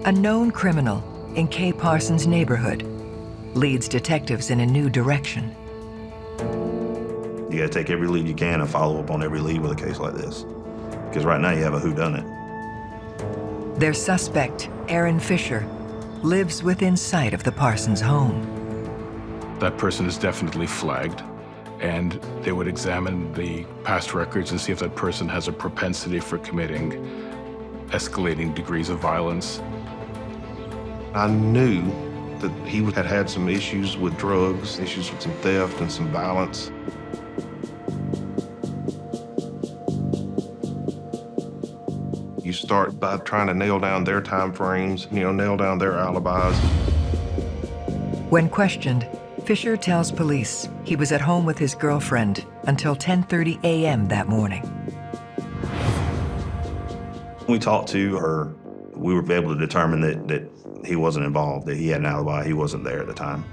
A known criminal in Kay Parsons' neighborhood leads detectives in a new direction. You gotta take every lead you can and follow up on every lead with a case like this. Because right now you have a whodunit. Their suspect, Aaron Fisher, lives within sight of the Parsons home. That person is definitely flagged, and they would examine the past records and see if that person has a propensity for committing escalating degrees of violence. I knew that he had had some issues with drugs, issues with some theft and some violence. You start by trying to nail down their time frames, nail down their alibis. When questioned, Fisher tells police he was at home with his girlfriend until 10:30 a.m. that morning. When we talked to her, we were able to determine that he wasn't involved, that he had an alibi, he wasn't there at the time.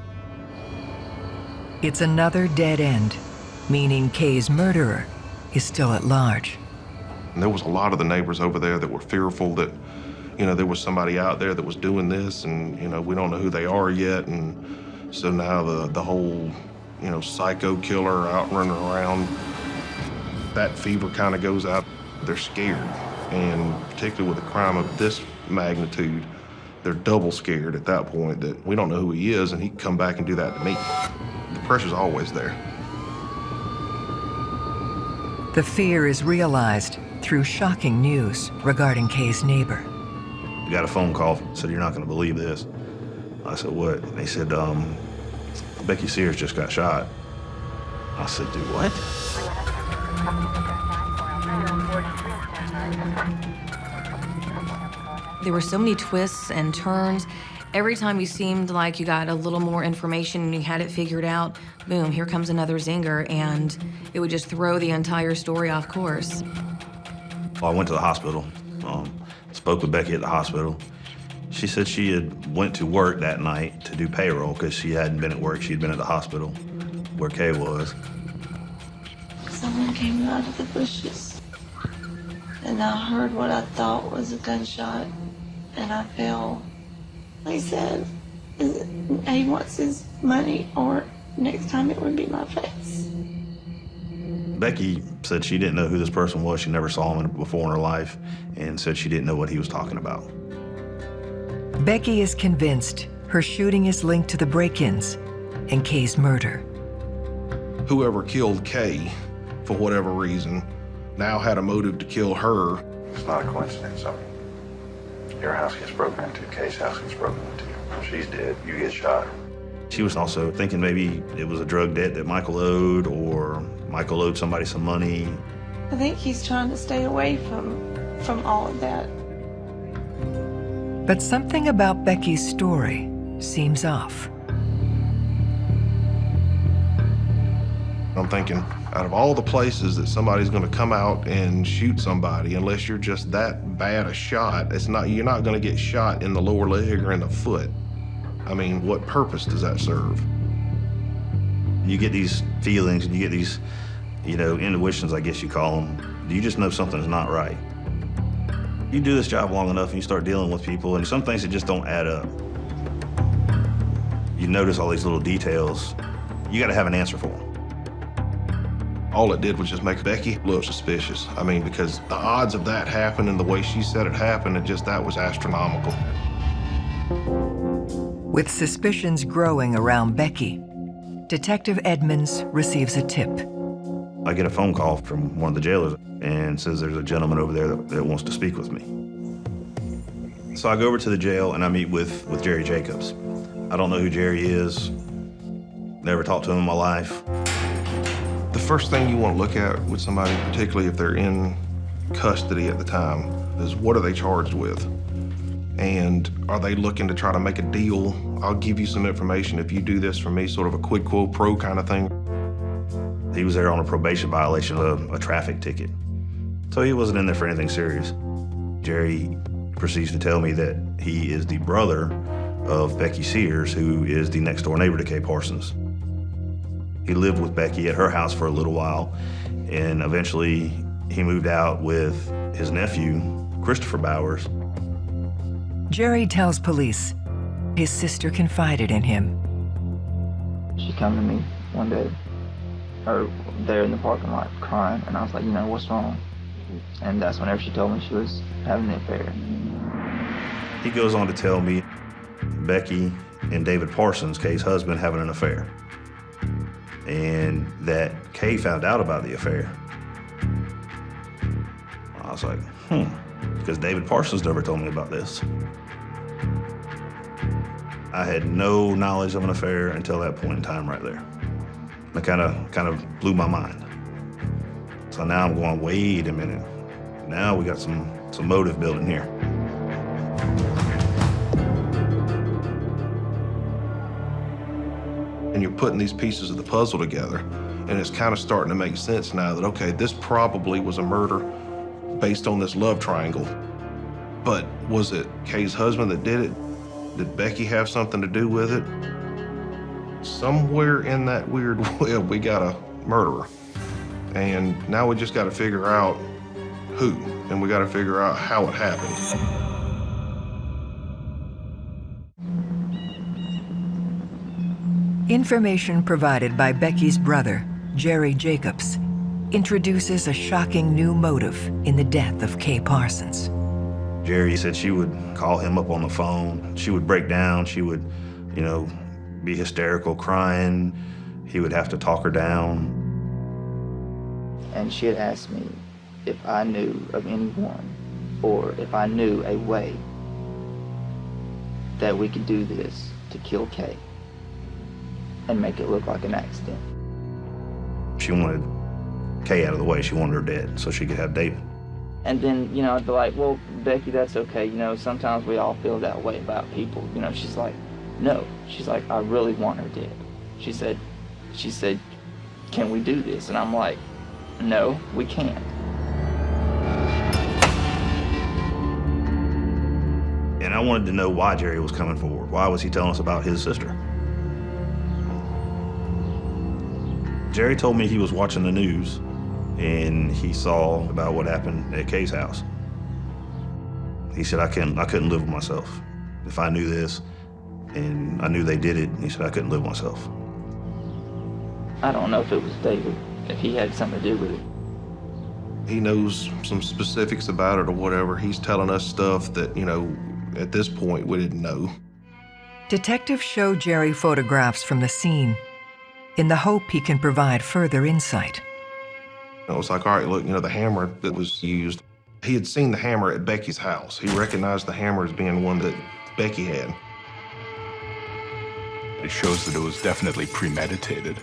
It's another dead end, meaning Kay's murderer is still at large. And there was a lot of the neighbors over there that were fearful that, there was somebody out there that was doing this, and, we don't know who they are yet. And so now the whole, psycho killer out running around, that fever kind of goes out. They're scared. And particularly with a crime of this magnitude, they're double scared at that point that we don't know who he is, and he can come back and do that to me. The pressure's always there. The fear is realized through shocking news regarding Kay's neighbor. We got a phone call, said, "You're not gonna believe this." I said, "What?" And they said, "Becky Sears just got shot." I said, "Do what?" There were so many twists and turns. Every time you seemed like you got a little more information and you had it figured out, boom, here comes another zinger, and it would just throw the entire story off course. I went to the hospital, spoke with Becky at the hospital. She said she had went to work that night to do payroll because she hadn't been at work. She'd been at the hospital where Kay was. Someone came out of the bushes, and I heard what I thought was a gunshot, and I fell. He said, he wants his money, or next time it would be my face. Becky said she didn't know who this person was. She never saw him before in her life, and said she didn't know what he was talking about. Becky is convinced her shooting is linked to the break-ins and Kay's murder. whoever killed Kay, for whatever reason, now had a motive to kill her. It's not a coincidence. I mean, your house gets broken into, Kay's house gets broken into. She's dead, you get shot. She was also thinking maybe it was a drug debt that Michael owed, or Michael owed somebody some money. I think he's trying to stay away from all of that. But something about Becky's story seems off. I'm thinking, out of all the places that somebody's gonna come out and shoot somebody, unless you're just that bad a shot, you're not gonna get shot in the lower leg or in the foot. I mean, what purpose does that serve? You get these feelings and you get these, intuitions, I guess you call them. You just know something's not right. You do this job long enough and you start dealing with people, and some things that just don't add up. You notice all these little details. You gotta have an answer for them. All it did was just make Becky look suspicious. I mean, because the odds of that happening the way she said it happened, that was astronomical. With suspicions growing around Becky, Detective Edmonds receives a tip. I get a phone call from one of the jailers and says there's a gentleman over there that wants to speak with me. So I go over to the jail and I meet with Jerry Jacobs. I don't know who Jerry is, never talked to him in my life. The first thing you want to look at with somebody, particularly if they're in custody at the time, is what are they charged with? And are they looking to try to make a deal? I'll give you some information if you do this for me, sort of a quid quo pro kind of thing. He was there on a probation violation of a traffic ticket. So he wasn't in there for anything serious. Jerry proceeds to tell me that he is the brother of Becky Sears, who is the next door neighbor to Kay Parsons. He lived with Becky at her house for a little while, and eventually he moved out with his nephew, Christopher Bowers. Jerry tells police his sister confided in him. She came to me one day, or there in the parking lot, crying, and I was like, what's wrong? And that's whenever she told me she was having an affair. He goes on to tell me Becky and David Parsons, Kay's husband, having an affair. And that Kay found out about the affair. I was like, because David Parsons never told me about this. I had no knowledge of an affair until that point in time right there. It kind of blew my mind. So now I'm going, wait a minute. Now we got some motive building here. And you're putting these pieces of the puzzle together, and it's kind of starting to make sense now that, okay, this probably was a murder based on this love triangle. But was it Kay's husband that did it? Did Becky have something to do with it? Somewhere in that weird web, we got a murderer. And now we just got to figure out who, and we got to figure out how it happened. Information provided by Becky's brother, Jerry Jacobs, introduces a shocking new motive in the death of Kay Parsons. Jerry said she would call him up on the phone. She would break down. She would, be hysterical, crying. He would have to talk her down. And she had asked me if I knew of anyone, or if I knew a way that we could do this to kill Kay and make it look like an accident. She wanted Kay out of the way. She wanted her dead so she could have David. And then, I'd be like, well, Becky, that's okay. Sometimes we all feel that way about people. She's like, no. She's like, I really want her dead. She said, can we do this? And I'm like, no, we can't. And I wanted to know why Jerry was coming forward. Why was he telling us about his sister? Jerry told me he was watching the news and he saw about what happened at Kay's house. He said, I couldn't live with myself. If I knew this and I knew they did it, he said, I couldn't live with myself. I don't know if it was David, if he had something to do with it. He knows some specifics about it or whatever. He's telling us stuff that, at this point, we didn't know. Detectives show Jerry photographs from the scene. in the hope he can provide further insight. It was like, all right, look, the hammer that was used, he had seen the hammer at Becky's house. He recognized the hammer as being one that Becky had. It shows that it was definitely premeditated.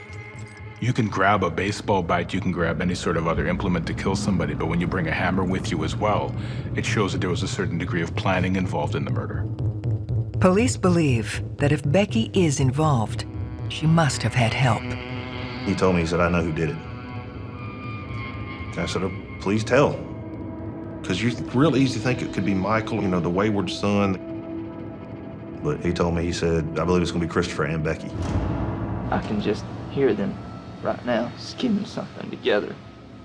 You can grab a baseball bat, you can grab any sort of other implement to kill somebody, but when you bring a hammer with you as well, it shows that there was a certain degree of planning involved in the murder. Police believe that if Becky is involved, she must have had help. He told me, he said, I know who did it. I said, oh, please tell. Because you're real easy to think it could be Michael, the wayward son. But he told me, he said, I believe it's going to be Christopher and Becky. I can just hear them right now scheming something together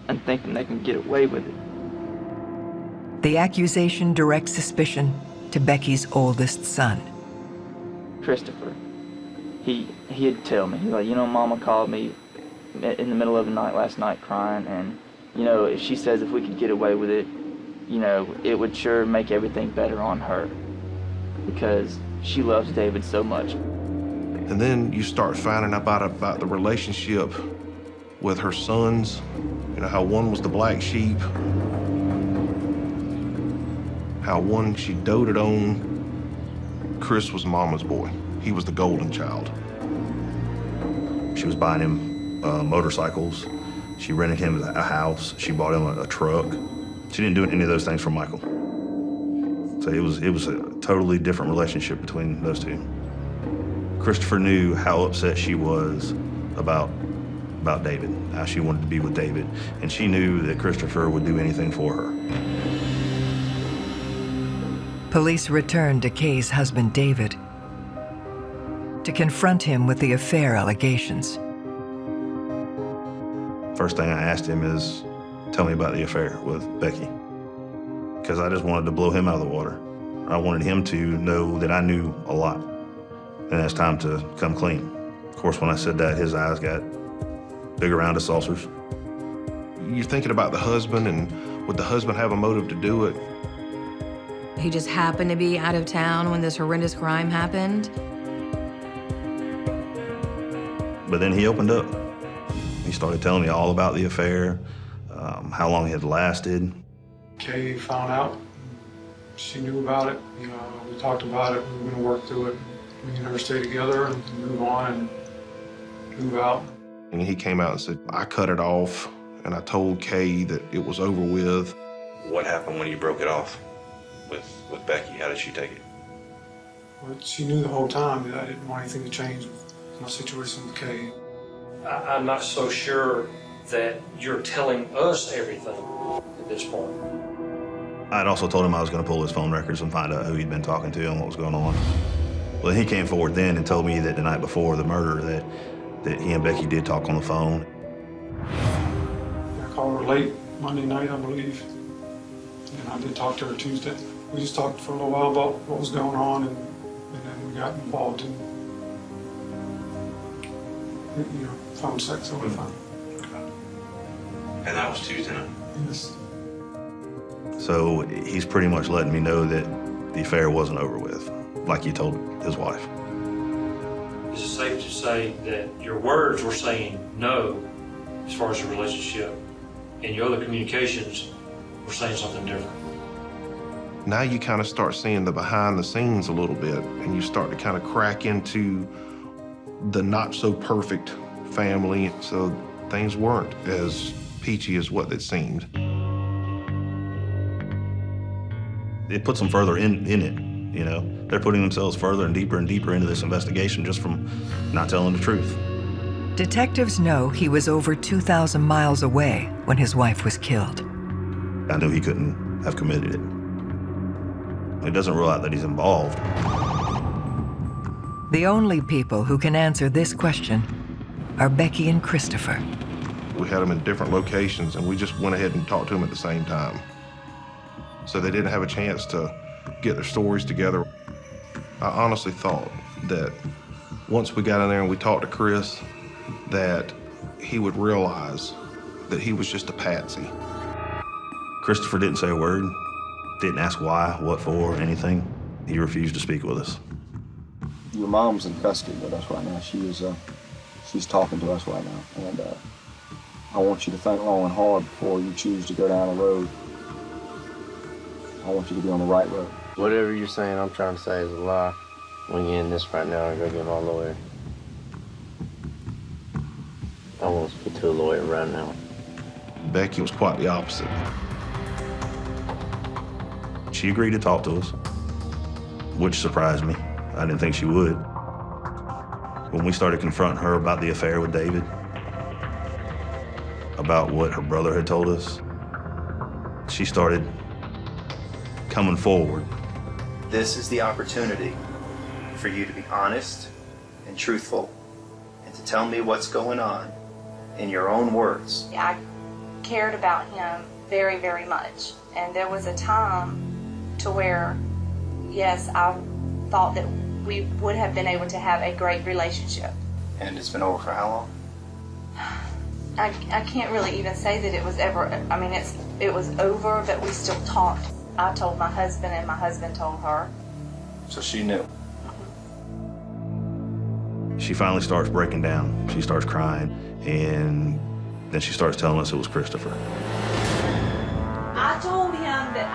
and thinking they can get away with it. The accusation directs suspicion to Becky's oldest son. Christopher, he'd tell me, he's like, Mama called me in the middle of the night last night crying, and, if she says if we could get away with it, it would sure make everything better on her because she loves David so much. And then you start finding out about the relationship with her sons, how one was the black sheep, how one she doted on. Chris was Mama's boy. He was the golden child. She was buying him motorcycles. She rented him a house. She bought him a truck. She didn't do any of those things for Michael. So it was a totally different relationship between those two. Christopher knew how upset she was about David, how she wanted to be with David, and she knew that Christopher would do anything for her. Police returned to Kay's husband, David, to confront him with the affair allegations. First thing I asked him is, tell me about the affair with Becky. Because I just wanted to blow him out of the water. I wanted him to know that I knew a lot. And it's time to come clean. Of course, when I said that, his eyes got big around as saucers. You're thinking about the husband, and would the husband have a motive to do it? He just happened to be out of town when this horrendous crime happened. But then he opened up. He started telling me all about the affair, how long it had lasted. Kay found out. She knew about it. We talked about it. We were going to work through it. We and her stay together and move on and move out. And he came out and said, I cut it off, and I told Kay that it was over with. What happened when you broke it off with Becky? How did she take it? Well, she knew the whole time that I didn't want anything to change with my situation with Kay. I'm not so sure that you're telling us everything at this point. I'd also told him I was going to pull his phone records and find out who he'd been talking to and what was going on. Well, he came forward then and told me that the night before the murder that he and Becky did talk on the phone. I called her late Monday night, I believe, and I did talk to her Tuesday. We just talked for a little while about what was going on, and then we got involved in, phone sex over the phone. And that was Tuesday night? Yes. So he's pretty much letting me know that the affair wasn't over with, like he told his wife. Is it safe to say that your words were saying no as far as the relationship, and your other communications were saying something different? Now you kind of start seeing the behind the scenes a little bit, and you start to kind of crack into the not so perfect family, so things weren't as peachy as what it seemed. It puts them further in it, They're putting themselves further and deeper into this investigation just from not telling the truth. Detectives know he was over 2,000 miles away when his wife was killed. I knew he couldn't have committed it. It doesn't rule out that he's involved. The only people who can answer this question are Becky and Christopher. We had them in different locations, and we just went ahead and talked to them at the same time. So they didn't have a chance to get their stories together. I honestly thought that once we got in there and we talked to Chris, that he would realize that he was just a patsy. Christopher didn't say a word, didn't ask why, what for, anything. He refused to speak with us. Your mom's in custody with us right now. She was she's talking to us right now. And I want you to think long and hard before you choose to go down a road. I want you to be on the right road. Whatever you're saying, I'm trying to say is a lie. We can end this right now and go get my lawyer. I want to speak to a lawyer right now. Becky was quite the opposite. She agreed to talk to us, which surprised me. I didn't think she would. When we started confronting her about the affair with David, about what her brother had told us, she started coming forward. This is the opportunity for you to be honest and truthful and to tell me what's going on in your own words. I cared about him very, very much. And there was a time to where, yes, I thought that we would have been able to have a great relationship. And it's been over for how long? I can't really even say that it was ever, I mean, it was over, but we still talked. I told my husband and my husband told her. So she knew. She finally starts breaking down. She starts crying, and then she starts telling us it was Christopher. I told him that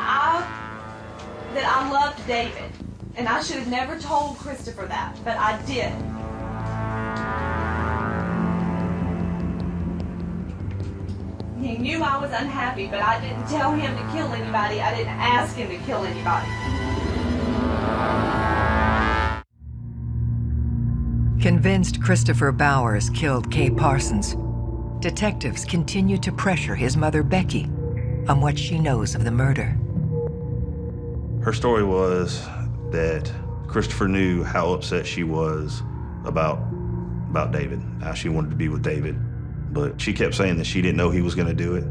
I loved David, and I should have never told Christopher that, but I did. He knew I was unhappy, but I didn't tell him to kill anybody. I didn't ask him to kill anybody. Convinced Christopher Bowers killed Kay Parsons, detectives continue to pressure his mother, Becky, on what she knows of the murder. Her story was that Christopher knew how upset she was about David, how she wanted to be with David. But she kept saying that she didn't know he was going to do it.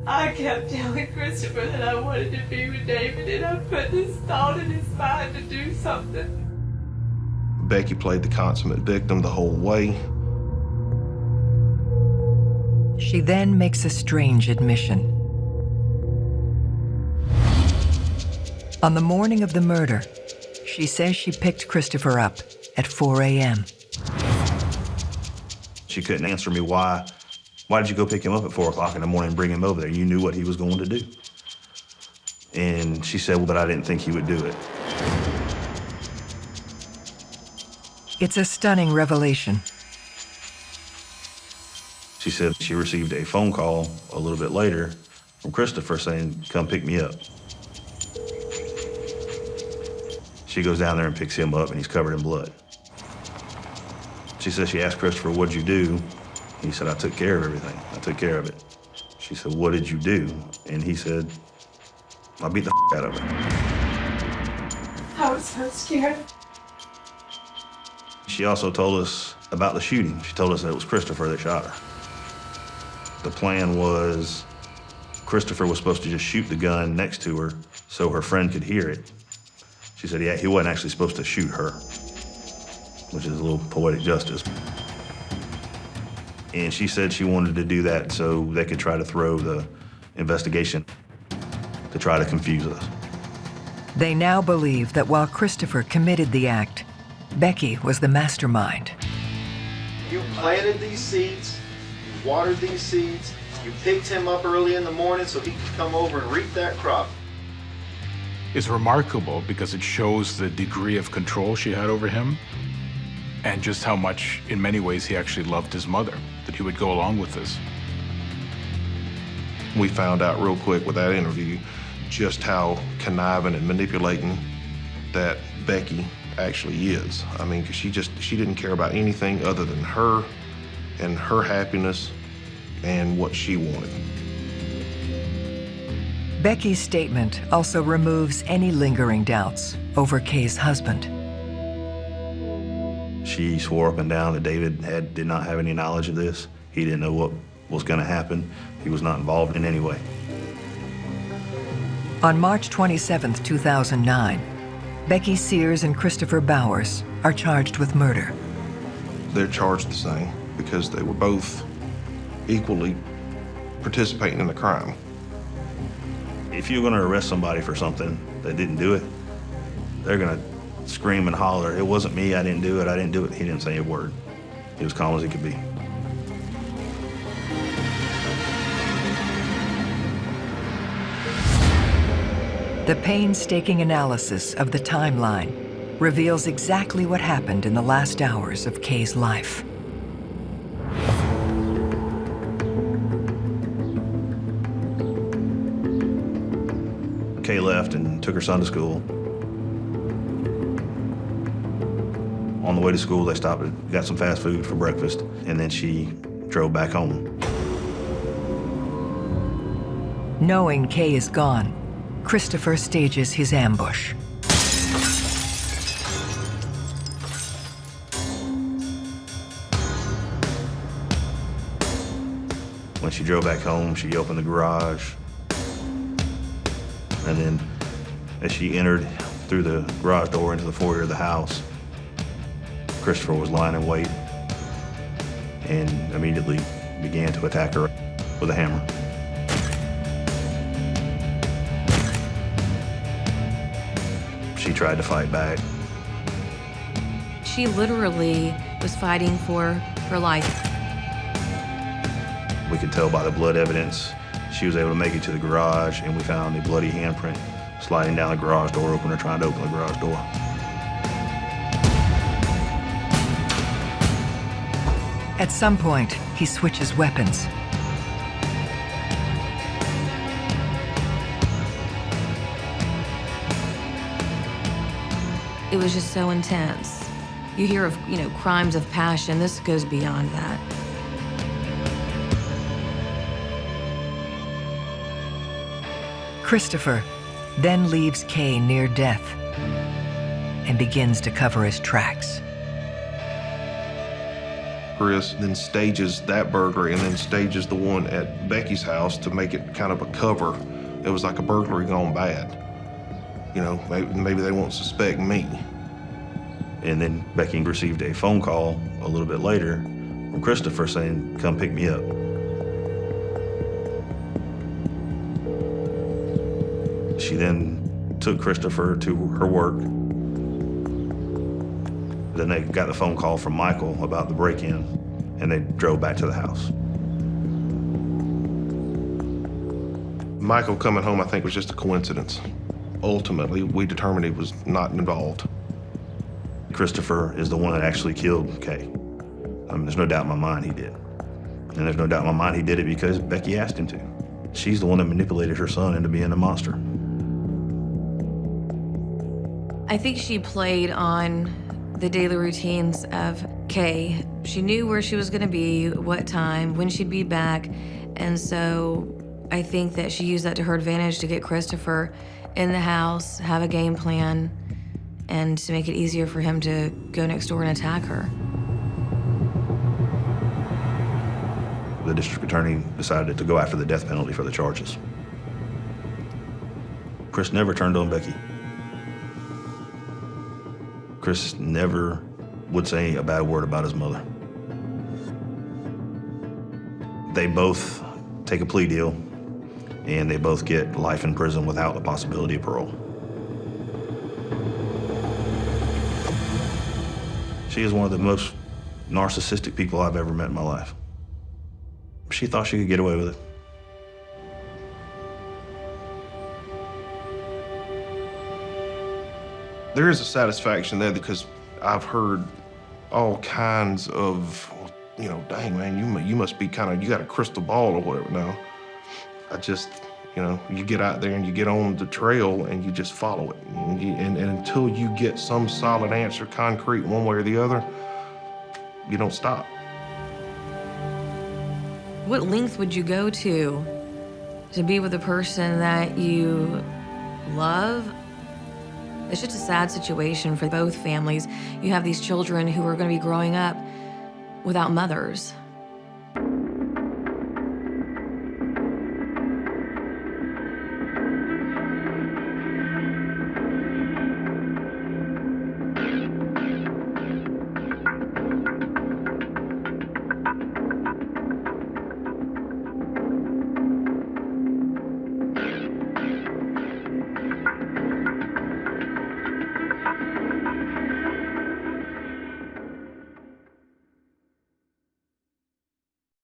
I kept telling Christopher that I wanted to be with David, and I put this thought in his mind to do something. Becky played the consummate victim the whole way. She then makes a strange admission. On the morning of the murder, she says she picked Christopher up at 4 a.m. She couldn't answer me why did you go pick him up at 4 o'clock in the morning and bring him over there? You knew what he was going to do. And she said, well, but I didn't think he would do it. It's a stunning revelation. She said she received a phone call a little bit later from Christopher saying, come pick me up. She goes down there and picks him up, and he's covered in blood. She says she asked Christopher, what'd you do? He said, I took care of everything. I took care of it. She said, what did you do? And he said, I beat the out of her. I was so scared. She also told us about the shooting. She told us that it was Christopher that shot her. The plan was Christopher was supposed to just shoot the gun next to her so her friend could hear it. She said, yeah, he wasn't actually supposed to shoot her, which is a little poetic justice. And she said she wanted to do that so they could try to throw the investigation to try to confuse us. They now believe that while Christopher committed the act, Becky was the mastermind. You planted these seeds, you watered these seeds, you picked him up early in the morning so he could come over and reap that crop. It's remarkable because it shows the degree of control she had over him and just how much, in many ways, he actually loved his mother, that he would go along with this. We found out real quick with that interview just how conniving and manipulating that Becky actually is. I mean, because she didn't care about anything other than her and her happiness and what she wanted. Becky's statement also removes any lingering doubts over Kay's husband. She swore up and down that David did not have any knowledge of this. He didn't know what was going to happen. He was not involved in any way. On March 27, 2009, Becky Sears and Christopher Bowers are charged with murder. They're charged the same because they were both equally participating in the crime. If you're going to arrest somebody for something that didn't do it, they're going to scream and holler, it wasn't me, I didn't do it, I didn't do it. He didn't say a word. He was calm as he could be. The painstaking analysis of the timeline reveals exactly what happened in the last hours of Kay's life. Kay left and took her son to school. On the way to school, they stopped and got some fast food for breakfast, and then she drove back home. Knowing Kay is gone, Christopher stages his ambush. When she drove back home, she opened the garage. And then as she entered through the garage door into the foyer of the house, Christopher was lying in wait and immediately began to attack her with a hammer. She tried to fight back. She literally was fighting for her life. We could tell by the blood evidence. She was able to make it to the garage, and we found a bloody handprint sliding down the garage door opener, trying to open the garage door. At some point, he switches weapons. It was just so intense. You hear of, crimes of passion. This goes beyond that. Christopher then leaves Kay near death and begins to cover his tracks. Chris then stages that burglary and then stages the one at Becky's house to make it kind of a cover. It was like a burglary gone bad. Maybe they won't suspect me. And then Becky received a phone call a little bit later from Christopher saying, "Come pick me up." She then took Christopher to her work. Then they got the phone call from Michael about the break-in, and they drove back to the house. Michael coming home, I think, was just a coincidence. Ultimately, we determined he was not involved. Christopher is the one that actually killed Kay. There's no doubt in my mind he did. And there's no doubt in my mind he did it because Becky asked him to. She's the one that manipulated her son into being a monster. I think she played on the daily routines of Kay. She knew where she was gonna be, what time, when she'd be back. And so I think that she used that to her advantage to get Christopher in the house, have a game plan, and to make it easier for him to go next door and attack her. The district attorney decided to go after the death penalty for the charges. Chris never turned on Becky. Chris never would say a bad word about his mother. They both take a plea deal, and they both get life in prison without the possibility of parole. She is one of the most narcissistic people I've ever met in my life. She thought she could get away with it. There is a satisfaction there because I've heard all kinds of, dang man, you must be you got a crystal ball or whatever now. I just, you get out there and you get on the trail and you just follow it. And until you get some solid answer, concrete, one way or the other, you don't stop. What length would you go to be with a person that you love? It's just a sad situation for both families. You have these children who are going to be growing up without mothers.